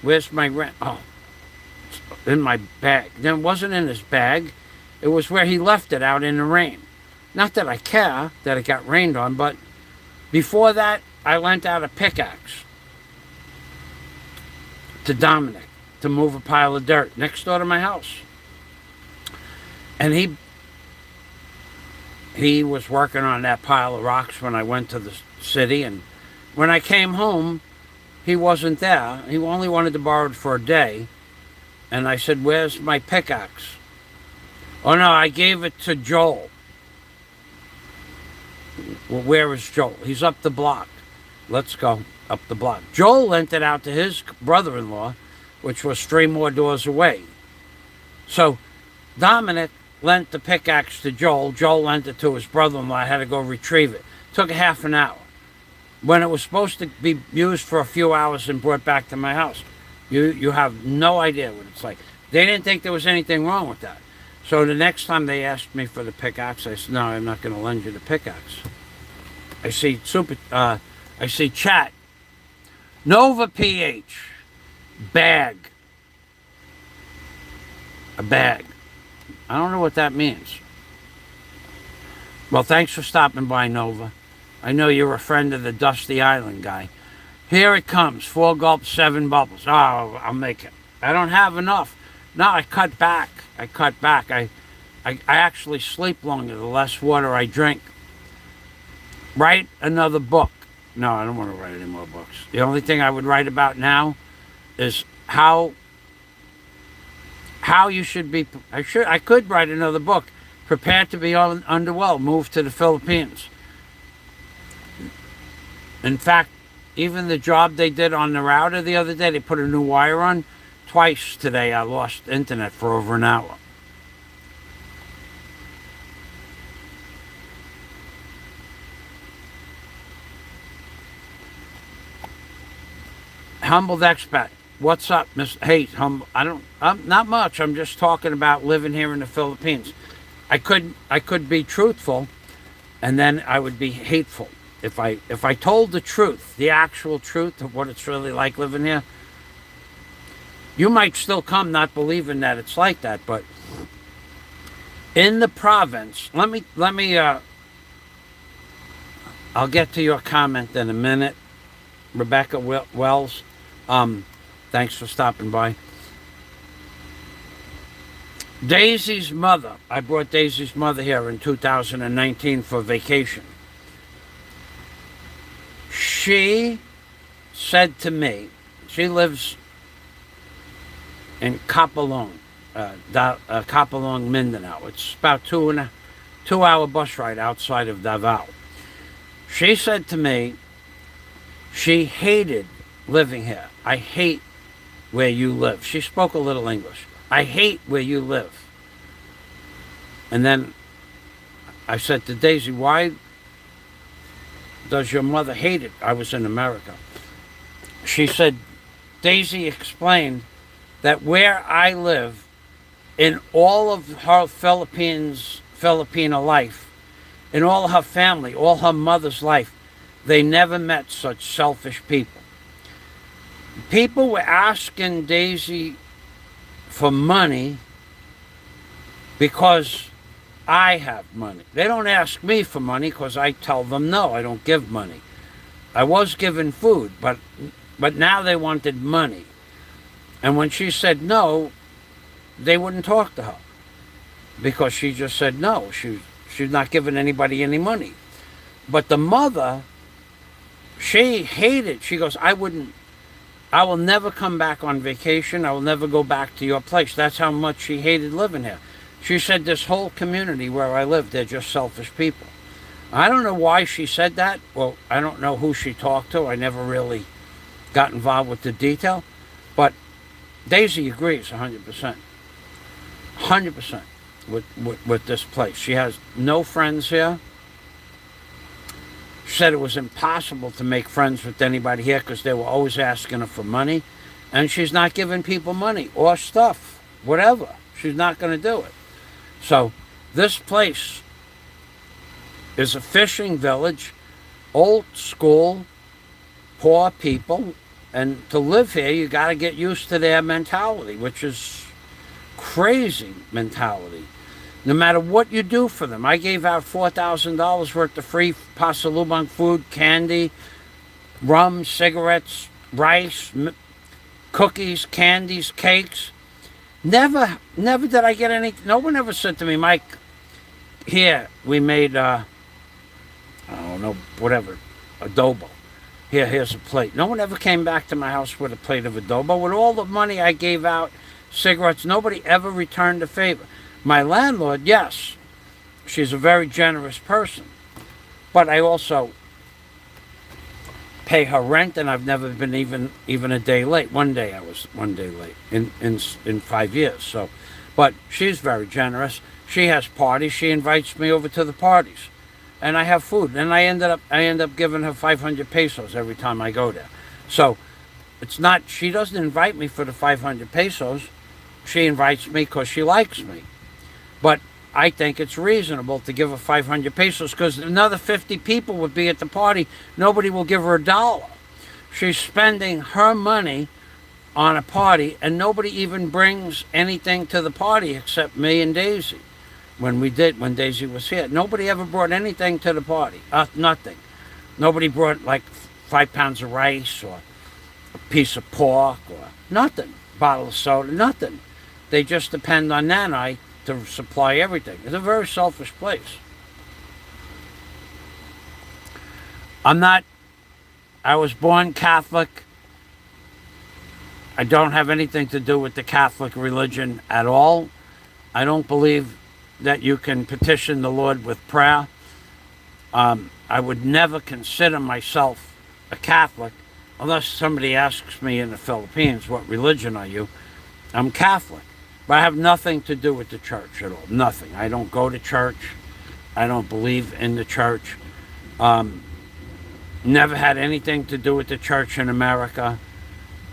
where's my wrench? Oh, it's in my bag. Then it wasn't in his bag. It was where he left it out in the rain. Not that I care that it got rained on, but before that, I lent out a pickaxe to Dominic to move a pile of dirt next door to my house. And he was working on that pile of rocks when I went to the city, and when I came home, he wasn't there. He only wanted to borrow it for a day. And I said, where's my pickaxe? Oh no, I gave it to Joel. Well, where is Joel? He's up the block. Let's go up the block. Joel lent it out to his brother-in-law, which was 3 more doors away. So Dominic lent the pickaxe to Joel. Joel lent it to his brother-in-law. I had to go retrieve it. Took a half an hour. When it was supposed to be used for a few hours and brought back to my house. You have no idea what it's like. They didn't think there was anything wrong with that. So the next time they asked me for the pickaxe, I said, no, I'm not going to lend you the pickaxe. I see chat. Nova PH. Bag. A bag. I don't know what that means. Well, thanks for stopping by, Nova. I know you're a friend of the Dusty Island guy. Here it comes. 4 gulps, 7 bubbles. Oh, I'll make it. I don't have enough. No, I cut back. I actually sleep longer the less water I drink. Write another book. No, I don't want to write any more books. The only thing I would write about now is how you should be. I could write another book. Prepared to be underwell. Move to the Philippines. In fact, even the job they did on the router the other day, they put a new wire on. Twice today I lost internet for over an hour. Humbled expat. What's up, Miss? Hey, I'm not much. I'm just talking about living here in the Philippines. I could be truthful, and then I would be hateful. If I told the truth, the actual truth of what it's really like living here, you might still come not believing that it's like that. But in the province, let me. I'll get to your comment in a minute, Rebecca Wells. Thanks for stopping by. Daisy's mother. I brought Daisy's mother here in 2019 for vacation. She said to me, she lives in Kapalong, Kapalong, Mindanao. It's about 2-hour bus ride outside of Davao. She said to me, she hated living here. I hate where you live. She spoke a little English. I hate where you live. And then I said to Daisy, why does your mother hate it? I was in America. She said, Daisy explained that where I live, in all of her Filipino life, in all her family, all her mother's life, they never met such selfish people. People were asking Daisy for money because I have money. They don't ask me for money because I tell them no, I don't give money. I was given food, but now they wanted money. And when she said no, they wouldn't talk to her because she just said no. She's not giving anybody any money. But the mother, she hated. She goes, I will never come back on vacation. I will never go back to your place. That's how much she hated living here. She said this whole community where I live, they're just selfish people. I don't know why she said that. Well, I don't know who she talked to. I never really got involved with the detail. But Daisy agrees 100%. 100% with this place. She has no friends here. She said it was impossible to make friends with anybody here because they were always asking her for money. And she's not giving people money or stuff, whatever. She's not going to do it. So this place is a fishing village, old school, poor people. And to live here, you got to get used to their mentality, which is crazy mentality. No matter what you do for them. I gave out $4,000 worth of free pasalubong food, candy, rum, cigarettes, rice, cookies, candies, cakes. Never did I get any. No one ever said to me, Mike, here, we made, I don't know, whatever, adobo. Here's a plate. No one ever came back to my house with a plate of adobo. With all the money I gave out, cigarettes, nobody ever returned a favor. My landlord, yes, she's a very generous person. But I also pay her rent, and I've never been even a day late. One day I was 1 day late in 5 years. So, but she's very generous. She has parties. She invites me over to the parties, and I have food. And I end up giving her 500 pesos every time I go there. So it's not, she doesn't invite me for the 500 pesos. She invites me because she likes me. But I think it's reasonable to give her 500 pesos because another 50 people would be at the party. Nobody will give her $1. She's spending her money on a party, and nobody even brings anything to the party except me and Daisy. When Daisy was here, nobody ever brought anything to the party. Nothing. Nobody brought like 5 pounds of rice or a piece of pork or nothing. Bottle of soda, nothing. They just depend on Nanai to supply everything. It's a very selfish place. I was born Catholic. I don't have anything to do with the Catholic religion at all. I don't believe that you can petition the Lord with prayer. I would never consider myself a Catholic unless somebody asks me in the Philippines, what religion are you? I'm Catholic. But I have nothing to do with the church at all. Nothing. I don't go to church. I don't believe in the church. Never had anything to do with the church in America.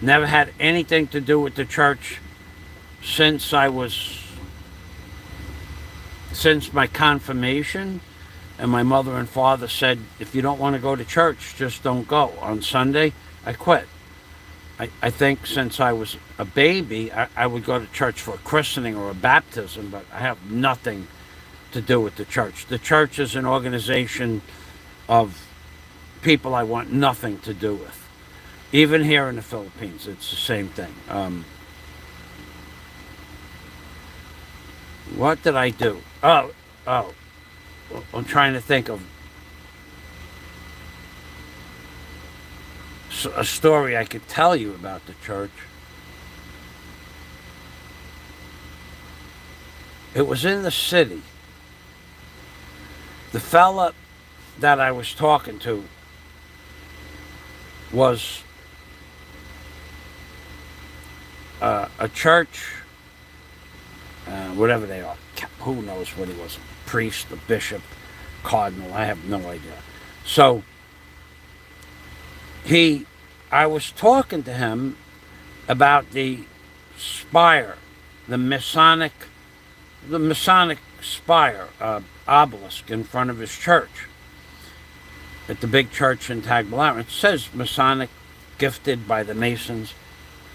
Never had anything to do with the church since my confirmation. And my mother and father said, if you don't want to go to church, just don't go. On Sunday, I quit. I think since I was a baby, I would go to church for a christening or a baptism, but I have nothing to do with the church. The church is an organization of people I want nothing to do with. Even here in the Philippines, it's the same thing. What did I do? Oh, I'm trying to think of a story I could tell you about the church. It was in the city. The fella that I was talking to was a church, whatever they are. Who knows what he was? A priest, a bishop, cardinal. I have no idea. So I was talking to him about the spire, the Masonic spire, obelisk in front of his church, at the big church in Tagbilaran. It says Masonic, gifted by the Masons.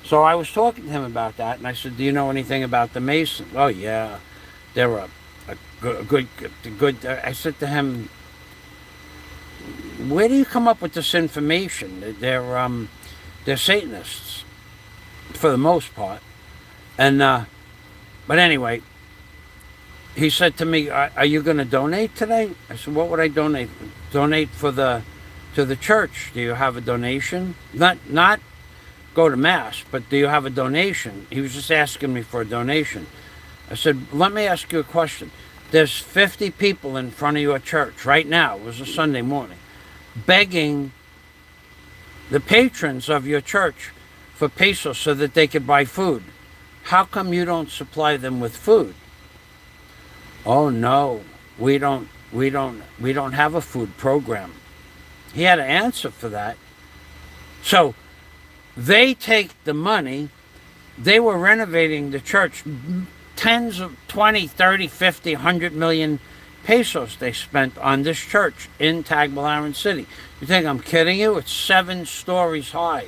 So I was talking to him about that, and I said, do you know anything about the Masons? Oh, yeah, they're a good. I said to him, where do you come up with this information? They're Satanists, for the most part. And, but anyway, he said to me, are you going to donate today? I said, what would I donate? Donate to the church. Do you have a donation? Not go to Mass, but do you have a donation? He was just asking me for a donation. I said, let me ask you a question. There's 50 people in front of your church right now, it was a Sunday morning, begging the patrons of your church for pesos so that they could buy food. How come you don't supply them with food? Oh no, we don't have a food program. He had an answer for that. So they take the money. They were renovating the church. Tens of 20, 30, 50, 100 million pesos they spent on this church in Tagbilaran City. You think I'm kidding you? It's 7 stories high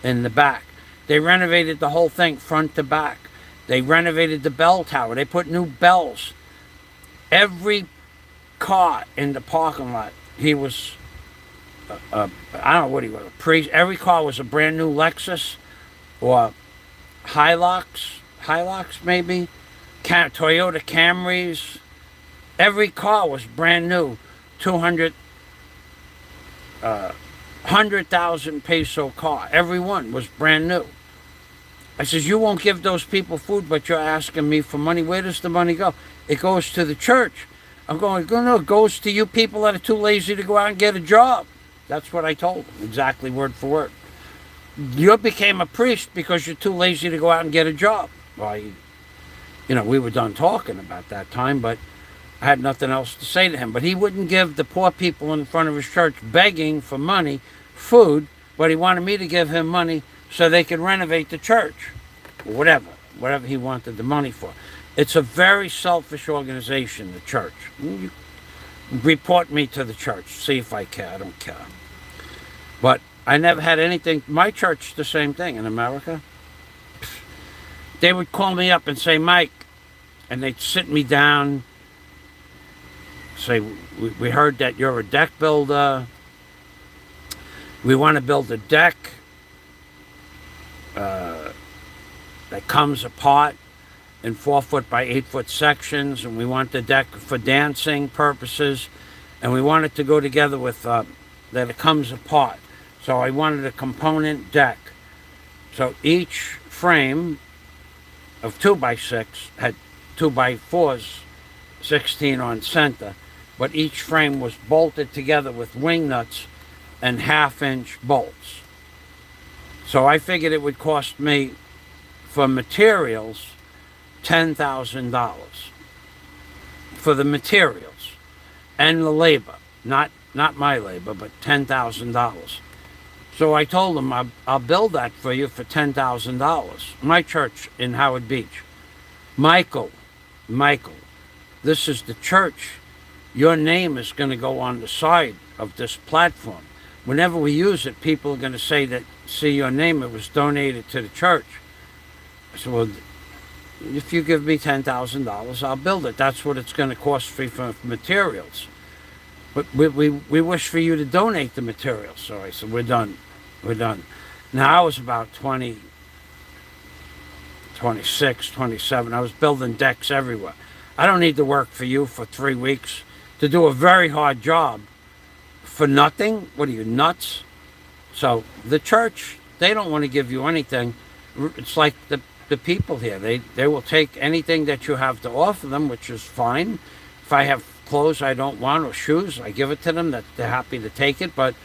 in the back. They renovated the whole thing front to back. They renovated the bell tower. They put new bells. Every car in the parking lot, he was, I don't know what he was, a priest. Every car was a brand new Lexus or Hilux maybe, Toyota Camrys. Every car was brand new, 100,000 peso car. Every one was brand new. I says, you won't give those people food, but you're asking me for money. Where does the money go? It goes to the church. I'm going, no, it goes to you people that are too lazy to go out and get a job. That's what I told him, exactly word for word. You became a priest because you're too lazy to go out and get a job. Well, we were done talking about that time, but I had nothing else to say to him. But he wouldn't give the poor people in front of his church begging for money, food, but he wanted me to give him money so they could renovate the church. Whatever he wanted the money for. It's a very selfish organization, the church. You report me to the church, see if I care. I don't care. But I never had anything. My church, the same thing in America. They would call me up and say, Mike, and they'd sit me down, say, we heard that you're a deck builder. We want to build a deck that comes apart in 4-foot by 8-foot sections, and we want the deck for dancing purposes, and we want it to go together with that it comes apart. So I wanted a component deck. So each frame of 2x6 had 2x4s, 16 on center, but each frame was bolted together with wing nuts and 1/2-inch bolts. So I figured it would cost me, for materials, $10,000 for the materials and the labor, not my labor, but $10,000. So I told him, I'll build that for you for $10,000. My church in Howard Beach. Michael, this is the church. Your name is going to go on the side of this platform. Whenever we use it, people are going to say that, see your name, it was donated to the church. I said, well, if you give me $10,000, I'll build it. That's what it's going to cost for materials. But we wish for you to donate the materials. So I said, we're done. Now I was about 20, 26, 27. I was building decks everywhere. I don't need to work for you for 3 weeks to do a very hard job for nothing. What are you, nuts? So the church, they don't want to give you anything. It's like the people here. They will take anything that you have to offer them, which is fine. If I have clothes I don't want or shoes, I give it to them. That they're happy to take it, but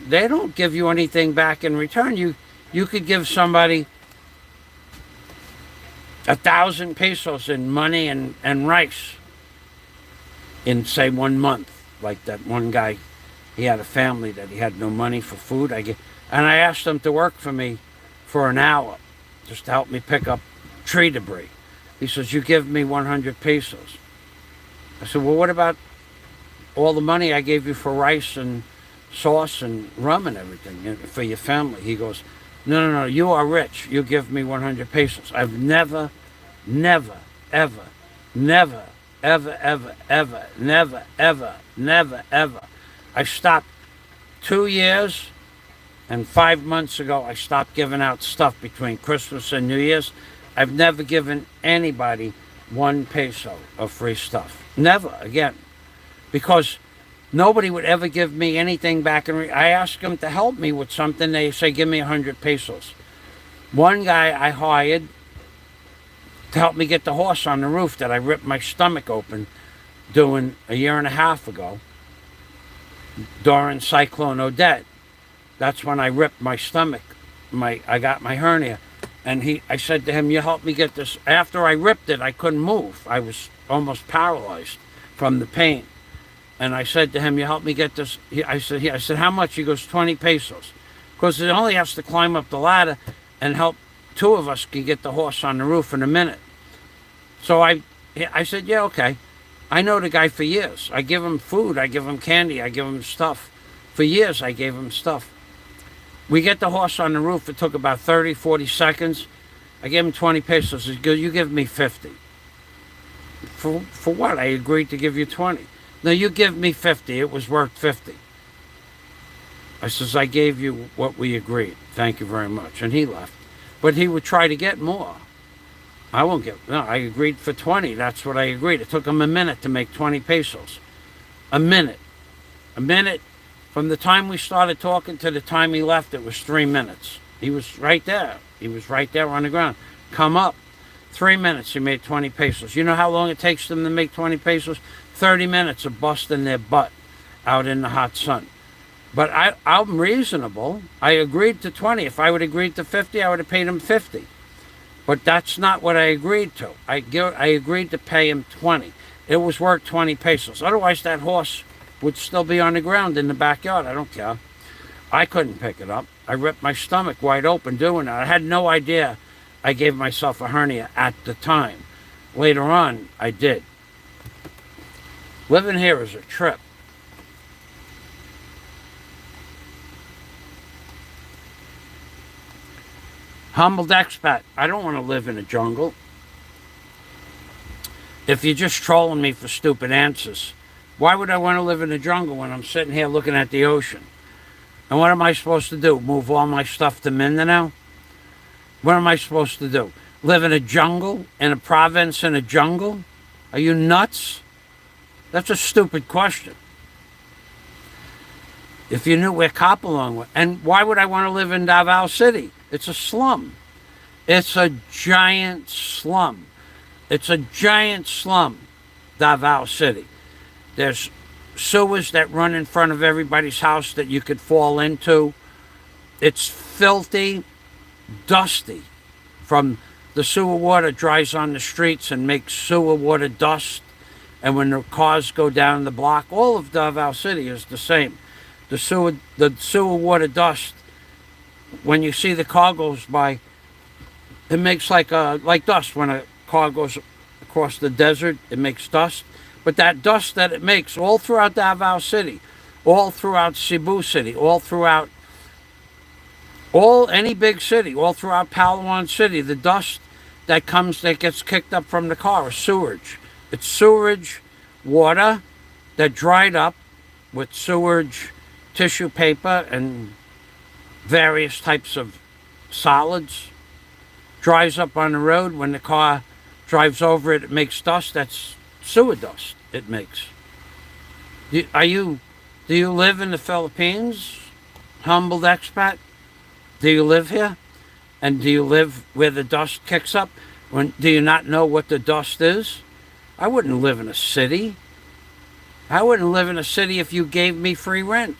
they don't give you anything back in return. You could give somebody 1,000 pesos in money and rice in, say, 1 month. Like that one guy, he had a family that he had no money for food. And I asked him to work for me for an hour just to help me pick up tree debris. He says, you give me 100 pesos. I said, well, what about all the money I gave you for rice and sauce and rum and everything for your family? He goes, no, you are rich. You give me 100 pesos. I've never, ever. I stopped 2 years and 5 months ago. I stopped giving out stuff between Christmas and New Year's. I've never given anybody 1 peso of free stuff. Never again. Because nobody would ever give me anything back. I asked them to help me with something. They say, give me 100 pesos. One guy I hired to help me get the horse on the roof that I ripped my stomach open doing a year and a half ago during Cyclone Odette. That's when I ripped my stomach. I got my hernia. And I said to him, you help me get this. After I ripped it, I couldn't move. I was almost paralyzed from the pain. And I said to him, you help me get this. I said, how much? He goes, 20 pesos. Because it only has to climb up the ladder and help 2 of us can get the horse on the roof in a minute. So I said, yeah, okay. I know the guy for years. I give him food. I give him candy. I give him stuff. For years, I gave him stuff. We get the horse on the roof. It took about 30, 40 seconds. I gave him 20 pesos. He goes, you give me 50. For what? I agreed to give you 20. No, you give me 50. It was worth 50. I says, I gave you what we agreed. Thank you very much. And he left. But he would try to get more. I won't get, no, I agreed for 20. That's what I agreed. It took him a minute to make 20 pesos. A minute. From the time we started talking to the time he left, it was 3 minutes. He was right there. He was right there on the ground. Come up. 3 minutes, he made 20 pesos. You know how long it takes them to make 20 pesos? 30 minutes of busting their butt out in the hot sun. But I'm reasonable. I agreed to 20. If I would have agreed to 50, I would have paid him 50. But that's not what I agreed to. I agreed to pay him 20. It was worth 20 pesos. Otherwise, that horse would still be on the ground in the backyard. I don't care. I couldn't pick it up. I ripped my stomach wide open doing that. I had no idea I gave myself a hernia at the time. Later on, I did. Living here is a trip. Humbled expat. I don't want to live in a jungle. If you're just trolling me for stupid answers, why would I want to live in a jungle when I'm sitting here looking at the ocean? And what am I supposed to do? Move all my stuff to Mindanao? What am I supposed to do? Live in a jungle? In a province in a jungle? Are you nuts? That's a stupid question. If you knew where Kapalong was. And why would I want to live in Davao City? It's a slum. It's a giant slum. It's a giant slum, Davao City. There's sewers that run in front of everybody's house that you could fall into. It's filthy, dusty. From the sewer water dries on the streets and makes sewer water dust. And when the cars go down the block, all of Davao City is the same. the sewer water dust, when you see the car goes by, it makes like dust. When a car goes across the desert, it makes dust. But that dust that it makes all throughout Davao City, all throughout Cebu City, all throughout any big city, all throughout Palawan City, the dust that gets kicked up from the car is sewage. It's sewage water that dried up with sewage tissue paper and various types of solids, dries up on the road. When the car drives over it, it makes dust. That's sewer dust it makes. Do you live in the Philippines, humbled expat? Do you live here? And do you live where the dust kicks up? Do you not know what the dust is? I wouldn't live in a city. I wouldn't live in a city if you gave me free rent.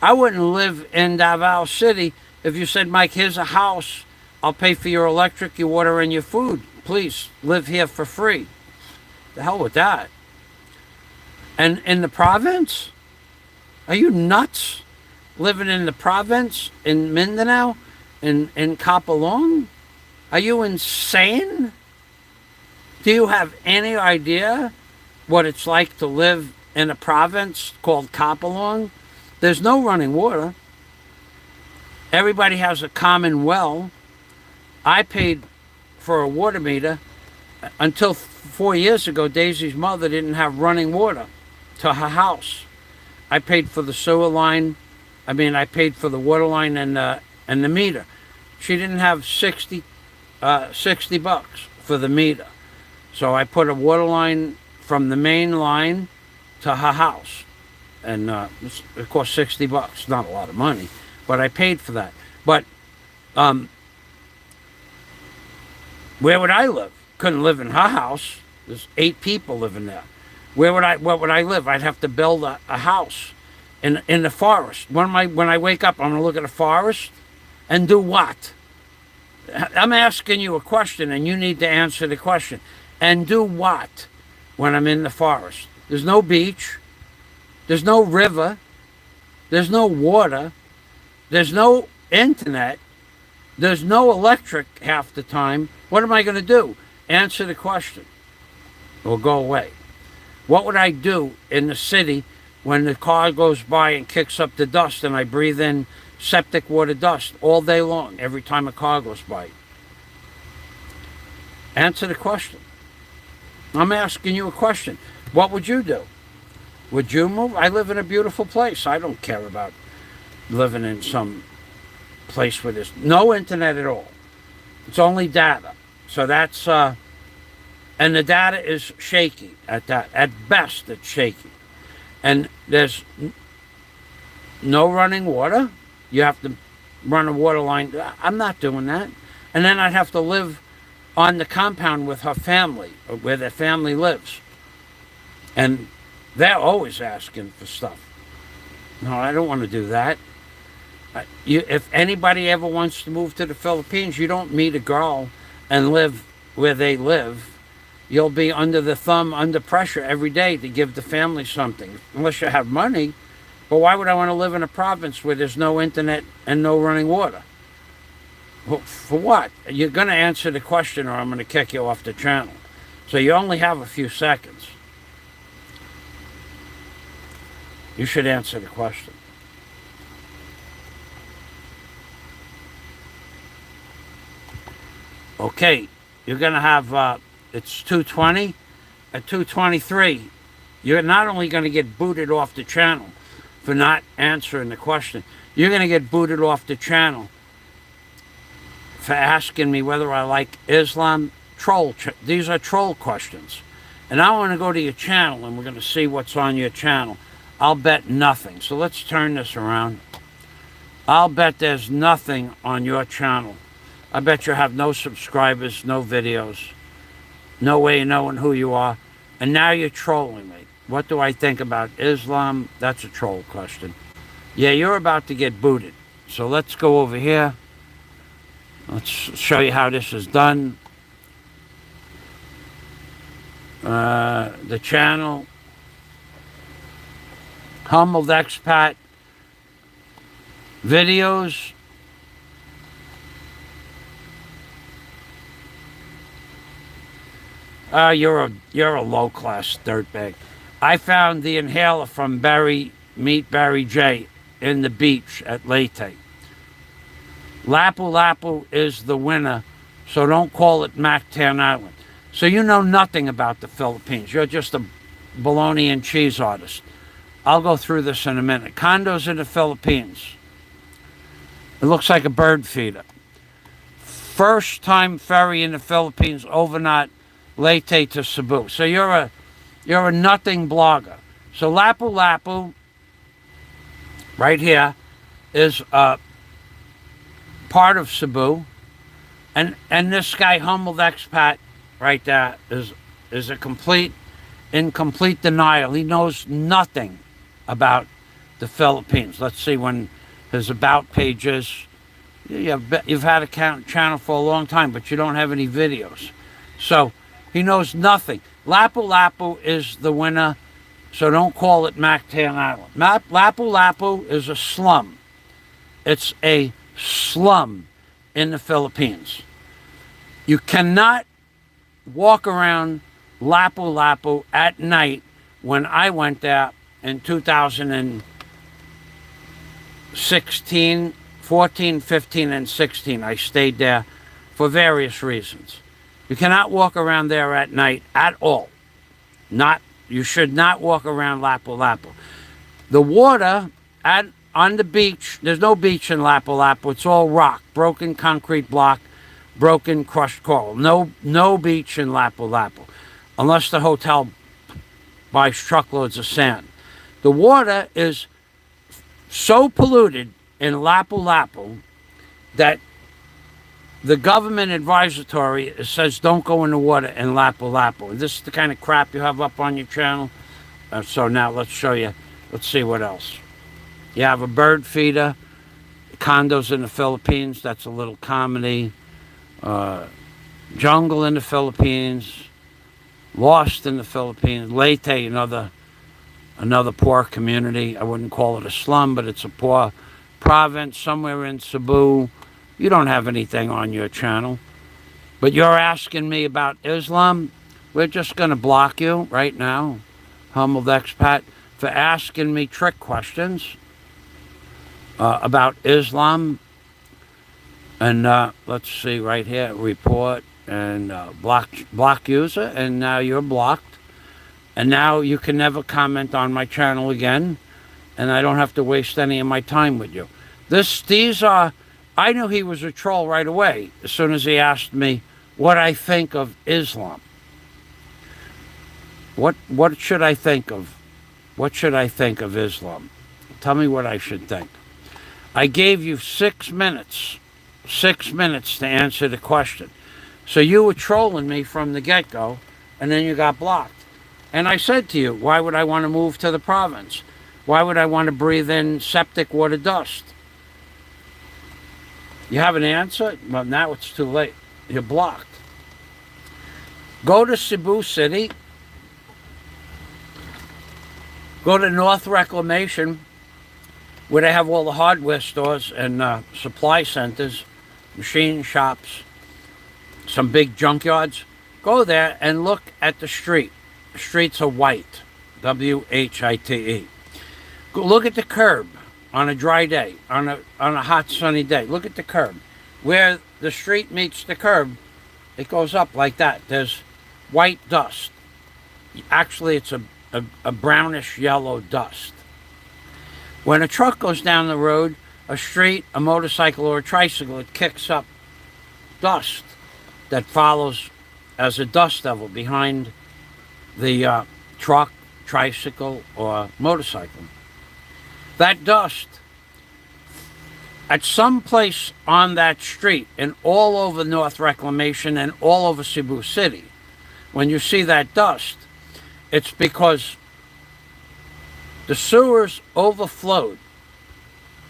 I wouldn't live in Davao City if you said, Mike, here's a house. I'll pay for your electric, your water, and your food. Please live here for free. The hell with that. And in the province? Are you nuts? Living in the province, in Mindanao, in Kapalong? Are you insane? Do you have any idea what it's like to live in a province called Kapalong? There's no running water. Everybody has a common well. I paid for a water meter until 4 years ago. Daisy's mother didn't have running water to her house. I paid for the sewer line. I paid for the water line and the meter. She didn't have $60 for the meter. So I put a water line from the main line to her house. And it cost $60. Not a lot of money, but I paid for that. But where would I live? Couldn't live in her house. There's 8 people living there. What would I live? I'd have to build a house in the forest. When I wake up, I'm going to look at a forest and do what? I'm asking you a question, and you need to answer the question. And do what when I'm in the forest? There's no beach. There's no river. There's no water. There's no internet. There's no electric half the time. What am I going to do? Answer the question or go away. What would I do in the city when the car goes by and kicks up the dust and I breathe in septic water dust all day long every time a car goes by? Answer the question. I'm asking you a question. What would you do? Would you move? I live in a beautiful place. I don't care about living in some place where there's no internet at all. It's only data. So that's, and the data is shaky at that. At best, it's shaky. And there's no running water. You have to run a water line. I'm not doing that. And then I'd have to live on the compound with her family, or where their family lives. And they're always asking for stuff. No, I don't want to do that. If anybody ever wants to move to the Philippines, you don't meet a girl and live where they live. You'll be under the thumb, under pressure every day to give the family something, unless you have money. But why would I want to live in a province where there's no internet and no running water? Well, for what? You're going to answer the question or I'm going to kick you off the channel. So you only have a few seconds. You should answer the question. Okay, you're going to have, it's 2:20. At 2:23, you're not only going to get booted off the channel for not answering the question, you're going to get booted off the channel for asking me whether I like Islam. These are troll questions. And I want to go to your channel and we're going to see what's on your channel. I'll bet nothing. So let's turn this around. I'll bet there's nothing on your channel. I bet you have no subscribers, no videos, no way of knowing who you are. And now you're trolling me. What do I think about Islam? That's a troll question. Yeah, you're about to get booted. So let's go over here. Let's show you how this is done. The channel, Humbled Expat, videos. You're a low class dirtbag. I found the inhaler from Meet Barry J in the beach at LITE. Lapu Lapu is the winner, so don't call it Mactan Island. So you know nothing about the Philippines. You're just a bologna and cheese artist. I'll go through this in a minute. Condos in the Philippines. It looks like a bird feeder. First time ferry in the Philippines, overnight Leyte to Cebu. So you're a nothing blogger. So Lapu Lapu, right here, is part of Cebu, and this guy, humbled expat, right there, is in complete denial. He knows nothing about the Philippines. Let's see when his about page is. You've had a channel for a long time, but you don't have any videos. So he knows nothing. Lapu Lapu is the winner, so don't call it Mactan Island. Lapu Lapu is a slum. It's a slum in the Philippines. You cannot walk around Lapu Lapu at night. When I went there in 2016, 14, 15, and 16, I stayed there for various reasons. You cannot walk around there at night at all. You should not walk around Lapu Lapu. The water on the beach, there's no beach in Lapu Lapu. It's all rock, broken concrete block, broken crushed coral. No beach in Lapu Lapu, unless the hotel buys truckloads of sand. The water is so polluted in Lapu Lapu that the government advisory says don't go in the water in Lapu Lapu. This is the kind of crap you have up on your channel. So now let's show you. Let's see what else. You have a bird feeder, condos in the Philippines. That's a little comedy. Jungle in the Philippines. Lost in the Philippines. Leyte, another poor community. I wouldn't call it a slum, but it's a poor province somewhere in Cebu. You don't have anything on your channel. But you're asking me about Islam. We're just going to block you right now, humbled expat, for asking me trick questions about Islam. And let's see right here, report and block user. And now you're blocked. And now you can never comment on my channel again. And I don't have to waste any of my time with you. I knew he was a troll right away as soon as he asked me what I think of Islam. What should I think of? What should I think of Islam? Tell me what I should think. I gave you 6 minutes. 6 minutes to answer the question. So you were trolling me from the get-go, and then you got blocked. And I said to you, why would I want to move to the province? Why would I want to breathe in septic water dust? You have an answer? Well, now it's too late. You're blocked. Go to Cebu City. Go to North Reclamation, where they have all the hardware stores and supply centers, machine shops, some big junkyards. Go there and look at the street. The streets are white. W-H-I-T-E. Go look at the curb on a dry day, on a hot sunny day. Look at the curb. Where the street meets the curb, it goes up like that. There's white dust. Actually, it's a brownish yellow dust. When a truck goes down the road, a street, a motorcycle, or a tricycle, it kicks up dust that follows as a dust devil behind the truck, tricycle, or motorcycle. That dust, at some place on that street and all over North Reclamation and all over Cebu City, when you see that dust, it's because the sewers overflowed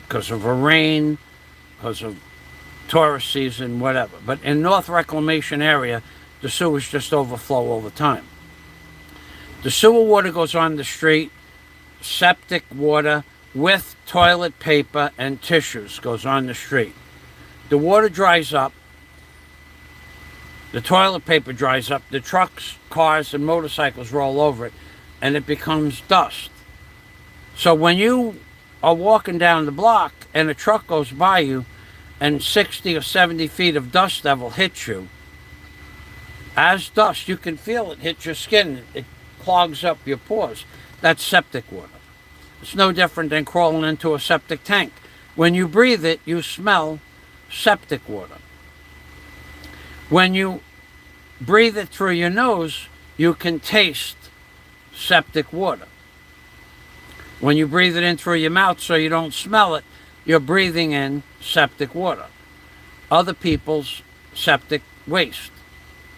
because of a rain, because of tourist season, whatever. But in North Reclamation area, the sewers just overflow all the time. The sewer water goes on the street, septic water with toilet paper and tissues goes on the street. The water dries up. The toilet paper dries up. The trucks, cars, and motorcycles roll over it, and it becomes dust. So when you are walking down the block and a truck goes by you and 60 or 70 feet of dust devil hits you, as dust, you can feel it hit your skin. It clogs up your pores. That's septic water. It's no different than crawling into a septic tank. When you breathe it, you smell septic water. When you breathe it through your nose, you can taste septic water. When you breathe it in through your mouth so you don't smell it, you're breathing in septic water. Other people's septic waste.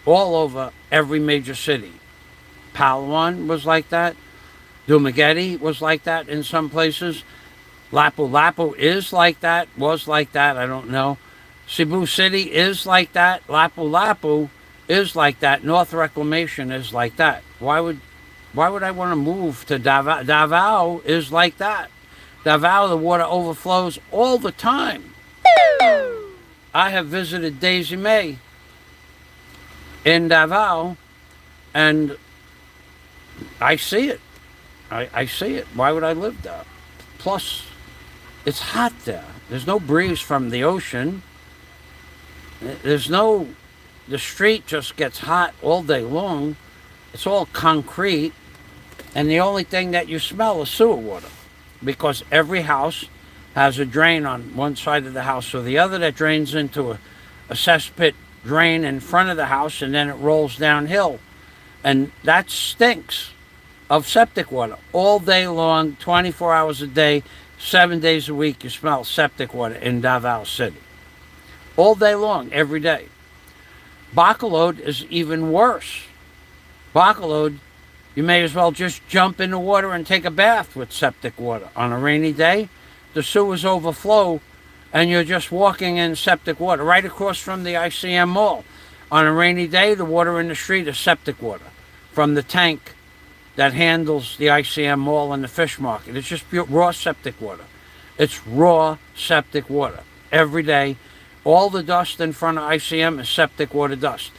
All over every major city. Palawan was like that. Dumaguete was like that in some places. Lapu-Lapu is like that, was like that, I don't know. Cebu City is like that. Lapu-Lapu is like that. North Reclamation is like that. Why would I want to move to Davao? Davao is like that. Davao, the water overflows all the time. I have visited Daisy May in Davao, and I see it. I see it. Why would I live there? Plus, it's hot there. There's no breeze from the ocean. The street just gets hot all day long. It's all concrete. And the only thing that you smell is sewer water. Because every house has a drain on one side of the house or the other that drains into a cesspit drain in front of the house, and then it rolls downhill. And that stinks of septic water. All day long, 24 hours a day, 7 days a week, you smell septic water in Davao City. All day long, every day. Bacolod is even worse. Bacolod, you may as well just jump in the water and take a bath with septic water. On a rainy day, the sewers overflow and you're just walking in septic water right across from the ICM Mall. On a rainy day, the water in the street is septic water from the tank that handles the ICM Mall and the fish market. It's just pure, raw septic water. It's raw septic water. Every day, all the dust in front of ICM is septic water dust.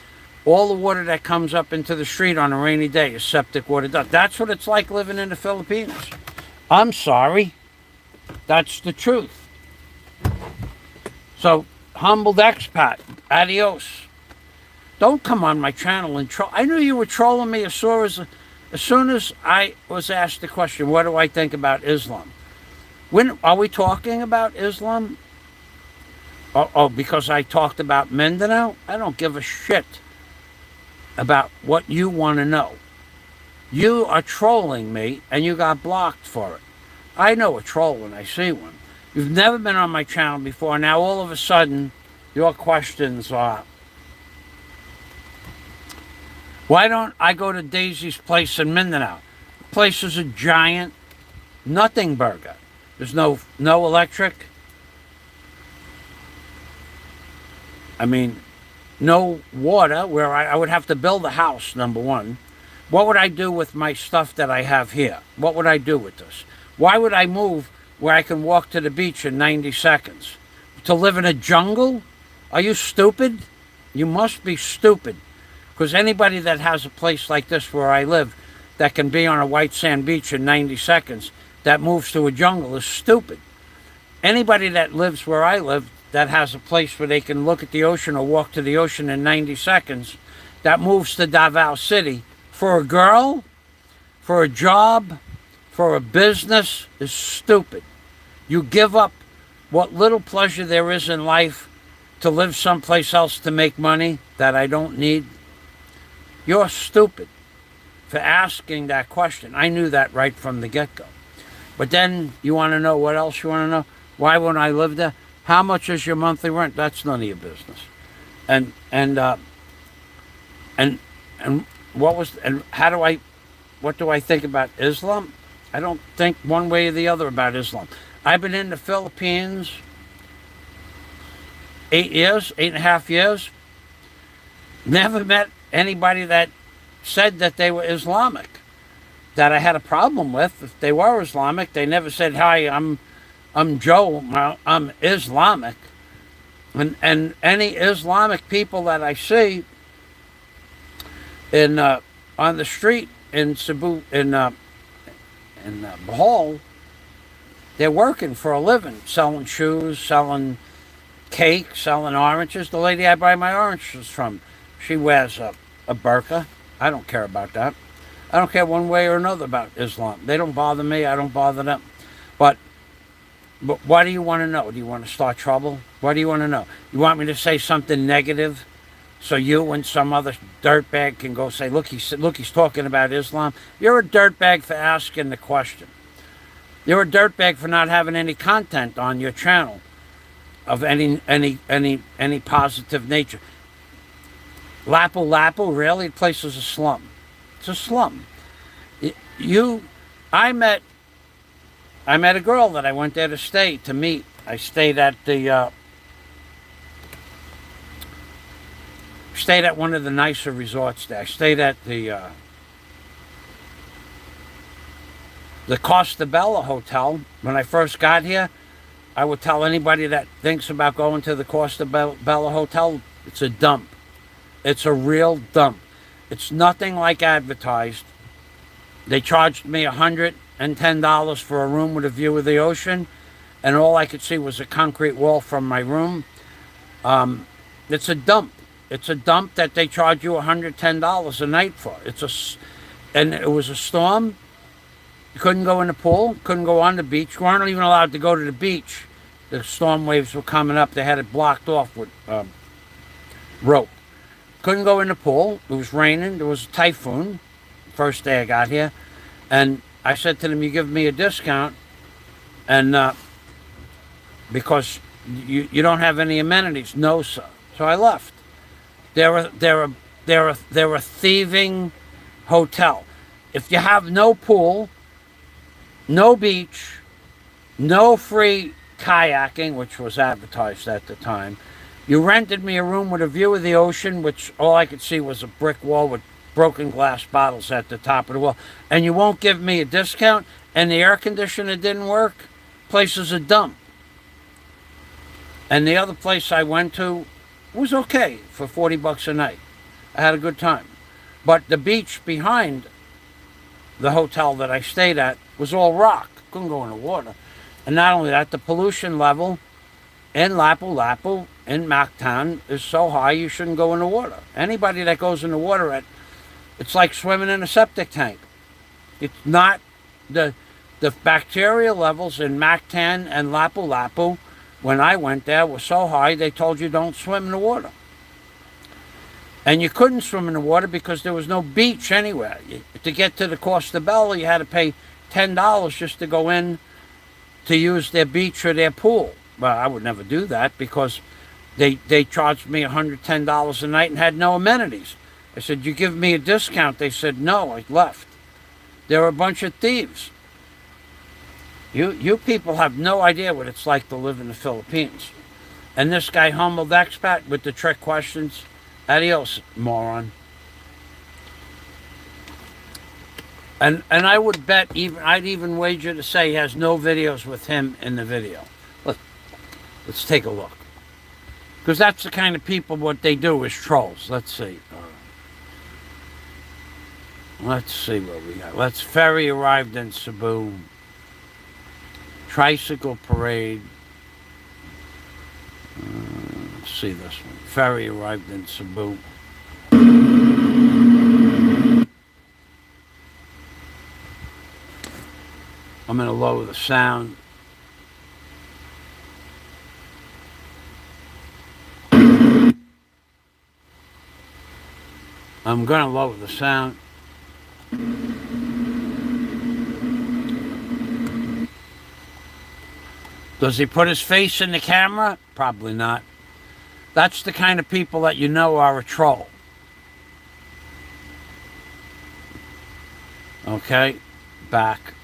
All the water that comes up into the street on a rainy day is septic water dust. That's what it's like living in the Philippines. I'm sorry. That's the truth. So, humbled expat, adios. Don't come on my channel and troll. I knew you were trolling me as soon as I was asked the question, what do I think about Islam? When are we talking about Islam? Oh, because I talked about Mindanao? I don't give a shit about what you want to know. You are trolling me and you got blocked for it. I know a troll when I see one. You've never been on my channel before. Now all of a sudden, your questions are, why don't I go to Daisy's place in Mindanao? The place is a giant nothing burger. There's no electric. I mean, no water, where I would have to build a house, number one. What would I do with my stuff that I have here? What would I do with this? Why would I move where I can walk to the beach in 90 seconds? To live in a jungle? Are you stupid? You must be stupid. Because anybody that has a place like this where I live that can be on a white sand beach in 90 seconds that moves to a jungle is stupid. Anybody that lives where I live that has a place where they can look at the ocean or walk to the ocean in 90 seconds that moves to Davao City for a girl, for a job, for a business is stupid. You give up what little pleasure there is in life to live someplace else to make money that I don't need. You're stupid for asking that question. I knew that right from the get-go. But then you want to know what else you want to know? Why won't I live there? How much is your monthly rent? That's none of your business. And what do I think about Islam? I don't think one way or the other about Islam. I've been in the Philippines 8.5 years. Never met anybody that said that they were Islamic. that I had a problem with. If they were Islamic, they never said, "Hi, I'm Joe. I'm Islamic." And any Islamic people that I see in on the street in Cebu in Bohol, they're working for a living, selling shoes, selling cake, selling oranges. The lady I buy my oranges from, she wears a burqa. I don't care about that. I don't care one way or another about Islam. They don't bother me. I don't bother them. But why do you want to know? Do you want to start trouble? What do you want to know? You want me to say something negative so you and some other dirtbag can go say, look, he's talking about Islam? You're a dirtbag for asking the question. You're a dirtbag for not having any content on your channel of any positive nature. Lapu, really? The place is a slum. It's a slum. I met a girl that I went there to meet. I stayed at one of the nicer resorts there. I stayed at the Costa Bella Hotel. When I first got here, I would tell anybody that thinks about going to the Costa Bella Hotel, it's a dump. It's a real dump. It's nothing like advertised. They charged me $110 for a room with a view of the ocean, and all I could see was a concrete wall from my room. It's a dump. It's a dump that they charge you $110 a night for. And it was a storm. You couldn't go in the pool, couldn't go on the beach. You weren't even allowed to go to the beach. The storm waves were coming up. They had it blocked off with rope. Couldn't go in the pool. It was raining. There was a typhoon. First day I got here. And I said to them, you give me a discount, and because you don't have any amenities. No, sir. So I left. They're a thieving hotel. If you have no pool, no beach, no free kayaking, which was advertised at the time, you rented me a room with a view of the ocean, which all I could see was a brick wall with broken glass bottles at the top of the wall, and you won't give me a discount, and the air conditioner didn't work. Place is a dump. And the other place I went to was okay for $40 a night. I had a good time. But the beach behind the hotel that I stayed at was all rock. Couldn't go in the water. And not only that, the pollution level in Lapu in Mactan is so high you shouldn't go in the water. Anybody that goes in the water, it's like swimming in a septic tank. It's not the bacteria levels in Mactan and Lapu when I went there were so high they told you don't swim in the water. And you couldn't swim in the water because there was no beach anywhere. To get to the Costa Bella, you had to pay $10 just to go in to use their beach or their pool. Well, I would never do that because they charged me $110 a night and had no amenities. I said, you give me a discount? They said, no. I left. They're a bunch of thieves. You people have no idea what it's like to live in the Philippines. And this guy humbled expat with the trick questions. Adios, moron. And I would bet, I'd even wager to say he has no videos with him in the video. Let's take a look. Because that's the kind of people, what they do is trolls. Let's see. Let's see what we got. Ferry arrived in Cebu. Tricycle parade. Let's see this one. Ferry arrived in Cebu. I'm going to lower the sound. I'm going to lower the sound. Does he put his face in the camera? Probably not. That's the kind of people that you know are a troll. Okay, back.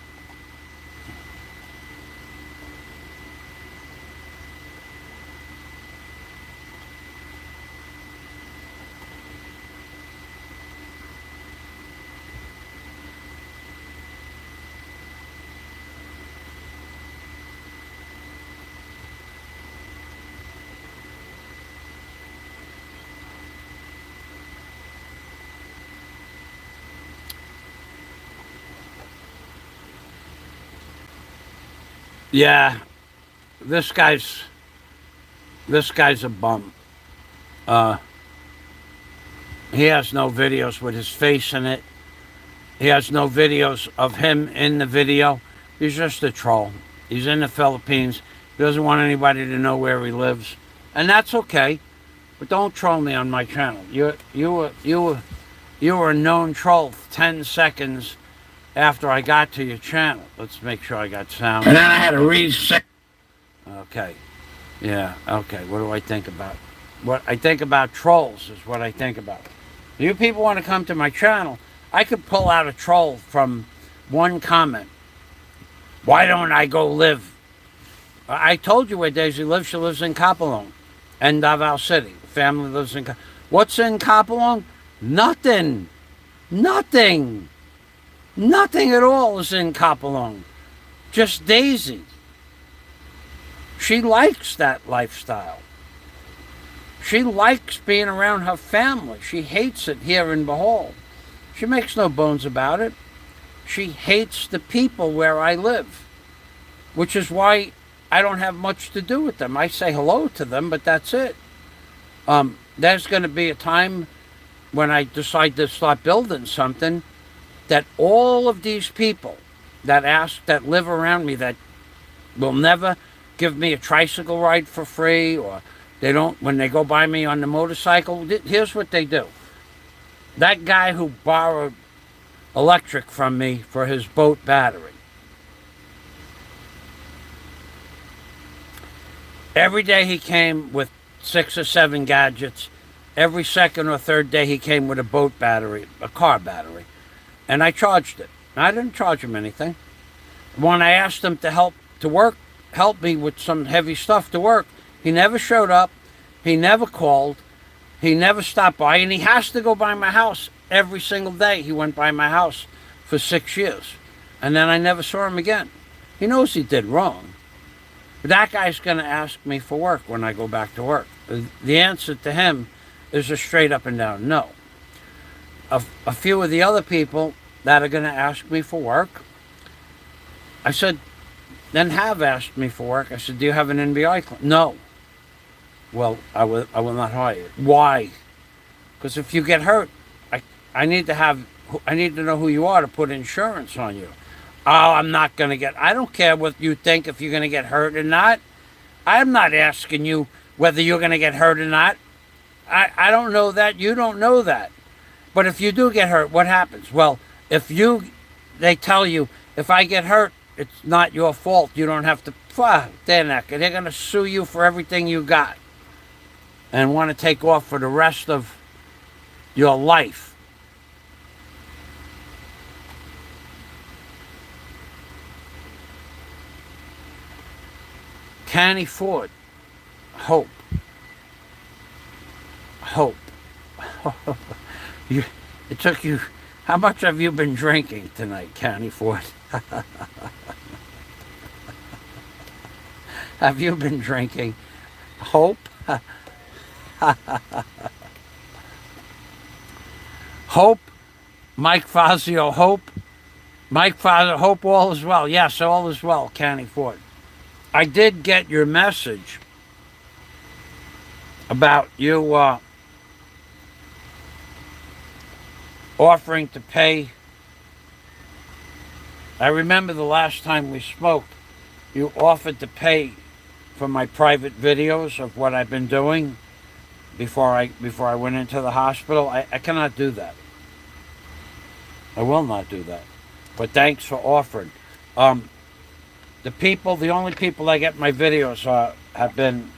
Yeah, this guy's a bum. Uh, he has no videos with his face in it. He has no videos of him in the video. He's just a troll. He's in the Philippines. He doesn't want anybody to know where he lives, and that's okay. But don't troll me on my channel. You were a known troll 10 seconds after I got to your channel. Let's make sure I got sound. And then I had to reset. Okay. Yeah, okay. What do I think about? What I think about trolls is what I think about. You people want to come to my channel, I could pull out a troll from one comment. Why don't I go live? I told you where Daisy lives. She lives in Capelong and Davao City. Family lives in... What's in Capelong? Nothing. Nothing. Nothing at all is in Capelong. Just Daisy. She likes that lifestyle. She likes being around her family. She hates it here in Bohol. She makes no bones about it. She hates the people where I live, which is why I don't have much to do with them. I say hello to them, but that's it. There's going to be a time when I decide to start building something that all of these people that live around me, that will never give me a tricycle ride for free, or they don't, when they go by me on the motorcycle, here's what they do. That guy who borrowed electric from me for his boat battery, every day he came with 6 or 7 gadgets. Every second or third day he came with a boat battery, a car battery. And I charged it. I didn't charge him anything. When I asked him to help me with some heavy stuff to work, he never showed up. He never called. He never stopped by. And he has to go by my house every single day. He went by my house for 6 years. And then I never saw him again. He knows he did wrong. But that guy's going to ask me for work when I go back to work. The answer to him is a straight up and down no. A few of the other people that are going to ask me for work, I said, then have asked me for work. I said, do you have an NBI claim? No. Well, I will not hire you. Why? Because if you get hurt, I need to know who you are to put insurance on you. Oh, I'm not going to get... I don't care what you think if you're going to get hurt or not. I'm not asking you whether you're going to get hurt or not. I don't know that. You don't know that. But if you do get hurt, what happens? Well, they tell you, if I get hurt, it's not your fault. You don't have to... They're going to sue you for everything you got and want to take off for the rest of your life. Canny Ford. Hope. It took you... How much have you been drinking tonight, Canny Ford? Have you been drinking? Hope? Hope? Mike FAZIO, Hope? Mike FAZIO, Hope, all is well. Yes, all is well, Canny Ford. I did get your message about you offering to pay. I remember the last time we spoke, you offered to pay for my private videos of what I've been doing before I went into the hospital. I cannot do that. I will not do that. But thanks for offering. The only people I get my videos have been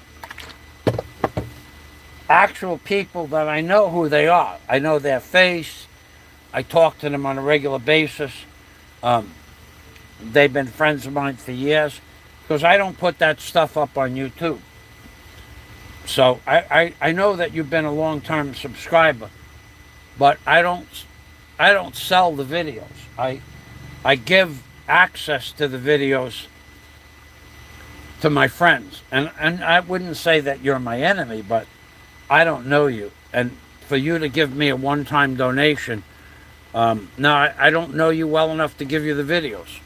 actual people that I know who they are. I know their face. I talk to them on a regular basis. They've been friends of mine for years, because I don't put that stuff up on YouTube. So I know that you've been a long-term subscriber, but I don't sell the videos. I give access to the videos to my friends, and I wouldn't say that you're my enemy, but I don't know you, and for you to give me a one-time donation, no, I don't know you well enough to give you the videos.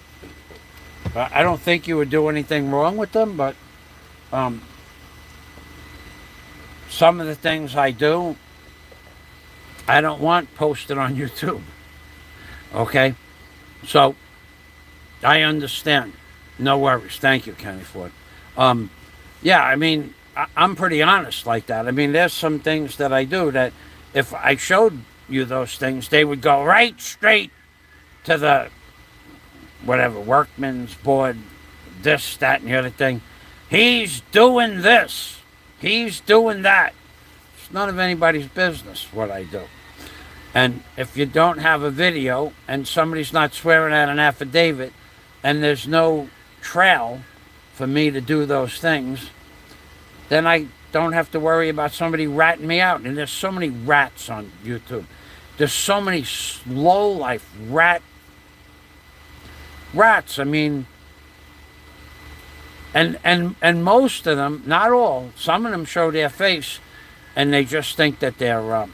I don't think you would do anything wrong with them, but some of the things I do, I don't want posted on YouTube. Okay? So, I understand. No worries. Thank you, Kenny Ford. Yeah, I mean, I'm pretty honest like that. I mean, there's some things that I do that if I showed you those things, they would go right straight to the whatever, workman's board, this, that, and the other thing. He's doing this. He's doing that. It's none of anybody's business what I do. And if you don't have a video and somebody's not swearing at an affidavit and there's no trail for me to do those things, then I don't have to worry about somebody ratting me out. And there's so many rats on YouTube. There's so many low-life rats. I mean, and most of them, not all, some of them show their face and they just think that they're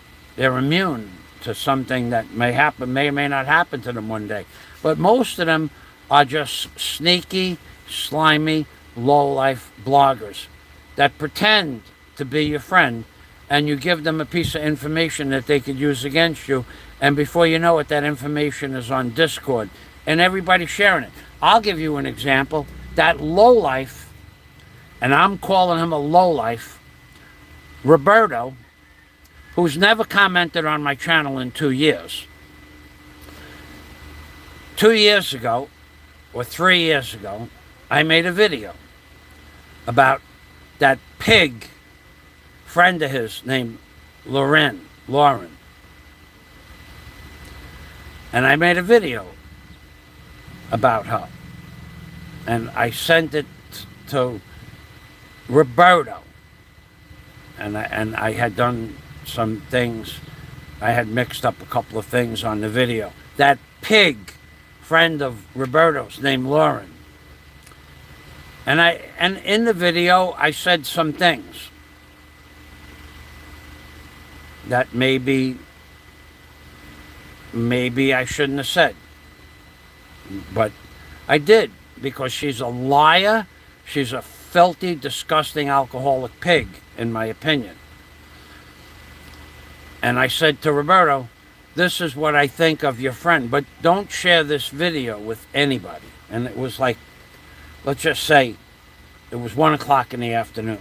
immune to something that may happen, may or may not happen to them one day. But most of them are just sneaky, slimy, low-life bloggers that pretend to be your friend, and you give them a piece of information that they could use against you, and before you know it, that information is on Discord, and everybody's sharing it. I'll give you an example. That low-life, and I'm calling him a low-life, Roberto, who's never commented on my channel in 2 years. 2 years ago, or 3 years ago, I made a video about that pig friend of his named Lauren. And I made a video about her. And I sent it to Roberto. And I had done some things. I had mixed up a couple of things on the video. That pig friend of Roberto's named Lauren. And in the video I said some things that maybe I shouldn't have said. But I did, because she's a liar. She's a filthy, disgusting, alcoholic pig, in my opinion. And I said to Roberto, this is what I think of your friend, but don't share this video with anybody. And it was like, let's just say, it was 1 o'clock in the afternoon,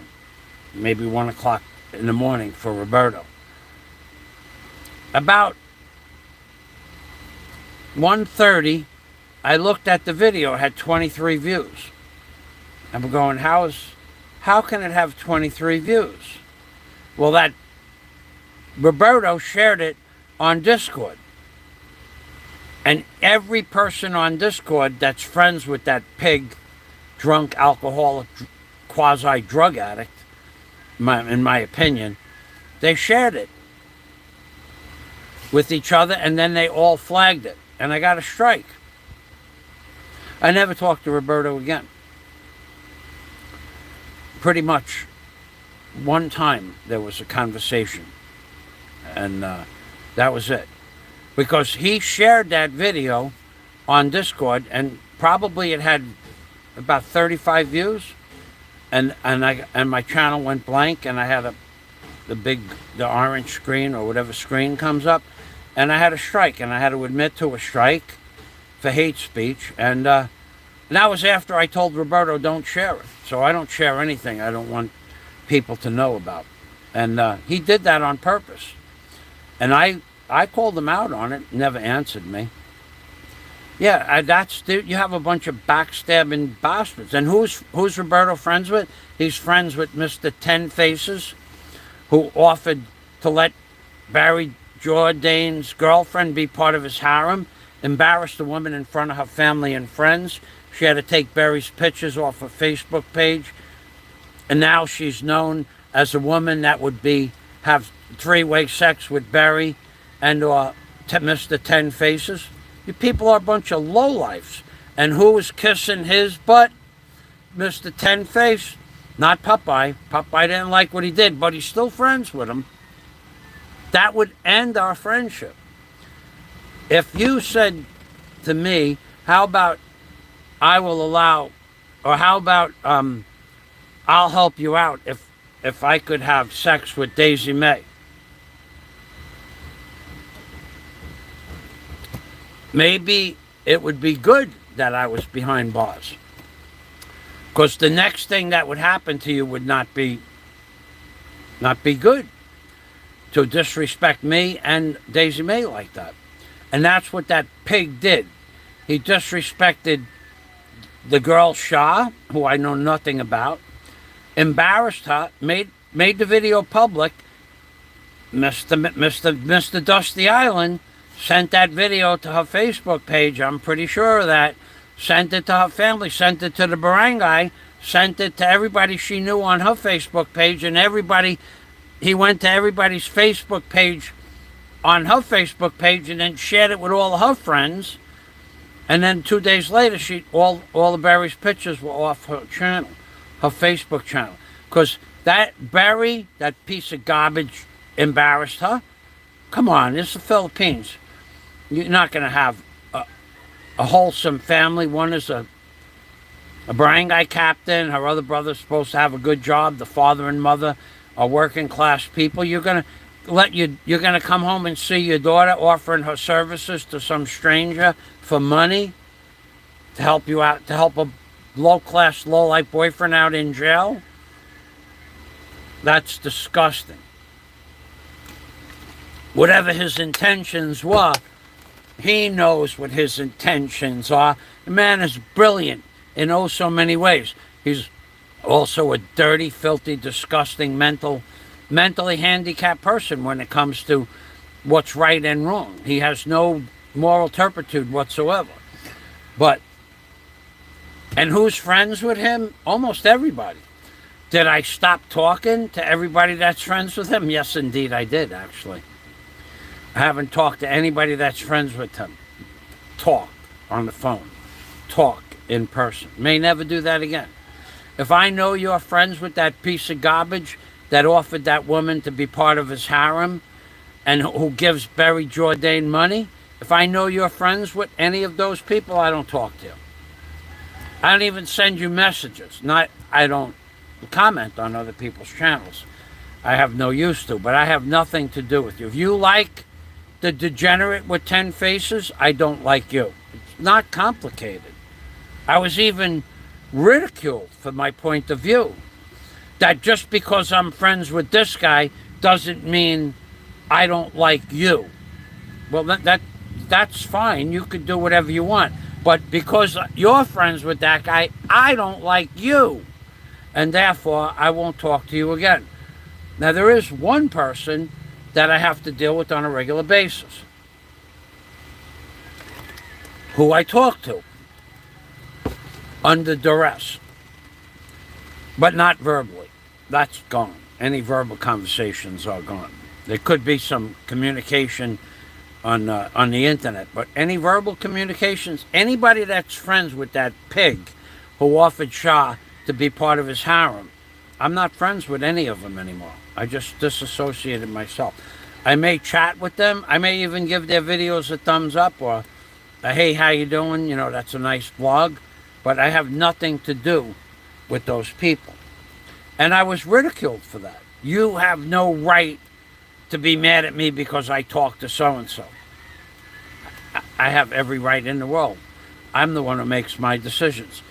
maybe 1 o'clock in the morning for Roberto. About 1:30, I looked at the video, it had 23 views. I'm going, how can it have 23 views? Well, that Roberto shared it on Discord. And every person on Discord that's friends with that pig, drunk, alcoholic, quasi-drug addict, in my opinion, they shared it with each other, and then they all flagged it. And I got a strike. I never talked to Roberto again. Pretty much one time there was a conversation, and that was it. Because he shared that video on Discord, and probably it had about 35 views, and my channel went blank, and I had the orange screen or whatever screen comes up, and I had a strike, and I had to admit to a strike for hate speech, and that was after I told Roberto don't share it. So I don't share anything I don't want people to know about. And he did that on purpose. And I called him out on it, never answered me. Yeah, you have a bunch of backstabbing bastards. And who's Roberto friends with? He's friends with Mr. 10 Faces, who offered to let Barry Jordane's girlfriend be part of his harem, embarrassed the woman in front of her family and friends. She had to take Barry's pictures off her Facebook page. And now she's known as a woman that would have three-way sex with Barry and Mr. 10 Faces. You people are a bunch of lowlifes. And who was kissing his butt? Mr. 10 Face. Not Popeye. Popeye didn't like what he did, but he's still friends with him. That would end our friendship. If you said to me, how about I will allow, or how about I'll help you out if I could have sex with Daisy May. Maybe it would be good that I was behind bars. Because the next thing that would happen to you would not be good. To disrespect me and Daisy May like that. And that's what that pig did. He disrespected the girl SHA, who I know nothing about, embarrassed her, made the video public. Mr. Dusty Island sent that video to her Facebook page. I'm pretty sure of that. Sent it to her family, sent it to the barangay, sent it to everybody she knew on her Facebook page, and he went to everybody's Facebook page on her Facebook page and then shared it with all of her friends. And then 2 days later, all of Barry's pictures were off her channel, her Facebook channel. Because Barry, that piece of garbage, embarrassed her. Come on, it's the Philippines. You're not going to have a wholesome family. One is a barangay captain. Her other brother's supposed to have a good job. The father and mother are working class people. You're going to come home and see your daughter offering her services to some stranger for money to help you out, to help a low-class, low-life boyfriend out in jail? That's disgusting. Whatever his intentions were, he knows what his intentions are. The man is brilliant in oh so many ways. He's also a dirty, filthy, disgusting, mentally handicapped person when it comes to what's right and wrong. He has no moral turpitude whatsoever. And who's friends with him? Almost everybody. Did I stop talking to everybody that's friends with him? Yes, indeed, I did, actually. I haven't talked to anybody that's friends with him. Talk on the phone. Talk in person. May never do that again. If I know you're friends with that piece of garbage that offered that woman to be part of his harem and who gives Barry JORDANE money, if I know you're friends with any of those people, I don't talk to you. I don't even send you messages. I don't comment on other people's channels. I have no use to, but I have nothing to do with you. If you like the degenerate with 10 faces, I don't like you. It's not complicated. I was even ridiculed for my point of view. That just because I'm friends with this guy doesn't mean I don't like you. Well, that's fine. You could do whatever you want. But because you're friends with that guy, I don't like you. And therefore, I won't talk to you again. Now, there is one person that I have to deal with on a regular basis, who I talk to under duress, but not verbally. That's gone. Any verbal conversations are gone. There could be some communication on the internet, but any verbal communications, anybody that's friends with that pig who offered SHA to be part of his harem, I'm not friends with any of them anymore. I just disassociated myself. I may chat with them. I may even give their videos a thumbs up or a, hey, how you doing? You know, that's a nice vlog. But I have nothing to do with those people. And I was ridiculed for that. You have no right to be mad at me because I talk to so-and-so. I have every right in the world. I'm the one who makes my decisions.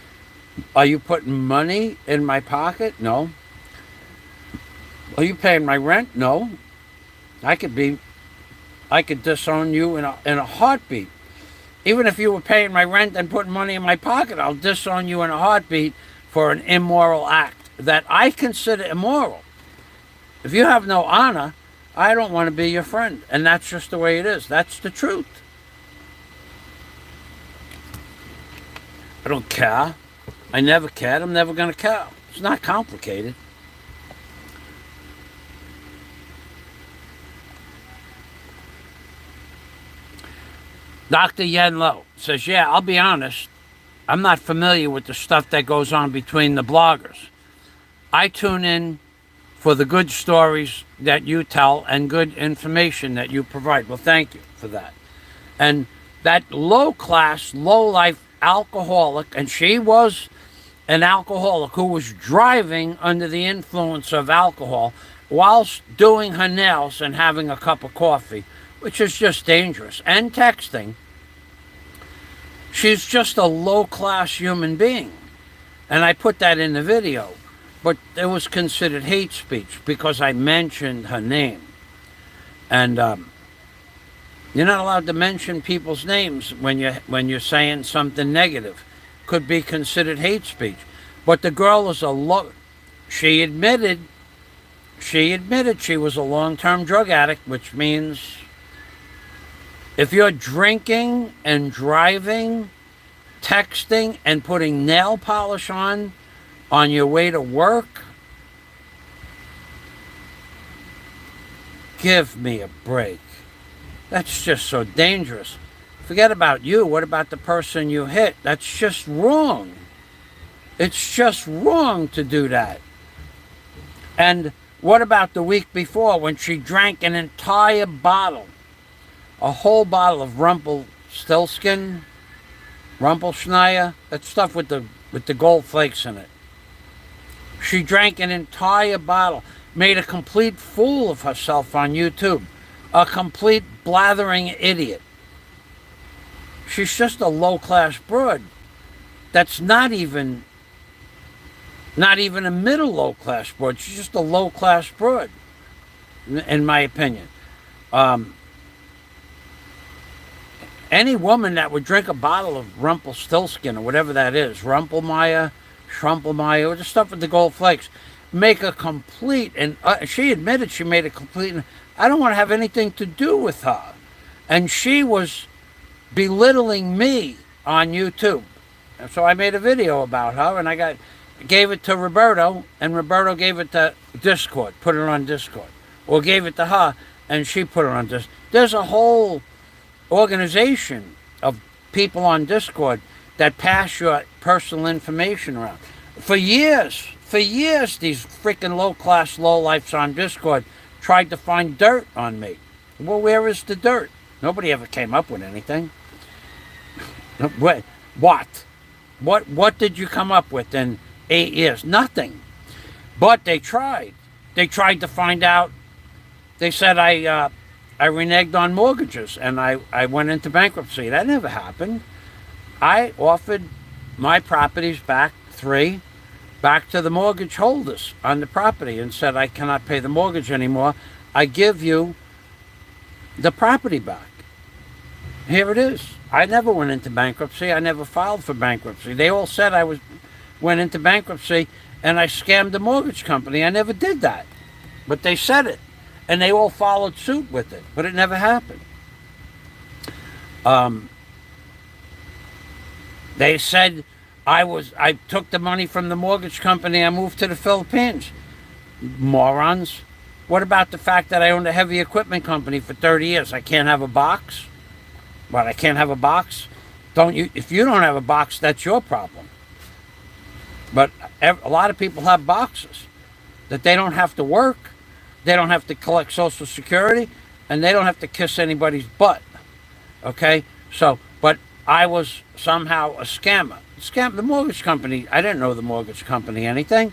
Are you putting money in my pocket? No. Are you paying my rent? No. I could disown you in a heartbeat. Even if you were paying my rent and putting money in my pocket, I'll disown you in a heartbeat for an immoral act that I consider immoral. If you have no honor, I don't want to be your friend. And that's just the way it is. That's the truth. I don't care. I never cared. I'm never going to care. It's not complicated. Dr. Yen Lo says, yeah, I'll be honest. I'm not familiar with the stuff that goes on between the bloggers. I tune in for the good stories that you tell and good information that you provide. Well, thank you for that. And that low-class, low-life alcoholic, and she was an alcoholic who was driving under the influence of alcohol whilst doing her nails and having a cup of coffee, which is just dangerous, and texting. She's just a low-class human being. And I put that in the video. But it was considered hate speech because I mentioned her name. And you're not allowed to mention people's names when you're saying something negative. Could be considered hate speech. But the girl is she admitted she was a long-term drug addict, which means if you're drinking and driving, texting and putting nail polish on your way to work, give me a break. That's just so dangerous. Forget about you. What about the person you hit? That's just wrong. It's just wrong to do that. And what about the week before when she drank an entire bottle, a whole bottle of Rumpelstiltskin, Rumpelschneier, that stuff with the gold flakes in it. She drank an entire bottle, made a complete fool of herself on YouTube, a complete blathering idiot. She's just a low-class broad. That's not even a middle low-class broad. She's just a low-class broad, in my opinion. Any woman that would drink a bottle of Rumpelstiltskin or whatever that is, Rumpelmeyer, Schrumpelmeyer, the stuff with the gold flakes, make a complete, and she admitted she made a complete, I don't want to have anything to do with her. And she was belittling me on YouTube. And so I made a video about her, and gave it to Roberto, and Roberto gave it to Discord, put it on Discord. Or gave it to her, and she put it on Discord. There's a whole organization of people on Discord that pass your personal information around. For years, these freaking low-class lowlifes on Discord tried to find dirt on me. Well, where is the dirt? Nobody ever came up with anything. What? What did you come up with in 8 years? Nothing. But they tried. They tried to find out. They said I reneged on mortgages and I went into bankruptcy. That never happened. I offered my properties back to the mortgage holders on the property and said, I cannot pay the mortgage anymore. I give you the property back. Here it is. I never went into bankruptcy. I never filed for bankruptcy. They all said went into bankruptcy and I scammed the mortgage company. I never did that. But they said it. And they all followed suit with it. But it never happened. They said I took the money from the mortgage company. I moved to the Philippines. Morons. What about the fact that I owned a heavy equipment company for 30 years? I can't have a box? What, I can't have a box? If you don't have a box, that's your problem. But a lot of people have boxes that they don't have to work. They don't have to collect Social Security, and they don't have to kiss anybody's butt. Okay? So, but I was somehow a scammer. Scam the mortgage company. I didn't know the mortgage company anything.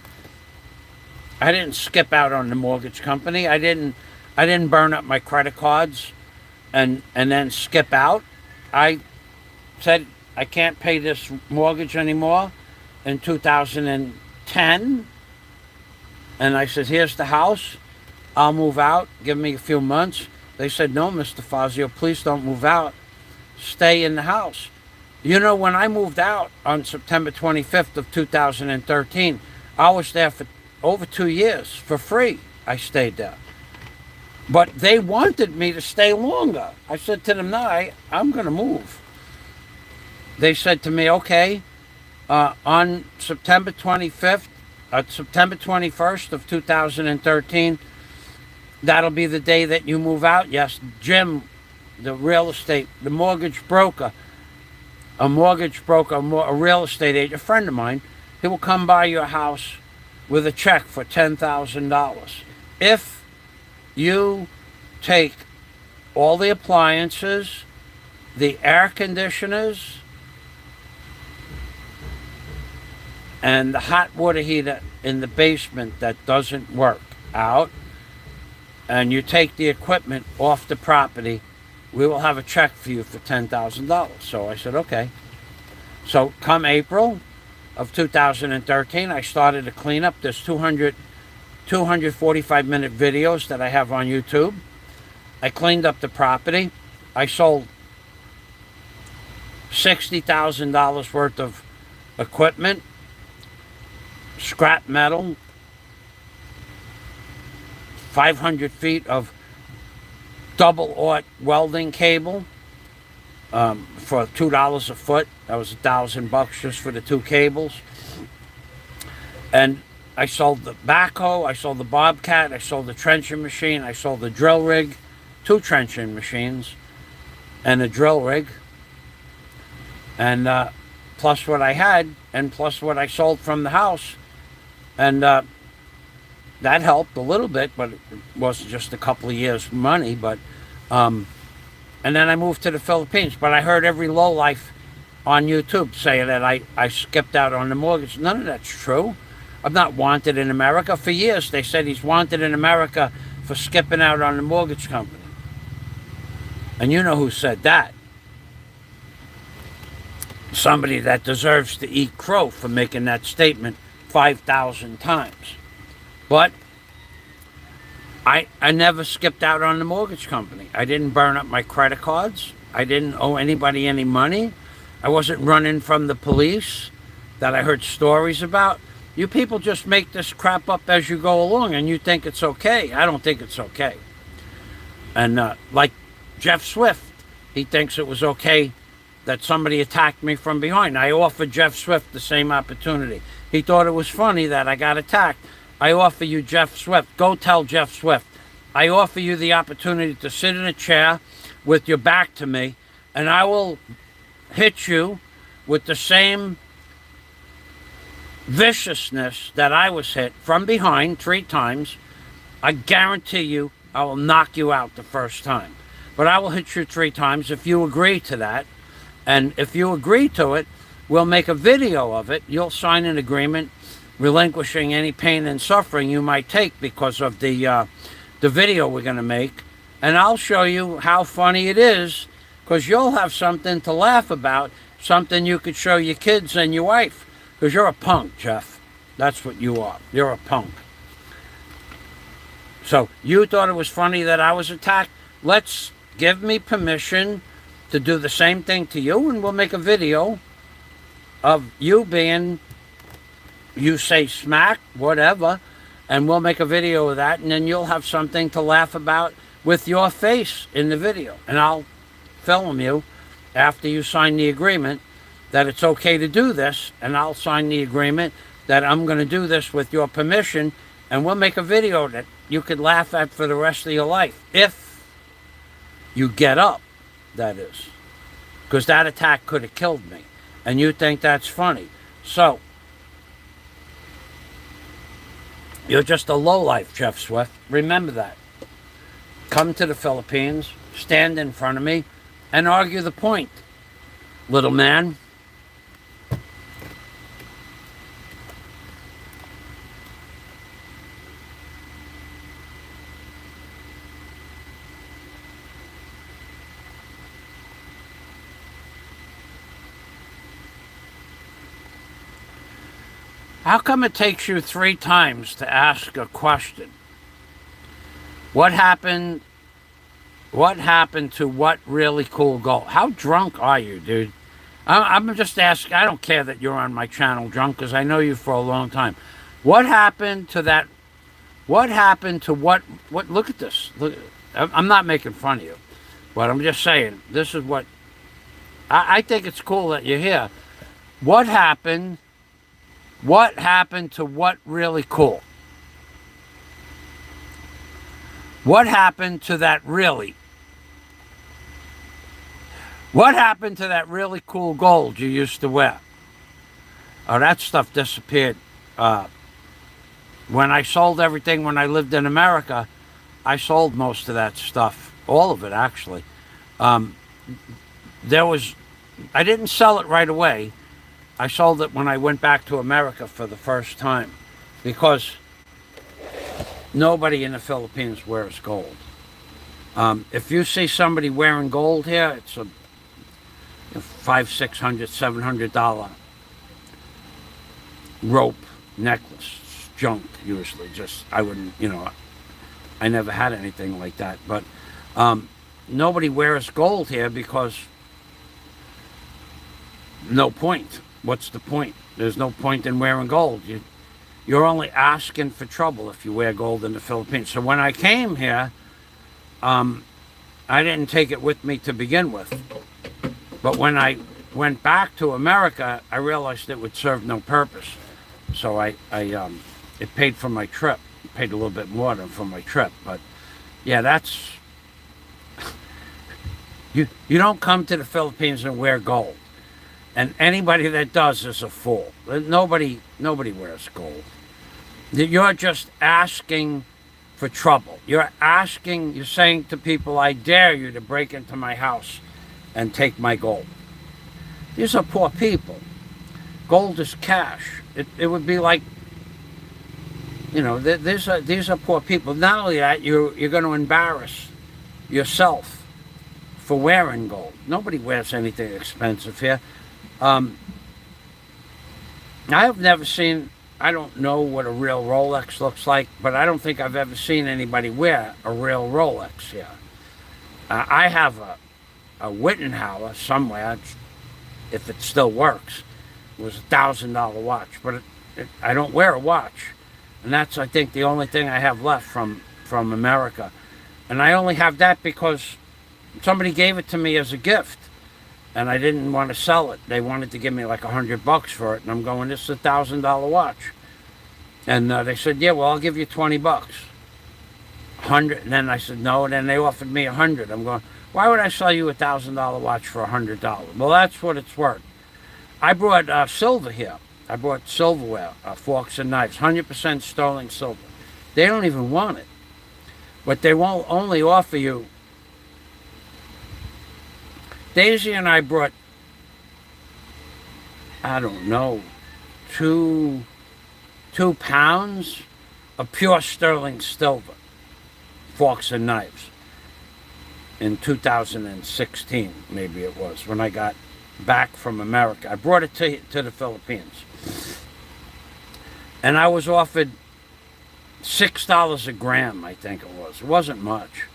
I didn't skip out on the mortgage company. I didn't burn up my credit cards and then skip out. I said I can't pay this mortgage anymore in 2010. And I said, here's the house. I'll move out. Give me a few months. They said, no, Mr. Fazio, please don't move out. Stay in the house. You know, when I moved out on September 25th of 2013, I was there for over 2 years for free. I stayed there. But they wanted me to stay longer. I said to them, no, I'm going to move. They said to me, okay, on September 25th, September 21st of 2013, that'll be the day that you move out. Yes, Jim, the real estate, the mortgage broker, a real estate agent, a friend of mine, he will come by your house with a check for $10,000. If you take all the appliances, the air conditioners, and the hot water heater in the basement that doesn't work out, and you take the equipment off the property, we will have a check for you for $10,000. So I said, okay. So come April of 2013, I started to clean up. There's 245-minute videos that I have on YouTube. I cleaned up the property. I sold $60,000 worth of equipment, scrap metal, 500 feet of double-aught welding cable for $2 a foot. That was $1,000 just for the 2 cables. And I sold the backhoe, I sold the bobcat, I sold the trenching machine, I sold the drill rig, 2 trenching machines, and a drill rig. And plus what I had, and plus what I sold from the house. And that helped a little bit, but it wasn't just a couple of years' money. But and then I moved to the Philippines. But I heard every lowlife on YouTube say that I skipped out on the mortgage. None of that's true. I'm not wanted in America. For years they said he's wanted in America for skipping out on the mortgage company. And you know who said that? Somebody that deserves to eat crow for making that statement 5,000 times. But I never skipped out on the mortgage company. I didn't burn up my credit cards. I didn't owe anybody any money. I wasn't running from the police that I heard stories about. You people just make this crap up as you go along and you think it's okay. I don't think it's okay. And like Jeff Swift, he thinks it was okay that somebody attacked me from behind. I offered Jeff Swift the same opportunity. He thought it was funny that I got attacked. I offer you Jeff Swift. Go tell Jeff Swift. I offer you the opportunity to sit in a chair with your back to me, and I will hit you with the same viciousness that I was hit from behind 3 times. I guarantee you I will knock you out the first time. But I will hit you 3 times if you agree to that. And if you agree to it, we'll make a video of it. You'll sign an agreement relinquishing any pain and suffering you might take because of the video we're going to make. And I'll show you how funny it is, because you'll have something to laugh about, something you could show your kids and your wife. Because you're a punk, Jeff. That's what you are. You're a punk. So you thought it was funny that I was attacked? Let's give me permission to do the same thing to you, and we'll make a video of you being, you say smack, whatever, and we'll make a video of that, and then you'll have something to laugh about with your face in the video. And I'll film you after you sign the agreement that it's okay to do this, and I'll sign the agreement that I'm going to do this with your permission, and we'll make a video that you could laugh at for the rest of your life. If you get up, that is. Because that attack could have killed me. And you think that's funny. So, you're just a lowlife, Jeff Swift. Remember that. Come to the Philippines, stand in front of me, and argue the point, little man. How come it takes you 3 times to ask a question? What happened to what really cool goal? How drunk are you, dude? I'm just asking. I don't care that you're on my channel drunk, because I know you for a long time. What happened to that? What happened to what? Look at this. Look, I'm not making fun of you, but I'm just saying, this is what, I think it's cool that you're here. What happened? What happened to what really cool? What happened to that really? What happened to that really cool gold you used to wear? Oh, that stuff disappeared. When I sold everything when I lived in America, I sold most of that stuff. All of it, actually. I didn't sell it right away. I sold it when I went back to America for the first time, because nobody in the Philippines wears gold. If you see somebody wearing gold here, it's a $500, $600, $700 rope necklace. It's junk usually. Just I wouldn't, I never had anything like that. But nobody wears gold here because no point. What's the point? There's no point in wearing gold. You're only asking for trouble if you wear gold in the Philippines. So when I came here, I didn't take it with me to begin with. But when I went back to America, I realized it would serve no purpose. So it paid for my trip. It paid a little bit more than for my trip. But yeah, that's... You don't come to the Philippines and wear gold. And anybody that does is a fool. Nobody wears gold. You're just asking for trouble. You're saying to people, I dare you to break into my house and take my gold. These are poor people. Gold is cash. It would be like, these are poor people. Not only that, you're going to embarrass yourself for wearing gold. Nobody wears anything expensive here. I have never seen, I don't know what a real Rolex looks like, but I don't think I've ever seen anybody wear a real Rolex here. I have a Wittenhauer somewhere, if it still works. It was $1,000 watch, but I don't wear a watch. And that's, I think, the only thing I have left from America. And I only have that because somebody gave it to me as a gift. And I didn't want to sell it. They wanted to give me like $100 for it. And I'm going, this is a $1,000 watch. And they said, yeah, well, I'll give you $20. 100. And then I said, no. And then they offered me 100. I'm going, why would I sell you a $1,000 watch for $100? Well, that's what it's worth. I brought silver here. I brought silverware, forks and knives, 100% sterling silver. They don't even want it. But they won't only offer you. Daisy and I brought, I don't know, 2 pounds of pure sterling silver, forks and knives, in 2016, maybe it was, when I got back from America. I brought it to the Philippines. And I was offered $6 a gram, I think it was. It wasn't much.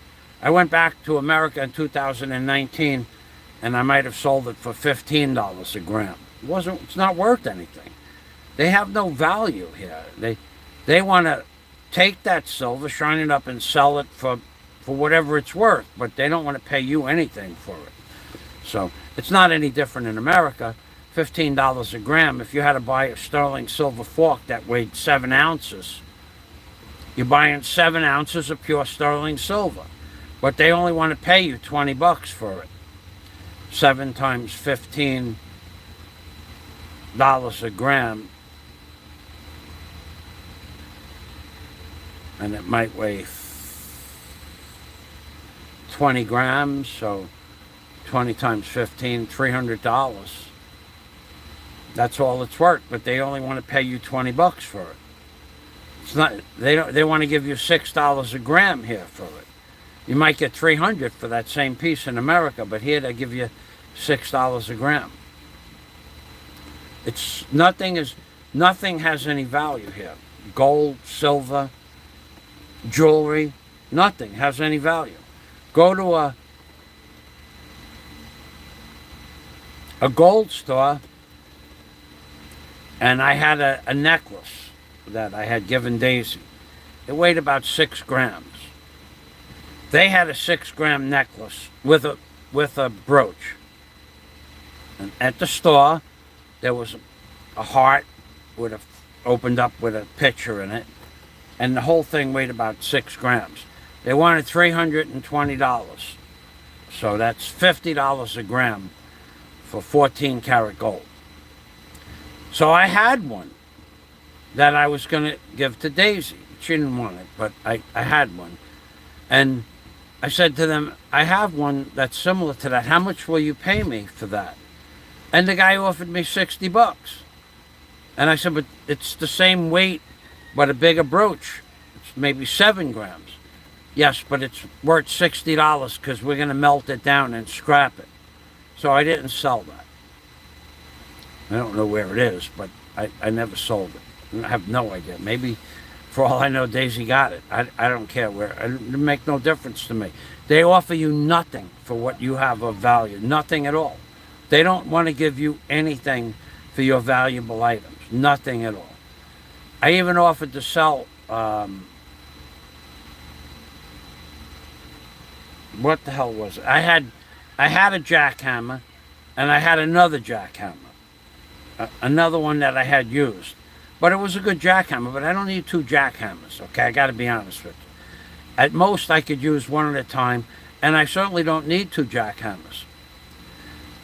I went back to America in 2019, and I might have sold it for $15 a gram. It's not worth anything. They have no value here. They want to take that silver, shine it up, and sell it for whatever it's worth, but they don't want to pay you anything for it. So it's not any different in America. $15 a gram. If you had to buy a sterling silver fork that weighed 7 ounces, you're buying 7 ounces of pure sterling silver, but they only want to pay you $20 for it. 7 times $15 a gram, and it might weigh 20 grams, so 20 times 15, $300. That's all it's worth, but they only want to pay you $20 for it. It's not, they want to give you $6 a gram here for it. You might get $300 for that same piece in America, but here they give you $6 a gram. Nothing has any value here. Gold, silver, jewelry, nothing has any value. Go to a gold store, and I had a necklace that I had given Daisy. It weighed about 6 grams. They had a 6-gram necklace with a brooch. And at the store, there was a heart opened up with a picture in it, and the whole thing weighed about 6 grams. They wanted $320. So that's $50 a gram for 14 karat gold. So I had one that I was going to give to Daisy. She didn't want it, but I had one. And I said to them, I have one that's similar to that. How much will you pay me for that? And the guy offered me $60. And I said, but it's the same weight, but a bigger brooch. It's maybe 7 grams. Yes, but it's worth $60 because we're going to melt it down and scrap it. So I didn't sell that. I don't know where it is, but I never sold it. I have no idea. Maybe, for all I know, Daisy got it. I don't care where. It makes no difference to me. They offer you nothing for what you have of value. Nothing at all. They don't want to give you anything for your valuable items. Nothing at all. I even offered to sell, what the hell was it? I had a jackhammer, and I had another jackhammer. Another one that I had used. But it was a good jackhammer, but I don't need 2 jackhammers, okay? I got to be honest with you. At most, I could use one at a time, and I certainly don't need 2 jackhammers.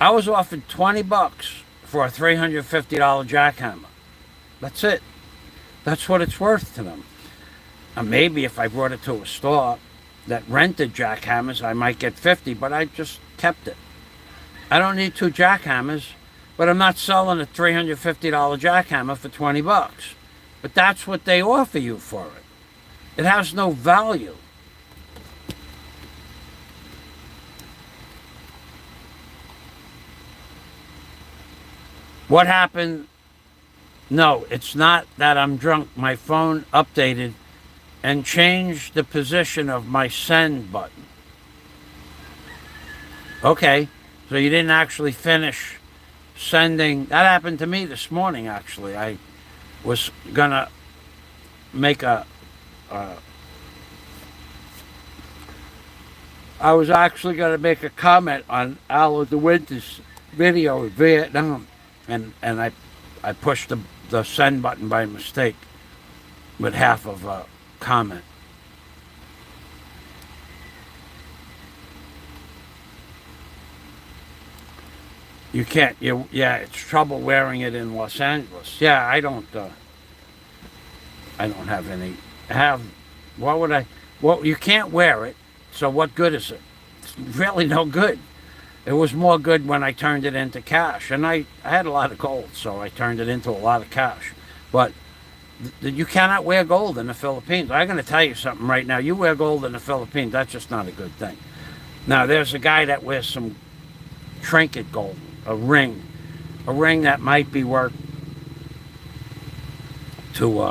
I was offered $20 for a $350 jackhammer. That's it. That's what it's worth to them. And maybe if I brought it to a store that rented jackhammers, I might get $50, but I just kept it. I don't need 2 jackhammers, but I'm not selling a $350 jackhammer for $20. But that's what they offer you for it. It has no value. What happened? No, it's not that I'm drunk. My phone updated and changed the position of my send button. Okay, so you didn't actually finish sending. That happened to me this morning, actually. I was going to make I was actually going to make a comment on Al de Winter's video in Vietnam, and I pushed the send button by mistake with half of a comment. You can't. Yeah, it's trouble wearing it in Los Angeles. Yeah, I don't have any. What would I? Well, you can't wear it. So what good is it? It's really no good. It was more good when I turned it into cash, and I had a lot of gold, so I turned it into a lot of cash. But you cannot wear gold in the Philippines. I'm going to tell you something right now. You wear gold in the Philippines, that's just not a good thing. Now, there's a guy that wears some trinket gold, a ring that might be worth to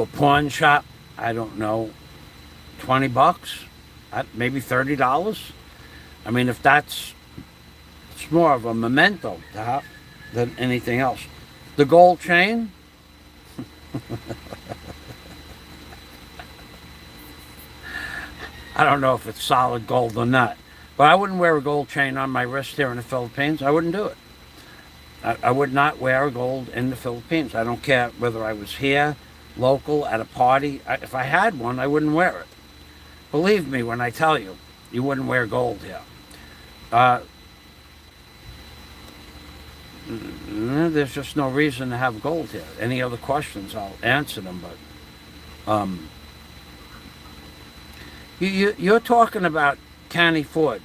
a pawn shop, I don't know, $20, maybe $30. I mean, if it's more of a memento to have than anything else. The gold chain, I don't know if it's solid gold or not, but I wouldn't wear a gold chain on my wrist here in the Philippines. I wouldn't do it. I would not wear gold in the Philippines. I don't care whether I was here, local, at a party. If I had one, I wouldn't wear it. Believe me when I tell you, you wouldn't wear gold here. There's just no reason to have gold here. Any other questions, I'll answer them, but you're talking about Canny Ford,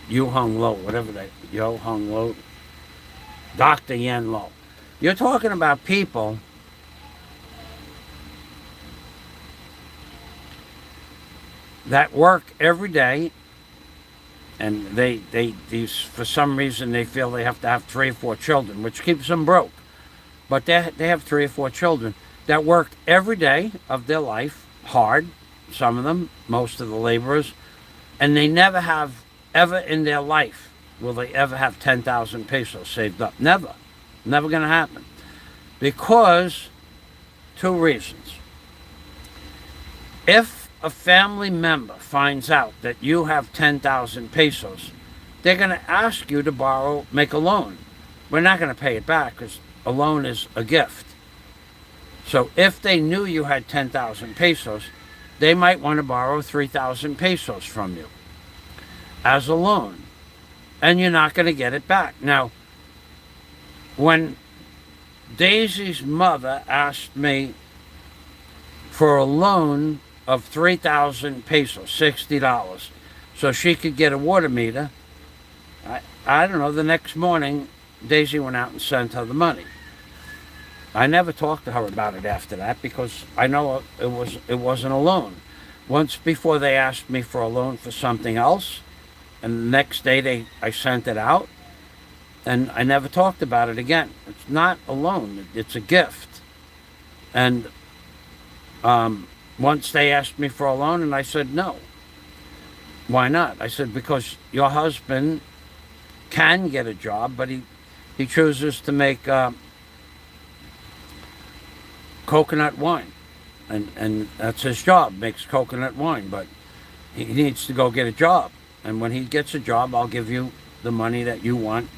Yu Hung Lo, whatever they, Yo Hung Lo, Dr. Yen Lo. You're talking about people that work every day, and they for some reason they feel they have to have 3 or 4 children, which keeps them broke. But they have 3 or 4 children that work every day of their life hard. Some of them, most of the laborers, and they never have ever in their life will they ever have 10,000 pesos saved up. Never going to happen, because 2 reasons. If a family member finds out that you have 10,000 pesos, they're going to ask you to make a loan. We're not going to pay it back because a loan is a gift. So if they knew you had 10,000 pesos, they might want to borrow 3,000 pesos from you as a loan, and you're not going to get it back. Now, when Daisy's mother asked me for a loan of 3,000 pesos, $60, so she could get a water meter. I don't know, the next morning, Daisy went out and sent her the money. I never talked to her about it after that because I know it wasn't a loan. Once before they asked me for a loan for something else, and the next day I sent it out, and I never talked about it again. It's not a loan, it's a gift. And once they asked me for a loan, and I said no. Why not? I said, because your husband can get a job, but he chooses to make coconut wine. And that's his job, makes coconut wine, but he needs to go get a job. And when he gets a job, I'll give you the money that you want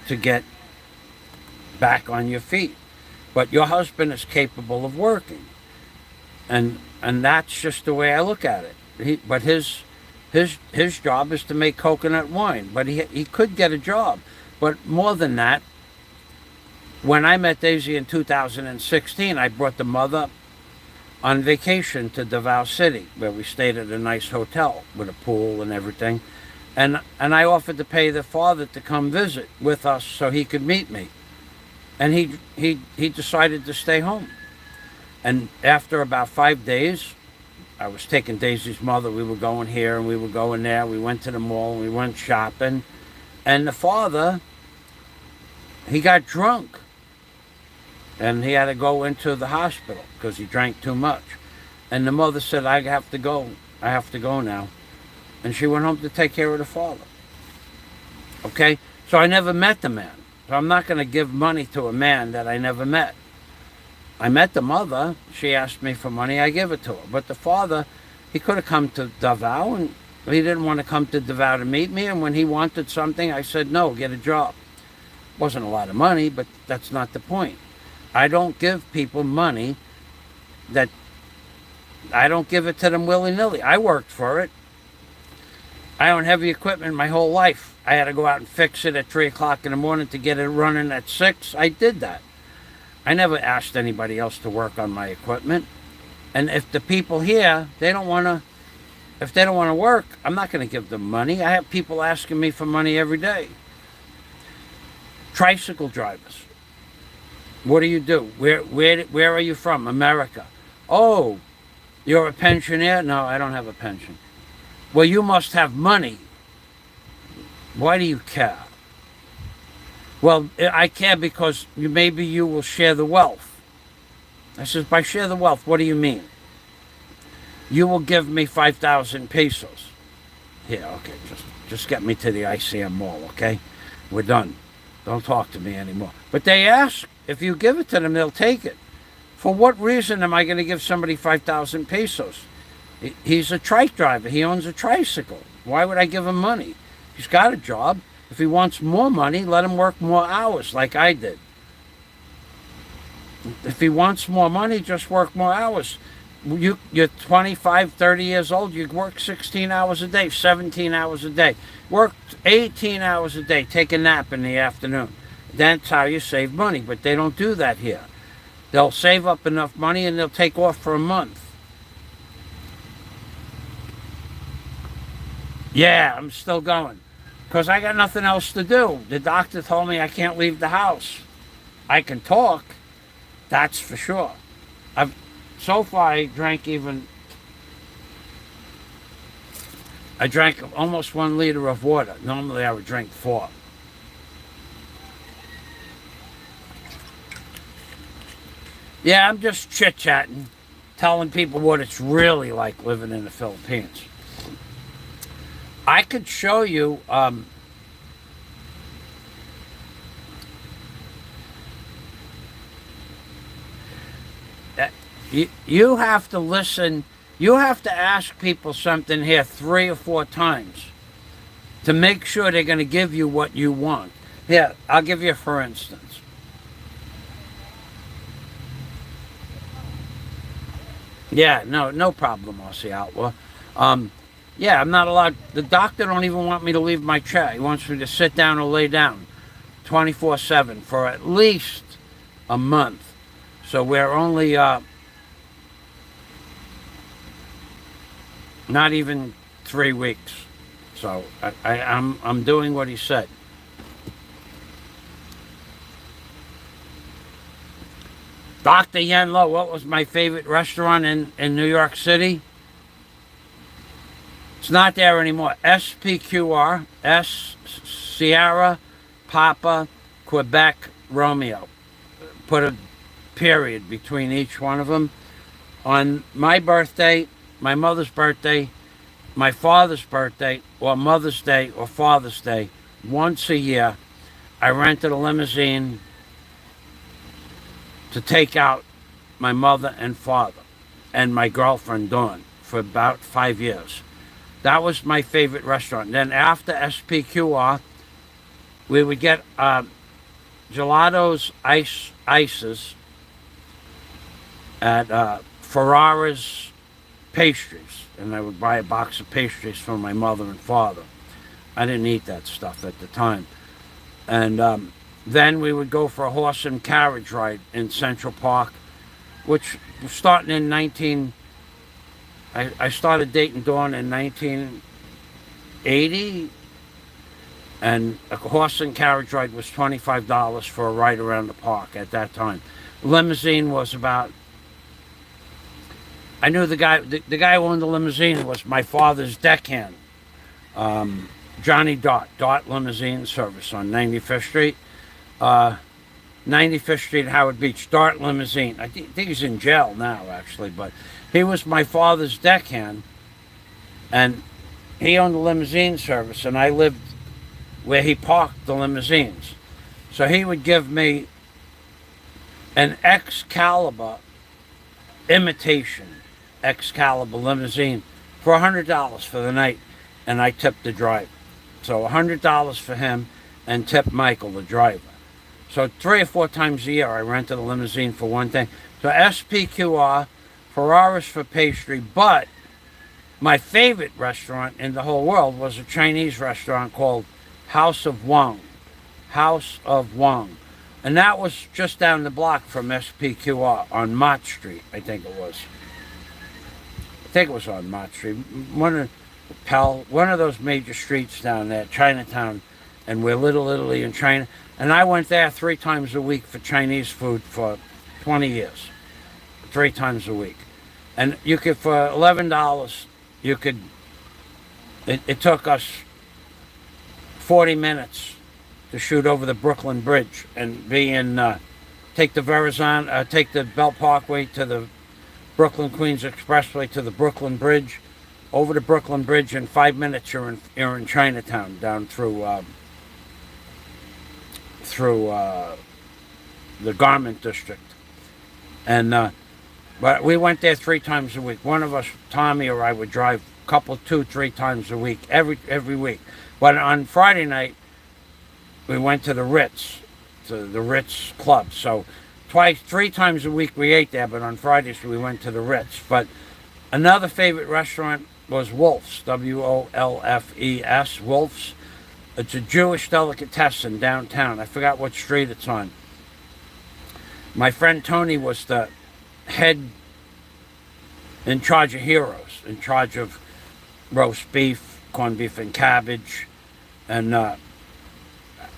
to get back on your feet. But your husband is capable of working. And that's just the way I look at it. But his job is to make coconut wine. But he could get a job. But more than that, when I met Daisy in 2016, I brought the mother on vacation to Davao City, where we stayed at a nice hotel with a pool and everything. And I offered to pay the father to come visit with us so he could meet me. And he decided to stay home. And after about 5 days, I was taking Daisy's mother. We were going here and we were going there. We went to the mall and we went shopping. And the father, he got drunk. And he had to go into the hospital because he drank too much. And the mother said, I have to go now. And she went home to take care of the father. Okay? So I never met the man. So I'm not going to give money to a man that I never met. I met the mother. She asked me for money. I give it to her. But the father, he could have come to Davao, and he didn't want to come to Davao to meet me. And when he wanted something, I said, no, get a job. Wasn't a lot of money, but that's not the point. I don't give people money that I don't give it to them willy-nilly. I worked for it. I own heavy equipment my whole life. I had to go out and fix it at 3 o'clock in the morning to get it running at 6. I did that. I never asked anybody else to work on my equipment. And if the people here, if they don't want to work, I'm not going to give them money. I have people asking me for money every day. Tricycle drivers. What do you do? Where are you from? America. Oh, you're a pensioner? No, I don't have a pension. Well, you must have money. Why do you care? Well, I care because maybe you will share the wealth. I said, by share the wealth, what do you mean? You will give me 5,000 pesos. Here, okay, just get me to the ICM mall, okay? We're done. Don't talk to me anymore. But they ask, if you give it to them, they'll take it. For what reason am I going to give somebody 5,000 pesos? He's a trike driver. He owns a tricycle. Why would I give him money? He's got a job. If he wants more money, let him work more hours like I did. If he wants more money, just work more hours. You're 25, 30 years old, you work 16 hours a day, 17 hours a day. Work 18 hours a day, take a nap in the afternoon. That's how you save money, but they don't do that here. They'll save up enough money and they'll take off for a month. Yeah, I'm still going. Because I got nothing else to do. The doctor told me I can't leave the house. I can talk, that's for sure. So far I drank almost 1 liter of water. Normally I would drink 4. Yeah, I'm just chit-chatting, telling people what it's really like living in the Philippines. I could show you you have to listen. You have to ask people something here 3 or 4 times to make sure they're going to give you what you want. Here, I'll give you for instance. Yeah, no problem, Aussie Outlaw. Yeah, I'm not allowed. The doctor don't even want me to leave my chair. He wants me to sit down or lay down 24/7 for at least a month. So we're only not even 3 weeks. So I'm doing what he said. Dr. Yenlo, what was my favorite restaurant in New York City? It's not there anymore. SPQR, S, Sierra, Papa, Quebec, Romeo. Put a period between each one of them. On my birthday, my mother's birthday, my father's birthday, or Mother's Day, or Father's Day, once a year, I rented a limousine to take out my mother and father and my girlfriend Dawn for about 5 years. That was my favorite restaurant. Then after SPQR, we would get gelatos, ices at Ferrara's Pastries, and I would buy a box of pastries for my mother and father. I didn't eat that stuff at the time. And then we would go for a horse and carriage ride in Central Park, which was starting in I started dating Dawn in 1980, and a horse and carriage ride was $25 for a ride around the park at that time. Limousine was about, I knew the guy who owned the limousine was my father's deckhand, Johnny Dot Limousine Service on 95th Street. 95th Street, Howard Beach, Dart Limousine. I think he's in jail now, actually, but he was my father's deckhand, and he owned the limousine service, and I lived where he parked the limousines. So he would give me an Excalibur imitation Excalibur limousine for $100 for the night, and I tipped the driver. So $100 for him, and tipped Michael, the driver. So 3 or 4 times a year I rented a limousine for one thing. So SPQR, Ferraris for pastry, but my favorite restaurant in the whole world was a Chinese restaurant called House of Wang. House of Wang. And that was just down the block from SPQR on Mott Street, I think it was. I think it was on Mott Street. One of those major streets down there, Chinatown, and we're Little Italy in China. And I went there 3 times a week for Chinese food for 20 years. 3 times a week. And you could, for $11, you could, it took us 40 minutes to shoot over the Brooklyn Bridge and be in, take the Belt Parkway to the Brooklyn Queens Expressway to the Brooklyn Bridge, over the Brooklyn Bridge, in 5 minutes you're in Chinatown, down through the Garment District. And but we went there 3 times a week. One of us, Tommy or I, would drive 2-3 times a week, every week. But on Friday night, we went to the Ritz Club. So 3 times a week we ate there, but on Fridays we went to the Ritz. But another favorite restaurant was Wolf's, Wolfes, Wolf's. It's a Jewish delicatessen downtown. I forgot what street it's on. My friend Tony was the head in charge of heroes, in charge of roast beef, corned beef and cabbage. And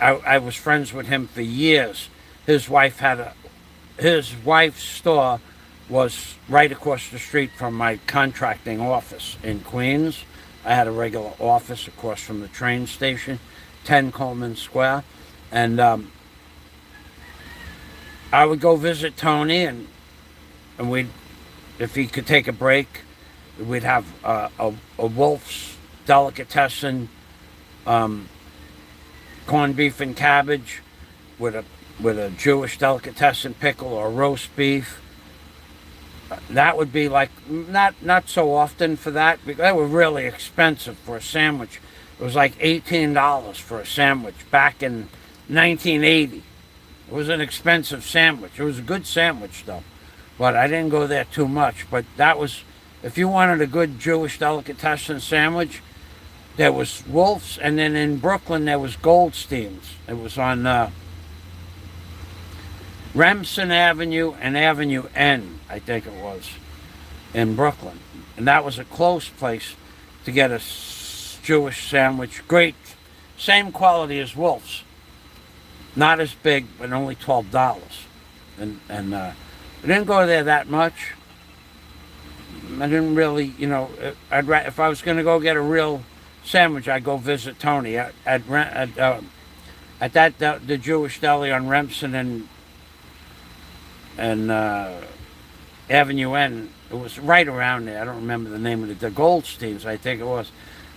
I was friends with him for years. His wife's store was right across the street from my contracting office in Queens. I had a regular office across from the train station, 10 Coleman Square. And I would go visit Tony, and we'd, if he could take a break, we'd have a Wolf's delicatessen, corned beef and cabbage with a Jewish delicatessen pickle or roast beef. That would be like, not so often for that, because they were really expensive for a sandwich. It was like $18 for a sandwich back in 1980. It was an expensive sandwich. It was a good sandwich though, but I didn't go there too much. But that was, if you wanted a good Jewish delicatessen sandwich, there was Wolf's, and then in Brooklyn there was Goldstein's. It was on Remsen Avenue and Avenue N, I think it was, in Brooklyn. And that was a close place to get a Jewish sandwich. Great, same quality as Wolf's. Not as big, but only $12. And I didn't go there that much. I didn't really, you know, if I was going to go get a real sandwich, I'd go visit Tony at the Jewish deli on Remsen and Avenue N. It was right around there. I don't remember the name of it. The Goldsteins, I think it was.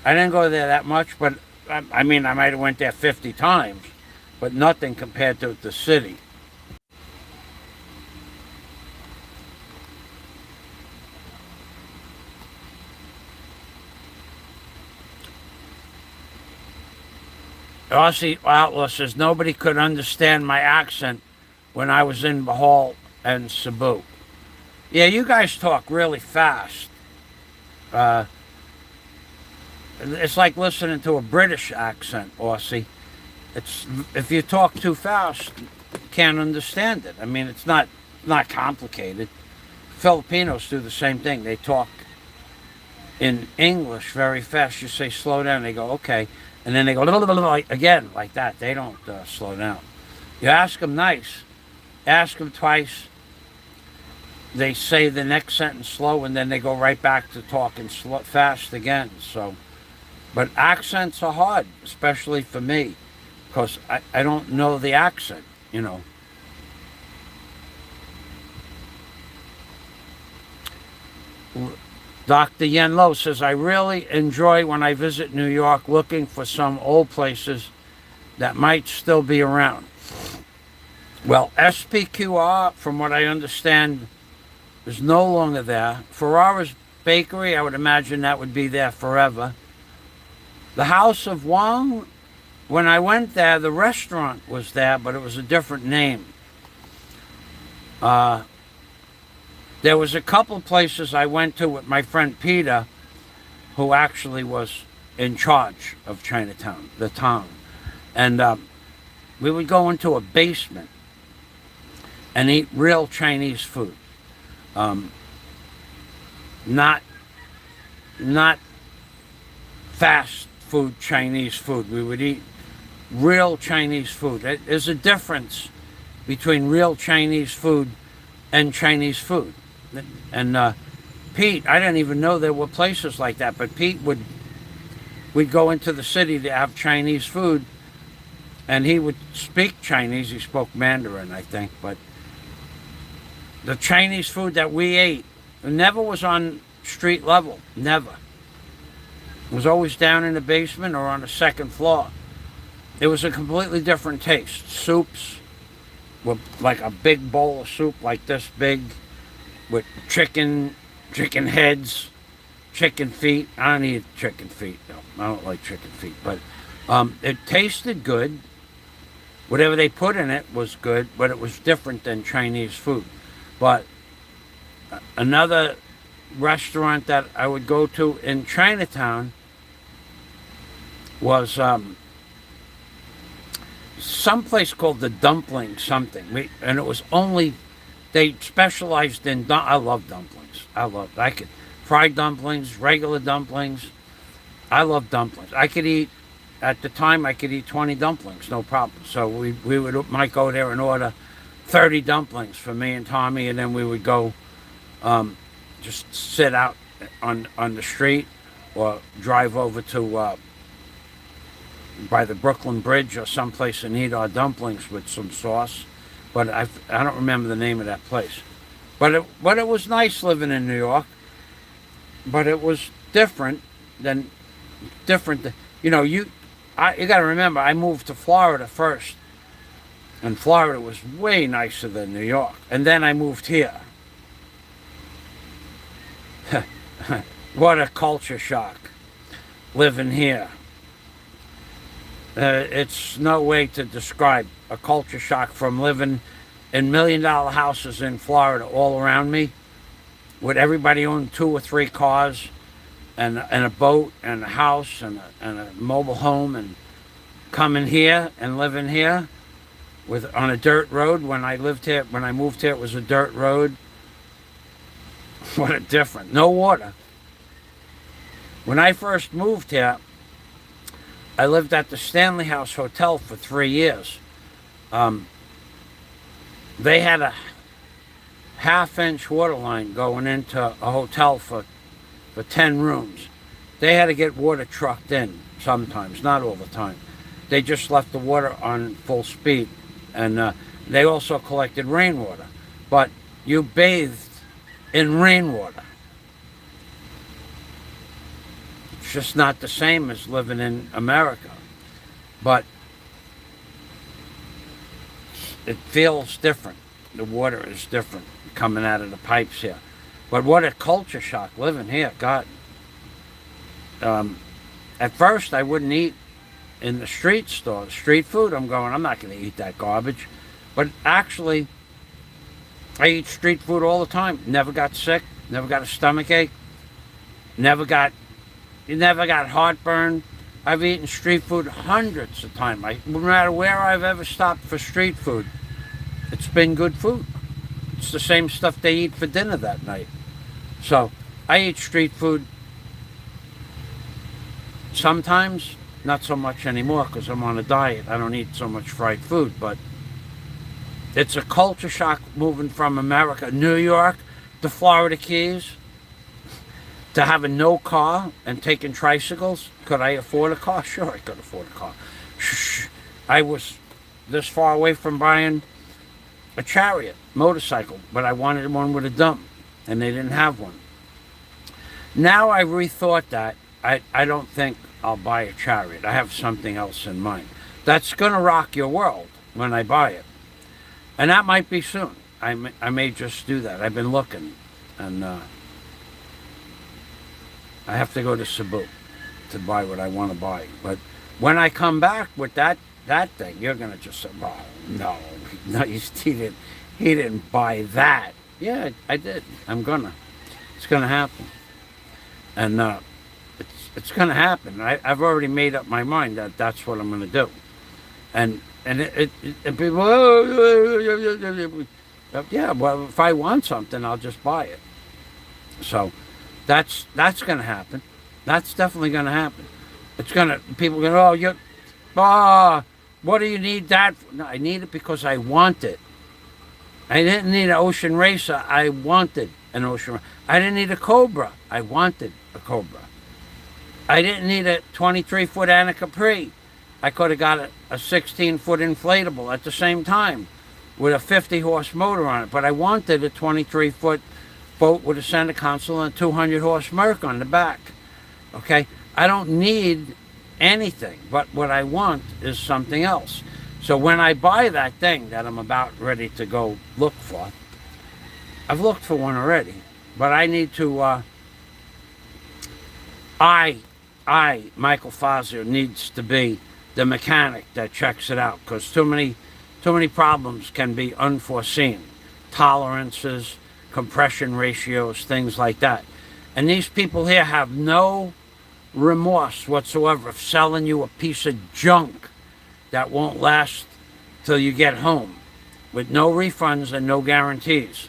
I didn't go there that much, but I mean, I might have went there 50 times, but nothing compared to the city. Aussie Outlaw says nobody could understand my accent when I was in Bohol and Cebu. Yeah, you guys talk really fast. It's like listening to a British accent, Aussie. If you talk too fast, you can't understand it. I mean, it's not complicated. Filipinos do the same thing. They talk in English very fast. You say slow down, they go okay. And then they go again like that. They don't slow down. You ask them nice. Ask them twice. They say the next sentence slow, and then they go right back to talking fast again. So, but accents are hard, especially for me, because I don't know the accent, you know. Dr. Yen Lo says, I really enjoy when I visit New York looking for some old places that might still be around. Well, SPQR, from what I understand, is no longer there. Ferrara's Bakery, I would imagine that would be there forever. The House of Wong, when I went there, the restaurant was there, but it was a different name. There was a couple places I went to with my friend Peter, who actually was in charge of Chinatown, the town. And we would go into a basement and eat real Chinese food. Not fast food Chinese food. We would eat real Chinese food. There's a difference between real Chinese food and Chinese food. And Pete, I didn't even know there were places like that, but we'd go into the city to have Chinese food, and he would speak Chinese. He spoke Mandarin, I think, but the Chinese food that we ate never was on street level, never. It was always down in the basement or on the second floor. It was a completely different taste. Soups, with like a big bowl of soup like this big, with chicken heads, chicken feet. I don't eat chicken feet, though. I don't like chicken feet, but it tasted good. Whatever they put in it was good, but it was different than Chinese food. But another restaurant that I would go to in Chinatown was someplace called the Dumpling something. And it was only, they specialized in, I love dumplings. I could, fried dumplings, regular dumplings. I love dumplings. At the time, I could eat 20 dumplings, no problem. So we might go there and order 30 dumplings for me and Tommy, and then we would go just sit out on the street or drive over to by the Brooklyn Bridge or someplace and eat our dumplings with some sauce. But I don't remember the name of that place. But it was nice living in New York. But it was different. You know, you got to remember, I moved to Florida first. And Florida was way nicer than New York. And then I moved here. What a culture shock living here. It's no way to describe a culture shock from living in $1 million houses in Florida all around me, with everybody owning 2 or 3 cars and a boat and a house and a mobile home, and coming here and living here on a dirt road. When I moved here, it was a dirt road. What a difference. No water. When I first moved here, I lived at the Stanley House Hotel for 3 years. They had a half-inch water line going into a hotel for 10 rooms. They had to get water trucked in sometimes, not all the time. They just left the water on full speed, and they also collected rainwater. But you bathed in rainwater. It's just not the same as living in America. But it feels different. The water is different coming out of the pipes here. But what a culture shock living here, God. At first, I wouldn't eat in the street stores, street food. I'm not going to eat that garbage. But actually, I eat street food all the time. Never got sick, never got a stomach ache, never got heartburn. I've eaten street food hundreds of times. No matter where I've ever stopped for street food, it's been good food. It's the same stuff they eat for dinner that night. So I eat street food sometimes, not so much anymore because I'm on a diet. I don't eat so much fried food, but it's a culture shock moving from America, New York, to Florida Keys, to having no car and taking tricycles. Could I afford a car? Sure, I could afford a car. I was this far away from buying a Chariot motorcycle, but I wanted one with a dump, and they didn't have one. Now I rethought that. I don't think I'll buy a Chariot. I have something else in mind. That's going to rock your world when I buy it. And that might be soon. I may just do that. I've been looking, and I have to go to Cebu to buy what I want to buy. But when I come back with that thing, you're going to just say, oh, no, he didn't buy that. Yeah, I did. It's going to happen. And it's going to happen. I've already made up my mind that that's what I'm going to do. And people, yeah, well, if I want something, I'll just buy it. So that's going to happen. That's definitely going to happen. People go, what do you need that for? No, I need it because I want it. I didn't need an Ocean Racer. I wanted an Ocean Racer. I didn't need a Cobra. I wanted a Cobra. I didn't need a 23-foot Anna Capri. I could have got a 16-foot inflatable at the same time with a 50-horse motor on it. But I wanted a 23-foot boat with a center console and a 200-horse Merc on the back. Okay? I don't need anything, but what I want is something else. So when I buy that thing that I'm about ready to go look for, I've looked for one already, but I need to, Michael FAZIO, needs to be the mechanic that checks it out, because too many problems can be unforeseen. Tolerances, compression ratios, things like that. And these people here have no remorse whatsoever of selling you a piece of junk that won't last till you get home, with no refunds and no guarantees.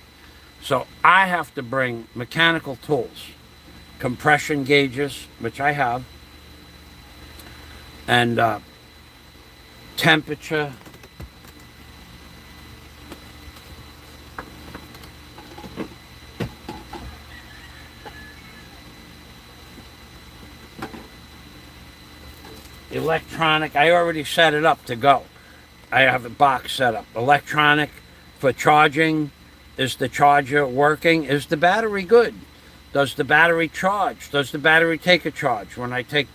So I have to bring mechanical tools, compression gauges, which I have, and temperature, electronic. I already set it up to go. I have a box set up. Electronic for charging. Is the charger working? Is the battery good? Does the battery charge? Does the battery take a charge? When I take,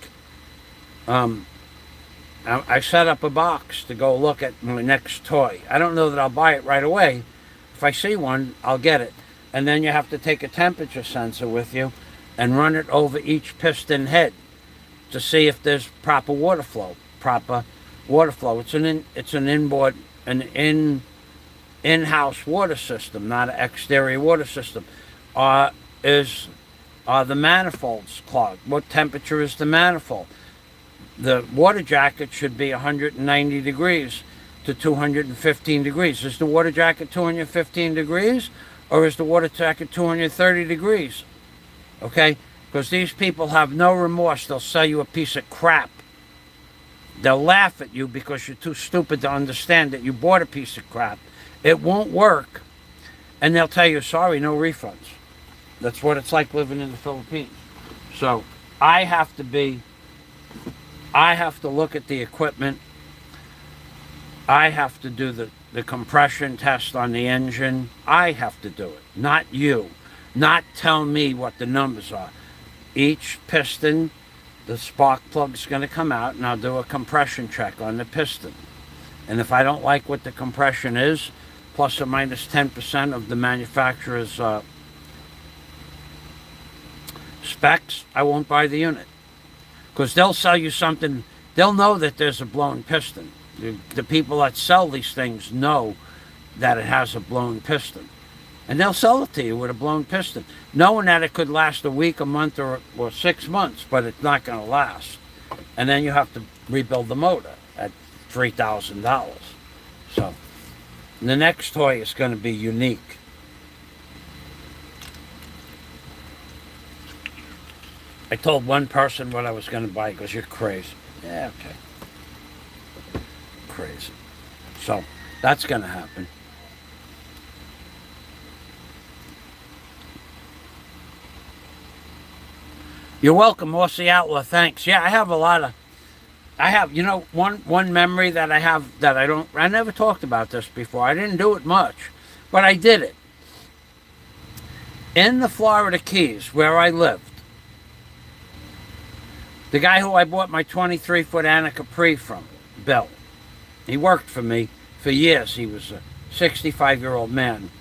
I set up a box to go look at my next toy. I don't know that I'll buy it right away. If I see one, I'll get it. And then you have to take a temperature sensor with you and run it over each piston head to see if there's proper water flow. It's an inboard, in-house water system, not an exterior water system. Are the manifolds clogged? What temperature is the manifold? The water jacket should be 190 degrees to 215 degrees. Is the water jacket 215 degrees, or is the water jacket 230 degrees? Okay, Because these people have no remorse. They'll sell you a piece of crap. They'll laugh at you because you're too stupid to understand that you bought a piece of crap. It won't work. And they'll tell you, sorry, no refunds. That's what it's like living in the Philippines. So I have to look at the equipment. I have to do the compression test on the engine. I have to do it, not you. Not tell me what the numbers are. Each piston, the spark plug's going to come out, and I'll do a compression check on the piston. And if I don't like what the compression is, plus or minus 10% of the manufacturer's specs, I won't buy the unit. Because they'll sell you something, they'll know that there's a blown piston. The people that sell these things know that it has a blown piston. And they'll sell it to you with a blown piston, knowing that it could last a week, a month, or 6 months, but it's not going to last. And then you have to rebuild the motor at $3,000. So the next toy is going to be unique. I told one person what I was going to buy. He goes, you're crazy. Yeah, okay. Crazy. So that's going to happen. You're welcome, Horsey Outlaw. Thanks. Yeah, I have a lot of... one memory that I have that I never talked about this before. I didn't do it much, but I did it. In the Florida Keys, where I lived, the guy who I bought my 23-foot Anna Capri from, Bill, he worked for me for years. He was a 65-year-old man.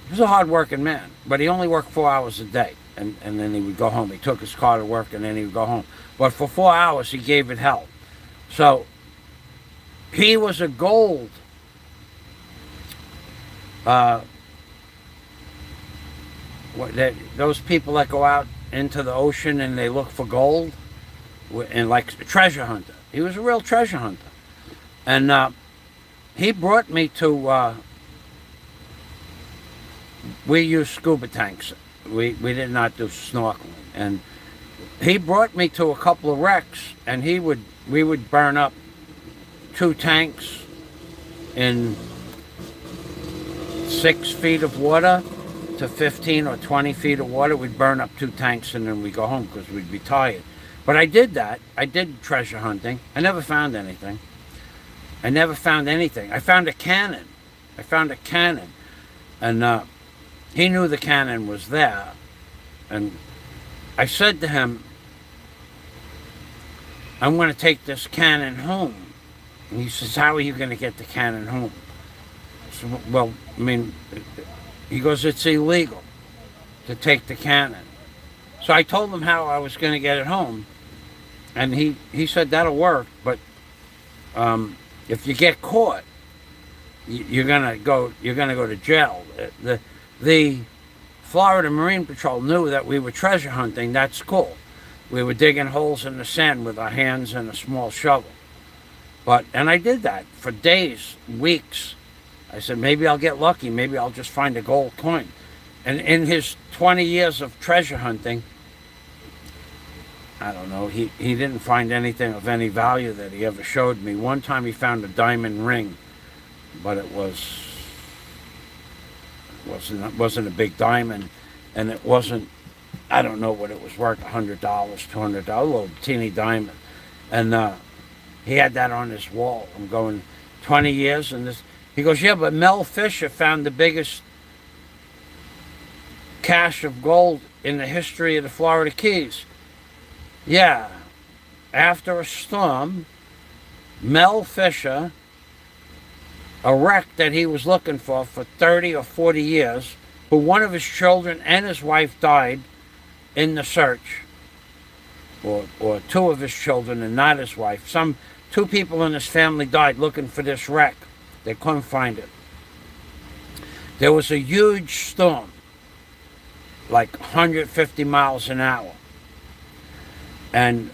He was a hard-working man, but he only worked 4 hours a day. And then he would go home. He took his car to work, and then he would go home. But for 4 hours, he gave it hell. So he was a gold those people that go out into the ocean and they look for gold, and like a treasure hunter. He was a real treasure hunter. And he brought me to... we used scuba tanks. We did not do snorkeling, and he brought me to a couple of wrecks, and we would burn up 2 tanks in 6 feet of water to 15 or 20 feet of water. We'd burn up 2 tanks, and then we'd go home because we'd be tired. But I did that. I did treasure hunting. I never found anything. I found a cannon. And he knew the cannon was there, and I said to him, I'm going to take this cannon home. And he says, how are you going to get the cannon home? I said, well, I mean, he goes, it's illegal to take the cannon. So I told him how I was going to get it home, and he said, that'll work, but if you get caught, you're going to go to jail. The Florida Marine Patrol knew that we were treasure hunting. That's cool. We were digging holes in the sand with our hands and a small shovel. And I did that for days, weeks. I said, maybe I'll get lucky. Maybe I'll just find a gold coin. And in his 20 years of treasure hunting, I don't know, he didn't find anything of any value that he ever showed me. One time he found a diamond ring, but it wasn't a big diamond, and it wasn't, I don't know what it was worth, $100, $200, a little teeny diamond. And he had that on his wall. I'm going, 20 years, and this, he goes, yeah, but Mel Fisher found the biggest cache of gold in the history of the Florida Keys. Yeah, after a storm, Mel Fisher, a wreck that he was looking for 30 or 40 years, who one of his children and his wife died in the search, or 2 of his children and not his wife. 2 people in his family died looking for this wreck. They couldn't find it. There was a huge storm, like 150 miles an hour, and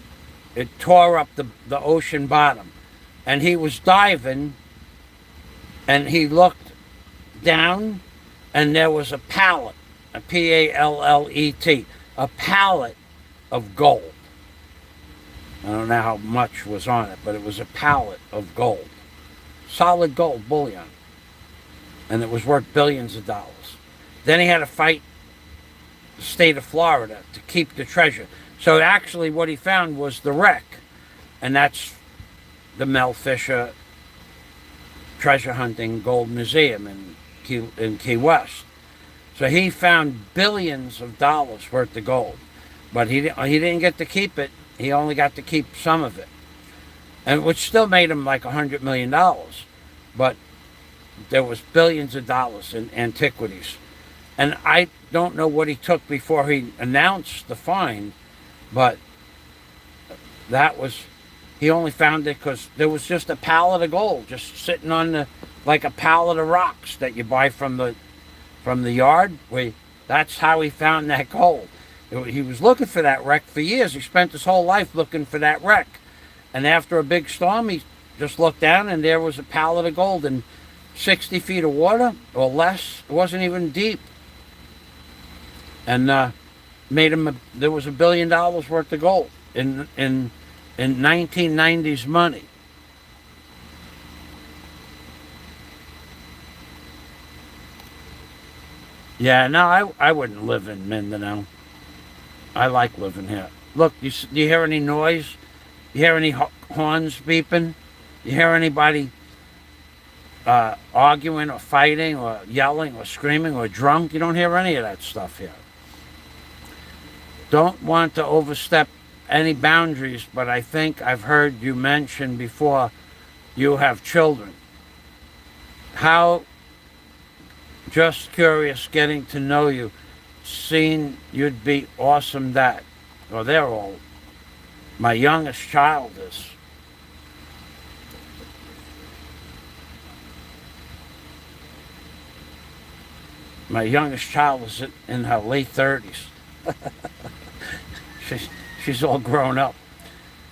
it tore up the ocean bottom. And he was diving, and he looked down, and there was a pallet, a P-A-L-L-E-T, a pallet of gold. I don't know how much was on it, but it was a pallet of gold. Solid gold bullion. And it was worth billions of dollars. Then he had to fight the state of Florida to keep the treasure. So actually what he found was the wreck. And that's the Mel Fisher Treasure Hunting Gold Museum in Key West. So he found billions of dollars worth of gold. But he didn't get to keep it. He only got to keep some of it. And which still made him like $100 million. But there was billions of dollars in antiquities. And I don't know what he took before he announced the find, but that was, he only found it because there was just a pallet of gold just sitting on like a pallet of rocks that you buy from the yard. That's how he found that gold. He was looking for that wreck for years. He spent his whole life looking for that wreck. And after a big storm, he just looked down and there was a pallet of gold in 60 feet of water or less. It wasn't even deep. And there was $1 billion worth of gold in 1990s money. Yeah, no, I wouldn't live in Mindanao. I like living here. Look, do you hear any noise? You hear any horns beeping? You hear anybody arguing or fighting or yelling or screaming or drunk? You don't hear any of that stuff here. Don't want to overstep any boundaries, but I think I've heard you mention before you have children. How, just curious, getting to know you, seen you'd be awesome dad. Well, they're all. My youngest child is. My youngest child is in her late 30s. She's all grown up.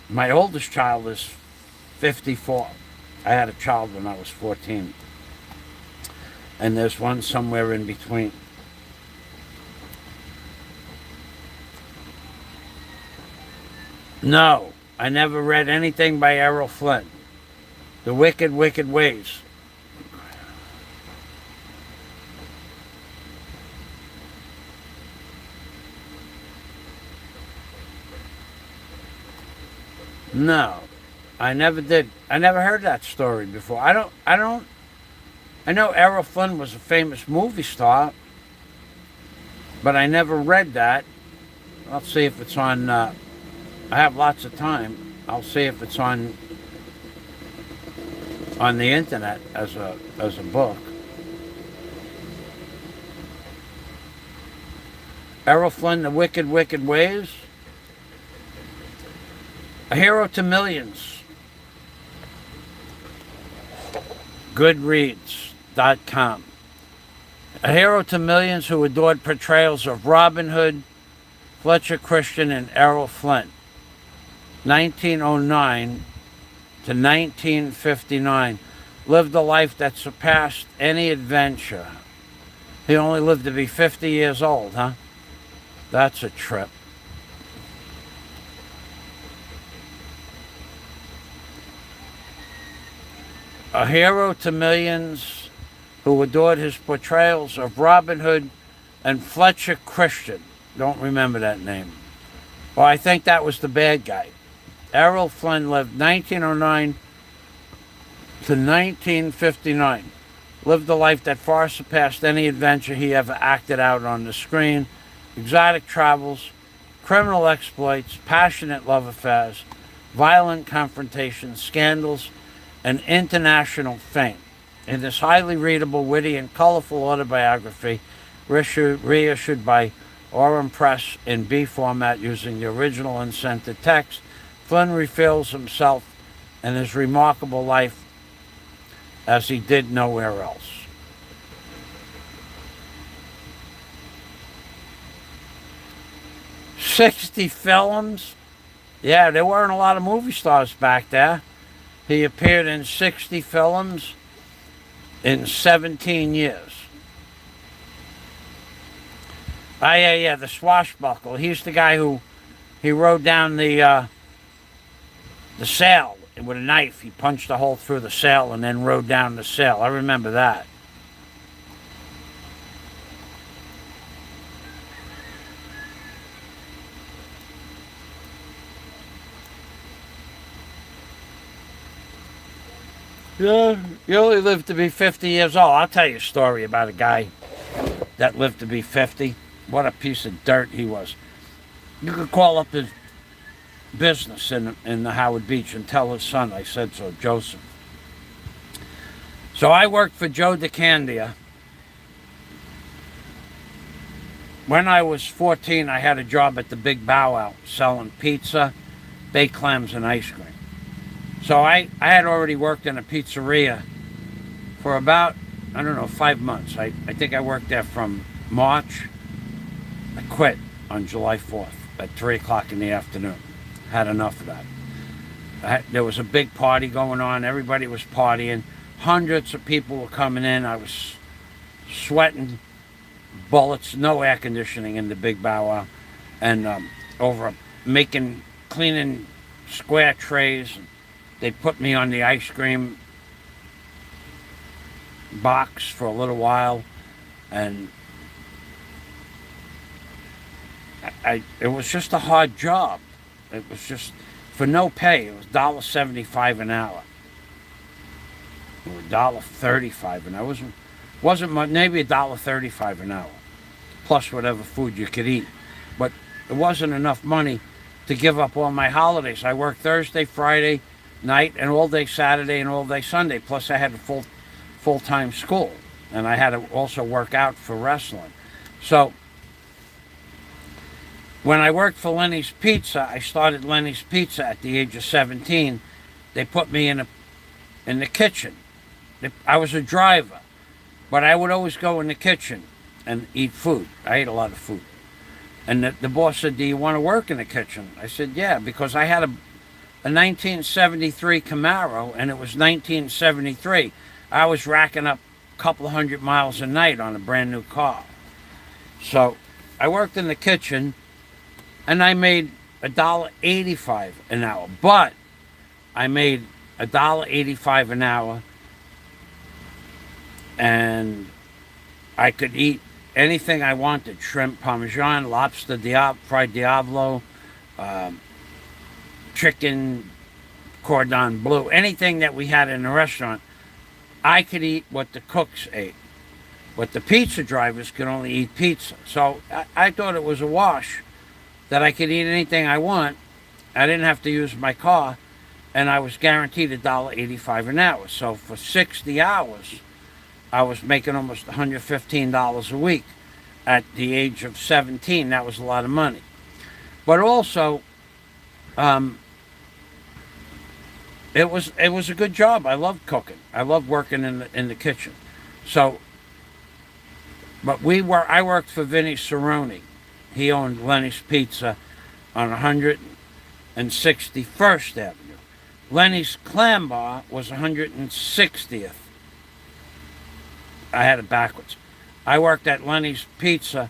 My oldest child is 54. I had a child when I was 14. And there's one somewhere in between. No, I never read anything by Errol Flynn. The Wicked, Wicked Ways. No, I never did. I never heard that story before. I know Errol Flynn was a famous movie star, but I never read that. I'll see if it's on, I have lots of time. I'll see if it's on the internet as a book. Errol Flynn, The Wicked, Wicked Ways. A Hero to Millions. Goodreads.com. A hero to millions who adored portrayals of Robin Hood, Fletcher Christian, and Errol Flynn. 1909 to 1959. Lived a life that surpassed any adventure. He only lived to be 50 years old, huh? That's a trip. A hero to millions who adored his portrayals of Robin Hood and Fletcher Christian. Don't remember that name. Well, I think that was the bad guy. Errol Flynn lived 1909 to 1959. Lived a life that far surpassed any adventure he ever acted out on the screen. Exotic travels, criminal exploits, passionate love affairs, violent confrontations, scandals, and international fame. In this highly readable, witty, and colorful autobiography, reissued by Aurum Press in B format using the original uncensored text, Flynn reveals himself and his remarkable life as he did nowhere else. "60 films? Yeah, there weren't a lot of movie stars back there. He appeared in 60 films in 17 years. Yeah, the swashbuckler. He's the guy who he rode down the sail with a knife. He punched a hole through the sail and then rode down the sail. I remember that. Yeah, you only live to be 50 years old. I'll tell you a story about a guy that lived to be 50. What a piece of dirt he was. You could call up his business in the Howard Beach and tell his son I said so, Joseph. So I worked for Joe DeCandia. When I was 14, I had a job at the Big Bow Wow selling pizza, baked clams, and ice cream. So I had already worked in a pizzeria for about, 5 months. I think I worked there from March. I quit on July 4th at 3 o'clock in the afternoon. Had enough of that. There was a big party going on. Everybody was partying. Hundreds of people were coming in. I was sweating bullets. No air conditioning in the Big Bow Wow. And cleaning square trays. They put me on the ice cream box for a little while, and it was just a hard job. It was just for no pay. It was $1.75 an hour, or $1.35 an hour. Wasn't much, maybe $1.35 an hour, plus whatever food you could eat. But it wasn't enough money to give up all my holidays. I worked Thursday, Friday night, and all day Saturday, and all day Sunday. Plus I had a full-time school, and I had to also work out for wrestling. So when I worked for Lenny's Pizza, I started Lenny's Pizza at the age of 17. They put me in the kitchen. I was a driver, but I would always go in the kitchen and eat food. I ate a lot of food. And the boss said, "Do you want to work in the kitchen?" I said, "Yeah," because I had a 1973 Camaro, and it was 1973. I was racking up a couple of 100 miles a night on a brand new car. So I worked in the kitchen, and I made $1.85 an hour. But I made $1.85 an hour, and I could eat anything I wanted: shrimp parmesan, lobster fried diablo, chicken cordon bleu, anything that we had in the restaurant. I could eat what the cooks ate, but the pizza drivers could only eat pizza. So I thought it was a wash that I could eat anything I want. I didn't have to use my car, and I was guaranteed $1.85 an hour. So for 60 hours, I was making almost $115 a week. At the age of 17, that was a lot of money. But also, it was a good job. I loved cooking. I loved working in the kitchen. So, but I worked for Vinny Cerrone. He owned Lenny's Pizza on 161st Avenue. Lenny's Clam Bar was 160th. I had it backwards. I worked at Lenny's Pizza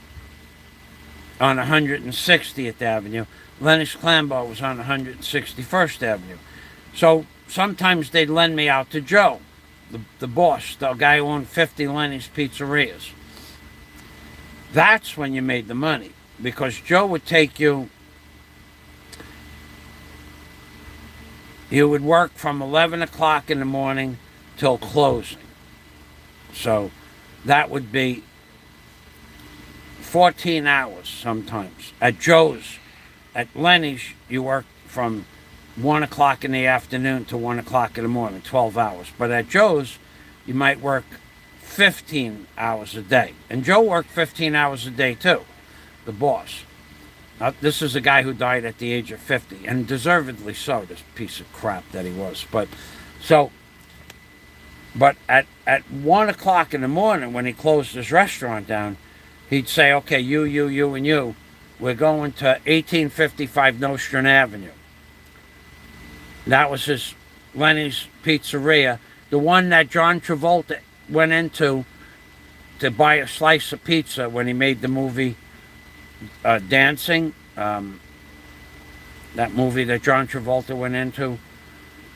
on 160th Avenue. Lenny's Clam Bar was on 161st Avenue. So sometimes they'd lend me out to Joe, the boss, the guy who owned 50 Lenny's pizzerias. That's when you made the money, because Joe would take you. You would work from 11 o'clock in the morning till closing. So that would be 14 hours sometimes. At Joe's, at Lenny's, you worked from 1 o'clock in the afternoon to 1 o'clock in the morning, 12 hours. But at Joe's, you might work 15 hours a day. And Joe worked 15 hours a day too, the boss. Now, this is a guy who died at the age of 50, and deservedly so, this piece of crap that he was. But at 1 o'clock in the morning, when he closed his restaurant down, he'd say, "Okay, you, and you, we're going to 1855 Nostrand Avenue." That was his Lenny's Pizzeria, the one that John Travolta went into to buy a slice of pizza when he made the movie Dancing. that movie that John Travolta went into.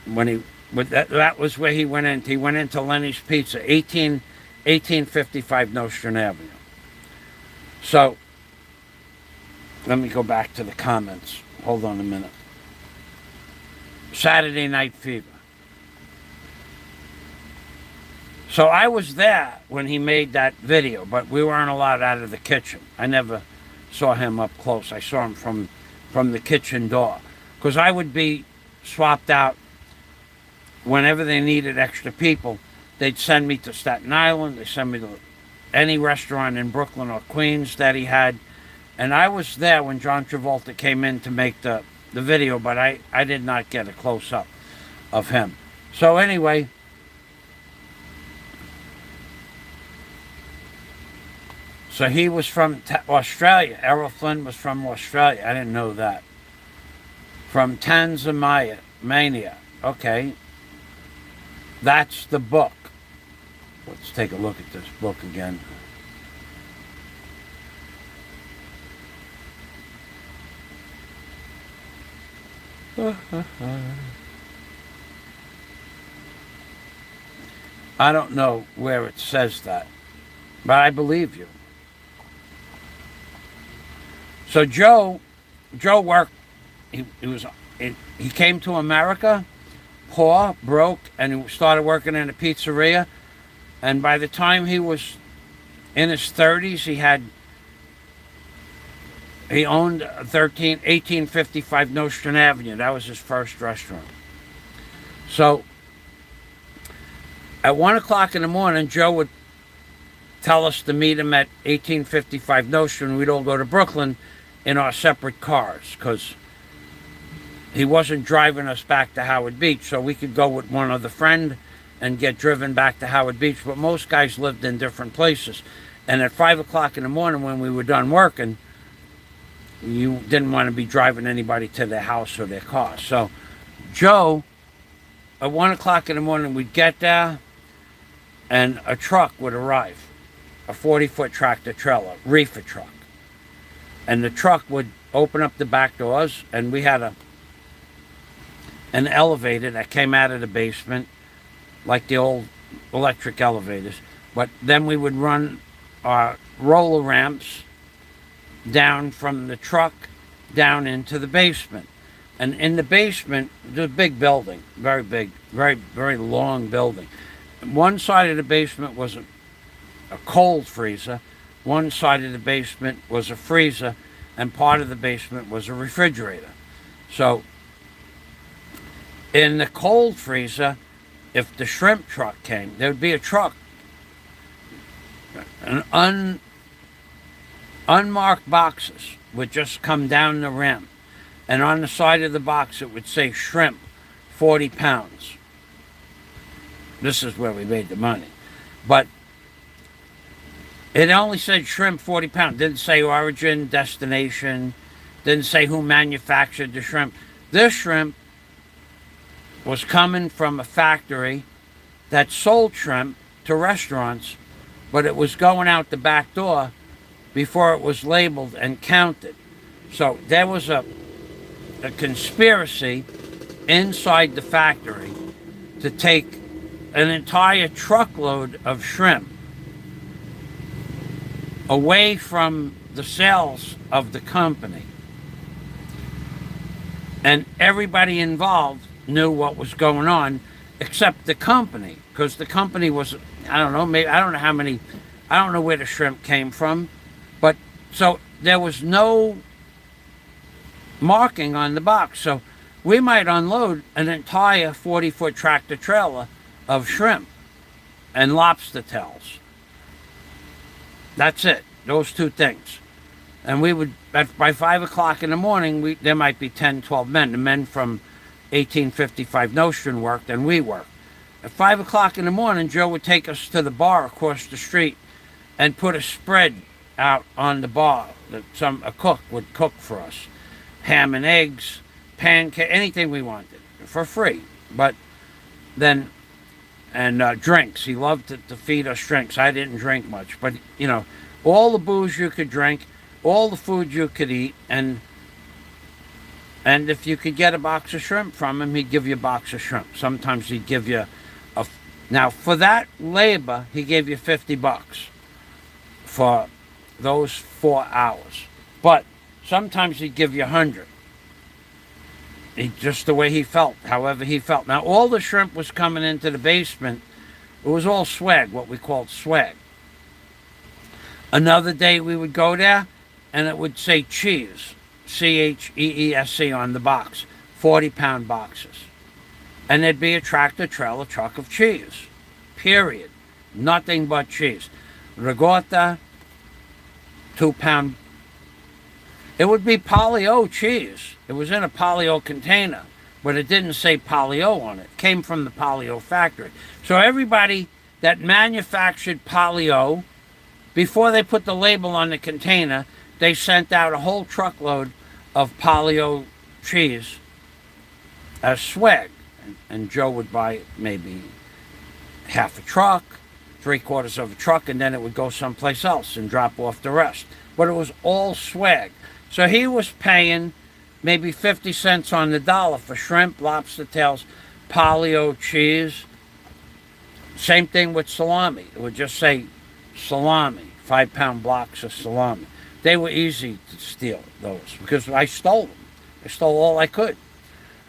That was where he went into. He went into Lenny's Pizza, 1855 Nostrand Avenue. So, let me go back to the comments. Hold on a minute. Saturday Night Fever. So I was there when he made that video, but we weren't allowed out of the kitchen. I never saw him up close. I saw him from the kitchen door. Because I would be swapped out whenever they needed extra people. They'd send me to Staten Island. They'd send me to any restaurant in Brooklyn or Queens that he had. And I was there when John Travolta came in to make the video, but I did not get a close-up of him. So anyway, so he was from Australia. Errol Flynn was from Australia. I didn't know that. From Tanzania. Okay. That's the book. Let's take a look at this book again. I don't know where it says that, but I believe you. So Joe worked. He came to America, poor, broke, and he started working in a pizzeria. And by the time he was in his 30s, he owned 1855 Nostrand Avenue. That was his first restaurant. So at 1 o'clock in the morning, Joe would tell us to meet him at 1855 Nostrand. We'd all go to Brooklyn in our separate cars because he wasn't driving us back to Howard Beach, so we could go with one other friend and get driven back to Howard Beach. But most guys lived in different places. And at 5 o'clock in the morning when we were done working, you didn't want to be driving anybody to their house or their car. So Joe, at 1 o'clock in the morning, we'd get there and a truck would arrive, a 40-foot tractor trailer, reefer truck. And the truck would open up the back doors, and we had an elevator that came out of the basement, like the old electric elevators. But then we would run our roller ramps down from the truck down into the basement. And in the basement, there's a big building, very big, very, very long building. One side of the basement was a cold freezer. One side of the basement was a freezer, and part of the basement was a refrigerator. So in the cold freezer, if the shrimp truck came, there would be a truck, an unmarked boxes would just come down the ramp, and on the side of the box it would say shrimp, 40 pounds. This is where we made the money. But it only said shrimp, 40 pounds. Didn't say origin, destination, didn't say who manufactured the shrimp. This shrimp was coming from a factory that sold shrimp to restaurants, but it was going out the back door before it was labeled and counted. So there was a conspiracy inside the factory to take an entire truckload of shrimp away from the sales of the company. And everybody involved knew what was going on except the company, because the company was, I don't know, maybe, I don't know where the shrimp came from, but so there was no marking on the box. So we might unload an entire 40-foot tractor trailer of shrimp and lobster tails. That's it, those two things. And we would, by 5 o'clock in the morning, there might be 10, 12 men. The men from 1855 Nostrand worked, and we worked. At 5 o'clock in the morning, Joe would take us to the bar across the street and put a spread out on the bar that a cook would cook for us. Ham and eggs, pancake, anything we wanted, for free. But then, and drinks. He loved to feed us drinks. I didn't drink much, but you know, all the booze you could drink, all the food you could eat, and And if you could get a box of shrimp from him, he'd give you a box of shrimp. Sometimes he'd give you a. Now, for that labor, he gave you $50 for those 4 hours. But sometimes he'd give you 100. Just the way he felt, however he felt. Now, all the shrimp was coming into the basement. It was all swag, what we called swag. Another day we would go there, and it would say cheese, CHEESC on the box, 40-pound boxes. And there'd be a tractor trailer truck of cheese, period. Nothing but cheese. Ricotta, 2-pound. It would be Polly-O cheese. It was in a Polly-O container, but it didn't say Polly-O on it. It came from the Polly-O factory. So everybody that manufactured Polly-O, before they put the label on the container, they sent out a whole truckload of Polly-O cheese as swag. And Joe would buy maybe half a truck, 3/4 of a truck, and then it would go someplace else and drop off the rest. But it was all swag. So he was paying maybe 50 cents on the dollar for shrimp, lobster tails, Polly-O cheese. Same thing with salami. It would just say salami, 5-pound blocks of salami. They were easy to steal, those, because I stole them. I stole all I could.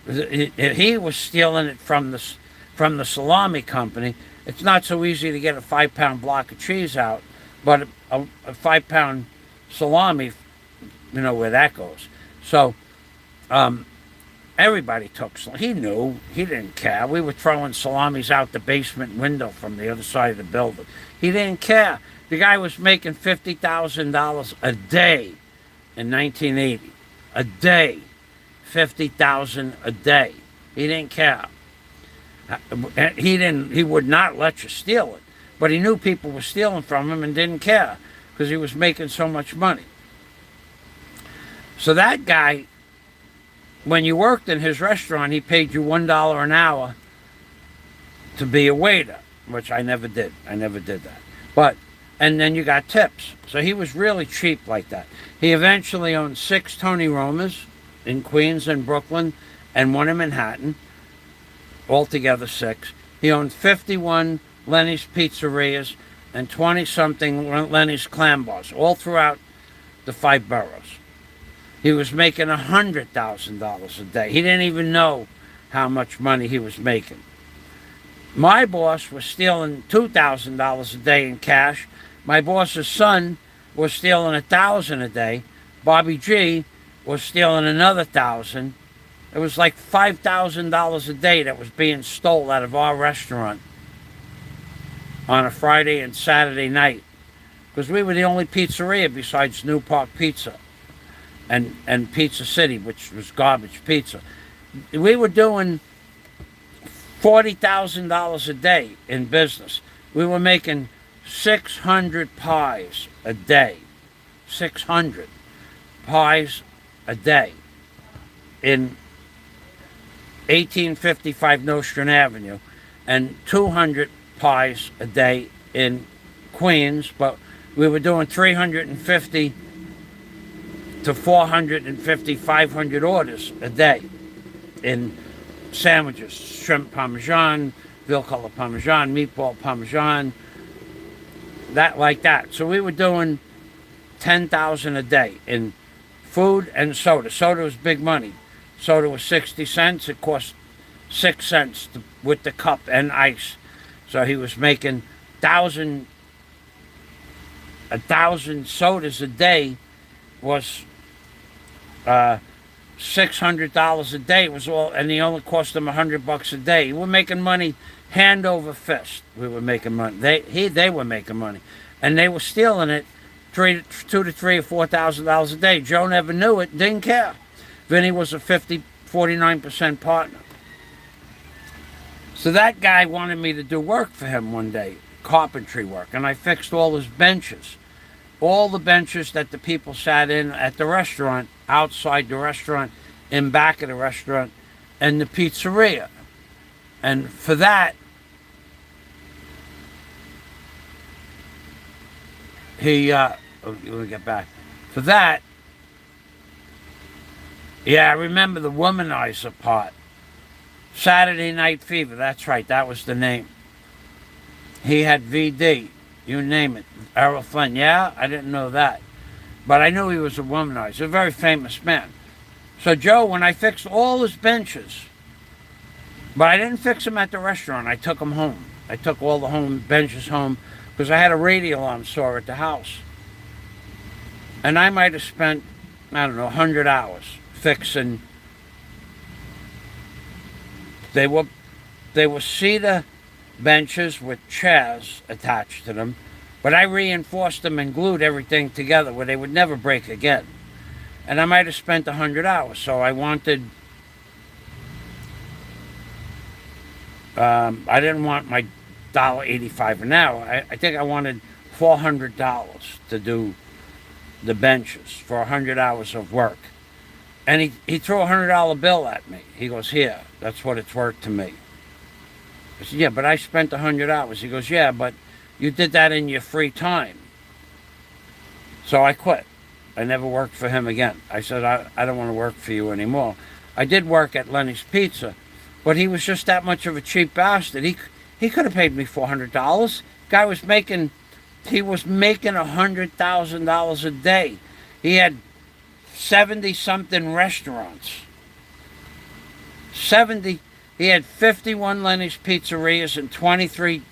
He was stealing it from the salami company. It's not so easy to get a 5-pound block of cheese out, but a 5-pound salami, you know where that goes. So everybody took salami. He knew. He didn't care. We were throwing salamis out the basement window from the other side of the building. He didn't care. The guy was making $50,000 a day in 1980. A day. $50,000 a day. He didn't care. He would not let you steal it. But he knew people were stealing from him and didn't care because he was making so much money. So that guy, when you worked in his restaurant, he paid you $1 an hour to be a waiter, which I never did. I never did that. And then you got tips. So he was really cheap like that. He eventually owned 6 Tony Romas in Queens and Brooklyn and 1 in Manhattan, altogether 6. He owned 51 Lenny's Pizzerias and 20-something Lenny's Clam Bars, all throughout the 5 boroughs. He was making $100,000 a day. He didn't even know how much money he was making. My boss was stealing $2,000 a day in cash. My boss's son was stealing $1,000 a day. Bobby G was stealing another $1,000. It was like $5,000 a day that was being stole out of our restaurant on a Friday and Saturday night, because we were the only pizzeria besides New Park Pizza and Pizza City, which was garbage pizza. We were doing $40,000 a day in business. We were making 600 pies a day. 600 pies a day in 1855 Nostrand Avenue, and 200 pies a day in Queens, but we were doing 350 to 450, 500 orders a day in sandwiches, shrimp parmesan, veal color parmesan, meatball parmesan, that like that. So we were doing 10,000 a day in food and soda. Soda was big money. Soda was 60 cents. It cost 6 cents with the cup and ice. So he was making 1,000 sodas a day was $600 a day. It was all, and he only cost them $100 a day. We were making money hand over fist. We were making money. They were making money, and they were stealing it, $2,000 to $3,000 or $4,000 a day. Joe never knew it. Didn't care. Vinny was a 49% partner. So that guy wanted me to do work for him one day, carpentry work, and I fixed all his benches. All the benches that the people sat in at the restaurant, outside the restaurant, in back of the restaurant, and the pizzeria. And for that, let me get back. For that, Yeah, I remember the womanizer part. Saturday Night Fever, that's right, that was the name. He had VD, you name it. Errol Flynn, yeah, I didn't know that. But I knew he was a womanizer, a very famous man. So Joe, when I fixed all his benches, but I didn't fix them at the restaurant, I took them home. I took all the benches home because I had a Radiolon saw at the house. And I might have spent, I don't know, 100 hours fixing. They were cedar benches with chairs attached to them, but I reinforced them and glued everything together where they would never break again. And I might have spent 100 hours, so I wanted, I didn't want my $1.85 an hour. I think I wanted $400 to do the benches for 100 hours of work. And he threw a $100 bill at me. He goes, here, that's what it's worth to me. I said, yeah, but I spent 100 hours. He goes, yeah, but you did that in your free time. So I quit. I never worked for him again. I said, I don't want to work for you anymore. I did work at Lenny's Pizza, but he was just that much of a cheap bastard. He could have paid me $400. Guy was making $100,000 a day. He had 70-something restaurants. 70. He had 51 Lenny's Pizzerias and 23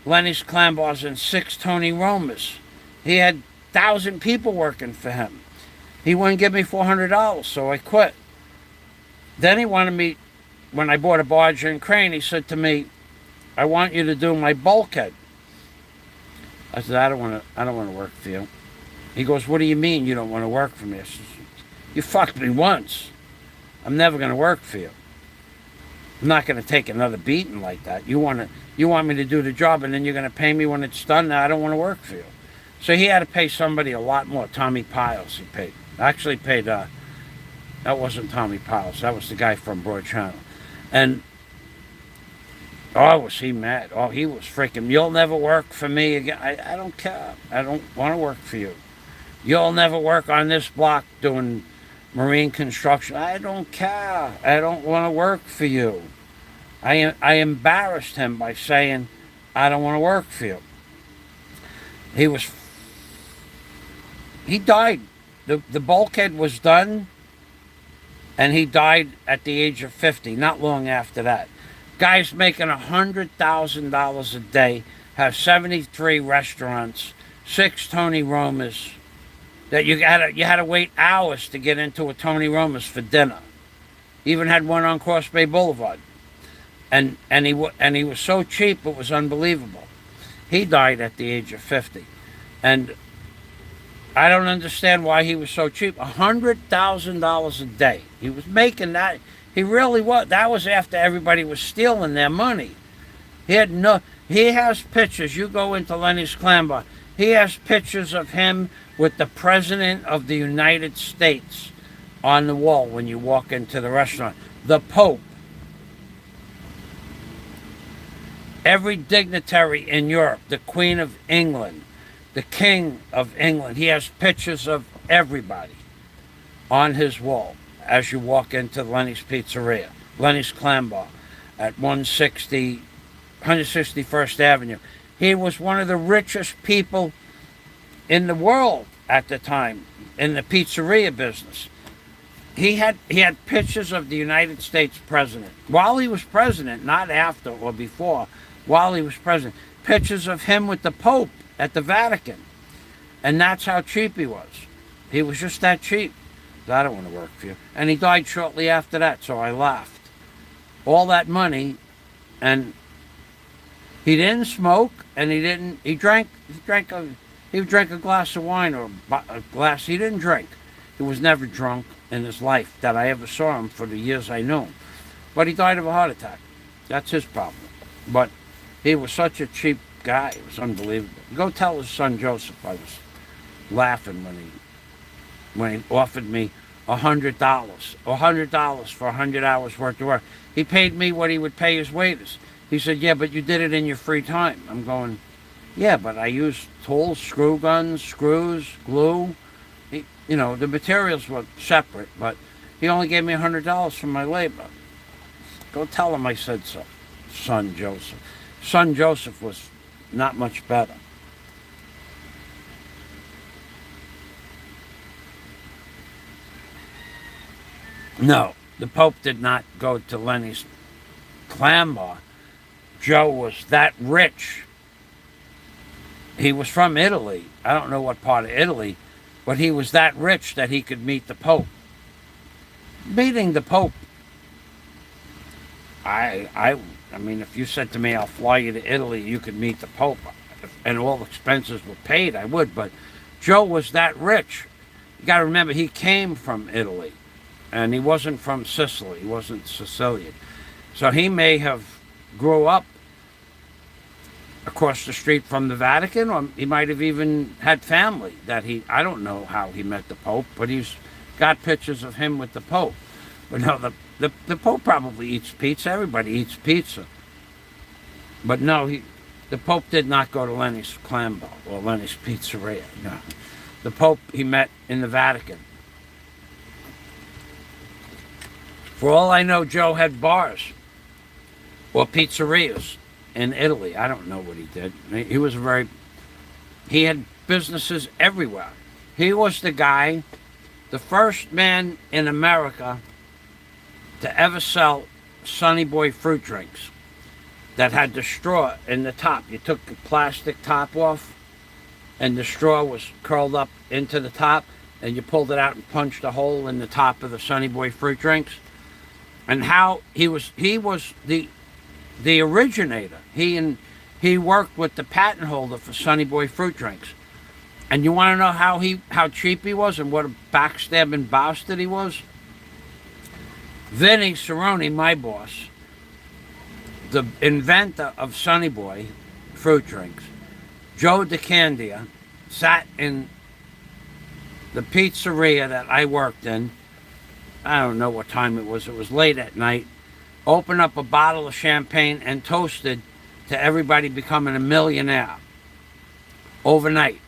Lenny's Clam Bars and 6 Tony Romas. He had 1,000 people working for him. He wouldn't give me $400, so I quit. Then he wanted me, when I bought a barge and crane, he said to me, I want you to do my bulkhead. I said, I don't want to work for you. He goes, what do you mean you don't want to work for me? I said, you fucked me once. I'm never going to work for you. I'm not going to take another beating like that. You want me to do the job and then you're going to pay me when it's done? Now I don't want to work for you. So he had to pay somebody a lot more. Tommy Piles he paid. Actually paid, that wasn't Tommy Piles. That was the guy from Broad Channel. And, oh, was he mad. Oh, he was freaking, you'll never work for me again. I don't care. I don't want to work for you. You'll never work on this block doing marine construction. I don't care. I don't want to work for you. I embarrassed him by saying, I don't want to work for you. He died. The bulkhead was done, and he died at the age of 50, not long after that. Guy's making $100,000 a day, have 73 restaurants, 6 Tony Romas, that you had to wait hours to get into a Tony Romas for dinner. Even had one on Cross Bay Boulevard. And he was so cheap, it was unbelievable. He died at the age of 50. And I don't understand why he was so cheap. $100,000 a day. He was making that. He really was. That was after everybody was stealing their money. He has pictures. You go into Lenny's Clam Bar. He has pictures of him with the President of the United States on the wall when you walk into the restaurant. The Pope. Every dignitary in Europe. The Queen of England. The King of England. He has pictures of everybody on his wall as you walk into Lenny's Pizzeria, Lenny's Clam Bar at 161st Avenue. He was one of the richest people in the world at the time in the pizzeria business. He had pictures of the United States president while he was president, not after or before, while he was president. Pictures of him with the Pope at the Vatican. And that's how cheap he was. He was just that cheap. I don't want to work for you. And he died shortly after that, so I laughed. All that money, and he didn't smoke, and he drank a glass of wine or a glass. He didn't drink. He was never drunk in his life that I ever saw him for the years I knew him. But he died of a heart attack. That's his problem. But he was such a cheap guy. It was unbelievable. Go tell his son Joseph I was laughing when he offered me $100 for 100 hours worth of work. He paid me what he would pay his waiters. He said, yeah, but you did it in your free time. I'm going, yeah, but I used tools, screw guns, screws, glue. You know, the materials were separate, but he only gave me $100 for my labor. Go tell him I said so. Son Joseph. Son Joseph was not much better. No, the Pope did not go to Lenny's clam bar. Joe was that rich. He was from Italy. I don't know what part of Italy, but he was that rich that he could meet the Pope. Meeting the Pope, I mean, if you said to me, I'll fly you to Italy, you could meet the Pope, and all expenses were paid, I would. But Joe was that rich. You got to remember, he came from Italy, and he wasn't from Sicily. He wasn't Sicilian. So he may have grew up across the street from the Vatican, or he might have even had family that I don't know how he met the Pope, but he's got pictures of him with the Pope. But no, the Pope probably eats pizza. Everybody eats pizza. But no, the Pope did not go to Lenny's Clam Bar or Lenny's Pizzeria. No. The Pope he met in the Vatican. For all I know, Joe had bars or pizzerias in Italy. I don't know what he did. He had businesses everywhere. He was the guy, the first man in America to ever sell Sonny Boy fruit drinks that had the straw in the top. You took the plastic top off and the straw was curled up into the top, and you pulled it out and punched a hole in the top of the Sonny Boy fruit drinks. And how he was the originator. He worked with the patent holder for Sonny Boy fruit drinks. And you want to know how cheap he was and what a backstabbing bastard he was? Vinny Cerrone, my boss, the inventor of Sonny Boy fruit drinks, Joe DeCandia, sat in the pizzeria that I worked in. I don't know what time it was. It was late at night. Opened up a bottle of champagne and toasted to everybody becoming a millionaire overnight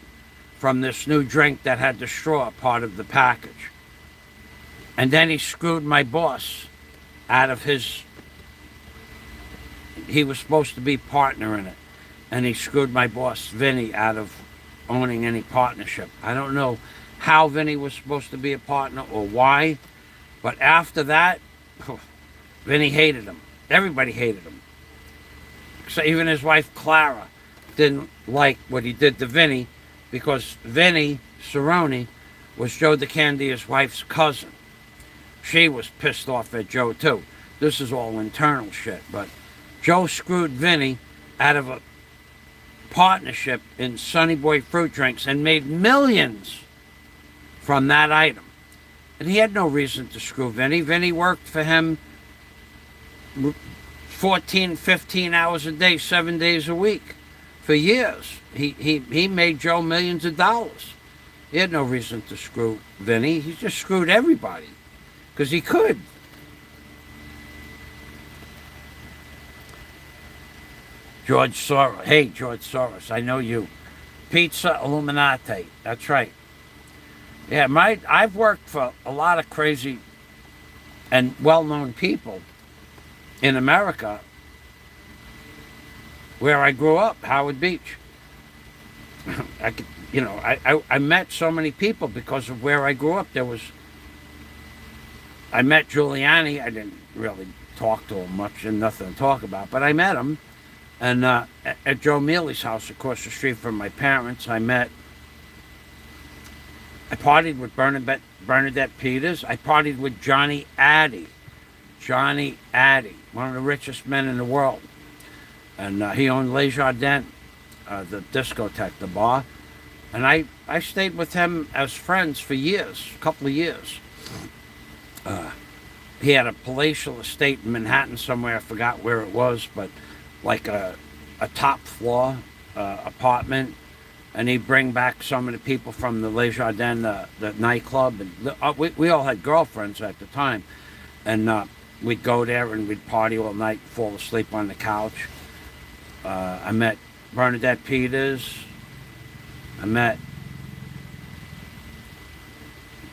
from this new drink that had the straw part of the package. And then he screwed my boss out of he was supposed to be partner in it. And he screwed my boss, Vinny, out of owning any partnership. I don't know how Vinny was supposed to be a partner or why, but after that, Vinny hated him. Everybody hated him. So even his wife, Clara, didn't like what he did to Vinny, because Vinny Cerrone was Joe DeCandia's wife's cousin. She was pissed off at Joe, too. This is all internal shit, but Joe screwed Vinny out of a partnership in Sonny Boy fruit drinks and made millions from that item. And he had no reason to screw Vinny. Vinny worked for him 14, 15 hours a day, 7 days a week for years. He made Joe millions of dollars. He had no reason to screw Vinny. He just screwed everybody because he could. George Soros. Hey, George Soros, I know you. Pizza Illuminati. That's right. Yeah, I've worked for a lot of crazy and well-known people in America where I grew up, Howard Beach. I met so many people because of where I grew up. I met Giuliani. I didn't really talk to him much and nothing to talk about, but I met him. And at Joe Mealy's house across the street from my parents, I partied with Bernadette Peters. I partied with Johnny Addy. Johnny Addy, one of the richest men in the world. And he owned Les Jardins, the discotheque, the bar. And I stayed with him as friends for years, a couple of years. He had a palatial estate in Manhattan somewhere, I forgot where it was, but like a top floor apartment. And he'd bring back some of the people from the Les Jardins, the nightclub. And we all had girlfriends at the time. And we'd go there and we'd party all night, fall asleep on the couch. I met Bernadette Peters. I met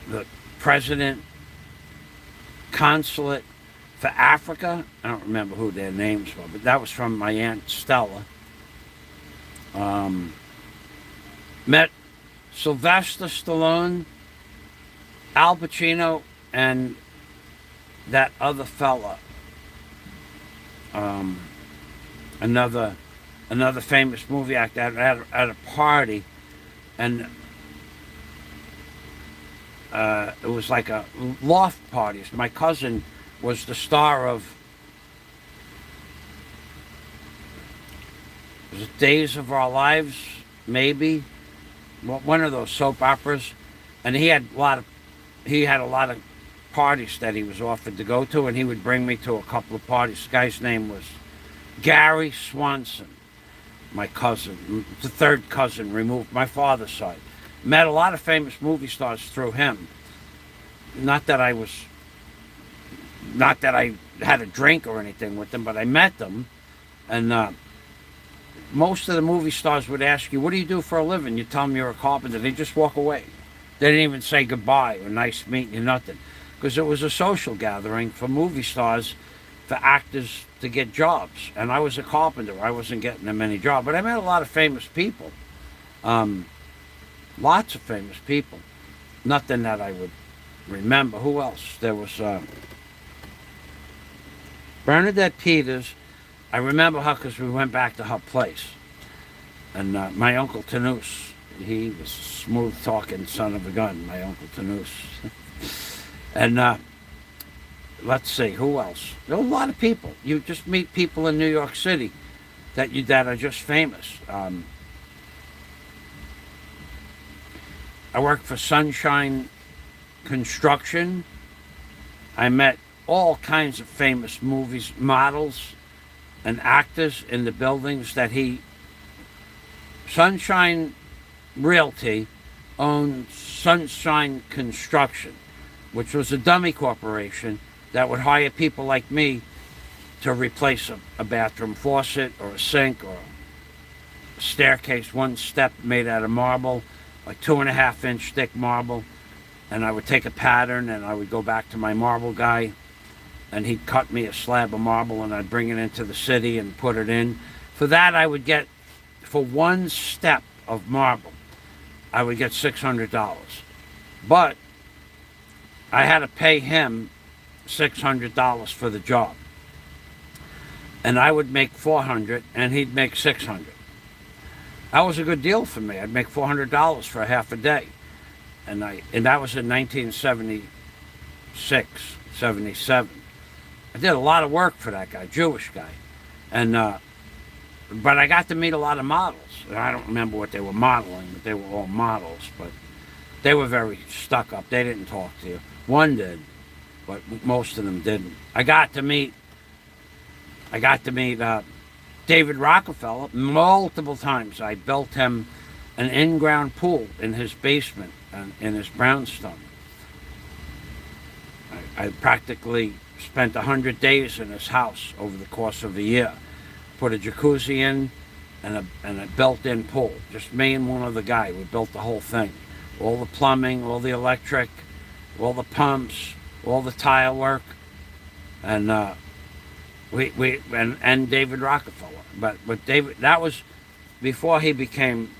the president, consulate for Africa. I don't remember who their names were, but that was from my Aunt Stella. Met Sylvester Stallone, Al Pacino, and that other fella. Another famous movie actor at a party, and it was like a loft party. My cousin was the star of, was it Days of Our Lives, maybe, one of those soap operas, and he had a lot of parties that he was offered to go to, and he would bring me to a couple of parties. The guy's name was Gary Swanson, my cousin, the third cousin removed, my father's side. Met a lot of famous movie stars through him. Not that I had a drink or anything with them, but I met them, and most of the movie stars would ask you, what do you do for a living? You tell them you're a carpenter. They just walk away. They didn't even say goodbye or nice meeting you, nothing. Because it was a social gathering for movie stars, for actors to get jobs. And I was a carpenter. I wasn't getting them any job. But I met a lot of famous people. Lots of famous people. Nothing that I would remember. Who else? There was Bernadette Peters. I remember her because we went back to her place. And my Uncle Tanous, he was a smooth-talking son of a gun, my Uncle Tanous. And let's see, who else? There are a lot of people. You just meet people in New York City that are just famous. I worked for Sunshine Construction. I met all kinds of famous movies, models, and actors in the buildings that Sunshine Realty owned Sunshine Construction, which was a dummy corporation that would hire people like me to replace a bathroom faucet or a sink or a staircase, one step made out of marble, like 2.5-inch thick marble. And I would take a pattern and I would go back to my marble guy, and he'd cut me a slab of marble, and I'd bring it into the city and put it in. For that, I would get, for one step of marble, I would get $600. But I had to pay him $600 for the job. And I would make $400 and he'd make $600. That was a good deal for me. I'd make $400 for a half a day. And that was in 1976, 77. I did a lot of work for that guy, Jewish guy. And but I got to meet a lot of models. I don't remember what they were modeling, but they were all models. But they were very stuck up. They didn't talk to you. One did, but most of them didn't. I got to meet David Rockefeller multiple times. I built him an in-ground pool in his basement and in his brownstone. I practically spent 100 days in his house over the course of a year. Put a jacuzzi in and a built-in pool. Just me and one other guy. We built the whole thing. All the plumbing, all the electric, all the pumps, all the tile work, and and David Rockefeller. But David, that was before he became.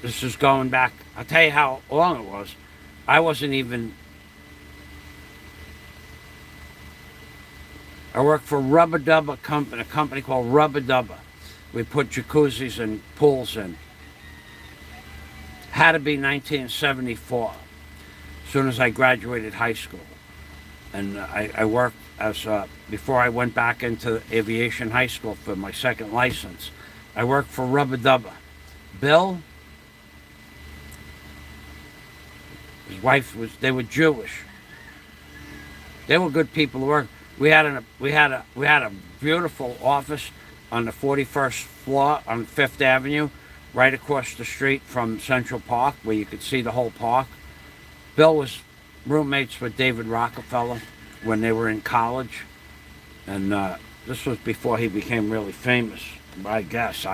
This is going back. I'll tell you how long it was. I wasn't even. I worked for Rubber Dubber Company, a company called Rubber Dubber. We put jacuzzis and pools in. Had to be 1974, as soon as I graduated high school. And I worked as, before I went back into aviation high school for my second license, I worked for Rubber Dubber. Bill, his wife they were Jewish. They were good people to work. We had a beautiful office on the 41st floor on 5th Avenue, right across the street from Central Park, where you could see the whole park. Bill was roommates with David Rockefeller when they were in college, and this was before he became really famous, I guess.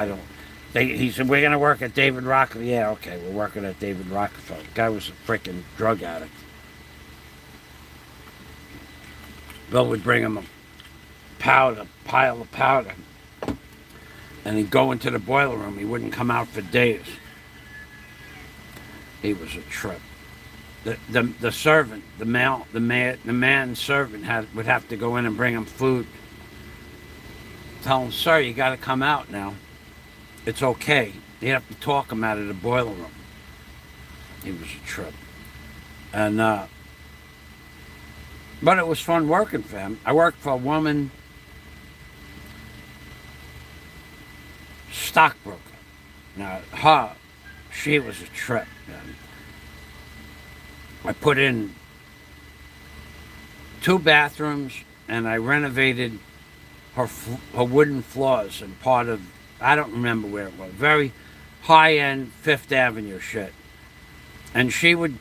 He said, we're going to work at David Rockefeller. Yeah, okay, we're working at David Rockefeller. The guy was a freaking drug addict. Bill would bring him a pile of powder. And he'd go into the boiler room. He wouldn't come out for days. He was a trip. The servant, the man servant would have to go in and bring him food. Tell him, sir, you got to come out now. It's okay. You have to talk him out of the boiler room. He was a trip. And but it was fun working for him. I worked for a woman, stockbroker. Now, she was a trip. I put in 2 bathrooms and I renovated her wooden floors and part of, I don't remember where it was, very high-end Fifth Avenue shit. And she would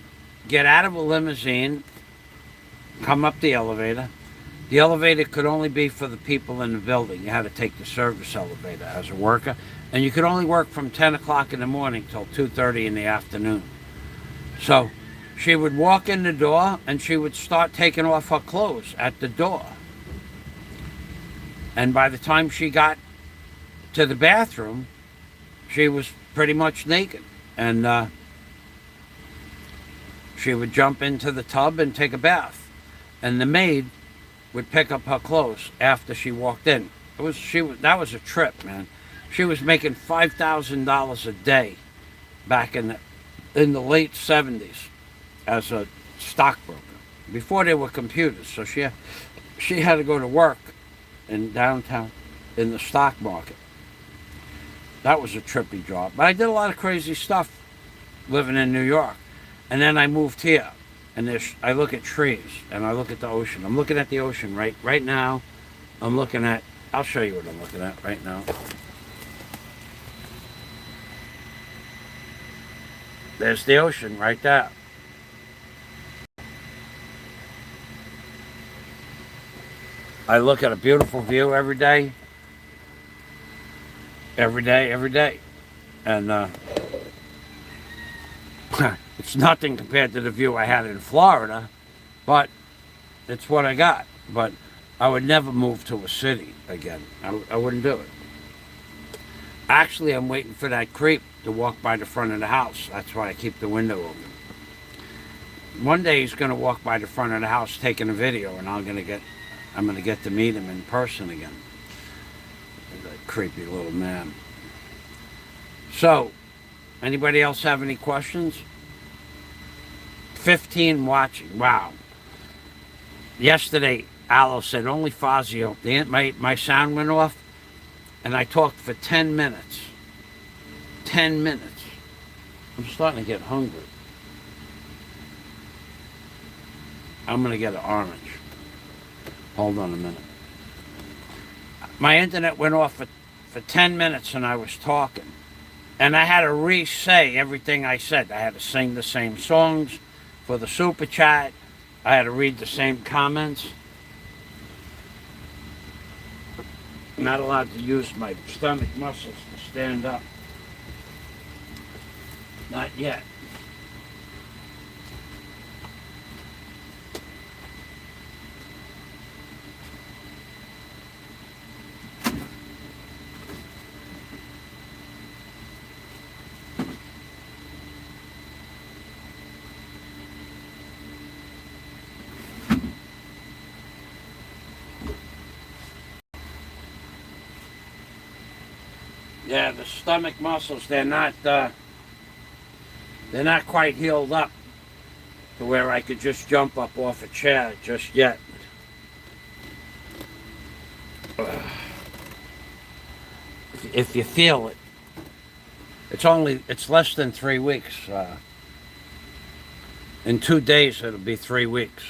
get out of a limousine, come up the elevator. The elevator could only be for the people in the building. You had to take the service elevator as a worker. And you could only work from 10 o'clock in the morning till 2:30 in the afternoon. So she would walk in the door and she would start taking off her clothes at the door. And by the time she got to the bathroom, she was pretty much naked. And she would jump into the tub and take a bath. And the maid would pick up her clothes after she walked in. That was a trip, man. She was making $5,000 a day back in the late 70s as a stockbroker, before there were computers. So she had to go to work in downtown in the stock market. That was a trippy job. But I did a lot of crazy stuff living in New York. And then I moved here. And I look at trees and I look at the ocean. I'm looking at the ocean right now. I'll show you what I'm looking at right now. There's the ocean right there. I look at a beautiful view every day. Every day. And it's nothing compared to the view I had in Florida, but it's what I got. But I would never move to a city again. I wouldn't do it. Actually, I'm waiting for that creep to walk by the front of the house. That's why I keep the window open. One day he's going to walk by the front of the house taking a video, and I'm going to get to meet him in person again. That creepy little man. So, anybody else have any questions? 15 watching. Wow. Yesterday, Aloe said only FAZIO. My sound went off, and I talked for 10 minutes. 10 minutes. I'm starting to get hungry. I'm going to get an orange. Hold on a minute. My internet went off for 10 minutes and I was talking. And I had to re-say everything I said. I had to sing the same songs for the super chat. I had to read the same comments. I'm not allowed to use my stomach muscles to stand up. Not yet. Yeah, the stomach muscles, they're not quite healed up to where I could just jump up off a chair just yet. If you feel it, it's less than 3 weeks. In 2 days, it'll be 3 weeks.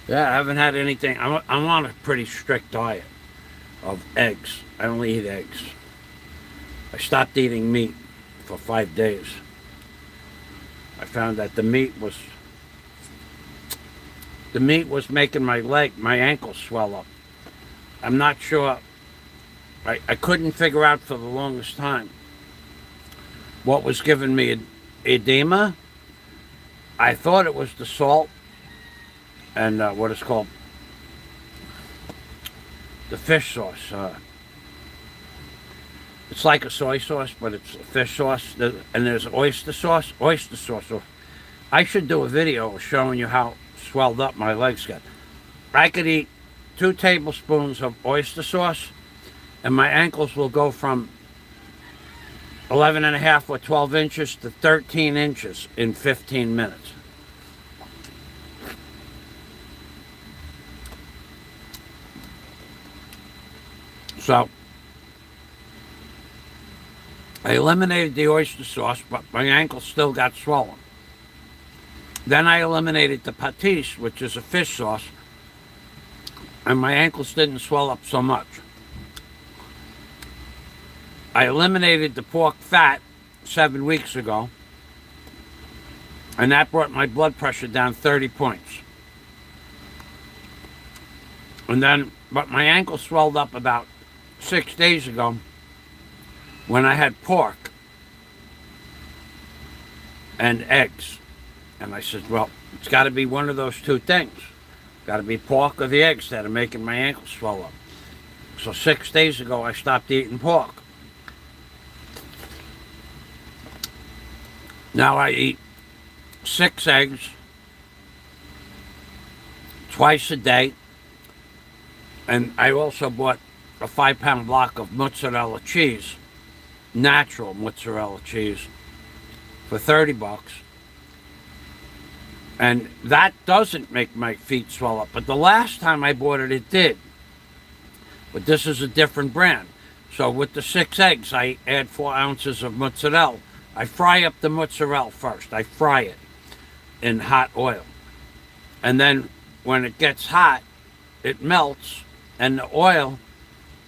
Yeah, I haven't had anything. I'm on a pretty strict diet of eggs. I only eat eggs. I stopped eating meat for 5 days. I found that the meat was the meat was making my ankle swell up. I'm not sure. I couldn't figure out for the longest time what was giving me edema. I thought it was the salt and what is called the fish sauce. It's like a soy sauce, but it's a fish sauce. And there's oyster sauce. So I should do a video showing you how swelled up my legs get. I could eat 2 tablespoons of oyster sauce, and my ankles will go from 11.5 or 12 inches to 13 inches in 15 minutes. So I eliminated the oyster sauce, but my ankle still got swollen. Then I eliminated the patis, which is a fish sauce, and my ankles didn't swell up so much. I eliminated the pork fat 7 weeks ago, and that brought my blood pressure down 30 points. But my ankle swelled up about 6 days ago when I had pork and eggs. And I said, well, it's got to be one of those 2 things. Got to be pork or the eggs that are making my ankle swell up. So 6 days ago, I stopped eating pork. Now I eat 6 eggs twice a day. And I also bought a 5-pound block of mozzarella cheese, natural mozzarella cheese, for $30. And that doesn't make my feet swell up. But the last time I bought it, it did. But this is a different brand. So with the 6 eggs, I add 4 ounces of mozzarella. I fry up the mozzarella first. I fry it in hot oil. And then when it gets hot, it melts, and the oil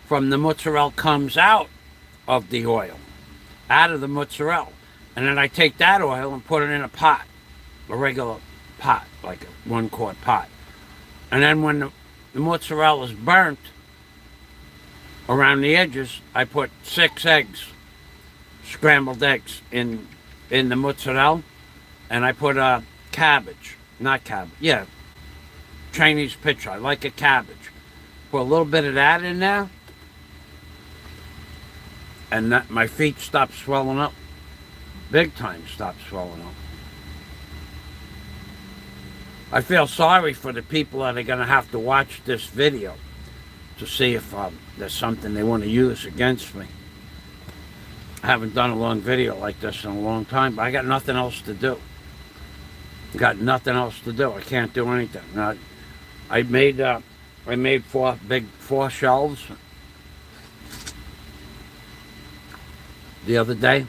from the mozzarella comes out of the oil, out of the mozzarella. And then I take that oil and put it in a pot, a regular pot, like a 1-quart pot. And then when the mozzarella is burnt around the edges, I put 6 eggs, scrambled eggs, in the mozzarella, and I put Chinese picture. I like a cabbage. Put a little bit of that in there, and my feet stop swelling up. Big time stop swelling up. I feel sorry for the people that are going to have to watch this video to see if there's something they want to use against me. I haven't done a long video like this in a long time, but I got nothing else to do. I can't do anything. I made 4 shelves the other day.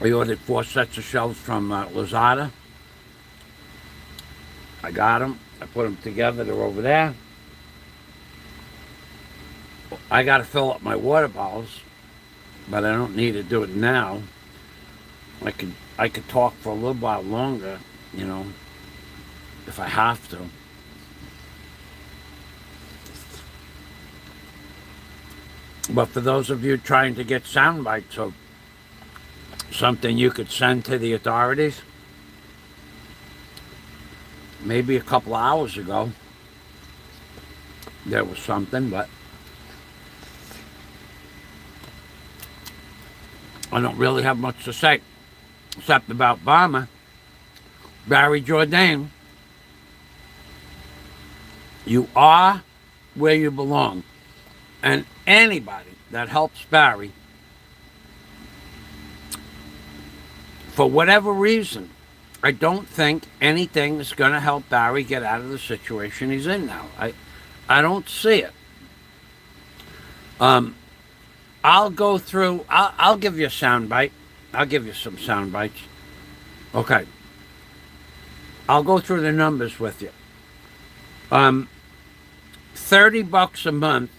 I ordered 4 sets of shelves from Lazada. I got them. I put them together. They're over there. I got to fill up my water bottles, but I don't need to do it now. I could talk for a little while longer, you know, if I have to. But for those of you trying to get sound bites of something you could send to the authorities, maybe a couple of hours ago there was something, but I don't really have much to say except about Barry JORDANE. You are where you belong. And anybody that helps Barry, for whatever reason, I don't think anything is going to help Barry get out of the situation he's in now. I don't see it. I'll go through, I'll give you a sound bite. I'll give you some sound bites. Okay. I'll go through the numbers with you. $30 a month,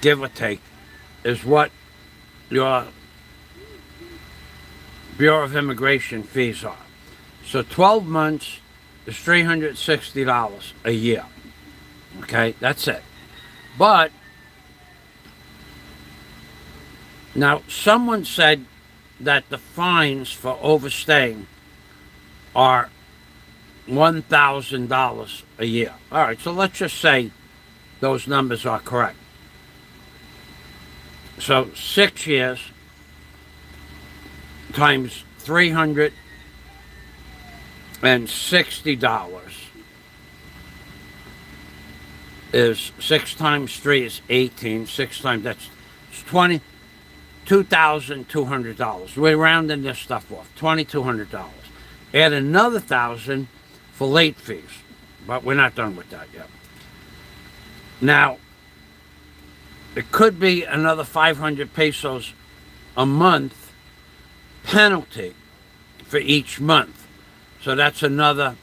give or take, is what your Bureau of Immigration fees are. So 12 months is $360 a year. Okay, that's it. But now someone said that the fines for overstaying are $1,000 a year. All right, so let's just say those numbers are correct. So 6 years times $360 is 6 times 3 is 18. 6 times that's $22,200. We're rounding this stuff off. $2,200. Add another $1,000 for late fees, but we're not done with that yet. Now, it could be another 500 pesos a month penalty for each month. So that's another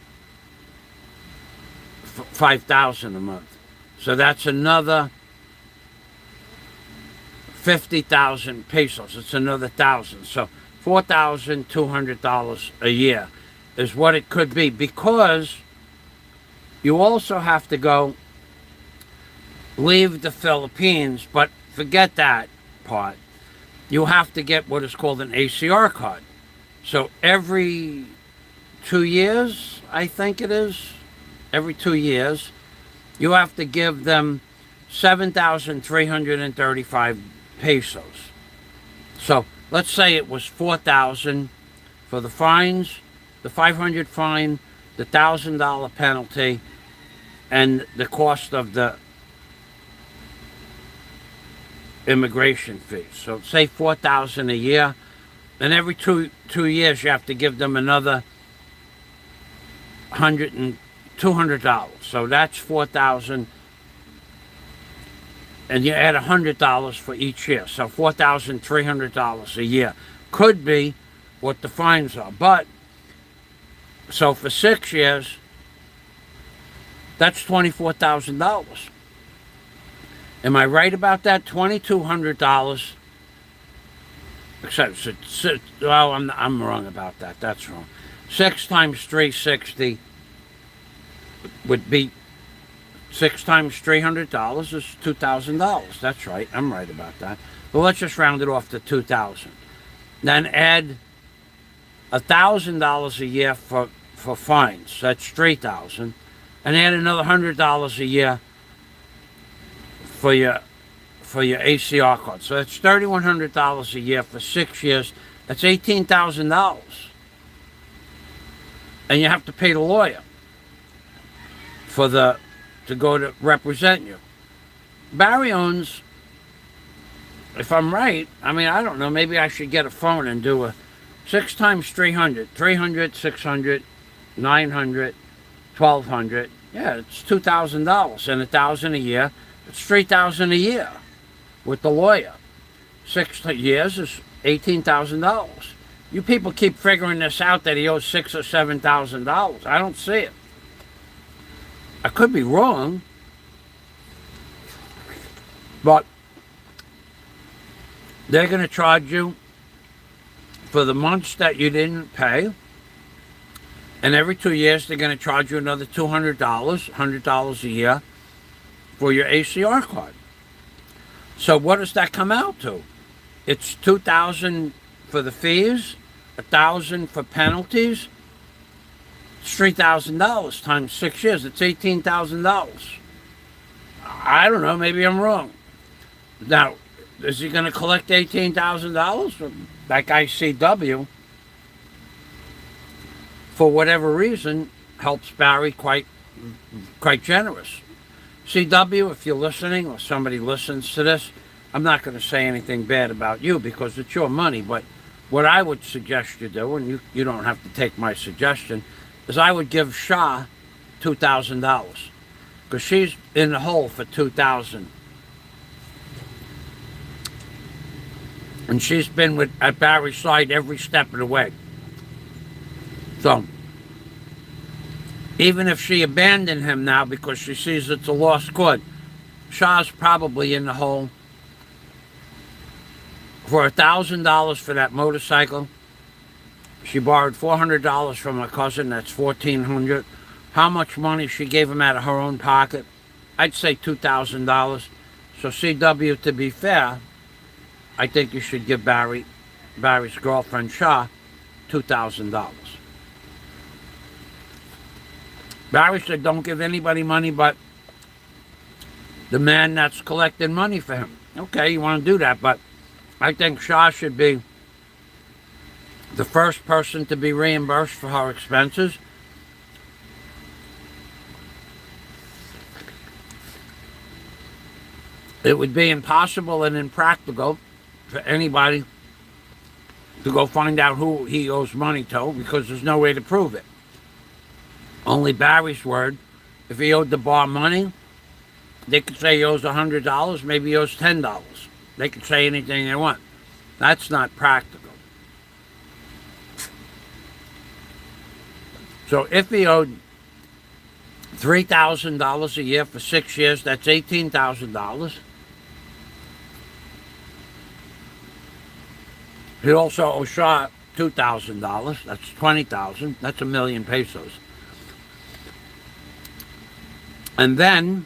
5,000 a month. So that's another 50,000 pesos. It's another 1,000. So $4,200 a year is what it could be, because you also have to go leave the Philippines, but forget that part. You have to get what is called an ACR card. So every 2 years, I think it is, every 2 years, you have to give them 7,335 pesos. So let's say it was 4,000 for the fines, the 500 fine, the $1,000 penalty, and the cost of the immigration fees. So say 4,000 a year, and every two years you have to give them another $200. So that's 4,000, and you add $100 for each year. So $4,300 a year could be what the fines are. But so for 6 years, that's $24,000. Am I right about that? $2,200. Except, well, I'm wrong about that. That's wrong. 6 times 360 would be 6 times $300 is $2,000. That's right. I'm right about that. But let's just round it off to 2,000. Then add $1,000 a year for fines. That's 3,000, and add another $100 a year for your ACR card. So that's $3,100 a year for 6 years. That's $18,000, and you have to pay the lawyer to go to represent you. Barry owns, if I'm right, I mean, I don't know, maybe I should get a phone and do a 6 times 300, 600, 900, 1,200. Yeah, it's $2,000, and $1,000 a year. It's $3,000 a year with the lawyer. 6 years is $18,000. You people keep figuring this out that he owes $6,000 or $7,000. I don't see it. I could be wrong, but they're going to charge you for the months that you didn't pay, and every 2 years they're going to charge you another $200, $100 a year for your ACR card. So what does that come out to? It's $2,000 for the fees, $1,000 for penalties. It's $3,000 times 6 years. It's $18,000. I don't know. Maybe I'm wrong. Now, is he going to collect $18,000? That guy CW, for whatever reason, helps Barry quite generous. CW, if you're listening or somebody listens to this, I'm not going to say anything bad about you because it's your money. But what I would suggest you do, and you don't have to take my suggestion, is I would give SHA $2,000 because she's in the hole for $2,000, and she's been at Barry's side every step of the way. So even if she abandoned him now because she sees it's a lost cause, SHA's probably in the hole for $1,000 for that motorcycle, She borrowed $400 from her cousin. That's $1,400. How much money she gave him out of her own pocket? I'd say $2,000. So CW, to be fair, I think you should give Barry's girlfriend SHA $2,000. Barry said don't give anybody money but the man that's collecting money for him. Okay, you want to do that, but I think SHA should be the first person to be reimbursed for her expenses. It would be impossible and impractical for anybody to go find out who he owes money to because there's no way to prove it. Only Barry's word. If he owed the bar money, they could say he owes $100, maybe he owes $10. They could say anything they want. That's not practical. So if he owed $3,000 a year for 6 years, that's $18,000. He also owes SHA $2,000. That's $20,000. That's 1,000,000 pesos. And then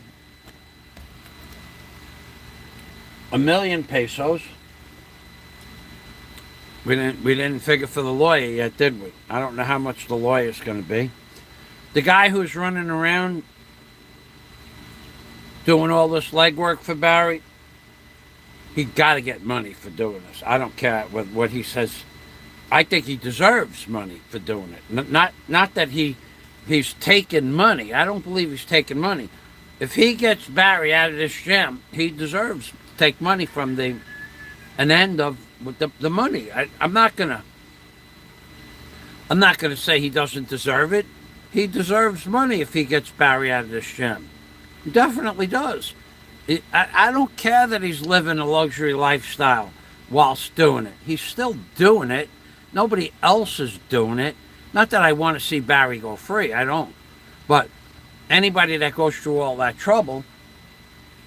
1,000,000 pesos. We didn't figure for the lawyer yet, did we? I don't know how much the lawyer's going to be. The guy who's running around doing all this legwork for Barry, he got to get money for doing this. I don't care what he says. I think he deserves money for doing it. Not that he's taking money. I don't believe he's taking money. If he gets Barry out of this jam, he deserves to take money from an end of the money. I'm not gonna say he doesn't deserve it. He deserves money if he gets Barry out of this jam. He definitely does. I don't care that he's living a luxury lifestyle whilst doing it. He's still doing it. Nobody else is doing it. Not that I want to see Barry go free. I don't. But anybody that goes through all that trouble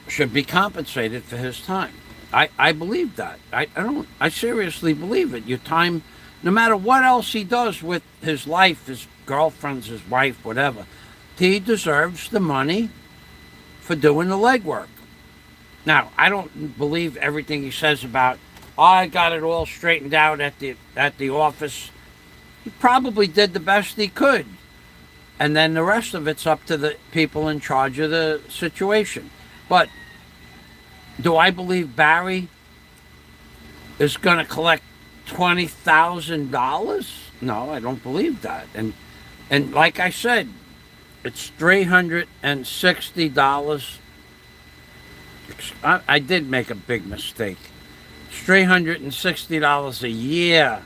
should be compensated for his time. I believe that. I seriously believe it. Your time, no matter what else he does with his life, his girlfriends, his wife, whatever, he deserves the money for doing the legwork. Now, I don't believe everything he says about, I got it all straightened out at the office. He probably did the best he could. And then the rest of it's up to the people in charge of the situation. But do I believe Barry is going to collect $20,000? No, I don't believe that. And like I said, it's $360. I did make a big mistake. It's $360 a year.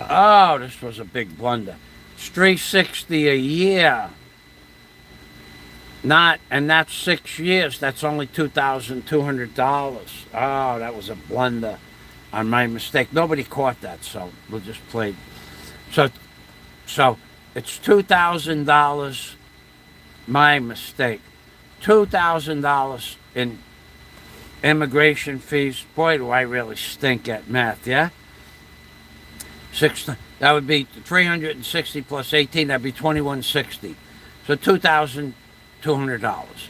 Oh, this was a big blunder. It's $360 a year. And that's 6 years. That's only $2,200. Oh, that was a blunder on my mistake. Nobody caught that, so we'll just play. So it's $2,000. My mistake. $2,000 in immigration fees. Boy, do I really stink at math, yeah? That would be 360 plus 18. That'd be 2,160. So $2,200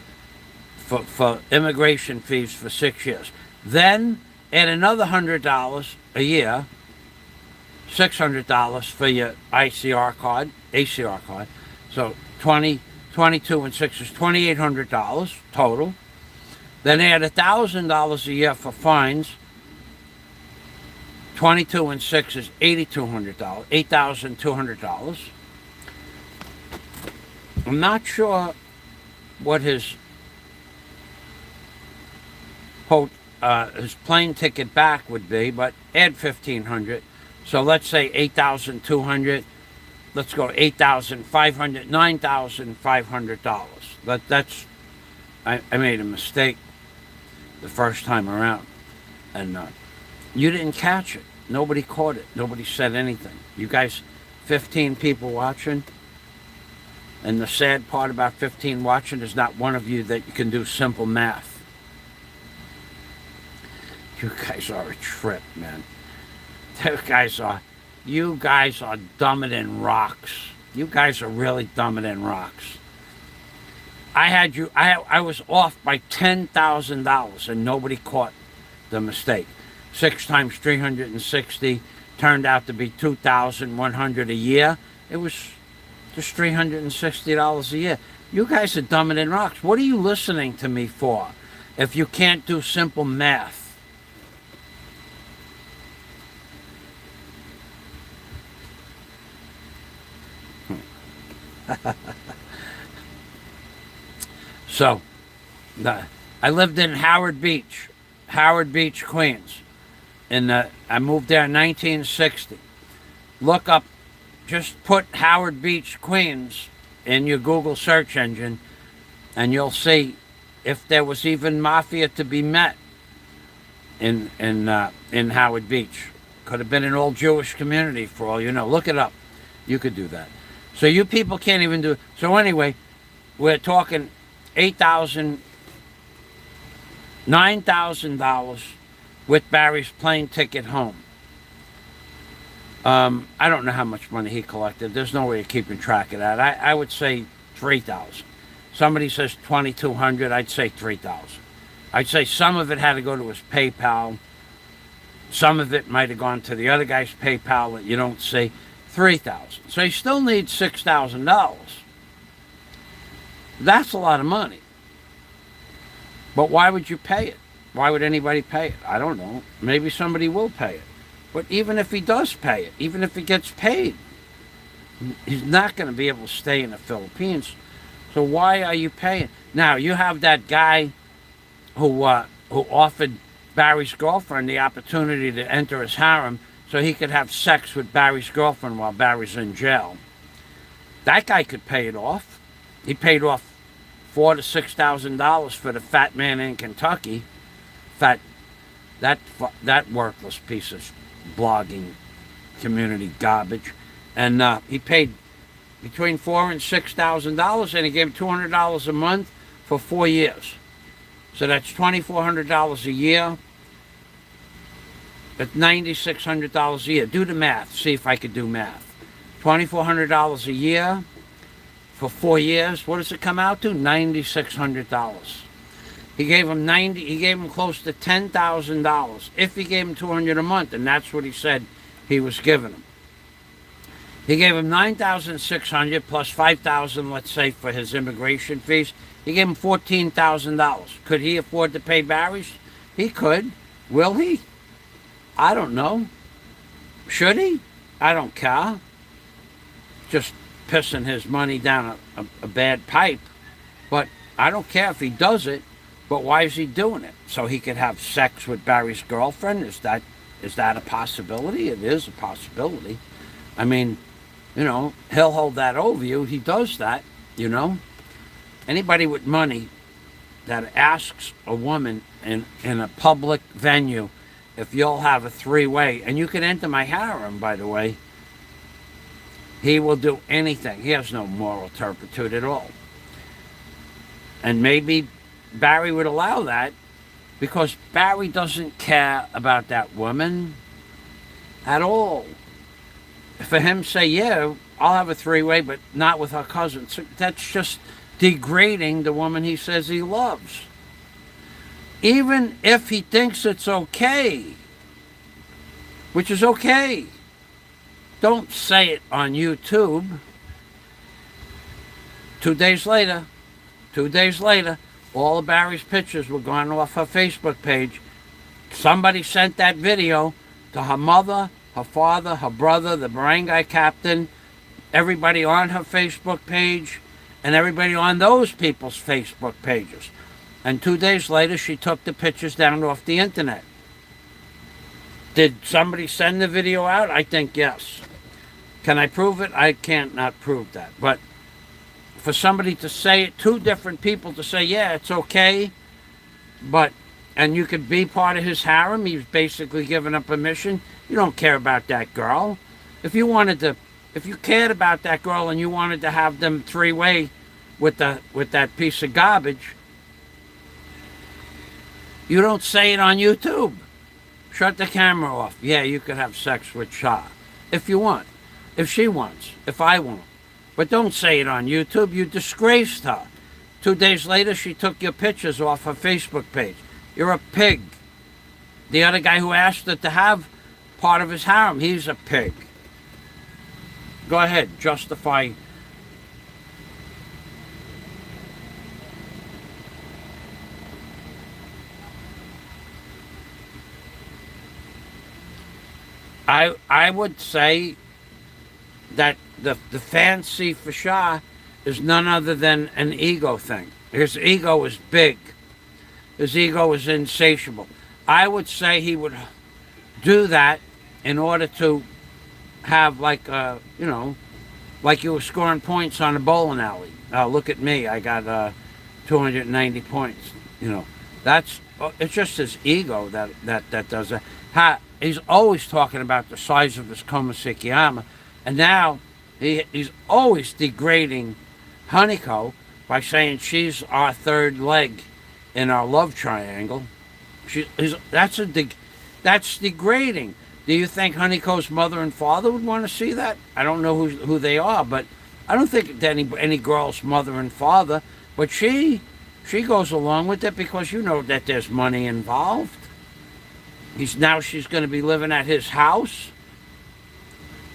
for immigration fees for 6 years. Then add another $100 a year, $600 for your ACR card. So 22 and 6 is $2,800 total. Then add $1,000 a year for fines. 22 and 6 is $8,200. $8,200. I'm not sure what his plane ticket back would be, but add $1,500. So let's say $8,200. Let's go $8,500, $9,500. That's I made a mistake the first time around, and you didn't catch it. Nobody caught it. Nobody said anything. You guys, 15 people watching, and the sad part about 15 watching is not one of you that you can do simple math. You guys are a trip, man. You guys are You guys are dumber than rocks. You guys are really dumber than rocks. I was off by $10,000 and nobody caught the mistake. 6 times 360 turned out to be $2,100 a year. It was just $360 a year. You guys are dumber than rocks. What are you listening to me for if you can't do simple math? So, I lived in Howard Beach, Queens. I moved there in 1960. Look up, just put Howard Beach, Queens in your Google search engine, and you'll see if there was even mafia to be met in Howard Beach. Could have been an old Jewish community for all you know. Look it up. You could do that. So you people can't even do it. So anyway, we're talking $9,000 with Barry's plane ticket home. I don't know how much money he collected. There's no way of keeping track of that. I would say $3,000. Somebody says $2,200. I'd say $3,000. I'd say some of it had to go to his PayPal. Some of it might have gone to the other guy's PayPal that you don't see. $3,000. So you still need $6,000. That's a lot of money. But why would you pay it? Why would anybody pay it? I don't know. Maybe somebody will pay it. But even if he does pay it, even if he gets paid, he's not going to be able to stay in the Philippines. So why are you paying? Now, you have that guy who offered Barry's girlfriend the opportunity to enter his harem so he could have sex with Barry's girlfriend while Barry's in jail. That guy could pay it off. He paid off $4,000 to $6,000 for the fat man in Kentucky. That worthless piece of blogging community garbage. And he paid between $4,000 and $6,000, and he gave him $200 a month for 4 years. So that's $2,400 a year. That's $9,600 a year. Do the math. See if I could do math. $2,400 a year for 4 years. What does it come out to? $9,600. He gave him close to $10,000 if he gave him $200 a month, and that's what he said he was giving him. He gave him $9,600 plus $5,000, let's say, for his immigration fees. He gave him $14,000. Could he afford to pay Barry's? He could. Will he? I don't know. Should he? I don't care. Just pissing his money down a bad pipe. But I don't care if he does it. But why is he doing it? So he could have sex with Barry's girlfriend? Is that a possibility? It is a possibility. I mean, you know, he'll hold that over you. He does that, you know. Anybody with money that asks a woman in a public venue if you'll have a three-way, and you can enter my harem, by the way, he will do anything. He has no moral turpitude at all. And maybe Barry would allow that because Barry doesn't care about that woman at all. For him say, yeah, I'll have a three-way, but not with her cousin. So that's just degrading the woman he says he loves. Even if he thinks it's okay, which is okay. Don't say it on YouTube. 2 days later, all of Barry's pictures were gone off her Facebook page. Somebody sent that video to her mother, her father, her brother, the barangay captain, everybody on her Facebook page, and everybody on those people's Facebook pages. And 2 days later, she took the pictures down off the internet. Did somebody send the video out? I think yes. Can I prove it? I can't not prove that. But for somebody to say it, two different people to say, yeah, it's okay, and you could be part of his harem, he's basically giving up permission. You don't care about that girl. If you cared about that girl and you wanted to have them three-way with that piece of garbage, you don't say it on YouTube. Shut the camera off. Yeah, you could have sex with SHA. if you want, if she wants, if I want. But don't say it on YouTube. You disgraced her. 2 days later, she took your pictures off her Facebook page. You're a pig. The other guy who asked her to have part of his harem, he's a pig. Go ahead, justify. I would say that the fancy for SHA is none other than an ego thing. His ego is big. His ego is insatiable. I would say he would do that in order to have like like you were scoring points on a bowling alley. Look at me, I got 290 points. It's just his ego that does that. He's always talking about the size of his komasikiyama, and now he's always degrading Haniko by saying she's our third leg in our love triangle. That's degrading. Do you think Haniko's mother and father would want to see that? I don't know who they are, but I don't think any girl's mother and father. But she goes along with it because you know that there's money involved. She's going to be living at his house.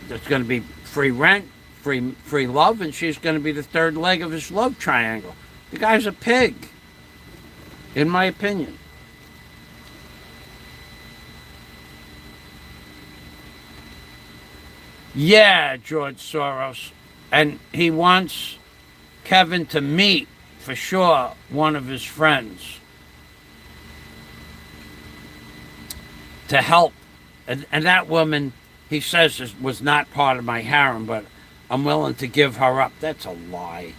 There's going to be free rent, free love, and she's going to be the third leg of his love triangle. The guy's a pig, in my opinion. Yeah, George Soros. And he wants Kevin to meet, for sure, one of his friends to help. And that woman, he says, was not part of my harem, but I'm willing to give her up. That's a lie.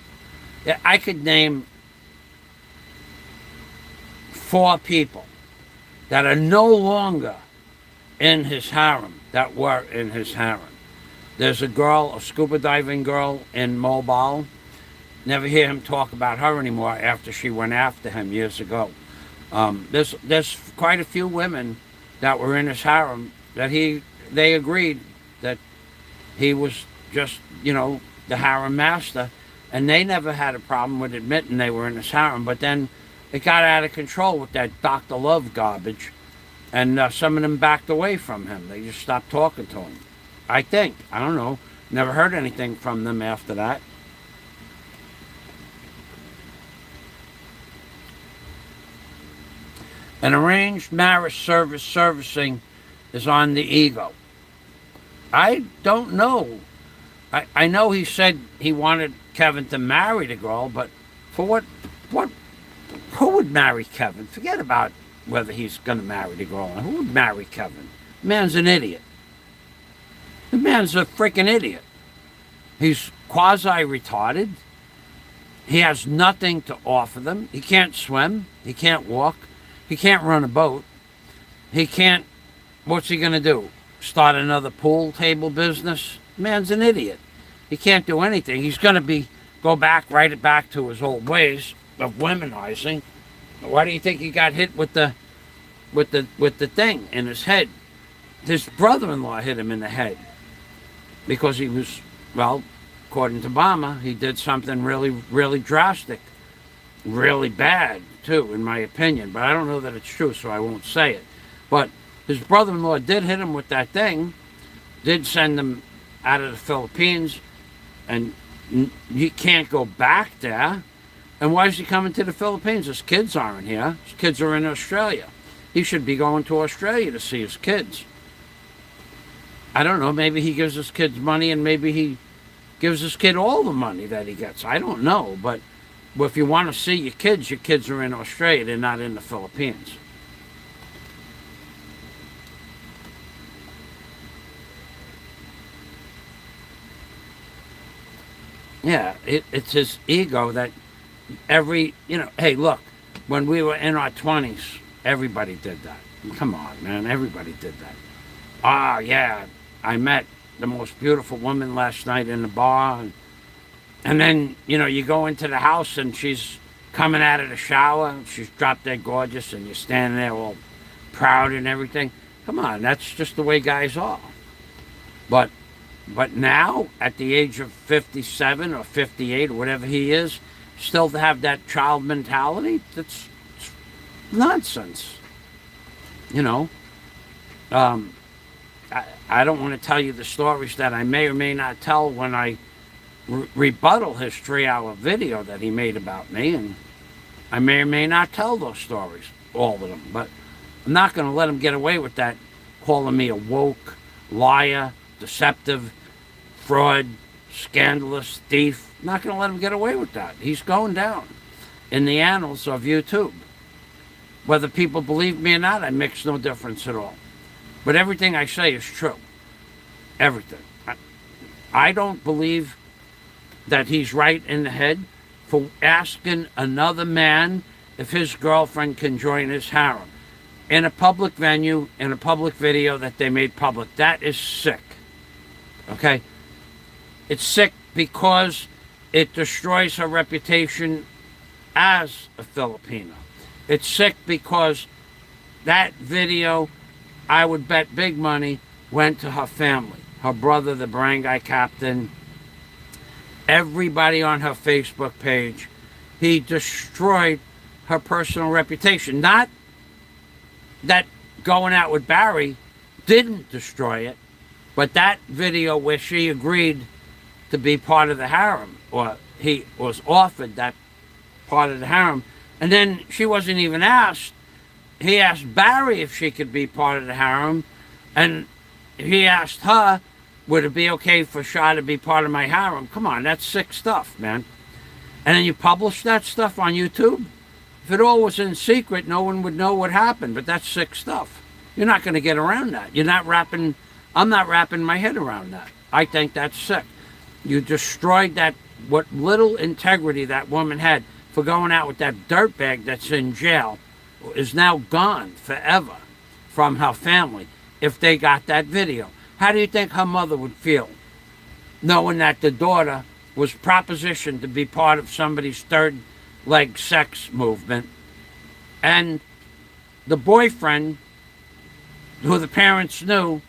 Yeah, I could name 4 people that are no longer in his harem, that were in his harem. There's a scuba diving girl in Mobile. Never hear him talk about her anymore after she went after him years ago. There's quite a few women that were in his harem that they agreed that he was just, the harem master, and they never had a problem with admitting they were in his harem. But then it got out of control with that Dr. Love garbage, and some of them backed away from him. They just stopped talking to him. I think. I don't know. Never heard anything from them after that. An arranged marriage servicing is on the ego. I don't know. I know he said he wanted Kevin to marry the girl, but for what? Who would marry Kevin? Forget about whether he's going to marry the girl. Who would marry Kevin? The man's an idiot. The man's a freaking idiot. He's quasi-retarded. He has nothing to offer them. He can't swim. He can't walk. He can't run a boat. He can't... What's he going to do? Start another pool table business? The man's an idiot. He can't do anything. He's going to go back to his old ways of womanizing. Why do you think he got hit with the thing in his head? His brother-in-law hit him in the head because he was, according to Obama, he did something really, really drastic, really bad too, in my opinion. But I don't know that it's true, so I won't say it. But his brother-in-law did hit him with that thing, did send him out of the Philippines, and he can't go back there. And why is he coming to the Philippines? His kids aren't here. His kids are in Australia. He should be going to Australia to see his kids. I don't know, maybe he gives his kids money, and maybe he gives his kid all the money that he gets. I don't know, but if you want to see your kids are in Australia. They're not in the Philippines. Yeah, it's his ego that hey, look, when we were in our 20s, everybody did that. Come on, man, everybody did that. Yeah, I met the most beautiful woman last night in the bar, and then, you go into the house and she's coming out of the shower, she's drop dead gorgeous, and you're standing there all proud and everything. Come on, that's just the way guys are. But But now, at the age of 57 or 58 or whatever he is, still to have that child mentality, that's nonsense. You know, I don't want to tell you the stories that I may or may not tell when I rebuttal his 3-hour video that he made about me, and I may or may not tell those stories, all of them, but I'm not going to let him get away with that, calling me a woke, liar, deceptive, fraud, scandalous, thief. I'm not going to let him get away with that. He's going down in the annals of YouTube. Whether people believe me or not, it makes no difference at all. But everything I say is true. Everything. I don't believe that he's right in the head for asking another man if his girlfriend can join his harem in a public venue, in a public video that they made public. That is sick. Okay? It's sick because it destroys her reputation as a Filipino. It's sick because that video, I would bet big money, went to her family. Her brother, the barangay captain, everybody on her Facebook page. He destroyed her personal reputation. Not that going out with Barry didn't destroy it, but that video where she agreed to be part of the harem, or he was offered that part of the harem, and then she wasn't even asked. He asked Barry if she could be part of the harem, and he asked her, would it be okay for SHA to be part of my harem? Come on, that's sick stuff, man. And then you publish that stuff on YouTube? If it all was in secret, no one would know what happened, but that's sick stuff. You're not going to get around that. I'm not wrapping my head around that. I think that's sick. You destroyed that, what little integrity that woman had for going out with that dirtbag that's in jail is now gone forever from her family if they got that video. How do you think her mother would feel knowing that the daughter was propositioned to be part of somebody's third leg sex movement, and the boyfriend, who the parents knew,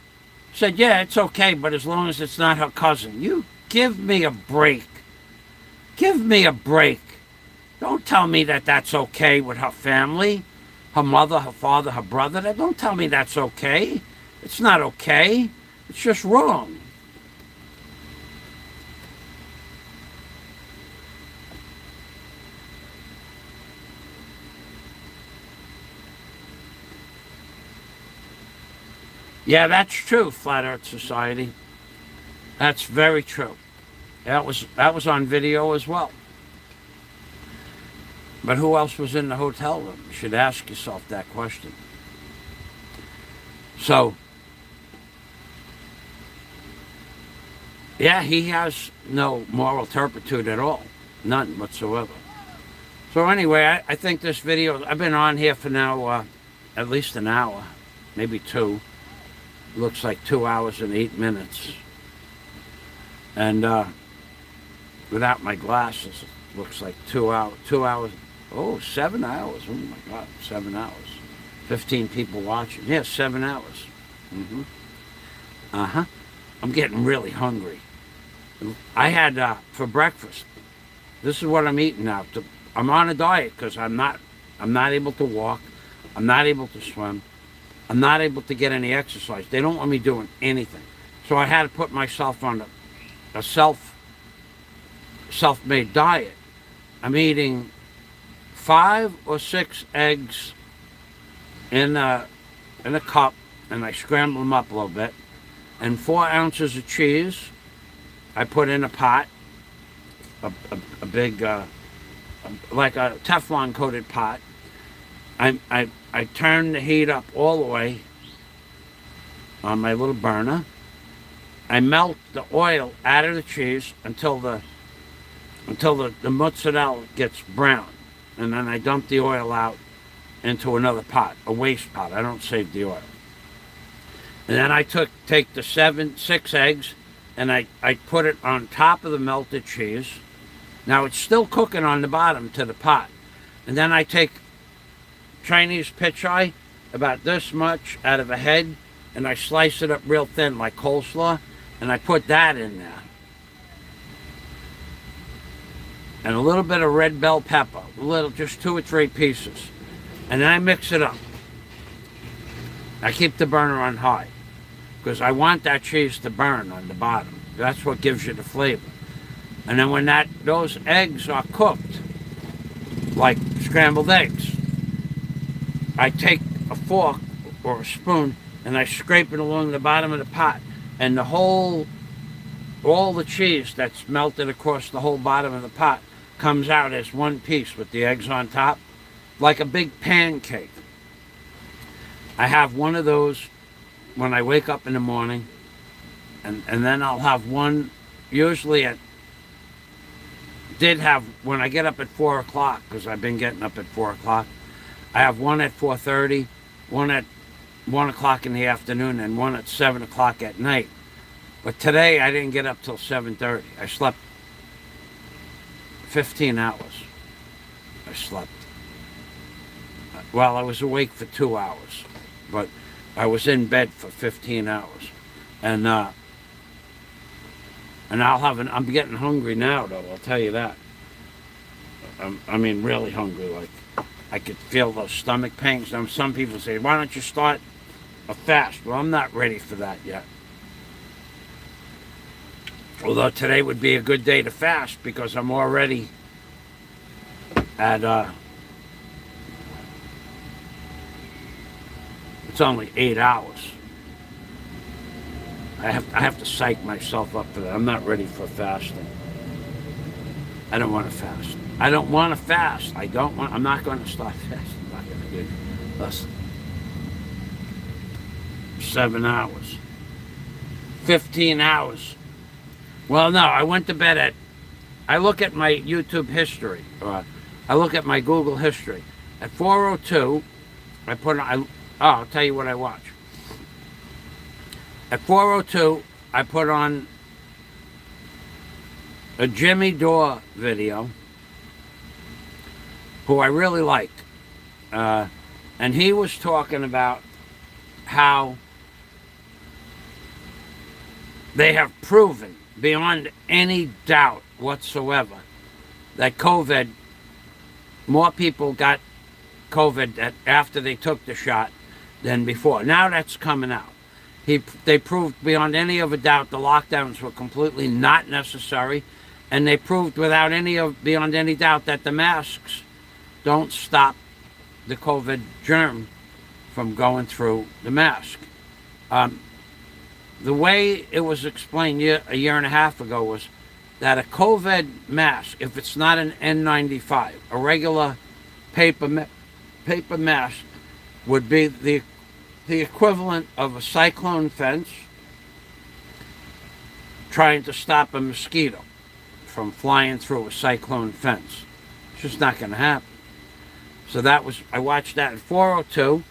said, yeah, it's okay, but as long as it's not her cousin? You give me a break. Give me a break. Don't tell me that that's okay with her family, her mother, her father, her brother. Don't tell me that's okay. It's not okay. It's just wrong. Yeah, that's true, Flat Earth Society. That's very true. That was on video as well. But who else was in the hotel room? You should ask yourself that question. So, yeah, he has no moral turpitude at all. None whatsoever. So anyway, I think this video, I've been on here for now at least an hour, maybe 2. Looks like 2 hours and 8 minutes. And without my glasses, it looks like 2 hours. Oh, 7 hours. Oh my God, 7 hours. 15 people watching. Yeah, 7 hours. I'm getting really hungry. I had for breakfast. This is what I'm eating now. I'm on a diet because I'm not able to walk. I'm not able to swim. I'm not able to get any exercise. They don't want me doing anything. So I had to put myself on a self-made diet. I'm eating 5 or 6 eggs in a cup, and I scramble them up a little bit, and 4 ounces of cheese. I put in a pot, a big, like a Teflon coated pot. I turn the heat up all the way on my little burner. I melt the oil out of the cheese until the mozzarella gets brown, and then I dump the oil out into another pot, a waste pot. I don't save the oil. And then I take the 6 eggs, and I put it on top of the melted cheese. Now it's still cooking on the bottom to the pot. And then I take Chinese pitchai, about this much out of a head, and I slice it up real thin like coleslaw, and I put that in there. And a little bit of red bell pepper, just 2 or 3 pieces. And then I mix it up. I keep the burner on high because I want that cheese to burn on the bottom. That's what gives you the flavor. And then when those eggs are cooked, like scrambled eggs, I take a fork or a spoon and I scrape it along the bottom of the pot, and all the cheese that's melted across the whole bottom of the pot comes out as one piece with the eggs on top, like a big pancake. I have one of those when I wake up in the morning, and then I'll have one usually when I get up at 4 o'clock, because I've been getting up at 4 o'clock. I have one at 4:30, one at 1 o'clock in the afternoon, and one at 7 o'clock at night. But today I didn't get up till 7:30. I slept 15 hours. I slept. Well, I was awake for 2 hours, but I was in bed for 15 hours. And I'm getting hungry now, though, I'll tell you that. I mean, really hungry. Like, I could feel those stomach pains. Now, some people say, why don't you start a fast? Well, I'm not ready for that yet. Although today would be a good day to fast because I'm already at, it's only 8 hours. I have to psych myself up for that. I'm not ready for fasting. I don't want to fast. I'm not going to start fasting. I'm not going to do less than 7 hours. 15 hours. Well, no, I went to bed I look at my YouTube history, or I look at my Google history. At 4:02, I'll tell you what I watch. At 4:02, I put on a Jimmy Dore video, who I really liked. And he was talking about how they have proven beyond any doubt whatsoever that COVID, more people got COVID after they took the shot than before. Now that's coming out. They proved beyond any of a doubt the lockdowns were completely not necessary, and they proved beyond any doubt that the masks don't stop the COVID germ from going through the mask. The way it was explained a year and a half ago was that a COVID mask, if it's not an N95, a regular paper mask, would be the equivalent of a cyclone fence trying to stop a mosquito from flying through a cyclone fence. It's just not going to happen. So I watched that at 4:02.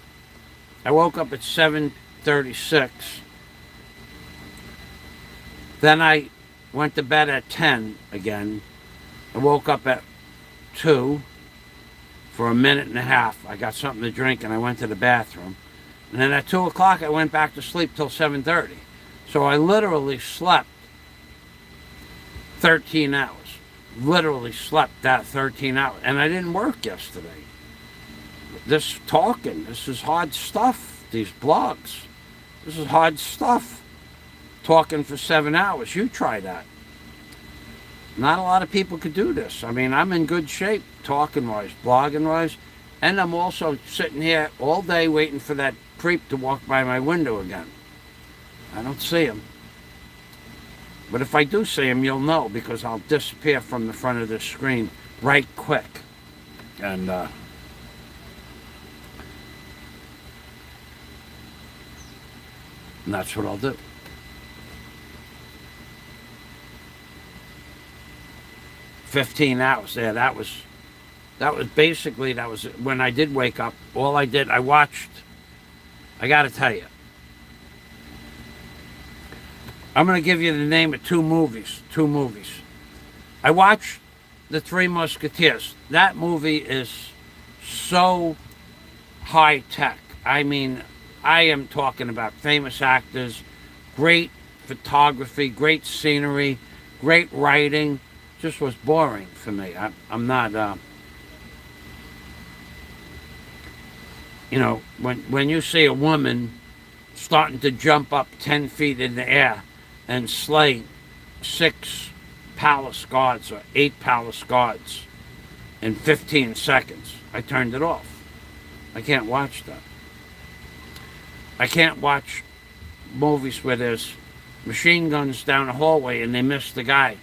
I woke up at 7:36. Then I went to bed at 10 again. I woke up at 2 for a minute and a half. I got something to drink and I went to the bathroom. And then at 2 o'clock I went back to sleep till 7:30. So I literally slept 13 hours. Literally slept that 13 hours. And I didn't work yesterday. This is hard stuff. These blogs. This is hard stuff. Talking for 7 hours. You try that. Not a lot of people could do this. I mean, I'm in good shape, talking-wise, blogging-wise, and I'm also sitting here all day waiting for that creep to walk by my window again. I don't see him. But if I do see him, you'll know, because I'll disappear from the front of the screen right quick. And that's what I'll do. "15 hours there." That was when I did wake up. I watched. I got to tell you, I'm going to give you the name of two movies. I watched The Three Musketeers. That movie is so high tech. I mean, I am talking about famous actors, great photography, great scenery, great writing. Just was boring for me. I'm not, you know, when you see a woman starting to jump up 10 feet in the air and slay 6 palace guards or 8 palace guards in 15 seconds, I turned it off. I can't watch that. I can't watch movies where there's machine guns down a hallway and they miss the guy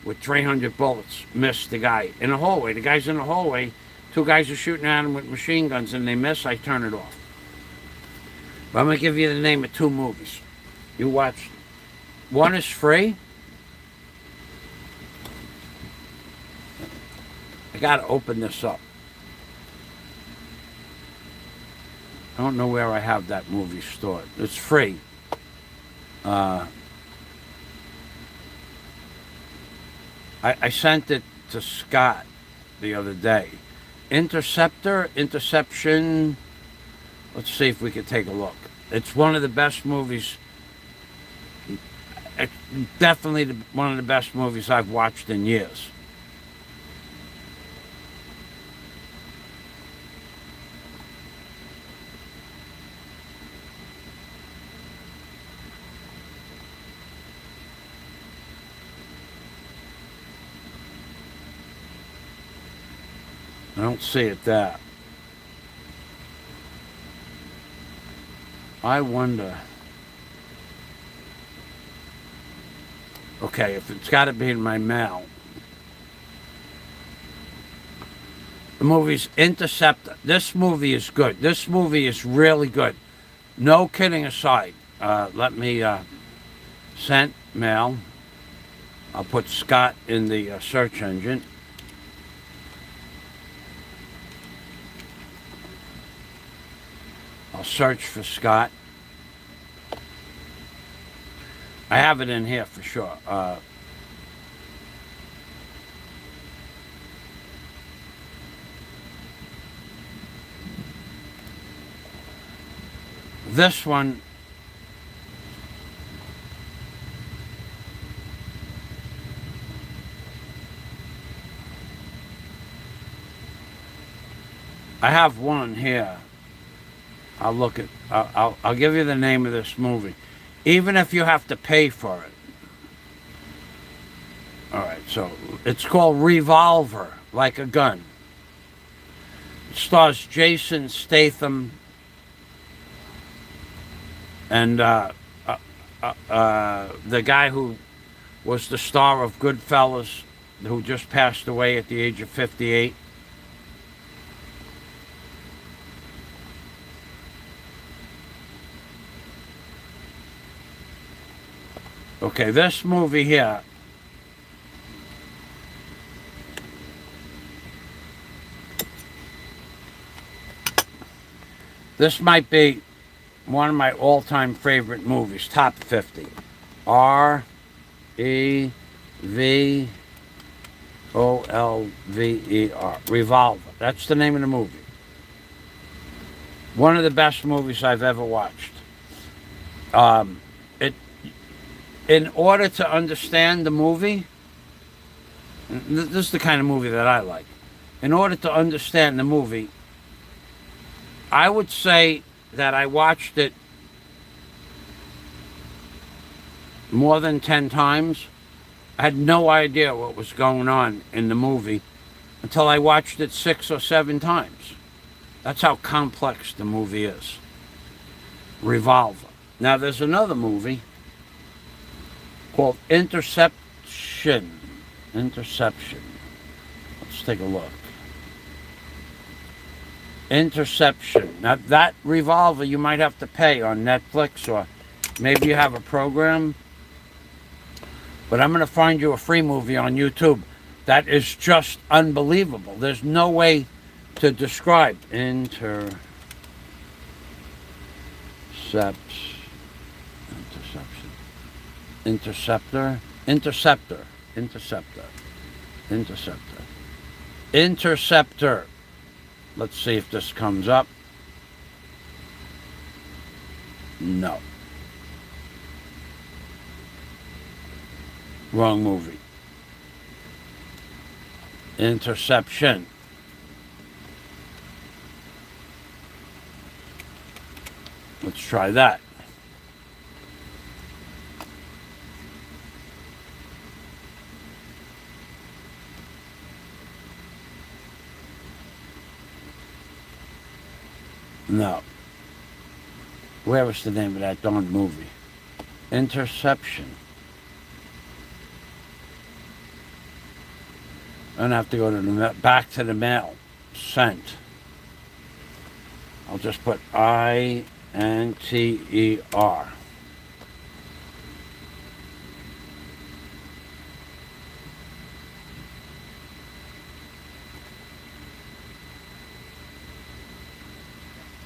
with 300 bullets, miss the guy in the hallway. The guy's in the hallway, 2 guys are shooting at him with machine guns and they miss, I turn it off. But I'm going to give you the name of 2 movies. You watch. One is free. I got to open this up. I don't know where I have that movie stored. It's free. I sent it to Scott the other day. Interception. Let's see if we can take a look. It's one of the best movies. It's definitely one of the best movies I've watched in years. I don't see it there. I wonder. Okay, if it's got to be in my mail. The movie's Interceptor. This movie is good. This movie is really good. No kidding aside. Let me sent mail. I'll put Scott in the search engine. I'll search for Scott. I have it in here for sure. This one, I have one here. I'll look at. I'll give you the name of this movie, even if you have to pay for it. All right, so it's called Revolver, like a gun. It stars Jason Statham and the guy who was the star of Goodfellas, who just passed away at the age of 58. Okay, this movie here, this might be one of my all-time favorite movies, top 50. R-E-V-O-L-V-E-R, Revolver. That's the name of the movie. One of the best movies I've ever watched. In order to understand the movie, this is the kind of movie that I like. In order to understand the movie, I would say that I watched it more than 10 times. I had no idea what was going on in the movie until I watched it 6 or 7 times. That's how complex the movie is. Revolver. Now there's another movie called Interception. Let's take a look. Interception. Now that Revolver you might have to pay on Netflix, or maybe you have a program. But I'm going to find you a free movie on YouTube that is just unbelievable. There's no way to describe. Interceptor. Let's see if this comes up. No. Wrong movie. Interception. Let's try that. No. Where was the name of that darn movie? Interception. I'm gonna have to go to the back to the mail. Sent. I'll just put INTER.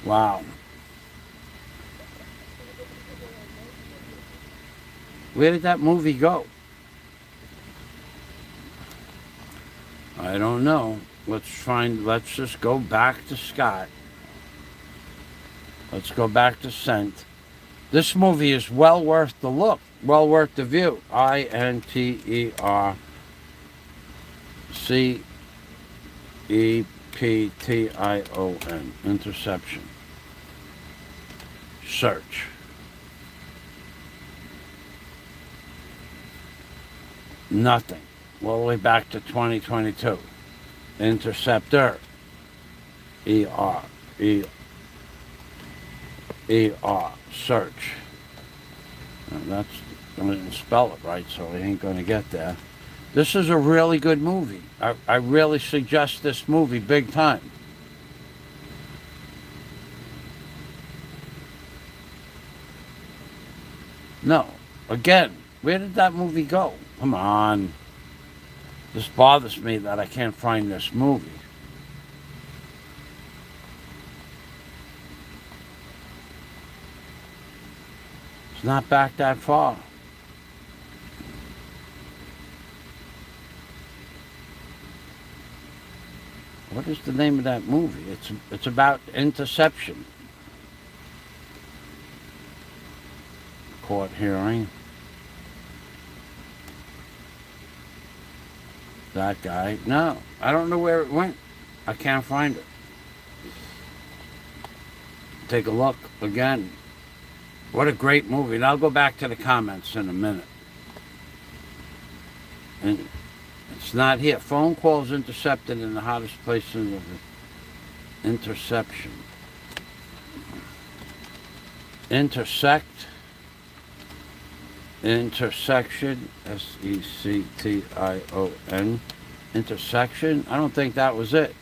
Wow. Where did that movie go? I don't know. Let's just go back to Scott. Let's go back to Sent. This movie is well worth the look, well worth the view. INTERCEPTION. Interception. Search. Nothing. All the way back to 2022. Interceptor. ER. Search. That's, I didn't spell it right, so we ain't going to get there. This is a really good movie. I really suggest this movie big time. No. Again, where did that movie go? Come on. This bothers me that I can't find this movie. It's not back that far. What is the name of that movie? It's about interception. Court hearing. That guy. No, I don't know where it went. I can't find it. Take a look again. What a great movie. And I'll go back to the comments in a minute. And it's not here. Phone calls intercepted in the hottest place in the interception. Intersect. Intersection. SECTION. Intersection. I don't think that was it.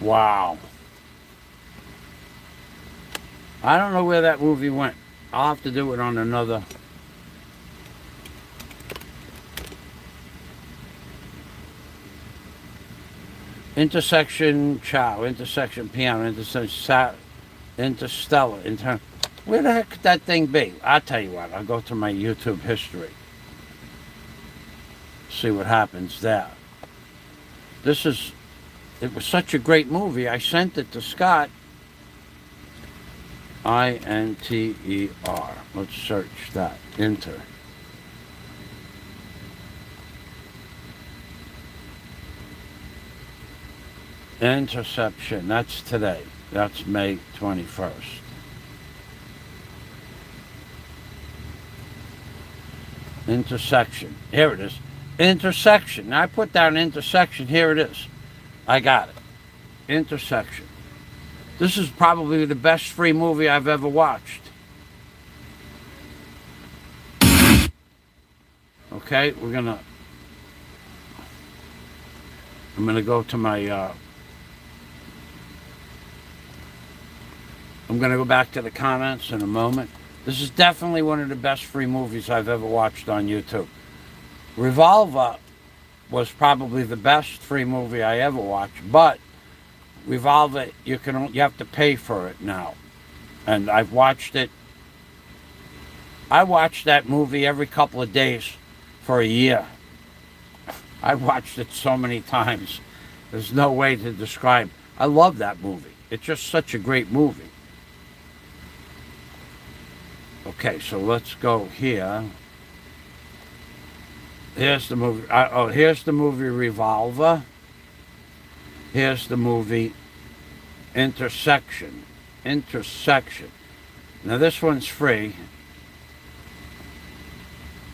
Wow. I don't know where that movie went. I'll have to do it on another. Intersection Chow, intersection piano, interstellar. Where the heck could that thing be? I'll tell you what, I'll go to my YouTube history. See what happens there. It was such a great movie, I sent it to Scott. INTER. Let's search that. Enter. Interception. That's today. That's May 21st. Intersection. Here it is. Intersection. Now I put down intersection. Here it is. I got it. Intersection. This is probably the best free movie I've ever watched. Okay, I'm gonna go to my, I'm gonna go back to the comments in a moment. This is definitely one of the best free movies I've ever watched on YouTube. Revolver was probably the best free movie I ever watched, but Revolver, you have to pay for it now. And I've watched it. I watched that movie every couple of days for a year. I watched it so many times. There's no way to describe. I love that movie. It's just such a great movie. Okay, so let's go here. Here's the movie. Here's the movie Revolver. Here's the movie Intersection. Intersection. Now this one's free.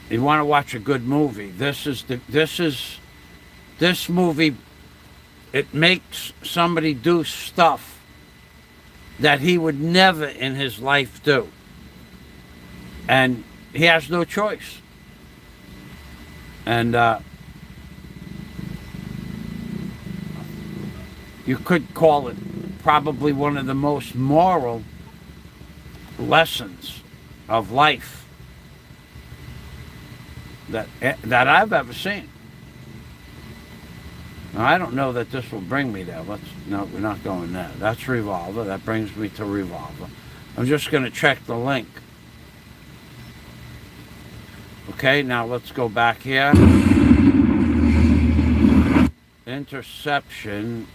You want to watch a good movie. This movie. It makes somebody do stuff that he would never in his life do, and he has no choice. And you could call it probably one of the most moral lessons of life that I've ever seen. Now, I don't know that this will bring me there. No, we're not going there. That's Revolver. That brings me to Revolver. I'm just going to check the link. Okay, now let's go back here. Interception,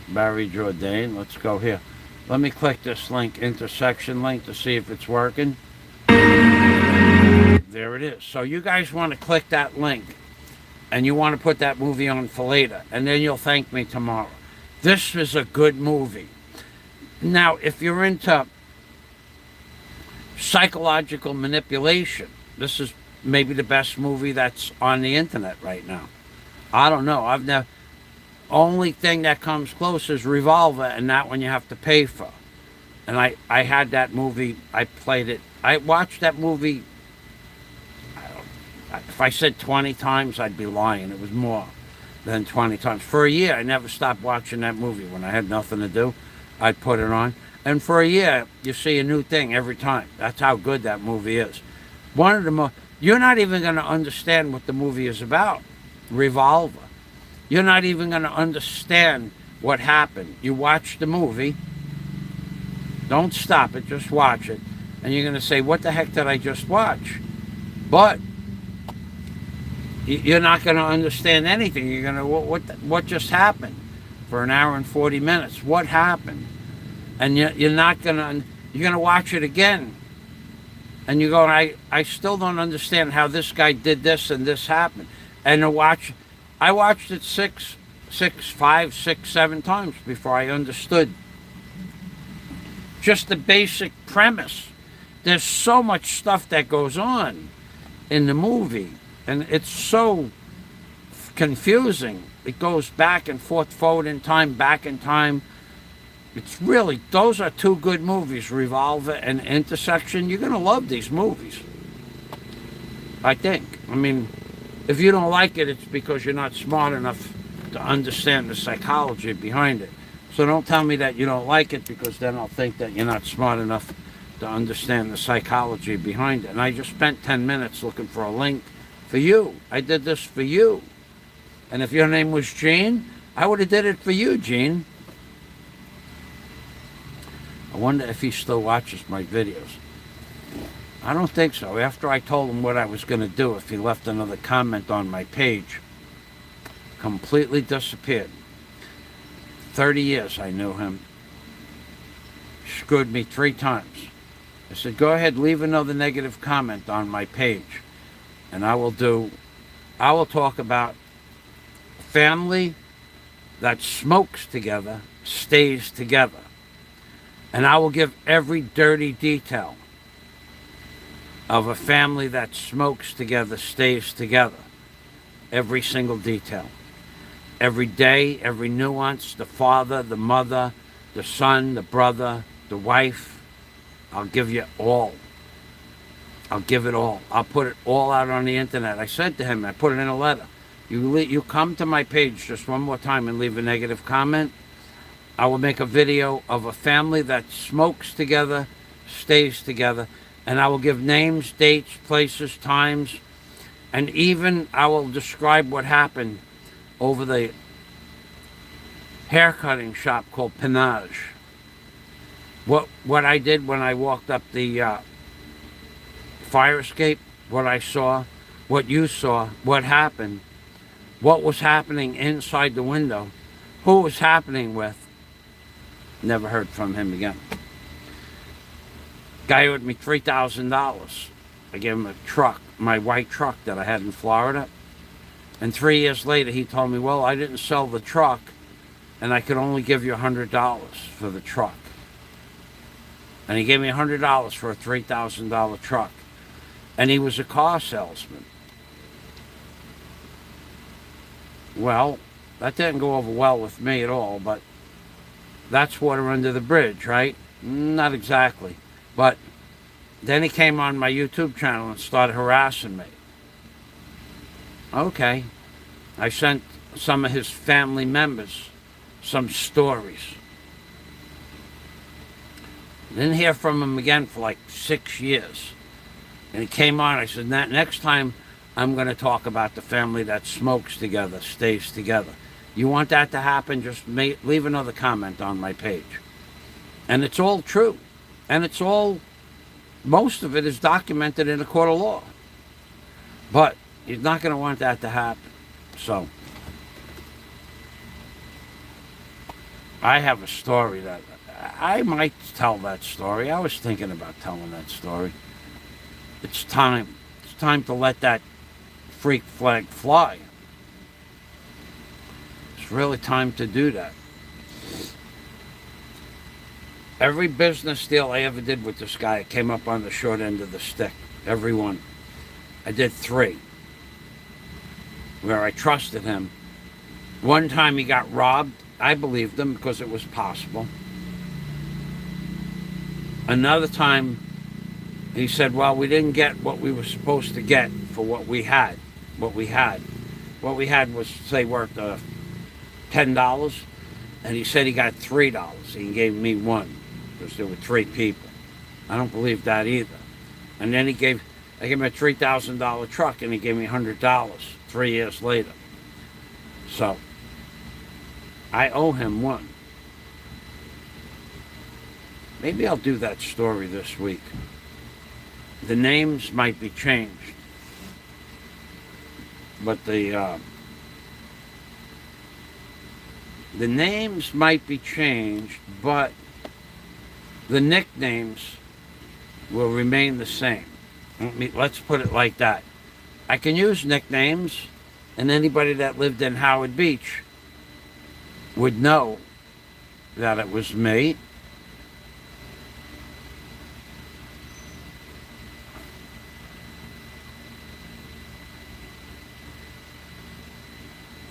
Barry Jourdain. Let's go here. Let me click this link, intersection link, to see if it's working. There it is. So you guys want to click that link, and you want to put that movie on for later, and then you'll thank me tomorrow. This is a good movie. Now, if you're into psychological manipulation, this is maybe the best movie that's on the internet right now. I don't know. I've never. Only thing that comes close is Revolver, and that one you have to pay for. And I had that movie. I played it. I watched that movie. If I said 20 times, I'd be lying. It was more than 20 times. For a year, I never stopped watching that movie. When I had nothing to do, I'd put it on. And for a year, you see a new thing every time. That's how good that movie is. One of the most... You're not even going to understand what the movie is about. Revolver. You're not even going to understand what happened. You watch the movie. Don't stop it. Just watch it. And you're going to say, what the heck did I just watch? But you're not going to understand anything. You're going to, what just happened for an hour and 40 minutes? What happened? And you're not going to, you're going to watch it again. And you go, I still don't understand how this guy did this and this happened. And I watched it 5, 6, 7 times before I understood just the basic premise. There's so much stuff that goes on in the movie, and it's so confusing. It goes back and forth, forward in time, back in time. It's really, those are two good movies, Revolver and Intersection. You're going to love these movies, I think. I mean, if you don't like it, it's because you're not smart enough to understand the psychology behind it. So don't tell me that you don't like it, because then I'll think that you're not smart enough to understand the psychology behind it. And I just spent 10 minutes looking for a link for you. I did this for you. And if your name was Gene, I would have did it for you, Gene. I wonder if he still watches my videos. I don't think so. After I told him what I was going to do, if he left another comment on my page, completely disappeared. 30 years I knew him. Screwed me 3 times. I said, go ahead, leave another negative comment on my page. And I will talk about family that smokes together, stays together. And I will give every dirty detail of a family that smokes together, stays together. Every single detail. Every day, every nuance, the father, the mother, the son, the brother, the wife. I'll give you all. I'll give it all. I'll put it all out on the internet. I said to him, I put it in a letter. You come to my page just one more time and leave a negative comment, I will make a video of a family that smokes together, stays together, and I will give names, dates, places, times, and even I will describe what happened over the haircutting shop called Pinage. What I did when I walked up the fire escape, what I saw, what you saw, what happened, what was happening inside the window, who it was happening with. Never heard from him again. Guy owed me $3,000. I gave him a truck, my white truck that I had in Florida. And 3 years later, he told me, well, I didn't sell the truck, and I could only give you $100 for the truck. And he gave me $100 for a $3,000 truck. And he was a car salesman. Well, that didn't go over well with me at all, but that's water under the bridge, right? Not exactly. But then he came on my YouTube channel and started harassing me. Okay. I sent some of his family members some stories. Didn't hear from him again for like 6 years. And he came on, I said, next time I'm going to talk about the family that smokes together, stays together. You want that to happen, just leave another comment on my page. And it's all true. And it's all, most of it is documented in a court of law. But he's not going to want that to happen. So, I have a story that, I might tell that story. I was thinking about telling that story. It's time. It's time to let that freak flag fly. It's really time to do that. Every business deal I ever did with this guy, I came up on the short end of the stick. Every one. I did 3 where I trusted him. One time he got robbed. I believed him because it was possible. Another time he said, well, we didn't get what we were supposed to get for what we had. What we had was, say, worth $10, and he said he got $3. He gave me 1 because there were 3 people. I don't believe that either. And then I gave him a $3,000 truck, and he gave me $100 3 years later. So I owe him 1. Maybe I'll do that story this week. The names might be changed, but the names might be changed, but the nicknames will remain the same. Let's put it like that. I can use nicknames, and anybody that lived in Howard Beach would know that it was me.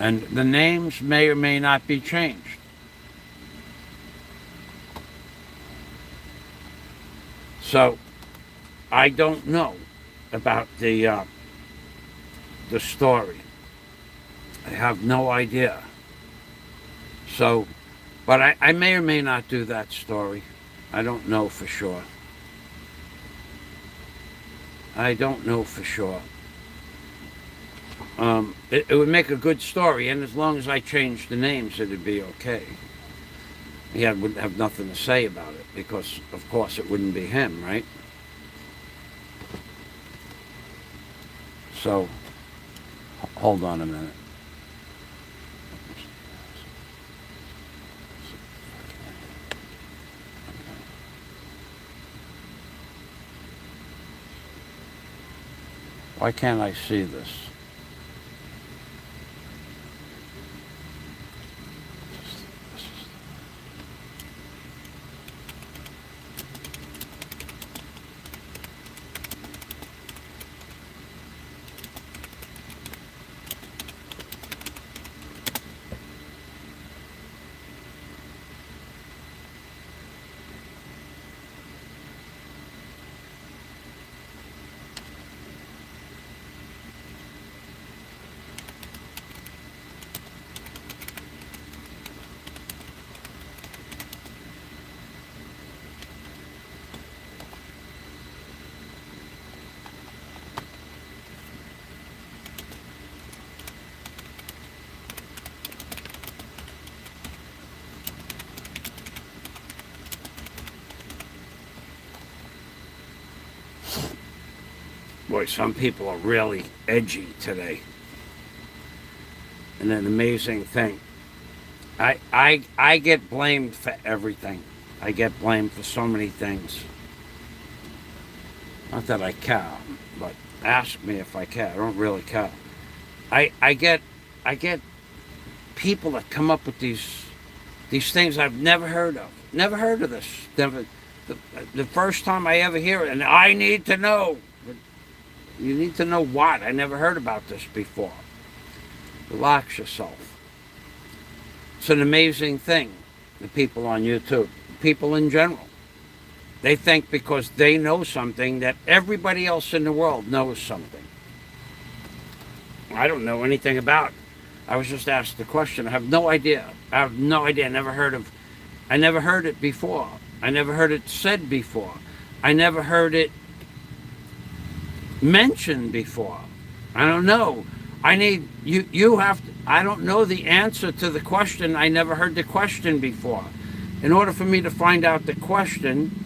And the names may or may not be changed. So, I don't know about the story. I have no idea. So, but I may or may not do that story. I don't know for sure. I don't know for sure. It would make a good story, and as long as I changed the names, it'd be okay. He wouldn't have nothing to say about it, because, of course, it wouldn't be him, right? So, hold on a minute. Why can't I see this? Boy, some people are really edgy today. And an amazing thing. I get blamed for everything. I get blamed for so many things. Not that I care, but ask me if I care. I don't really care. I get people that come up with these things I've never heard of. Never heard of this. The first time I ever hear it, and I need to know. But you need to know what? I never heard about this before. Relax yourself. It's an amazing thing, the people on YouTube, people in general. They think because they know something that everybody else in the world knows something. I don't know anything about it. I was just asked the question. I have no idea. I have no idea. I never heard it before. I never heard it said before. I never heard it mentioned before. I don't know. I need you have to, I don't know the answer to the question. I never heard the question before. In order for me to find out the question,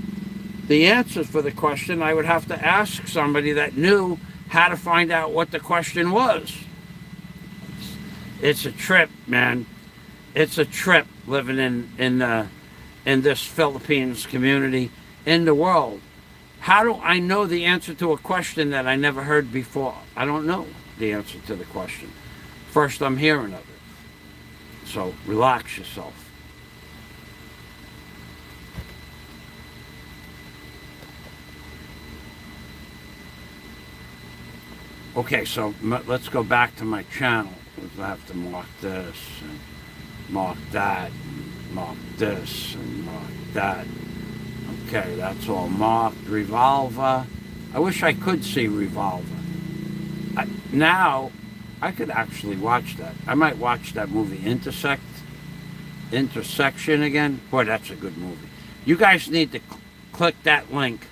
the answers for the question, I would have to ask somebody that knew how to find out what the question was. It's a trip, man. It's a trip living in this Philippines community, in the world. How do I know the answer to a question that I never heard before? I don't know the answer to the question. First I'm hearing of it. So relax yourself. Okay, so let's go back to my channel. I have to mark this and mark that, and mark this and mark that. Okay, that's all marked. Revolver. I wish I could see Revolver. Now, I could actually watch that. I might watch that movie Intersection again. Boy, that's a good movie. You guys need to click that link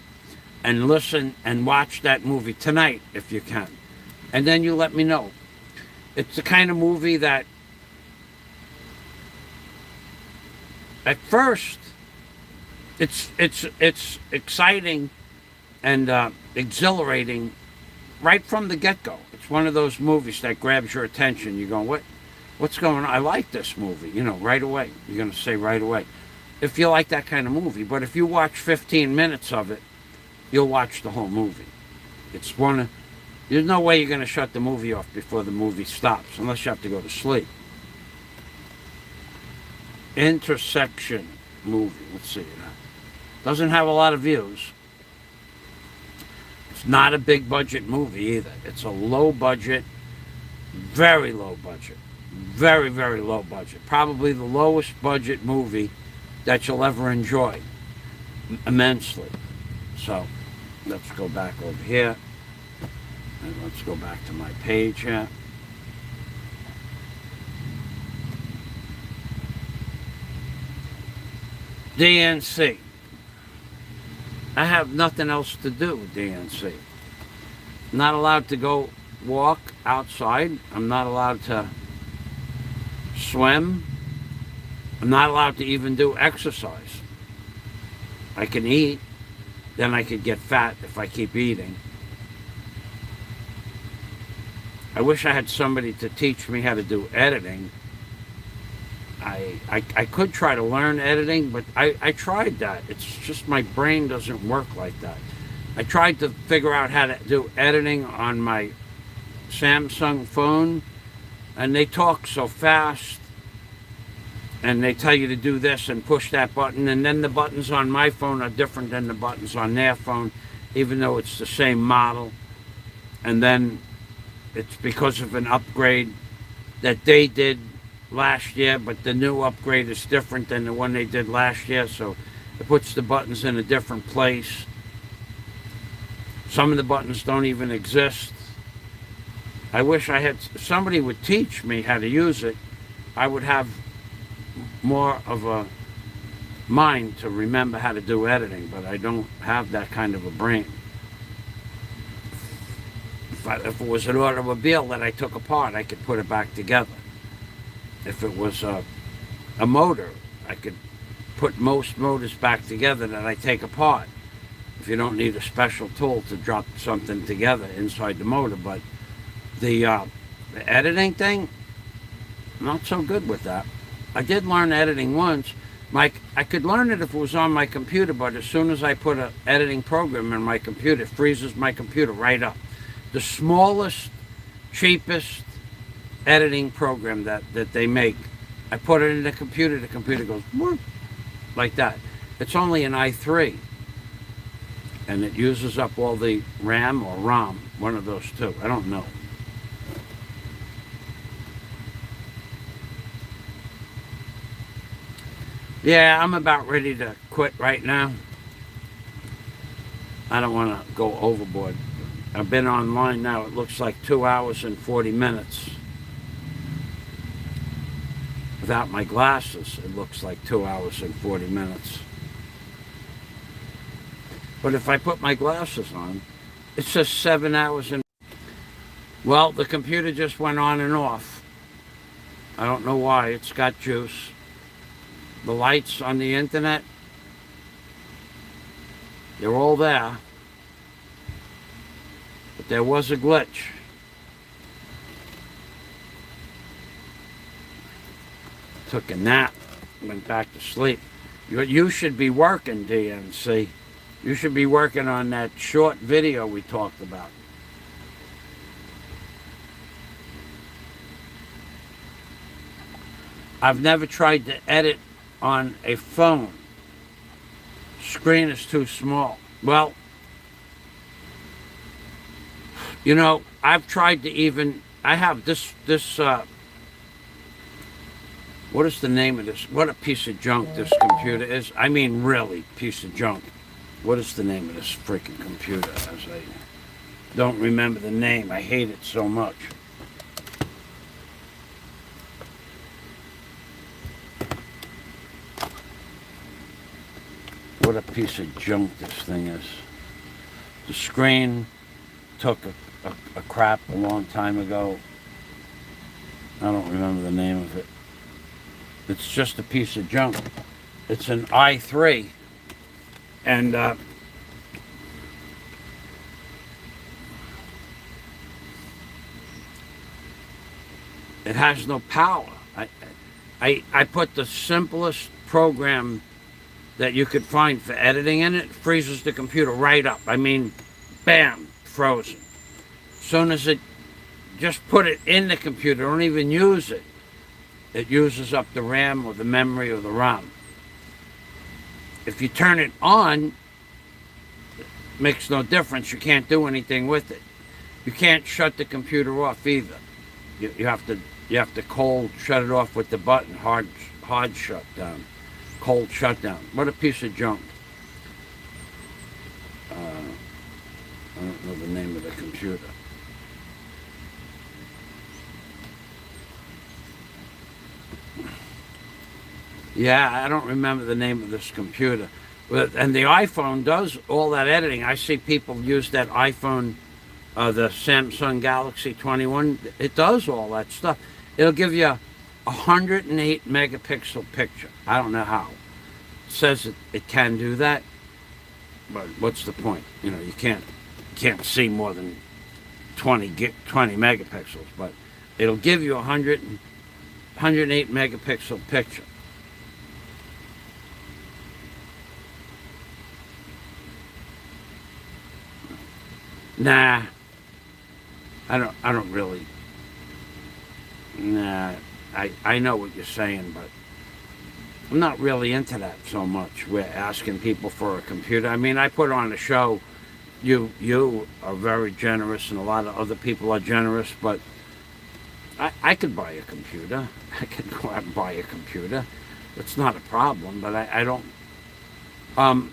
and listen and watch that movie tonight if you can. And then you let me know. It's the kind of movie that at first it's exciting and exhilarating right from the get-go. It's one of those movies that grabs your attention. You're going, what's going on? I like this movie, right away. You're going to say right away. If you like that kind of movie. But if you watch 15 minutes of it, you'll watch the whole movie. There's no way you're going to shut the movie off before the movie stops, unless you have to go to sleep. Intersection movie. Let's see. Doesn't have a lot of views. It's not a big budget movie either. It's a low budget, very low budget. Very, very low budget. Probably the lowest budget movie that you'll ever enjoy. Immensely. So, let's go back over here. And let's go back to my page here. DNC. I have nothing else to do with DNC. I'm not allowed to go walk outside. I'm not allowed to swim. I'm not allowed to even do exercise. I can eat, then I could get fat if I keep eating. I wish I had somebody to teach me how to do editing. I could try to learn editing, but I tried that. It's just my brain doesn't work like that. I tried to figure out how to do editing on my Samsung phone, and they talk so fast, and they tell you to do this and push that button, and then the buttons on my phone are different than the buttons on their phone, even though it's the same model. And then it's because of an upgrade that they did last year, but the new upgrade is different than the one they did last year, so it puts the buttons in a different place. Some of the buttons don't even exist. I wish if somebody would teach me how to use it, I would have more of a mind to remember how to do editing, but I don't have that kind of a brain. If it was an automobile that I took apart, I could put it back together. If it was a motor, I could put most motors back together that I take apart. If you don't need a special tool to drop something together inside the motor. But the editing thing, not so good with that. I did learn editing once, I could learn it if it was on my computer, but as soon as I put an editing program in my computer, it freezes my computer right up. The smallest, cheapest editing program that they make, I put it in the computer goes whoop, like that. It's only an i3, and it uses up all the RAM or ROM, one of those two. I don't know. Yeah, I'm about ready to quit right now. I don't want to go overboard. I've been online now, it looks like 2 hours and 40 minutes. Without my glasses, it looks like 2 hours and 40 minutes. But if I put my glasses on, it says 7 hours and... Well, the computer just went on and off. I don't know why, it's got juice. The lights on the internet, they're all there. But there was a glitch. Took a nap, went back to sleep. You should be working, DNC. You should be working on that short video we talked about. I've never tried to edit on a phone. Screen is too small. Well, you know, I've tried to even, I have this what is the name of this? What a piece of junk this computer is. I mean, really, piece of junk. What is the name of this freaking computer? As I don't remember the name. I hate it so much. What a piece of junk this thing is. The screen took a crap a long time ago. I don't remember the name of it. It's just a piece of junk. It's an i3. And it has no power. I put the simplest program that you could find for editing in it, freezes the computer right up. I mean, bam, frozen. As soon as it, just put it in the computer, don't even use it, it uses up the RAM or the memory or the ROM. If you turn it on, it makes no difference. You can't do anything with it. You can't shut the computer off either. You have to cold shut it off with the button, hard shut down. Cold shutdown. What a piece of junk. I don't know the name of the computer. Yeah, I don't remember the name of this computer. And the iPhone does all that editing. I see people use that iPhone, the Samsung Galaxy 21. It does all that stuff. It'll give you a 108 megapixel picture. I don't know how. It says it can do that, but what's the point? You know, you can't see more than 20 megapixels, but it'll give you 108 megapixel picture. Nah, I don't really. Nah, I know what you're saying, but I'm not really into that so much. We're asking people for a computer. I mean, I put on a show. You are very generous, and a lot of other people are generous, but I could buy a computer. I could go out and buy a computer. It's not a problem, but I don't. I'm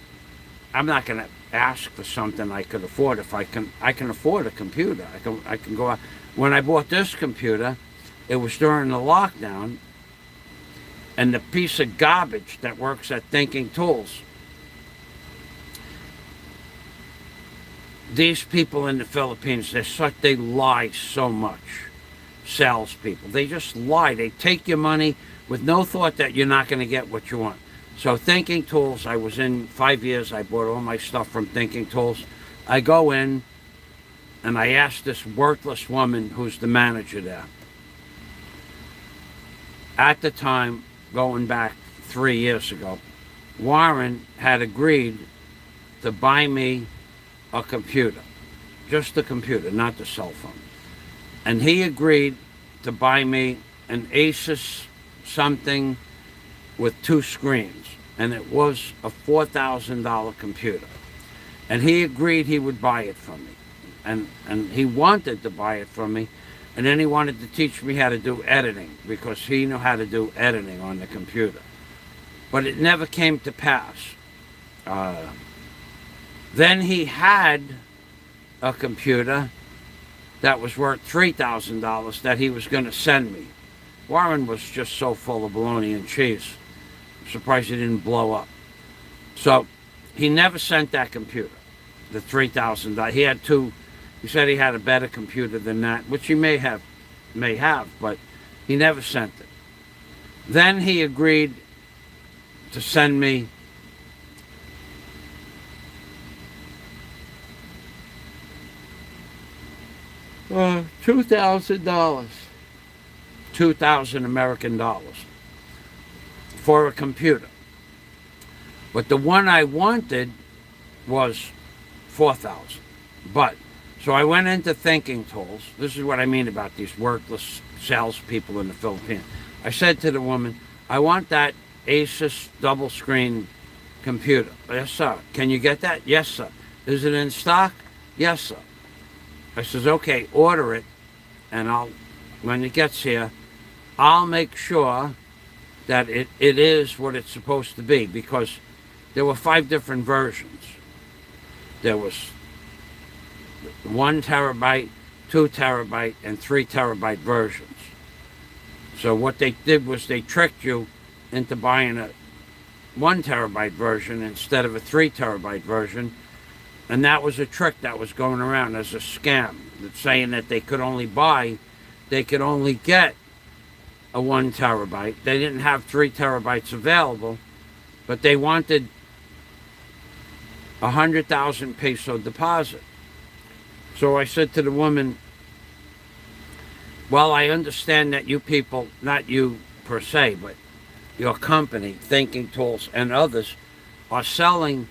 not going to ask for something I could afford. If I can afford a computer. I can go out. When I bought this computer, it was during the lockdown, and the piece of garbage that works at Thinking Tools, these people in the Philippines, they lie so much. Salespeople, they just lie. They take your money with no thought that you're not going to get what you want. So Thinking Tools, I was in 5 years. I bought all my stuff from Thinking Tools. I go in, and I ask this worthless woman who's the manager there. At the time, going back 3 years ago, Warren had agreed to buy me a computer. Just the computer, not the cell phone. And he agreed to buy me an Asus something with 2 screens. And it was a $4,000 computer. And he agreed he would buy it from me. And he wanted to buy it from me. And then he wanted to teach me how to do editing, because he knew how to do editing on the computer. But it never came to pass. Then he had a computer that was worth $3,000 that he was going to send me. Warren was just so full of bologna and cheese. I'm surprised he didn't blow up. So he never sent that computer, the $3,000. He had 2. He said he had a better computer than that, which he may have, but he never sent it. Then he agreed to send me $2,000, 2,000 American dollars for a computer. But the one I wanted was 4,000. But so I went into Thinking Tools. This is what I mean about these worthless salespeople in the Philippines. I said to the woman, I want that Asus double screen computer. Yes, sir. Can you get that? Yes, sir. Is it in stock? Yes, sir. I says, okay, order it, and when it gets here, I'll make sure that it is what it's supposed to be, because there were 5 different versions. There was 1 terabyte, 2 terabyte, and 3 terabyte versions. So what they did was they tricked you into buying a 1 terabyte version instead of a 3 terabyte version. And that was a trick that was going around as a scam, that's saying that they could only get a 1 terabyte. They didn't have 3 terabytes available, but they wanted 100,000 peso deposit. So I said to the woman, well, I understand that you people, not you per se, but your company, Thinking Tools, and others, are selling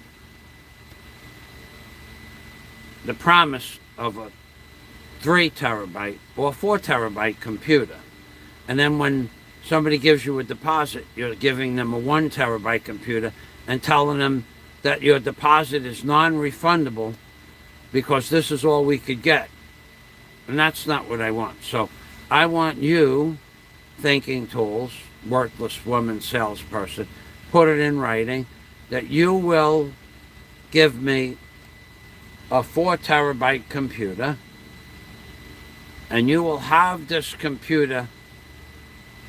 the promise of a 3 terabyte or 4 terabyte computer. And then when somebody gives you a deposit, you're giving them a 1 terabyte computer and telling them that your deposit is non-refundable because this is all we could get. And that's not what I want. So I want you, Thinking Tools, worthless woman salesperson, put it in writing that you will give me a 4 terabyte computer, and you will have this computer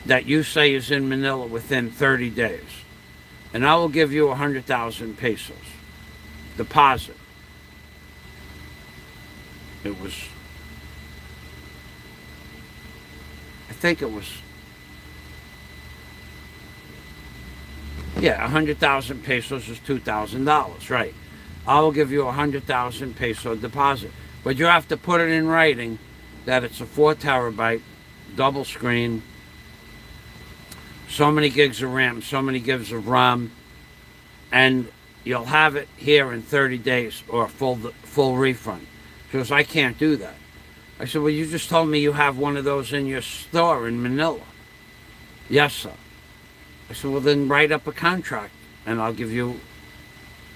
that you say is in Manila within 30 days. And I will give you 100,000 pesos deposit. It was, I think it was, yeah, 100,000 pesos is $2,000, right? I will give you 100,000 peso deposit. But you have to put it in writing that it's a 4 terabyte, double screen, so many gigs of RAM, so many gigs of ROM, and you'll have it here in 30 days or a full refund. She goes, I can't do that. I said, well, you just told me you have one of those in your store in Manila. Yes, sir. I said, well, then write up a contract, and I'll give you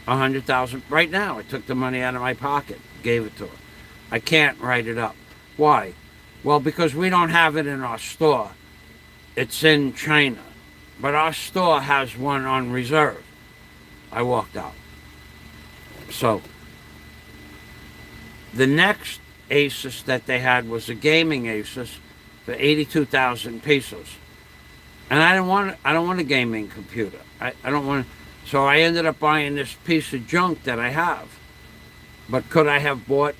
100,000 right now. I took the money out of my pocket, gave it to her. I can't write it up. Why? Well, because we don't have it in our store. It's in China. But our store has one on reserve. I walked out. So the next Asus that they had was a gaming Asus for 82,000 pesos. And I don't want a gaming computer. I don't want. So I ended up buying this piece of junk that I have. But could I have bought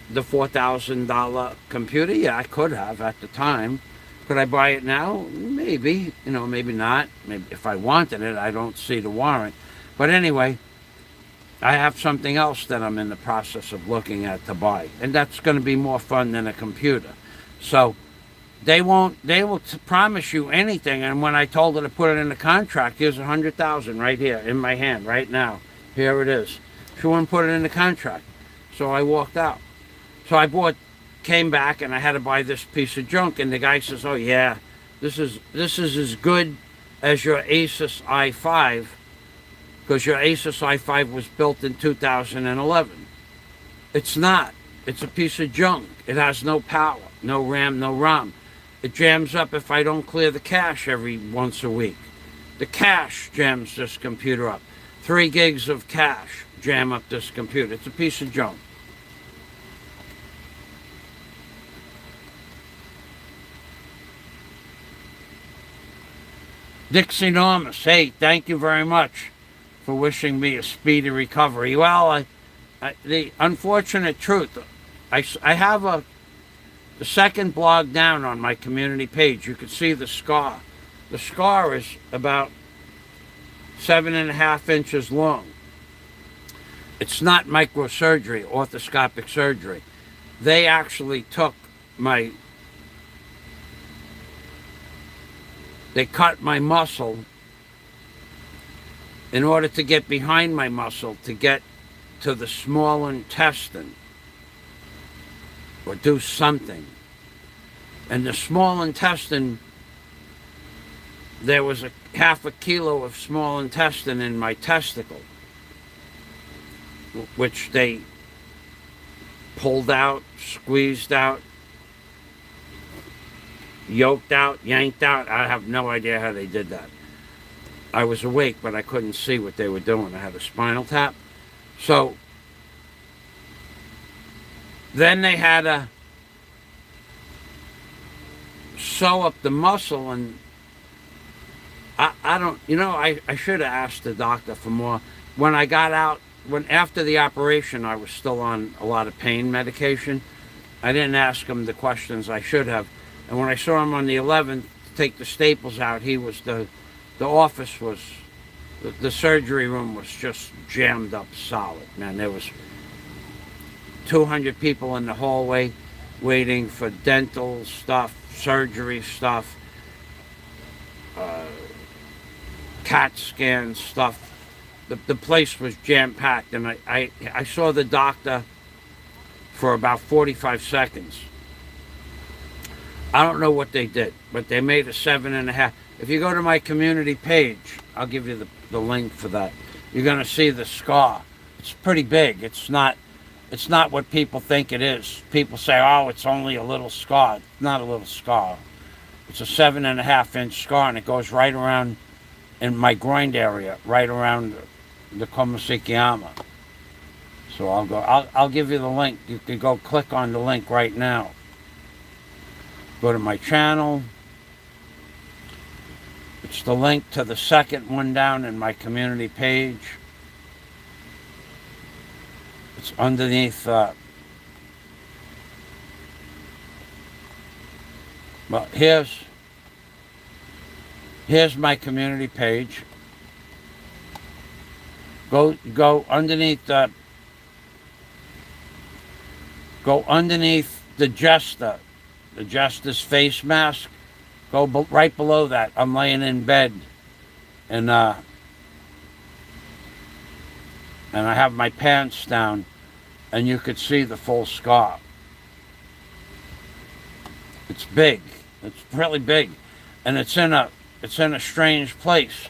the $4,000 computer? Yeah, I could have at the time. Could I buy it now? Maybe. Maybe not. Maybe if I wanted it, I don't see the warrant. But anyway, I have something else that I'm in the process of looking at to buy. And that's going to be more fun than a computer. So they won't. They will promise you anything. And when I told her to put it in the contract, here's $100,000 right here in my hand right now. Here it is. She wouldn't put it in the contract, so I walked out. So I came back, and I had to buy this piece of junk. And the guy says, "Oh yeah, this is as good as your Asus i5, because your Asus i5 was built in 2011. It's not. It's a piece of junk. It has no power, no RAM, no ROM. It jams up if I don't clear the cache every once a week. The cache jams this computer up. 3 gigs of cache jam up this computer. It's a piece of junk." Dixie Enormous, hey, thank you very much for wishing me a speedy recovery. Well, the unfortunate truth, I have the second blog down on my community page. You can see the scar. The scar is about 7.5 inches long. It's not microsurgery, orthoscopic surgery. They actually took they cut my muscle in order to get behind my muscle to get to the small intestine or do something. And the small intestine, there was half a kilo of small intestine in my testicle, which they pulled out, squeezed out, yoked out, yanked out. I have no idea how they did that. I was awake, but I couldn't see what they were doing. I had a spinal tap. So then they had to sew up the muscle, and I don't, I should have asked the doctor for more. When I got out, after the operation, I was still on a lot of pain medication. I didn't ask him the questions I should have. And when I saw him on the 11th to take the staples out, he was the office was, the surgery room was just jammed up solid, man. There was 200 people in the hallway waiting for dental stuff, surgery stuff, CAT scan stuff. The place was jam-packed, and I saw the doctor for about 45 seconds. I don't know what they did, but they made a 7.5. If you go to my community page, I'll give you the link for that. You're going to see the scar. It's pretty big. It's not what people think it is. People say, "Oh, it's only a little scar." It's not a little scar. It's a 7.5-inch scar, and it goes right around in my groin area, right around the Komasikiyama. So I'll give you the link. You can go click on the link right now. Go to my channel. It's the link to the second one down in my community page. It's underneath. Well, here's my community page. Go underneath the. Go underneath the Jester. The Jester's face mask. Go right below that. I'm laying in bed, and I have my pants down, and you could see the full scar. It's big. It's really big, and it's in a strange place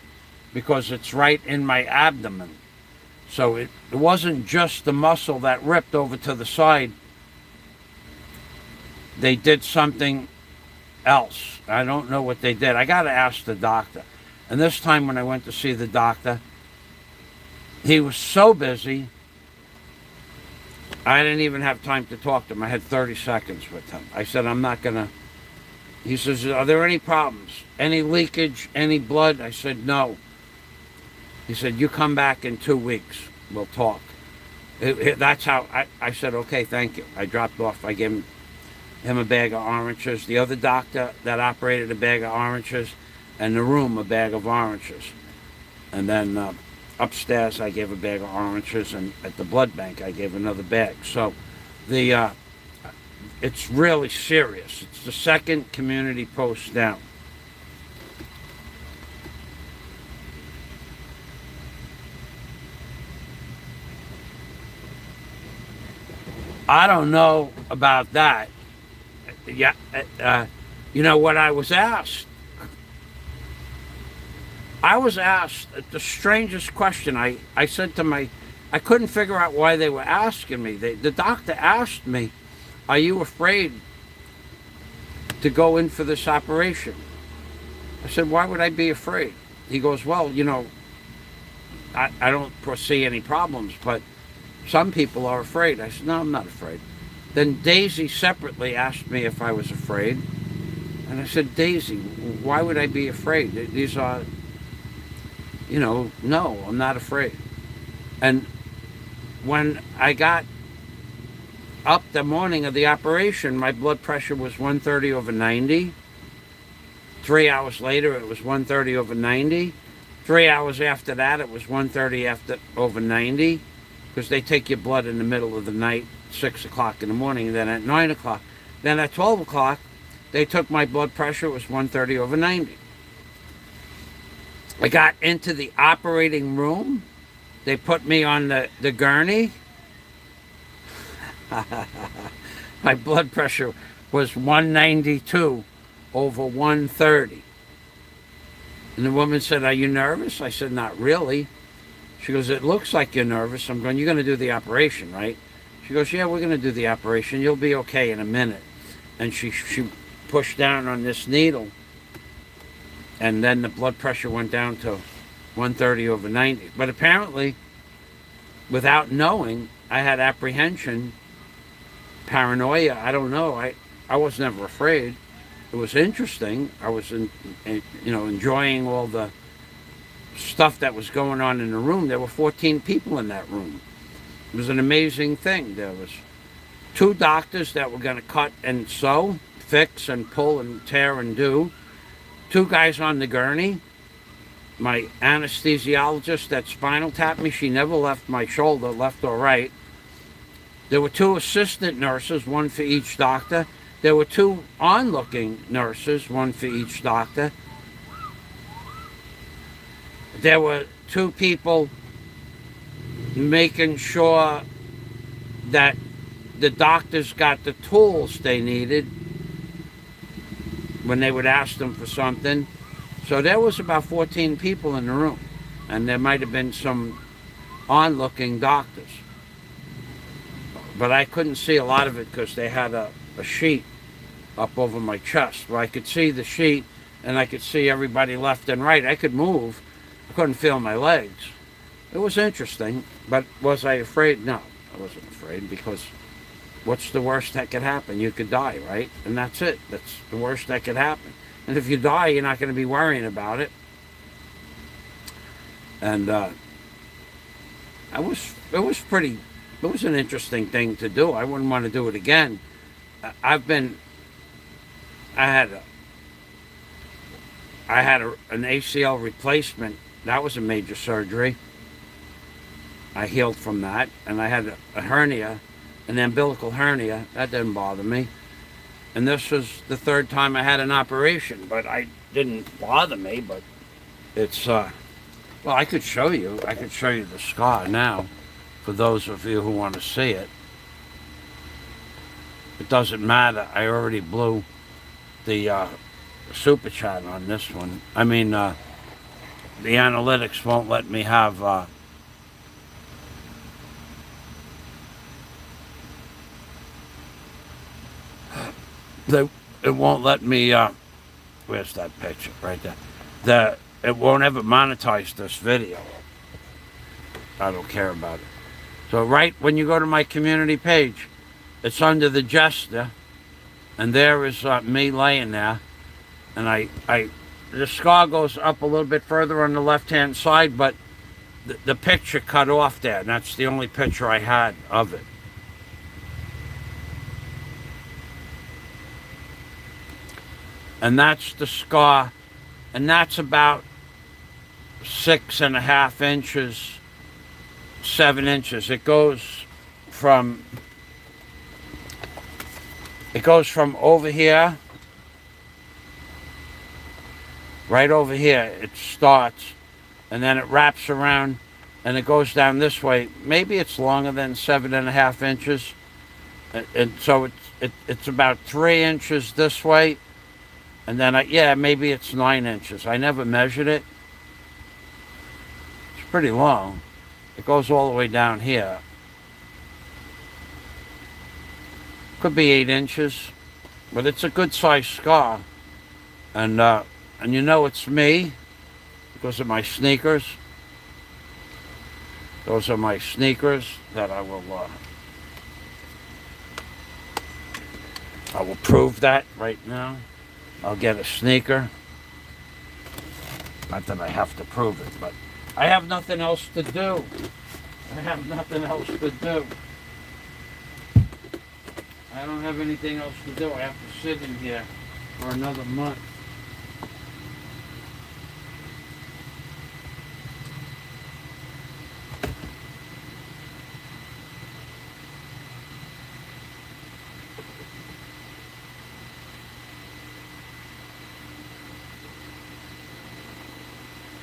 because it's right in my abdomen. So it wasn't just the muscle that ripped over to the side. They did something else. I don't know what they did. I got to ask the doctor. And this time when I went to see the doctor, he was so busy, I didn't even have time to talk to him. I had 30 seconds with him. I said, "I'm not going to." He says, "Are there any problems? Any leakage? Any blood?" I said, "No." He said, "You come back in 2 weeks. We'll talk." That's how I said, "Okay, thank you." I dropped off. I gave him a bag of oranges. The other doctor that operated a bag of oranges, and the room a bag of oranges. And then upstairs I gave a bag of oranges, and at the blood bank I gave another bag. So it's really serious. It's the second community post down. I don't know about that. Yeah, you know what I was asked? I was asked the strangest question. I said to I couldn't figure out why they were asking me. The doctor asked me, "Are you afraid to go in for this operation?" I said, "Why would I be afraid?" He goes, "Well, you know, I don't foresee any problems, but some people are afraid." I said, "No, I'm not afraid." Then Daisy separately asked me if I was afraid. And I said, "Daisy, why would I be afraid? These are, you know, no, I'm not afraid." And when I got up the morning of the operation, my blood pressure was 130/90. 3 hours later, it was 130/90. 3 hours after that, it was 130/90. Because they take your blood in the middle of the night, 6 o'clock in the morning, and then at 9 o'clock. Then at 12 o'clock, they took my blood pressure, it was 130/90. I got into the operating room. They put me on the gurney. My blood pressure was 192/130. And the woman said, "Are you nervous?" I said, "Not really." She goes, "It looks like you're nervous." I'm going, "You're going to do the operation, right?" She goes, "Yeah, we're going to do the operation. You'll be okay in a minute." And she pushed down on this needle. And then the blood pressure went down to 130/90. But apparently, without knowing, I had apprehension, paranoia. I don't know. I was never afraid. It was interesting. I was, enjoying all the stuff that was going on in the room. There were 14 people in that room. It was an amazing thing. There was 2 doctors that were going to cut and sew, fix and pull and tear and do. 2 guys on the gurney. My anesthesiologist that spinal tapped me, she never left my shoulder, left or right. There were 2 assistant nurses, 1 for each doctor. There were 2 onlooking nurses, 1 for each doctor. There were 2 people making sure that the doctors got the tools they needed when they would ask them for something. So there was about 14 people in the room, and there might have been some onlooking doctors. But I couldn't see a lot of it because they had a sheet up over my chest where I could see the sheet and I could see everybody left and right. I could move. I couldn't feel my legs. It was interesting, but was I afraid? No, I wasn't afraid, because what's the worst that could happen? You could die, right? And that's it. That's the worst that could happen. And if you die, you're not going to be worrying about it. And it was an interesting thing to do. I wouldn't want to do it again. I had an ACL replacement. That was a major surgery. I healed from that. And I had a hernia, an umbilical hernia. That didn't bother me. And this was the 3rd time I had an operation, but it didn't bother me. But it's, well, I could show you. I could show you the scar now, for those of you who want to see it. It doesn't matter. I already blew the super chat on this one. I mean, the analytics won't let me have it won't let me where's that picture? Right there. It won't ever monetize this video. I don't care about it. So right when you go to my community page, it's under the gesture, and there is me laying there, and the scar goes up a little bit further on the left-hand side, but the picture cut off there, and that's the only picture I had of it. And that's the scar, and that's about 6.5 inches, 7 inches. It goes from It goes from over here, right over here, it starts, and then it wraps around, and it goes down this way. Maybe it's longer than 7.5 inches, and so it's about 3 inches this way, and then yeah, maybe it's 9 inches. I never measured it. It's pretty long. It goes all the way down here. Could be 8 inches, but it's a good sized scar, and you know it's me because of my sneakers. Those are my sneakers that I will prove that right now. I'll get a sneaker. Not that I have to prove it, but I have nothing else to do. I have nothing else to do. I don't have anything else to do. I have to sit in here for another month.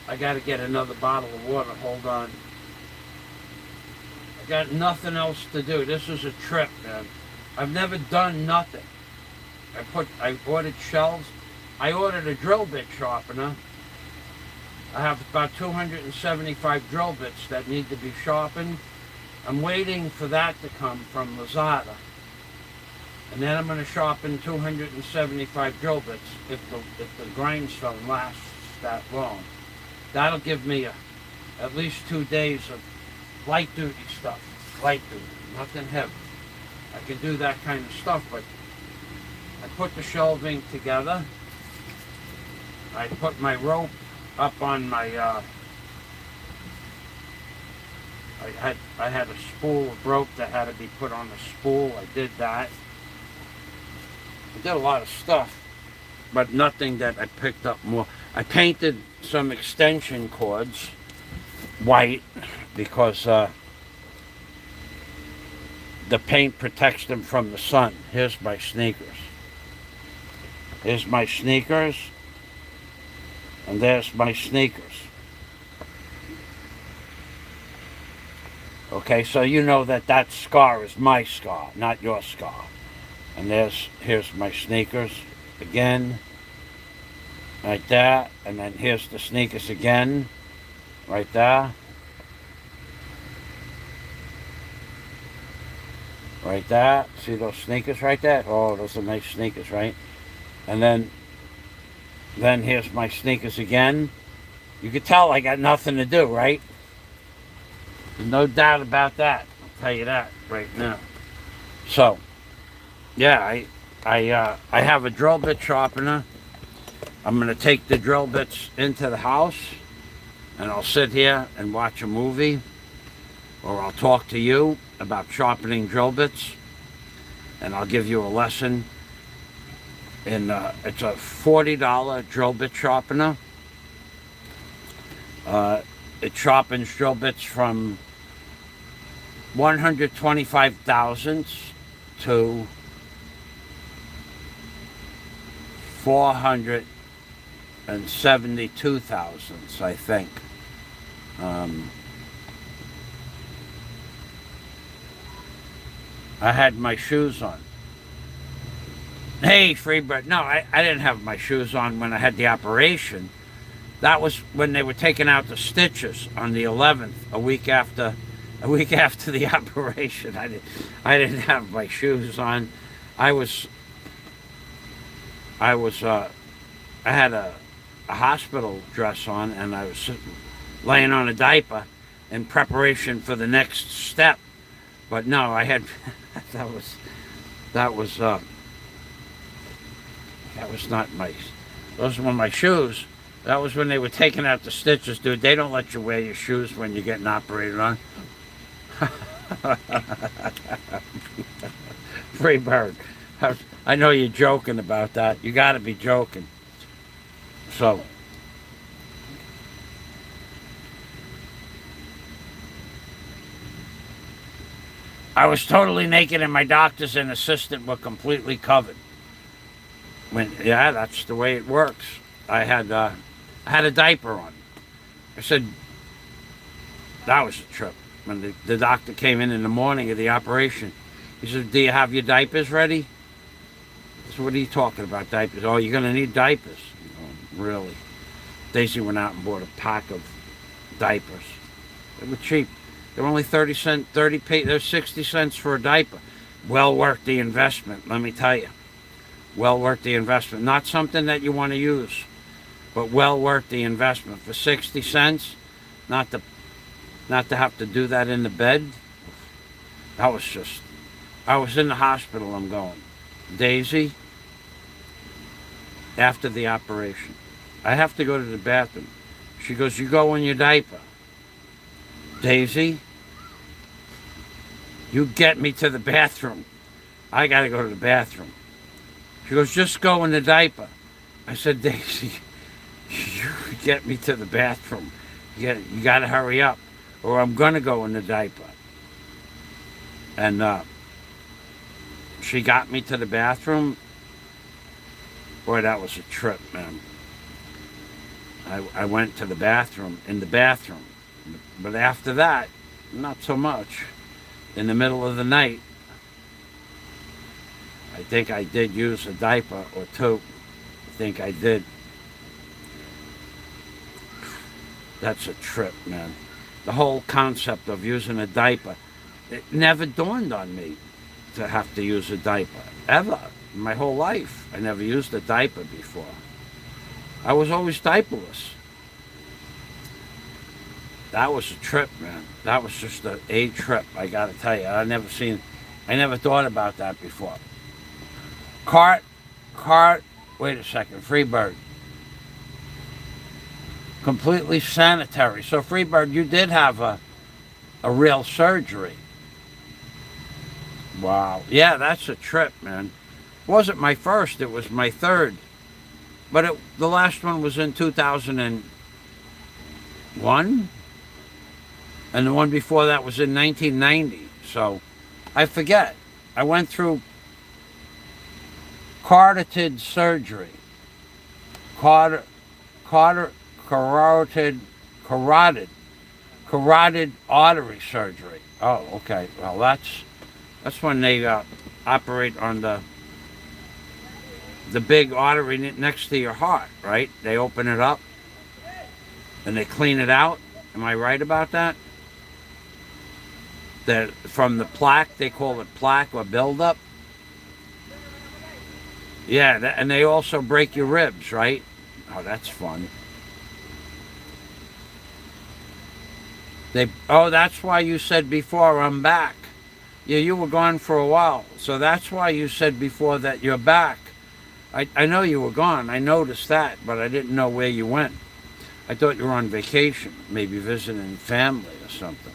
I gotta get another bottle of water. Hold on. I got nothing else to do. This is a trip, man. I've never done nothing. I ordered shelves. I ordered a drill bit sharpener. I have about 275 drill bits that need to be sharpened. I'm waiting for that to come from Lazada. And then I'm going to sharpen 275 drill bits if the grindstone lasts that long. That'll give me at least 2 days of light duty stuff. Light duty, nothing heavy. I can do that kind of stuff, but I put the shelving together. I put my rope up on my, I had a spool of rope that had to be put on the spool. I did that. I did a lot of stuff, but nothing that I picked up more. I painted some extension cords white because the paint protects them from the sun. Here's my sneakers. Here's my sneakers. And there's my sneakers. Okay, so you know that scar is my scar, not your scar. And here's my sneakers again. Right there. And then here's the sneakers again. Right there. Right there. See those sneakers right there? Oh, those are nice sneakers, right? And then here's my sneakers again. You can tell I got nothing to do, right? There's no doubt about that. I'll tell you that right now. So, yeah, I have a drill bit sharpener. I'm going to take the drill bits into the house, and I'll sit here and watch a movie, or I'll talk to you about sharpening drill bits, and I'll give you a lesson. And it's a $40 drill bit sharpener. It sharpens drill bits from 125 thousandths to 472 thousandths, I think. I had my shoes on. Hey, Freebird. No, I didn't have my shoes on when I had the operation. That was when they were taking out the stitches on the 11th, a week after the operation. I didn't have my shoes on. I had a hospital dress on, and I was laying on a diaper in preparation for the next step. But no, I had that was not my. Those were my shoes. That was when they were taking out the stitches, dude. They don't let you wear your shoes when you're getting operated on. Free bird. I know you're joking about that. You got to be joking. So. I was totally naked and my doctors and assistant were completely covered. Yeah, that's the way it works. I had a diaper on. I said, that was a trip. When the doctor came in the morning of the operation, he said, do you have your diapers ready? I said, what are you talking about, diapers? Oh, you're going to need diapers. Oh, really? Daisy went out and bought a pack of diapers. They were cheap. They're only 30 cents, they're 60 cents for a diaper. Well worth the investment, let me tell you. Well worth the investment. Not something that you want to use, but well worth the investment. For 60 cents, not to have to do that in the bed. That was just, I was in the hospital, I'm going, Daisy, after the operation, I have to go to the bathroom. She goes, you go in your diaper. Daisy, you get me to the bathroom. I got to go to the bathroom. She goes, just go in the diaper. I said, Daisy, you get me to the bathroom. You got to hurry up, or I'm going to go in the diaper. And she got me to the bathroom. Boy, that was a trip, man. I went to the bathroom, in the bathroom. But after that, not so much. In the middle of the night, I think I did use a diaper or two. I think I did. That's a trip, man. The whole concept of using a diaper, it never dawned on me to have to use a diaper, ever. In my whole life, I never used a diaper before. I was always diaperless. That was a trip, man. That was just a trip, I gotta tell you. I never thought about that before. Cart, wait a second, Freebird. Completely sanitary. So Freebird, you did have a real surgery. Wow. Yeah, that's a trip, man. It wasn't my first, it was my third. But the last one was in 2001. And the one before that was in 1990. So I forget. I went through carotid surgery. Carotid artery surgery. Oh, okay. Well, that's when they operate on the big artery next to your heart, right? They open it up and they clean it out. Am I right about that? That from the plaque, they call it plaque or buildup. Yeah, and they also break your ribs, right? Oh, that's fun. That's why you said before, I'm back. Yeah, you were gone for a while. So that's why you said before that you're back. I know you were gone. I noticed that, but I didn't know where you went. I thought you were on vacation, maybe visiting family or something.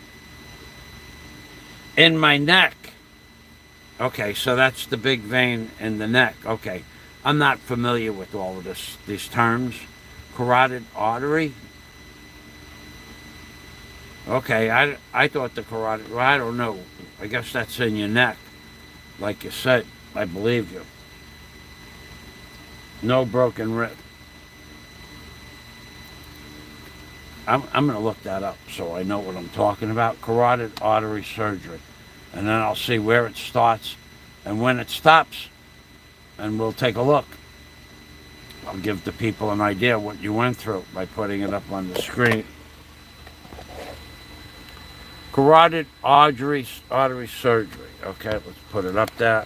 In my neck. Okay, so that's the big vein in the neck. Okay, I'm not familiar with all of these terms. Carotid artery. Okay, I thought the carotid, well, I don't know. I guess that's in your neck. Like you said, I believe you. No broken rib. I'm going to look that up so I know what I'm talking about. Carotid artery surgery. And then I'll see where it starts and when it stops. And we'll take a look. I'll give the people an idea what you went through by putting it up on the screen. Carotid artery surgery. Okay, let's put it up there.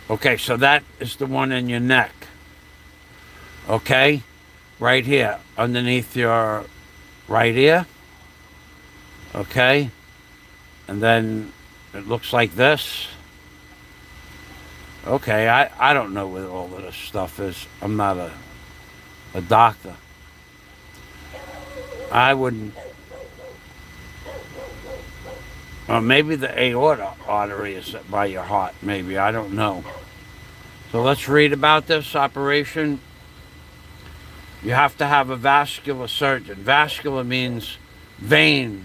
Okay, so that is the one in your neck. Okay, right here, underneath your right ear. Okay, and then it looks like this. Okay, I don't know what all of this stuff is. I'm not a doctor. I wouldn't. Or maybe the aorta artery is by your heart, maybe. I don't know. So let's read about this operation. You have to have a vascular surgeon. Vascular means vein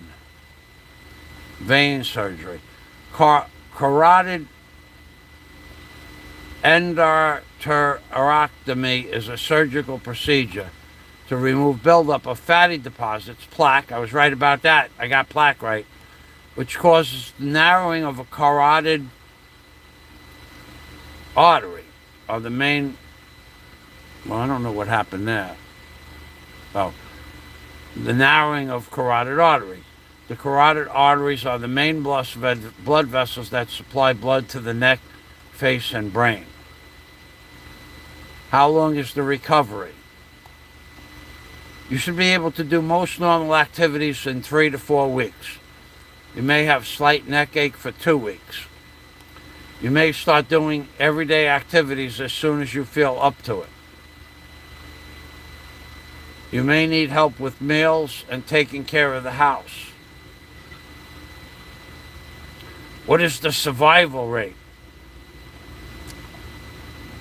surgery. Carotid endarterectomy is a surgical procedure to remove buildup of fatty deposits, plaque. I was right about that. I got plaque right, which causes the narrowing of a carotid artery, or the main. Well, I don't know what happened there. Oh, the narrowing of carotid arteries. The carotid arteries are the main blood vessels that supply blood to the neck, face, and brain. How long is the recovery? You should be able to do most normal activities in 3 to 4 weeks. You may have slight neck ache for 2 weeks. You may start doing everyday activities as soon as you feel up to it. You may need help with meals and taking care of the house. What is the survival rate?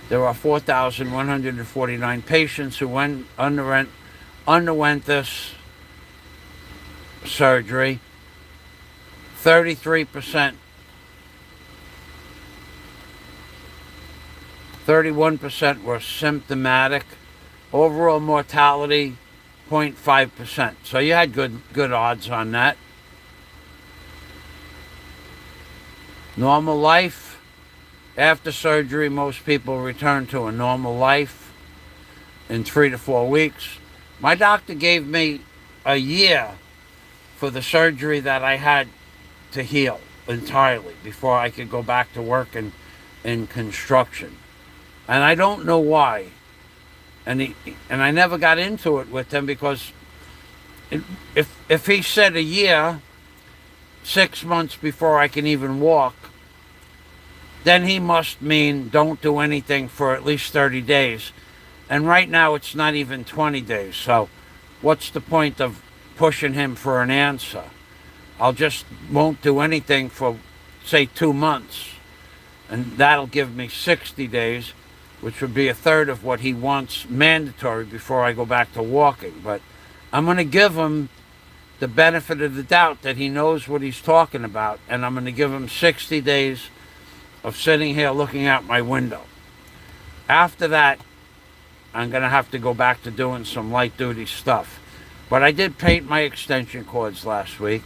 There are 4,149 patients who underwent this surgery. 33%, 31% were symptomatic. Overall mortality, 0.5%. So you had good odds on that. Normal life. After surgery, most people return to a normal life in 3 to 4 weeks. My doctor gave me a year for the surgery that I had to heal entirely before I could go back to work in construction. And I don't know why. And I never got into it with him, because if he said a year, 6 months before I can even walk, then he must mean don't do anything for at least 30 days. And right now it's not even 20 days. So what's the point of pushing him for an answer? I'll just won't do anything for, say, 2 months. And that'll give me 60 days, which would be a third of what he wants mandatory before I go back to walking. But I'm going to give him the benefit of the doubt that he knows what he's talking about. And I'm going to give him 60 days of sitting here looking out my window. After that, I'm going to have to go back to doing some light duty stuff. But I did paint my extension cords last week.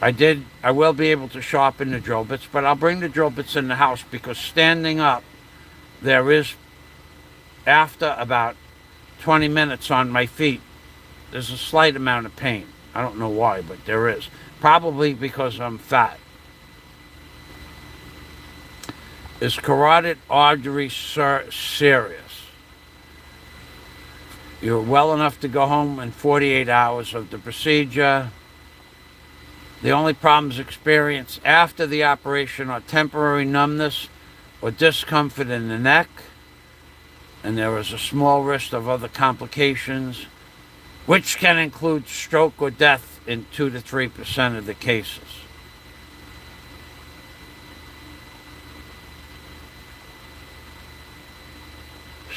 I will be able to sharpen the drill bits, but I'll bring the drill bits in the house, because standing up, there is, after about 20 minutes on my feet, there's a slight amount of pain. I don't know why, but there is. Probably because I'm fat. Is carotid artery serious? You're well enough to go home in 48 hours of the procedure. The only problems experienced after the operation are temporary numbness or discomfort in the neck, and there is a small risk of other complications, which can include stroke or death in 2 to 3% of the cases.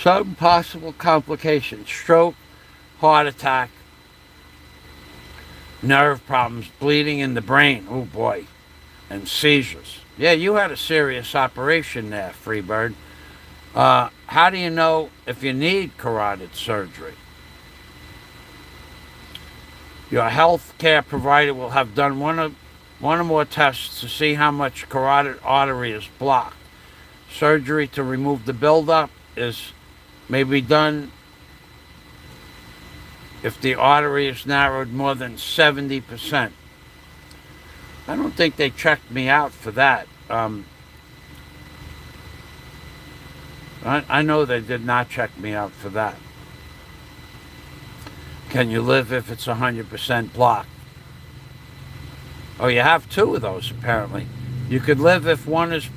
Some possible complications: stroke, heart attack, nerve problems, bleeding in the brain, oh boy, and seizures. Yeah, you had a serious operation there, Freebird. How do you know if you need carotid surgery? Your health care provider will have done one or more tests to see how much carotid artery is blocked. Surgery to remove the buildup may be done if the artery is narrowed more than 70%. I don't think they checked me out for that. I know they did not check me out for that. Can you live if it's 100% blocked? Oh, you have 2 of those, apparently. You could live if one is...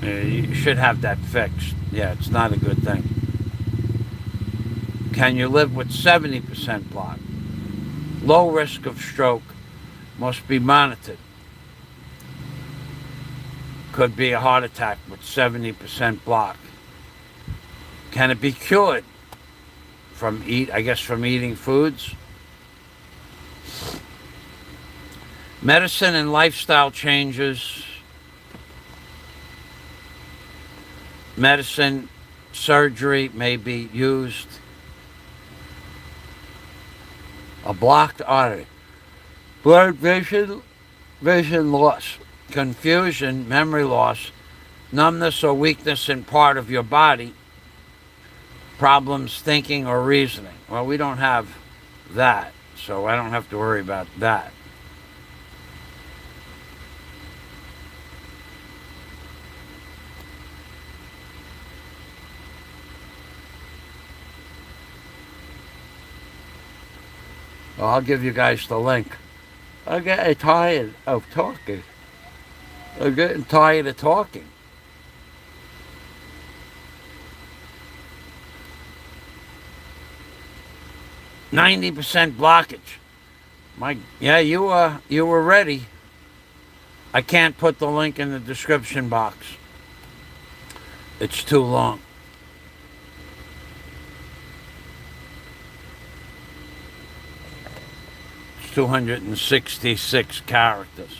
You should have that fixed. Yeah, it's not a good thing. Can you live with 70% blocked? Low risk of stroke, must be monitored. Could be a heart attack with 70% block. Can it be cured? From eating foods. Medicine and lifestyle changes. Medicine, surgery may be used. A blocked artery. Blurred vision loss, confusion, memory loss, numbness or weakness in part of your body, problems thinking or reasoning. Well, we don't have that, so I don't have to worry about that. Well, I'll give you guys the link. I'm getting tired of talking. I'm getting tired of talking. %90 blockage. You were ready. I can't put the link in the description box. It's too long. It's 266 characters.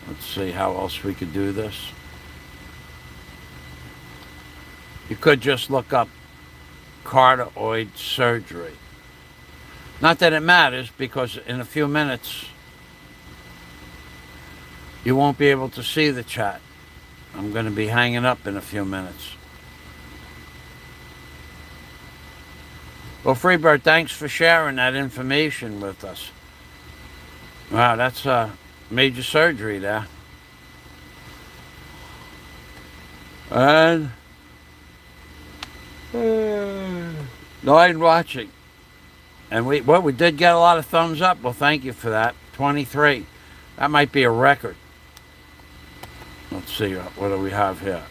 Let's see how else we could do this. You could just look up carotid surgery. Not that it matters, because in a few minutes you won't be able to see the chat. I'm going to be hanging up in a few minutes. Well, Freebird, thanks for sharing that information with us. Wow, that's major surgery there. And 9 watching. And we did get a lot of thumbs up. Well, thank you for that. 23. That might be a record. Let's see, what do we have here?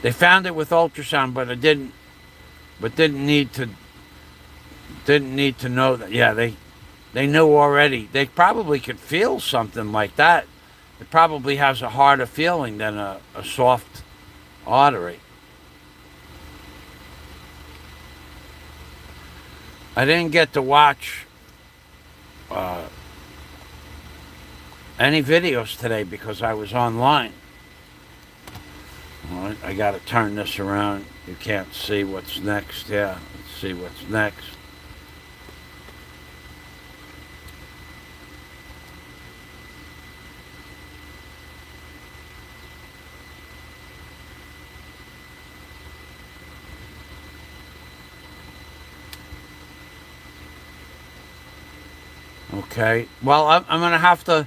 They found it with ultrasound, but it didn't need to know that. Yeah, they knew already. They probably could feel something like that. It probably has a harder feeling than a soft artery. I didn't get to watch any videos today because I was online. All right, I got to turn this around. You can't see what's next. Yeah, let's see what's next. Okay, well, I'm going to have to,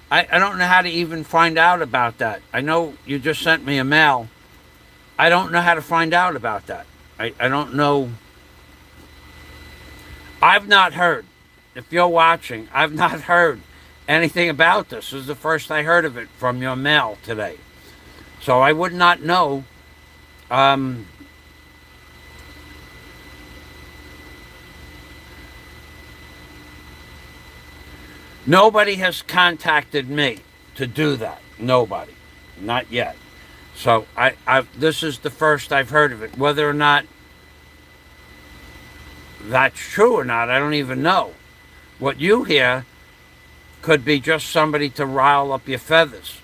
I don't know how to even find out about that. I know you just sent me a mail. I don't know how to find out about that. I don't know. I've not heard, if you're watching, I've not heard anything about this. This is the first I heard of it from your mail today. So I would not know. Nobody has contacted me to do that. Nobody. Not yet. So this is the first I've heard of it. Whether or not that's true or not, I don't even know. What you hear could be just somebody to rile up your feathers.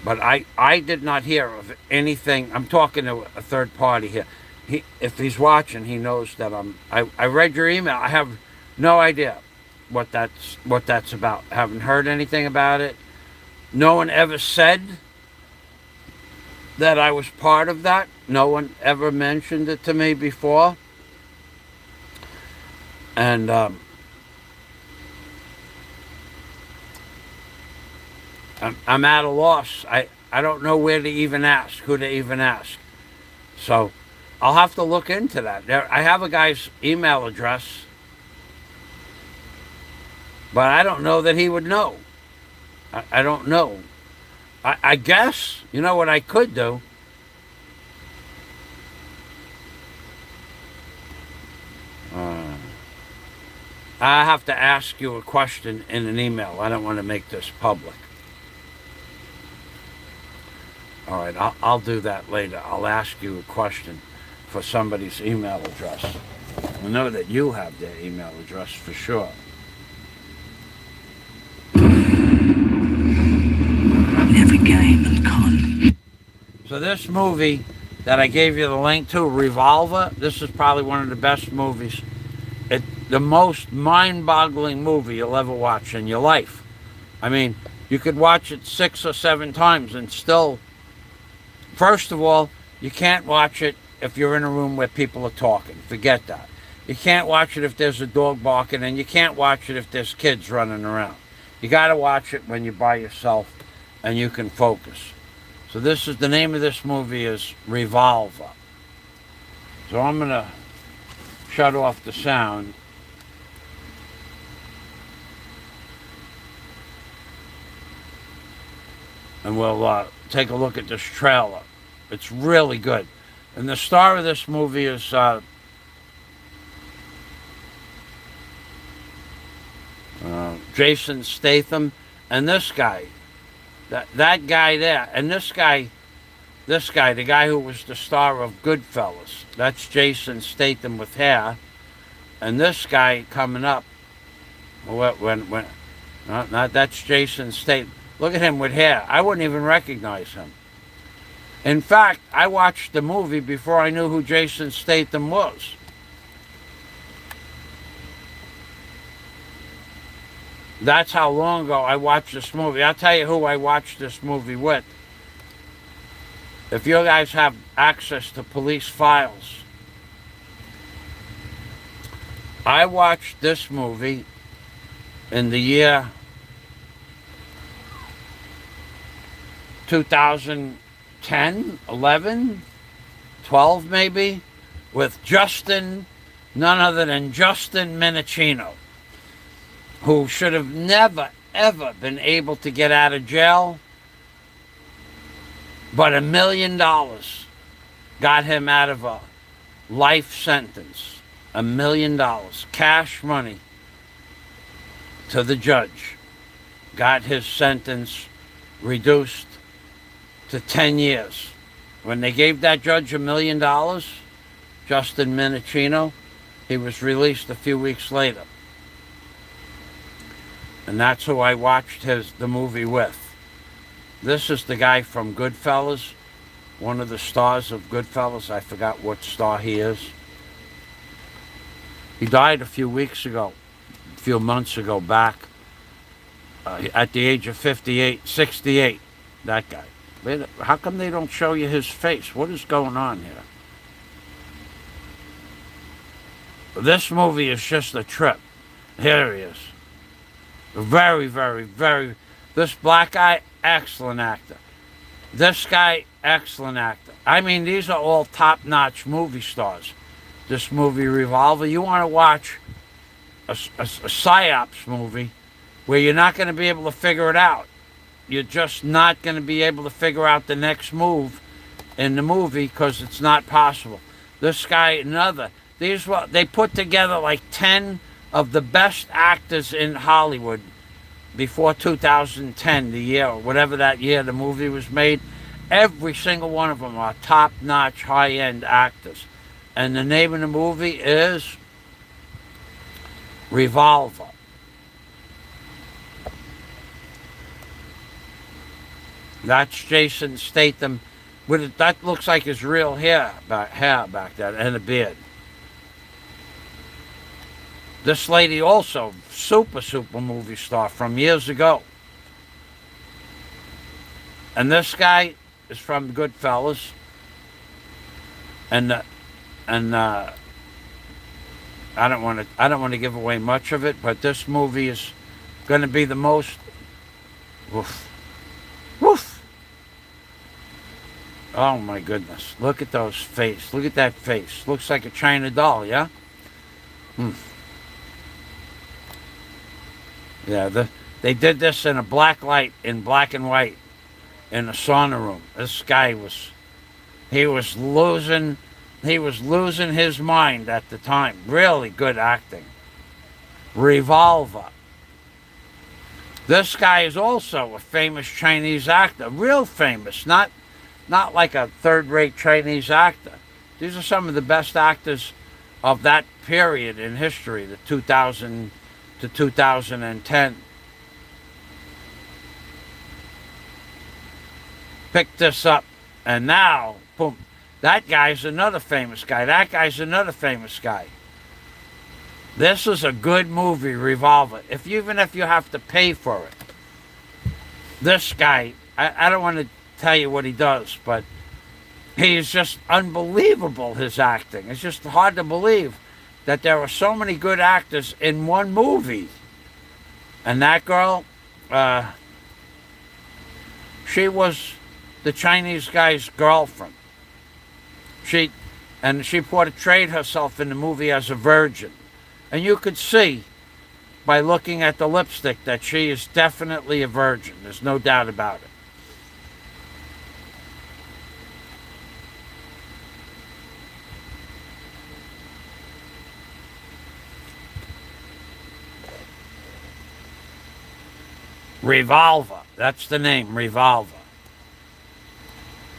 But I did not hear of anything. I'm talking to a third party here. If he's watching, he knows that I read your email. I have no idea what that's about. I haven't heard anything about it. No one ever said that I was part of that. No one ever mentioned it to me before. And I'm at a loss. I don't know where to even ask, who to even ask. So I'll have to look into that. I have a guy's email address, but I don't know that he would know. I don't know. I guess, you know what I could do? I have to ask you a question in an email. I don't want to make this public. All right, I'll do that later. I'll ask you a question for somebody's email address. I know that you have their email address for sure. Every game and con. So this movie that I gave you the link to, Revolver, this is probably one of the best movies. The most mind-boggling movie you'll ever watch in your life. I mean, you could watch it 6 or 7 times and still, first of all, you can't watch it if you're in a room where people are talking. Forget that. You can't watch it if there's a dog barking, and you can't watch it if there's kids running around. You got to watch it when you're by yourself and you can focus. So the name of this movie is Revolver. So I'm going to shut off the sound. And we'll take a look at this trailer. It's really good. And the star of this movie is Jason Statham. And this guy, that guy there, and this guy, the guy who was the star of Goodfellas, that's Jason Statham with hair. And this guy coming up, that's Jason Statham. Look at him with hair. I wouldn't even recognize him. In fact, I watched the movie before I knew who Jason Statham was. That's how long ago I watched this movie. I'll tell you who I watched this movie with. If you guys have access to police files, I watched this movie in the year 2010, 11, 12 maybe, with none other than Justin Minicino, who should have never, ever been able to get out of jail, but $1 million got him out of a life sentence. $1 million, cash money, to the judge. Got his sentence reduced to 10 years. When they gave that judge $1 million, Justin Minicino, he was released a few weeks later. And that's who I watched the movie with. This is the guy from Goodfellas, one of the stars of Goodfellas. I forgot what star he is. He died a few months ago back, at the age of 68, that guy. How come they don't show you his face? What is going on here? This movie is just a trip. Here he is. Very, very, very... This black guy, excellent actor. This guy, excellent actor. I mean, these are all top-notch movie stars. This movie, Revolver, you want to watch a psyops movie where you're not going to be able to figure it out. You're just not going to be able to figure out the next move in the movie because it's not possible. This guy, they put together like 10 of the best actors in Hollywood before 2010, the year, or whatever that year the movie was made. Every single one of them are top-notch, high-end actors. And the name of the movie is Revolver. That's Jason Statham. That looks like his real hair back there, and a beard. This lady also, super movie star from years ago. And this guy is from Goodfellas. And I don't want to give away much of it, but this movie is going to be the most. Woof. Oh my goodness! Look at those face. Look at that face. Looks like a China doll, yeah. Yeah, they did this in a black light, in black and white, in a sauna room. This guy was losing his mind at the time. Really good acting. Revolver. This guy is also a famous Chinese actor, real famous, not like a third-rate Chinese actor. These are some of the best actors of that period in history, the 2000 to 2010. Pick this up, and now, boom, that guy's another famous guy. That guy's another famous guy. This is a good movie, Revolver. Even if you have to pay for it. This guy, I don't want to tell you what he does, but he is just unbelievable, his acting. It's just hard to believe that there are so many good actors in one movie. And that girl, she was the Chinese guy's girlfriend. She portrayed herself in the movie as a virgin. And you could see by looking at the lipstick that she is definitely a virgin. There's no doubt about it. Revolver. That's the name, Revolver.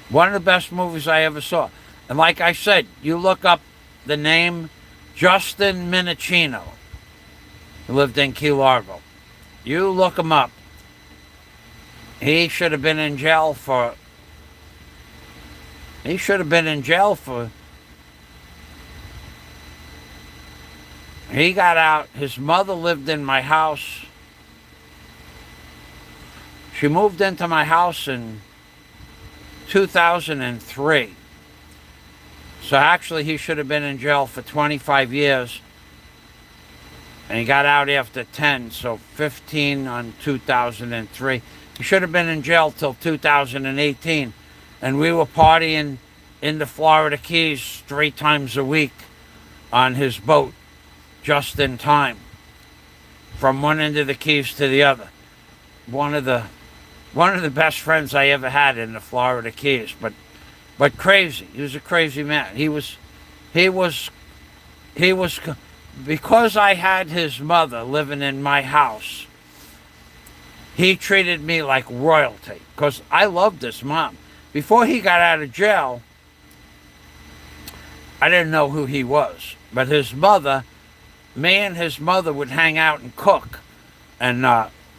One of the best movies I ever saw. And like I said, you look up the name Justin Minicino. He lived in Key Largo. You look him up. He should have been in jail for... He got out. His mother lived in my house. She moved into my house in 2003. So actually he should have been in jail for 25 years. And he got out after 10, so 15 on 2003. He should have been in jail till 2018. And we were partying in the Florida Keys 3 times a week on his boat, just in time. From one end of the Keys to the other. One of the best friends I ever had in the Florida Keys, but crazy. He was a crazy man. He was, because I had his mother living in my house, he treated me like royalty, because I loved his mom. Before he got out of jail, I didn't know who he was, but his mother, me and his mother would hang out and cook, and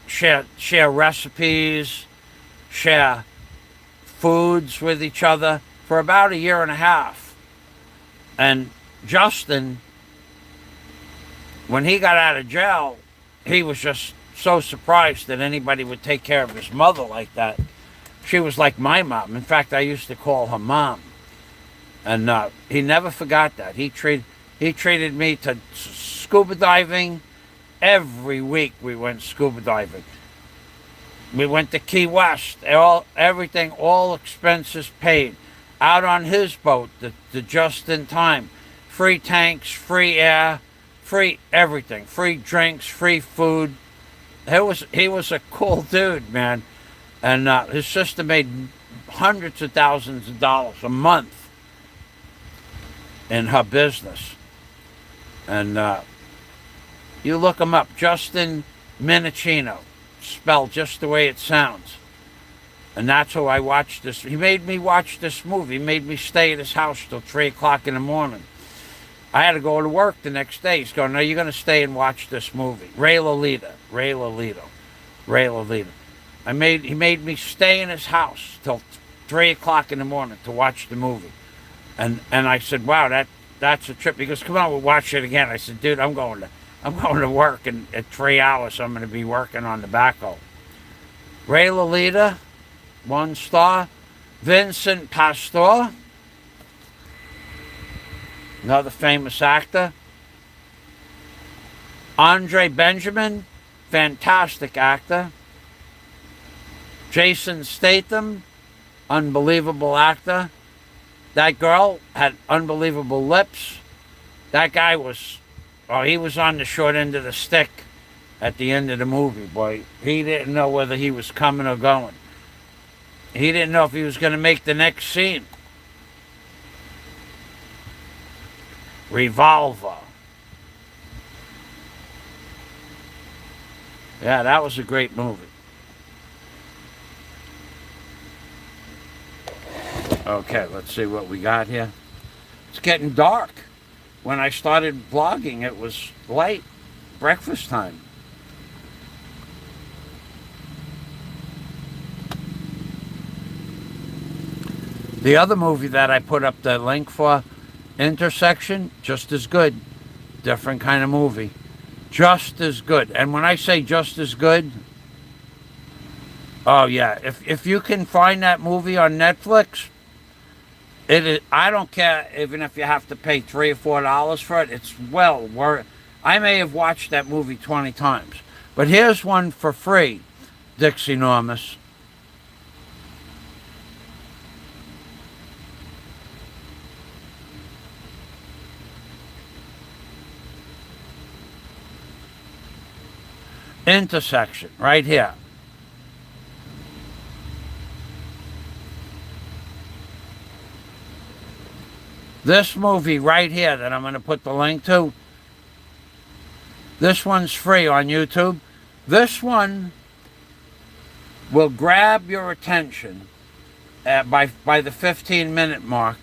share recipes, share foods with each other for about a year and a half. And Justin, when he got out of jail, he was just so surprised that anybody would take care of his mother like that. She was like my mom. In fact, I used to call her mom. And he never forgot that. He treated me to scuba diving. Every week we went scuba diving. We went to Key West. Everything, all expenses paid. Out on his boat, the just in time. Free tanks, free air, free everything. Free drinks, free food. He was a cool dude, man. And his sister made hundreds of thousands of dollars a month in her business. And you look him up, Justin Minicino, spelled just the way it sounds. And that's who I watched this. He made me watch this movie. He made me stay at his house till 3 o'clock in the morning. I had to go to work the next day. He's going, no, you're going to stay and watch this movie. Ray Lolita. He made me stay in his house till 3 o'clock in the morning to watch the movie. And I said, wow, that's a trip. He goes, come on, we'll watch it again. I said, dude, I'm going to work, and at 3 hours I'm going to be working on the backhoe. Ray Lolita, 1 star. Vincent Pastore, another famous actor. Andre Benjamin, fantastic actor. Jason Statham, unbelievable actor. That girl had unbelievable lips. That guy he was on the short end of the stick at the end of the movie, boy. He didn't know whether he was coming or going. He didn't know if he was going to make the next scene. Revolver. Yeah, that was a great movie. Okay, let's see what we got here. It's getting dark. When I started vlogging, it was late. Breakfast time. The other movie that I put up the link for, Intersection, just as good. Different kind of movie. Just as good. And when I say just as good, oh yeah, if you can find that movie on Netflix, it is, I don't care even if you have to pay $3 or $4 for it, it's well worth. I may have watched that movie 20 times. But here's one for free, Dixie Normus. Intersection, right here. This movie right here that I'm going to put the link to, this one's free on YouTube. This one will grab your attention by the 15-minute mark,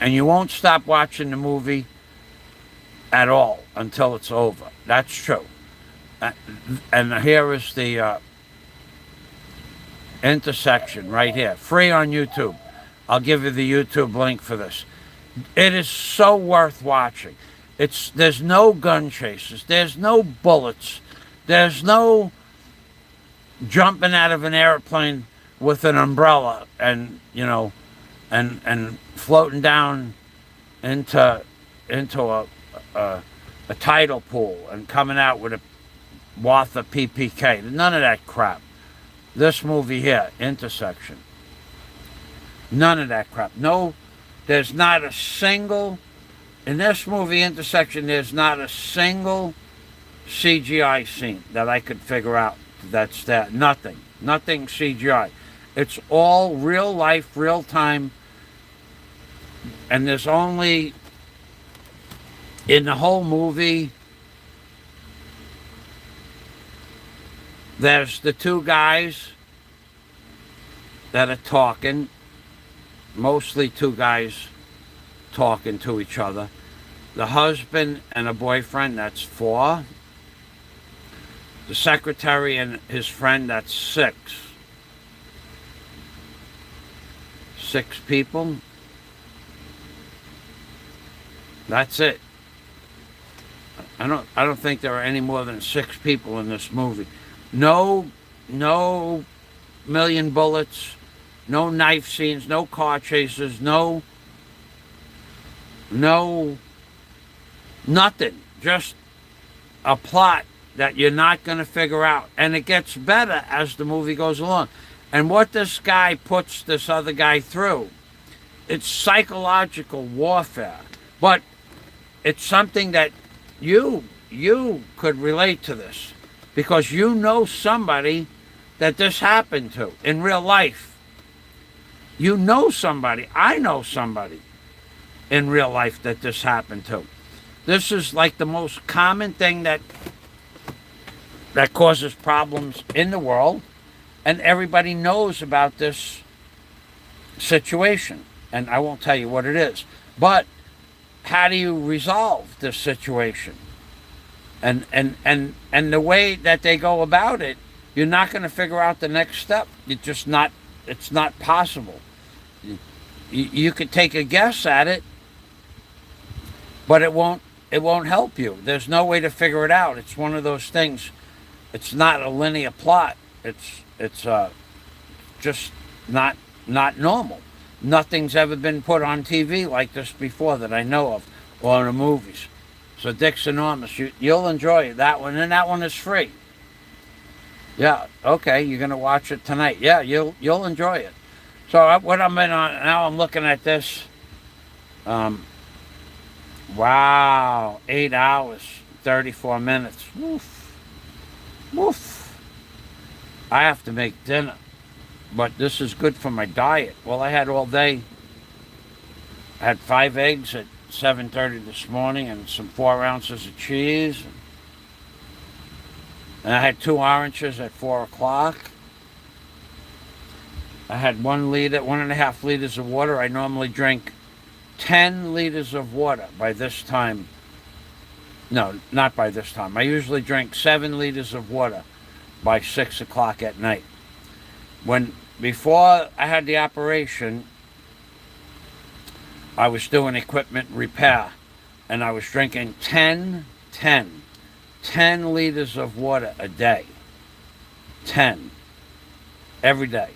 and you won't stop watching the movie at all until it's over. That's true. And here is the Intersection right here, free on YouTube. I'll give you the YouTube link for this. It is so worth watching. There's no gun chases. There's no bullets. There's no jumping out of an airplane with an umbrella and and floating down into a tidal pool and coming out with a wath of PPK. None of that crap. This movie here, Intersection. None of that crap. No, there's not a single, in this movie, Intersection, there's not a single CGI scene that I could figure out that's that. Nothing. Nothing CGI. It's all real life, real time. And there's only, in the whole movie, there's the two guys that are talking, mostly two guys talking to each other. The husband and a boyfriend, that's 4. The secretary and his friend, that's 6. 6 people. That's it. I don't think there are any more than 6 people in this movie. No million bullets, no knife scenes, no car chases, no nothing. Just a plot that you're not going to figure out. And it gets better as the movie goes along. And what this guy puts this other guy through, it's psychological warfare. But it's something that you could relate to this, because you know somebody that this happened to in real life. You know somebody. I know somebody in real life that this happened to. This is like the most common thing that causes problems in the world, and everybody knows about this situation. And I won't tell you what it is. But how do you resolve this situation? And the way that they go about it, you're not going to figure out the next step. It's not possible. You could take a guess at it, but it won't help you. There's no way to figure it out. It's one of those things. It's not a linear plot. It's just not normal. Nothing's ever been put on TV like this before that I know of, or in the movies. So Dick's Enormous, you'll enjoy that one, and that one is free. Yeah, okay, you're gonna watch it tonight. Yeah, you'll enjoy it. So what I'm in on now, I'm looking at this. Wow, 8 hours, 34 minutes. Woof, woof. I have to make dinner, but this is good for my diet. Well, I had all day. I had 5 eggs at 7:30 this morning and some 4 ounces of cheese. And I had 2 oranges at 4 o'clock. I had 1.5 liters of water. I normally drink 10 liters of water by this time. No, not by this time. I usually drink 7 liters of water by 6 o'clock at night. Before I had the operation, I was doing equipment repair, and I was drinking 10 liters of water a day. 10. Every day.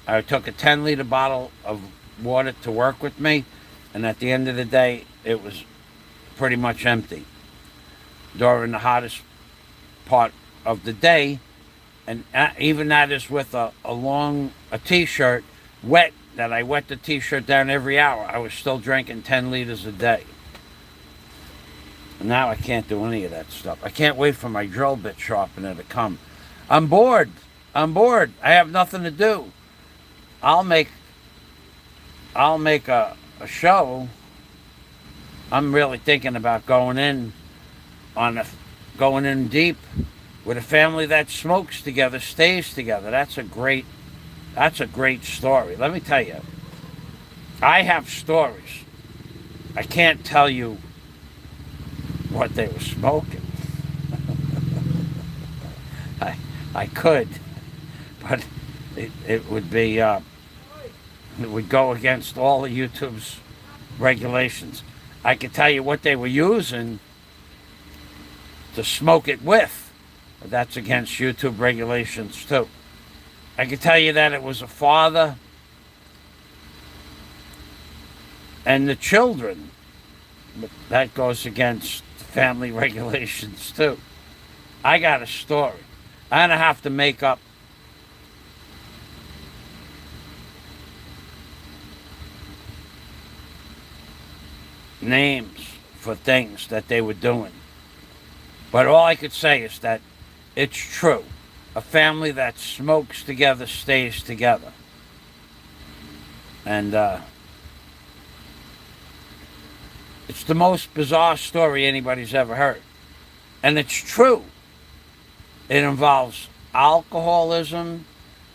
I took a 10-liter bottle of water to work with me, and at the end of the day, it was pretty much empty. During the hottest part of the day, and even that is with a t-shirt, wet, that I wet the t-shirt down every hour, I was still drinking 10 liters a day. And now I can't do any of that stuff. I can't wait for my drill bit sharpener to come. I'm bored. I have nothing to do. I'll make a show. I'm really thinking about going in deep with a family that smokes together, stays together. That's a great story. Let me tell you, I have stories. I can't tell you what they were smoking. I could, but it would be it would go against all of YouTube's regulations. I could tell you what they were using to smoke it with, but that's against YouTube regulations too. I could tell you that it was a father and the children, but that goes against family regulations too. I got a story. I'm gonna have to make up names for things that they were doing. But all I could say is that it's true. A family that smokes together stays together. And it's the most bizarre story anybody's ever heard. And it's true. It involves alcoholism.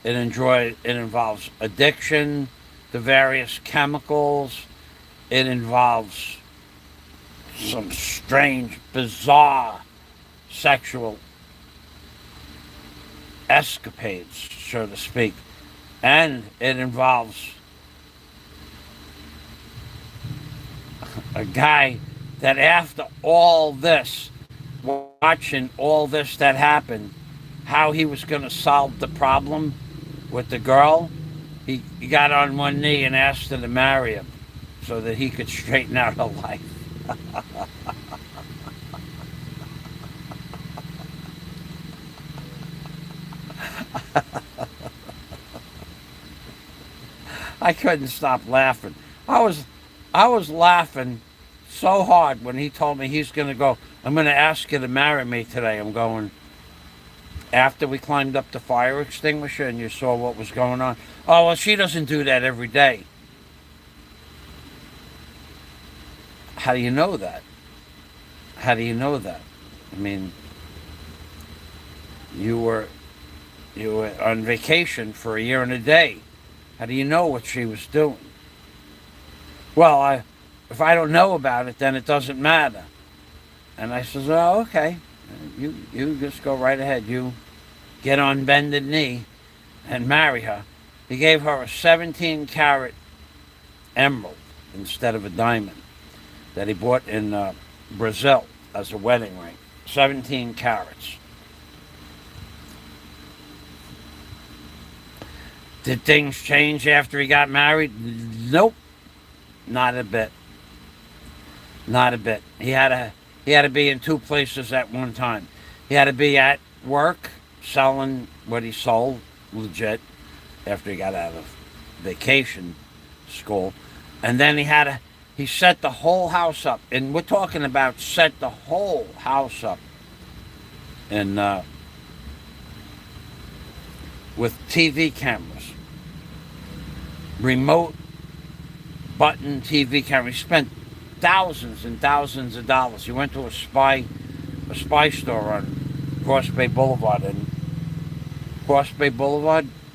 It involves addiction to various chemicals. It involves some strange, bizarre sexual escapades, so to speak. And it involves a guy that after all this, watching all this that happened, how he was going to solve the problem with the girl, he got on one knee and asked her to marry him so that he could straighten out her life. I couldn't stop laughing. I was laughing so hard when he told me he's going to go, I'm going to ask you to marry me today. I'm going, after we climbed up the fire extinguisher and you saw what was going on. Oh, well, she doesn't do that every day. How do you know that? How do you know that? I mean, you were on vacation for a year and a day. How do you know what she was doing? Well, if I don't know about it, then it doesn't matter. And I says, oh, okay. You just go right ahead. You get on bended knee and marry her. He gave her a 17-carat emerald instead of a diamond that he bought in Brazil as a wedding ring. 17 carats. Did things change after he got married? Nope. Not a bit. Not a bit. He had to be in 2 places at one time. He had to be at work selling what he sold, legit, after he got out of vacation school. And then he set the whole house up. And we're talking about set the whole house up. And with TV cameras. Remote button TV camera. He spent thousands and thousands of dollars. He went to a spy store on Cross Bay Boulevard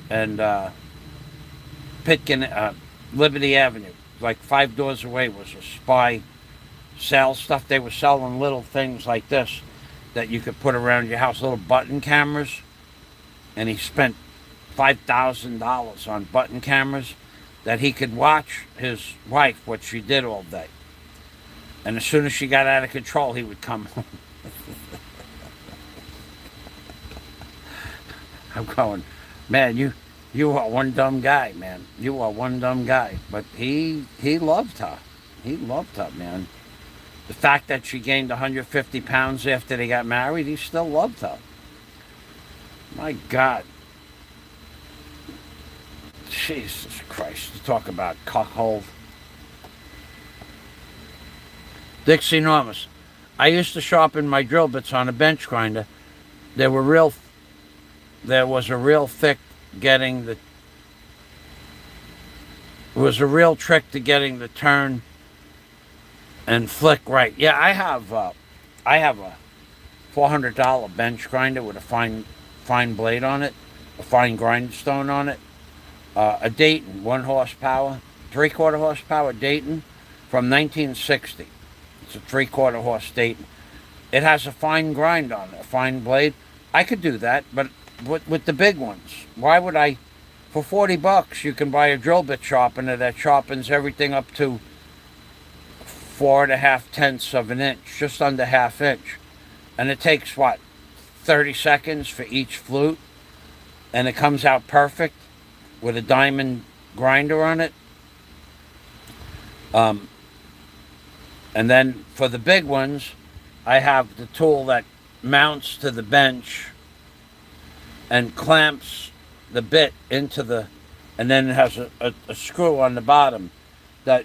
and Pitkin, Liberty Avenue. Like 5 doors away was a spy sales stuff. They were selling little things like this that you could put around your house, little button cameras. And he spent $5,000 on button cameras that he could watch his wife, what she did all day. And as soon as she got out of control, he would come home. I'm going, man, you are one dumb guy, man. You are one dumb guy. But he loved her. He loved her, man. The fact that she gained 150 pounds after they got married, he still loved her. My God. Jesus Christ. To talk about cuckold. Dixie Enormous. I used to sharpen my drill bits on a bench grinder. There was a real trick to getting the turn and flick right. Yeah, I have a $400 bench grinder with a fine blade on it, a fine grindstone on it, a Dayton 1 horsepower, 3/4 horsepower Dayton from 1960. It's a 3/4 horse Dayton. It has a fine grind on it, a fine blade. I could do that, but with the big ones, why would I? For $40, you can buy a drill bit sharpener that sharpens everything up to 4.5/10 of an inch, just under ½ inch. And it takes, 30 seconds for each flute. And it comes out perfect with a diamond grinder on it. And then for the big ones, I have the tool that mounts to the bench and clamps the bit into the, and then it has a screw on the bottom that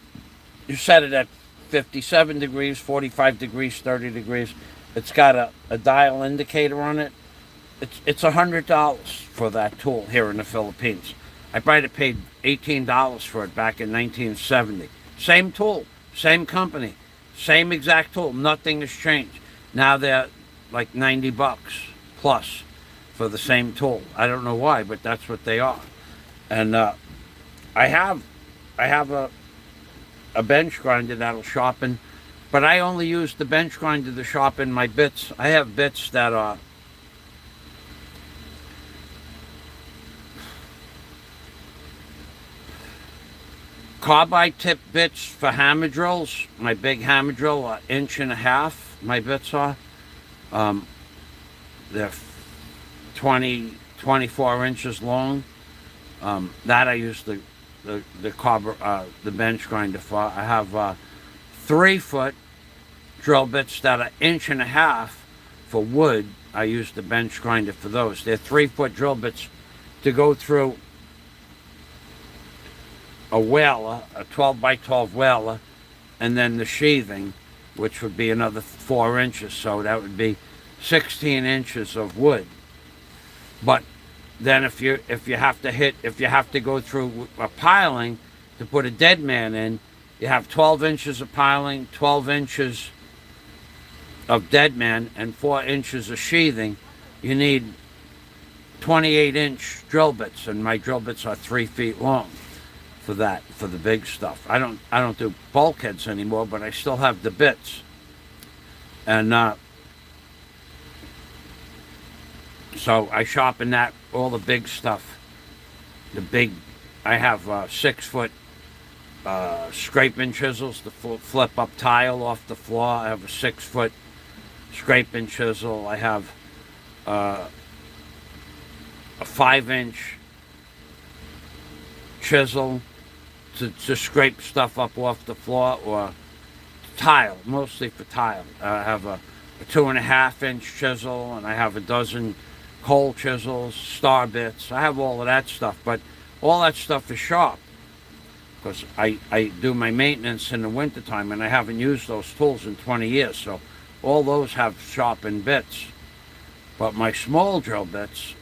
you set it at 57 degrees, 45 degrees, 30 degrees. It's got a dial indicator on it. It's $100 for that tool here in the Philippines. I might have paid $18 for it back in 1970. Same tool, same company, same exact tool. Nothing has changed. Now they're like $90 plus for the same tool. I don't know why, but that's what they are. And I have a bench grinder that'll sharpen, but I only use the bench grinder to sharpen my bits. I have bits that are carbide tip bits for hammer drills. My big hammer drill, 1.5 inches. My bits are. They're 24 inches long. That I use the bench grinder for. I have 3-foot drill bits that are 1.5 inches for wood. I use the bench grinder for those. They're 3-foot drill bits to go through a whaler, a 12x12 whaler, and then the sheathing, which would be another 4 inches. So that would be 16 inches of wood. But then if you have to go through a piling to put a dead man in, you have 12 inches of piling, 12 inches of dead man, and 4 inches of sheathing. You need 28-inch drill bits, and my drill bits are 3 feet long for that, for the big stuff. I don't do bulkheads anymore, but I still have the bits. And so I sharpen that, all the big stuff. I have 6-foot scraping chisels to flip up tile off the floor. I have a 6-foot scraping chisel. I have a 5-inch chisel to scrape stuff up off the floor, or tile, mostly for tile. I have a 2.5-inch chisel, and I have a dozen coal chisels, star bits. I have all of that stuff, but all that stuff is sharp because I do my maintenance in the wintertime, and I haven't used those tools in 20 years, so all those have sharpened bits. But my small drill bits,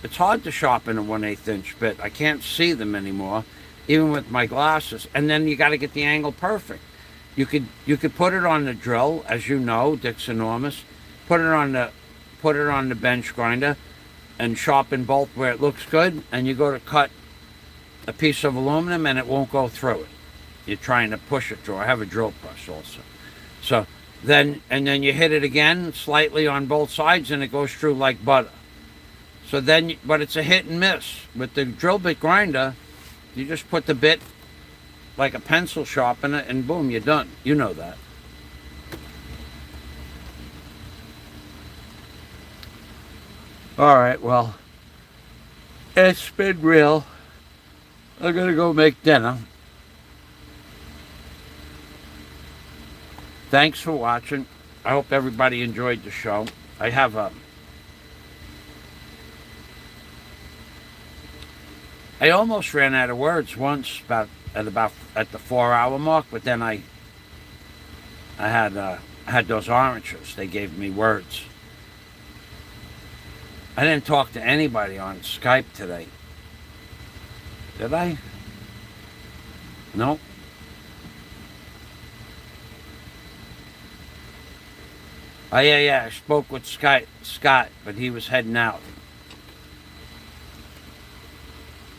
it's hard to sharpen a 1/8 inch bit. I can't see them anymore, even with my glasses. And then you got to get the angle perfect. You could put it on the drill, as you know, Dick's Enormous. put it on the bench grinder, and sharpen both where it looks good. And you go to cut a piece of aluminum, and it won't go through it. You're trying to push it through. I have a drill press also. So then you hit it again slightly on both sides, and it goes through like butter. So then, but it's a hit and miss. With the drill bit grinder, you just put the bit like a pencil sharpener, and boom, you're done. You know that. All right, well, it's been real. I'm gonna go make dinner. Thanks for watching. I hope everybody enjoyed the show. I almost ran out of words once at the 4-hour mark, but then I had those oranges. They gave me words. I didn't talk to anybody on Skype today. Did I? No. Oh, yeah. I spoke with Scott, but he was heading out.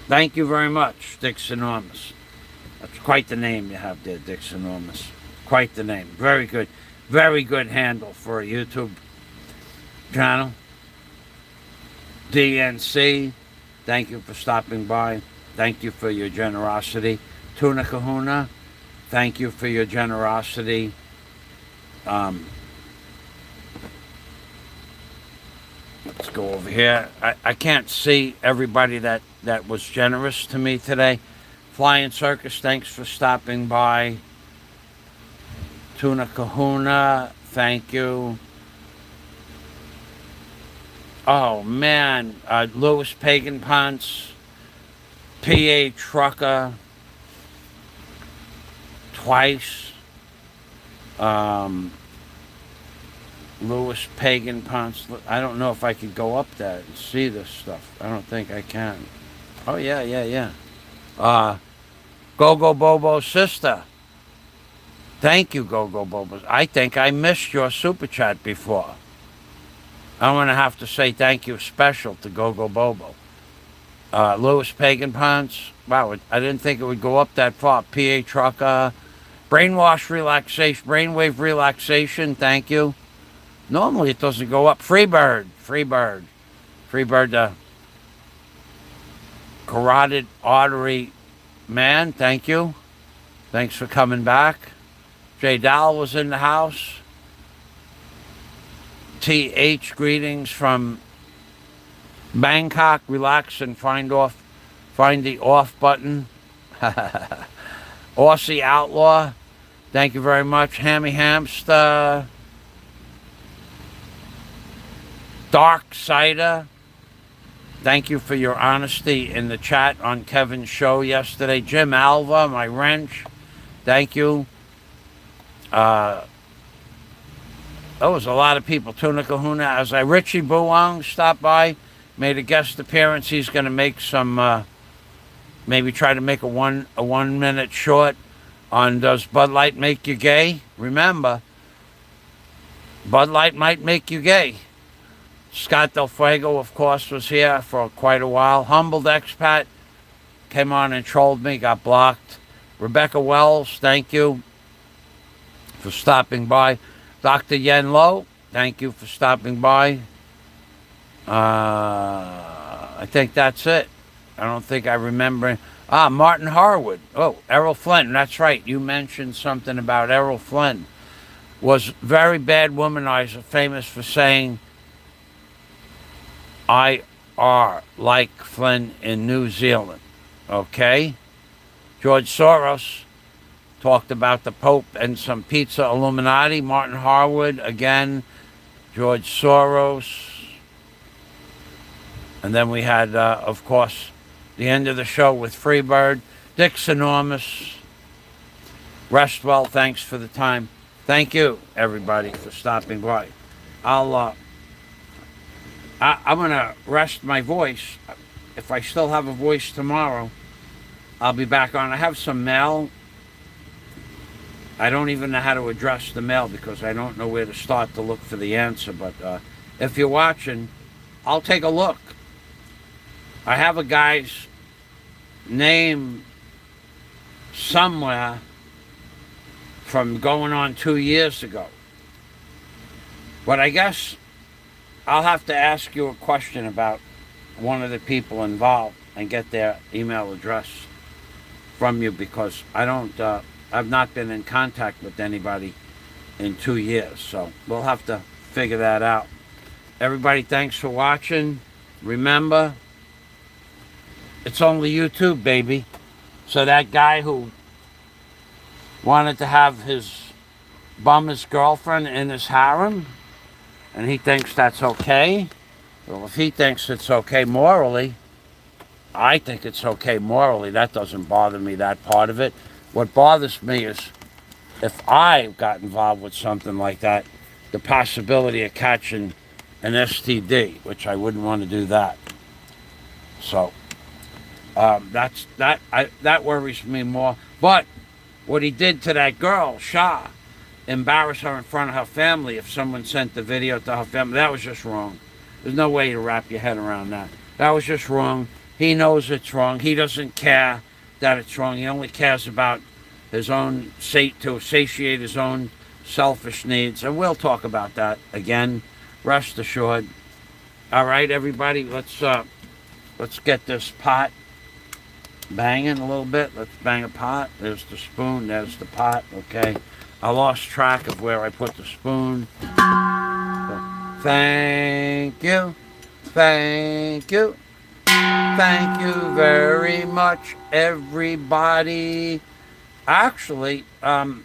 Thank you very much, Dick's Enormous. That's quite the name you have there, Dick's Enormous. Quite the name. Very good. Very good handle for a YouTube channel. DNC, thank you for stopping by. Thank you for your generosity. Tuna Kahuna, thank you for your generosity. Let's go over here. I can't see everybody that was generous to me today. Flying Circus, thanks for stopping by. Tuna Kahuna, thank you. Oh man, Louis Pagan Ponce, PA Trucker, twice. Louis Pagan Ponce. I don't know if I could go up that and see this stuff. I don't think I can. Oh yeah. Go-Go Bobo's sister. Thank you, Go-Go Bobo. I think I missed your super chat before. I'm going to have to say thank you special to Go-Go Bobo. Louis Pagan Ponce. Wow, I didn't think it would go up that far. PA Trucker. Brainwash Relaxation. Brainwave Relaxation. Thank you. Normally it doesn't go up. Freebird. Carotid Artery Man. Thank you. Thanks for coming back. Jay Dowell was in the house. TH, greetings from Bangkok. Relax and find the off button. Aussie Outlaw, thank you very much. Hammy Hamster. Dark Cider, thank you for your honesty in the chat on Kevin's show yesterday. Jim Alva, my wrench, thank you. There was a lot of people. Tuna Kahuna, Richie Buwang stopped by, made a guest appearance. He's going to make some, maybe try to make a 1 minute short on Does Bud Light Make You Gay? Remember, Bud Light might make you gay. Scott Del Fuego, of course, was here for quite a while. Humbled Expat came on and trolled me, got blocked. Rebecca Wells, thank you for stopping by. Dr. Yen Lo, thank you for stopping by. I think that's it. I don't think I remember. Martin Harwood. Oh, Errol Flynn. That's right. You mentioned something about Errol Flynn. Was very bad womanizer, famous for saying, IR, like Flynn in New Zealand. Okay? George Soros talked about the Pope and some pizza Illuminati. Martin Harwood, again. George Soros. And then we had, of course, the end of the show with Freebird. Dick's Enormous. Rest well. Thanks for the time. Thank you, everybody, for stopping by. I'm going to rest my voice. If I still have a voice tomorrow, I'll be back on. I have some mail. I don't even know how to address the mail because I don't know where to start to look for the answer. But if you're watching, I'll take a look. I have a guy's name somewhere from going on 2 years ago. But I guess I'll have to ask you a question about one of the people involved and get their email address from you, because I've not been in contact with anybody in 2 years. So we'll have to figure that out. Everybody, thanks for watching. Remember, it's only YouTube, baby. So that guy who wanted to have his girlfriend in his harem, and he thinks that's okay. Well, if he thinks it's okay morally, I think it's okay morally. That doesn't bother me, that part of it. What bothers me is if I got involved with something like that, the possibility of catching an STD, which I wouldn't want to do that. So that worries me more. But what he did to that girl, SHA, embarrass her in front of her family, if someone sent the video to her family, that was just wrong. There's no way to wrap your head around that. That was just wrong. He knows it's wrong. He doesn't care that it's wrong. He only cares about his own to satiate his own selfish needs. And we'll talk about that again, rest assured. All right, everybody, let's get this pot banging a little bit. Let's bang a pot. There's the spoon. There's the pot. Okay. I lost track of where I put the spoon. Thank you. Thank you. Thank you very much, everybody. Actually, there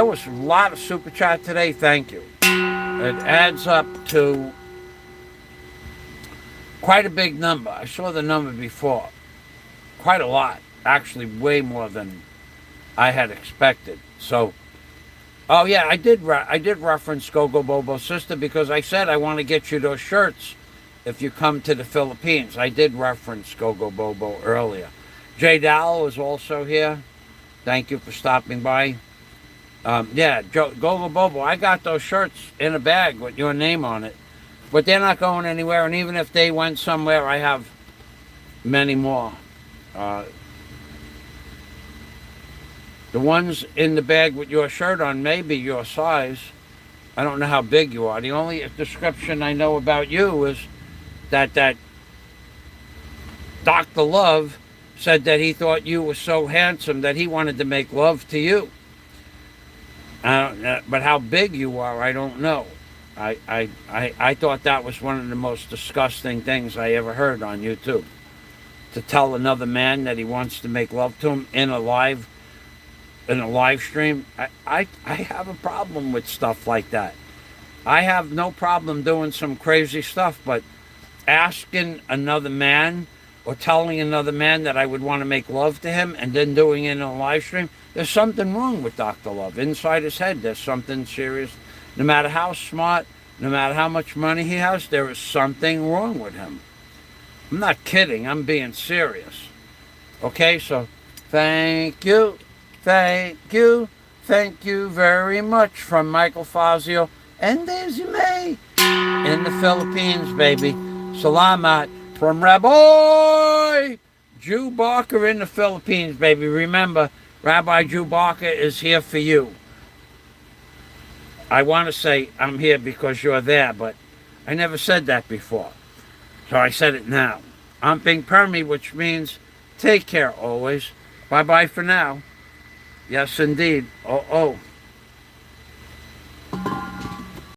was a lot of super chat today. Thank you. It adds up to quite a big number. I saw the number before. Quite a lot. Actually, way more than I had expected. So, oh yeah, I did reference Gogo Bobo's sister because I said I want to get you those shirts if you come to the Philippines. I did reference Gogo Bobo earlier. Jay Dowell is also here. Thank you for stopping by. Yeah, Gogo Bobo, I got those shirts in a bag with your name on it. But they're not going anywhere, and even if they went somewhere, I have many more. The ones in the bag with your shirt on may be your size. I don't know how big you are. The only description I know about you is that Dr. Love said that he thought you were so handsome that he wanted to make love to you. But how big you are, I don't know. I thought that was one of the most disgusting things I ever heard on YouTube. To tell another man that he wants to make love to him in a live stream. I have a problem with stuff like that. I have no problem doing some crazy stuff, but asking another man or telling another man that I would want to make love to him and then doing it in a live stream, there's something wrong with Dr. Love. Inside his head, there's something serious. No matter how smart, no matter how much money he has, there is something wrong with him. I'm not kidding. I'm being serious. Okay, so thank you. Thank you. Thank you very much from Michael Fazio and Daisy May in the Philippines, baby. Salamat from Rabbi Jew Barker in the Philippines, baby. Remember, Rabbi Jew Barker is here for you. I want to say I'm here because you're there, but I never said that before. So I said it now. I'm Ping Permy, which means take care always. Bye-bye for now. Yes, indeed. Oh.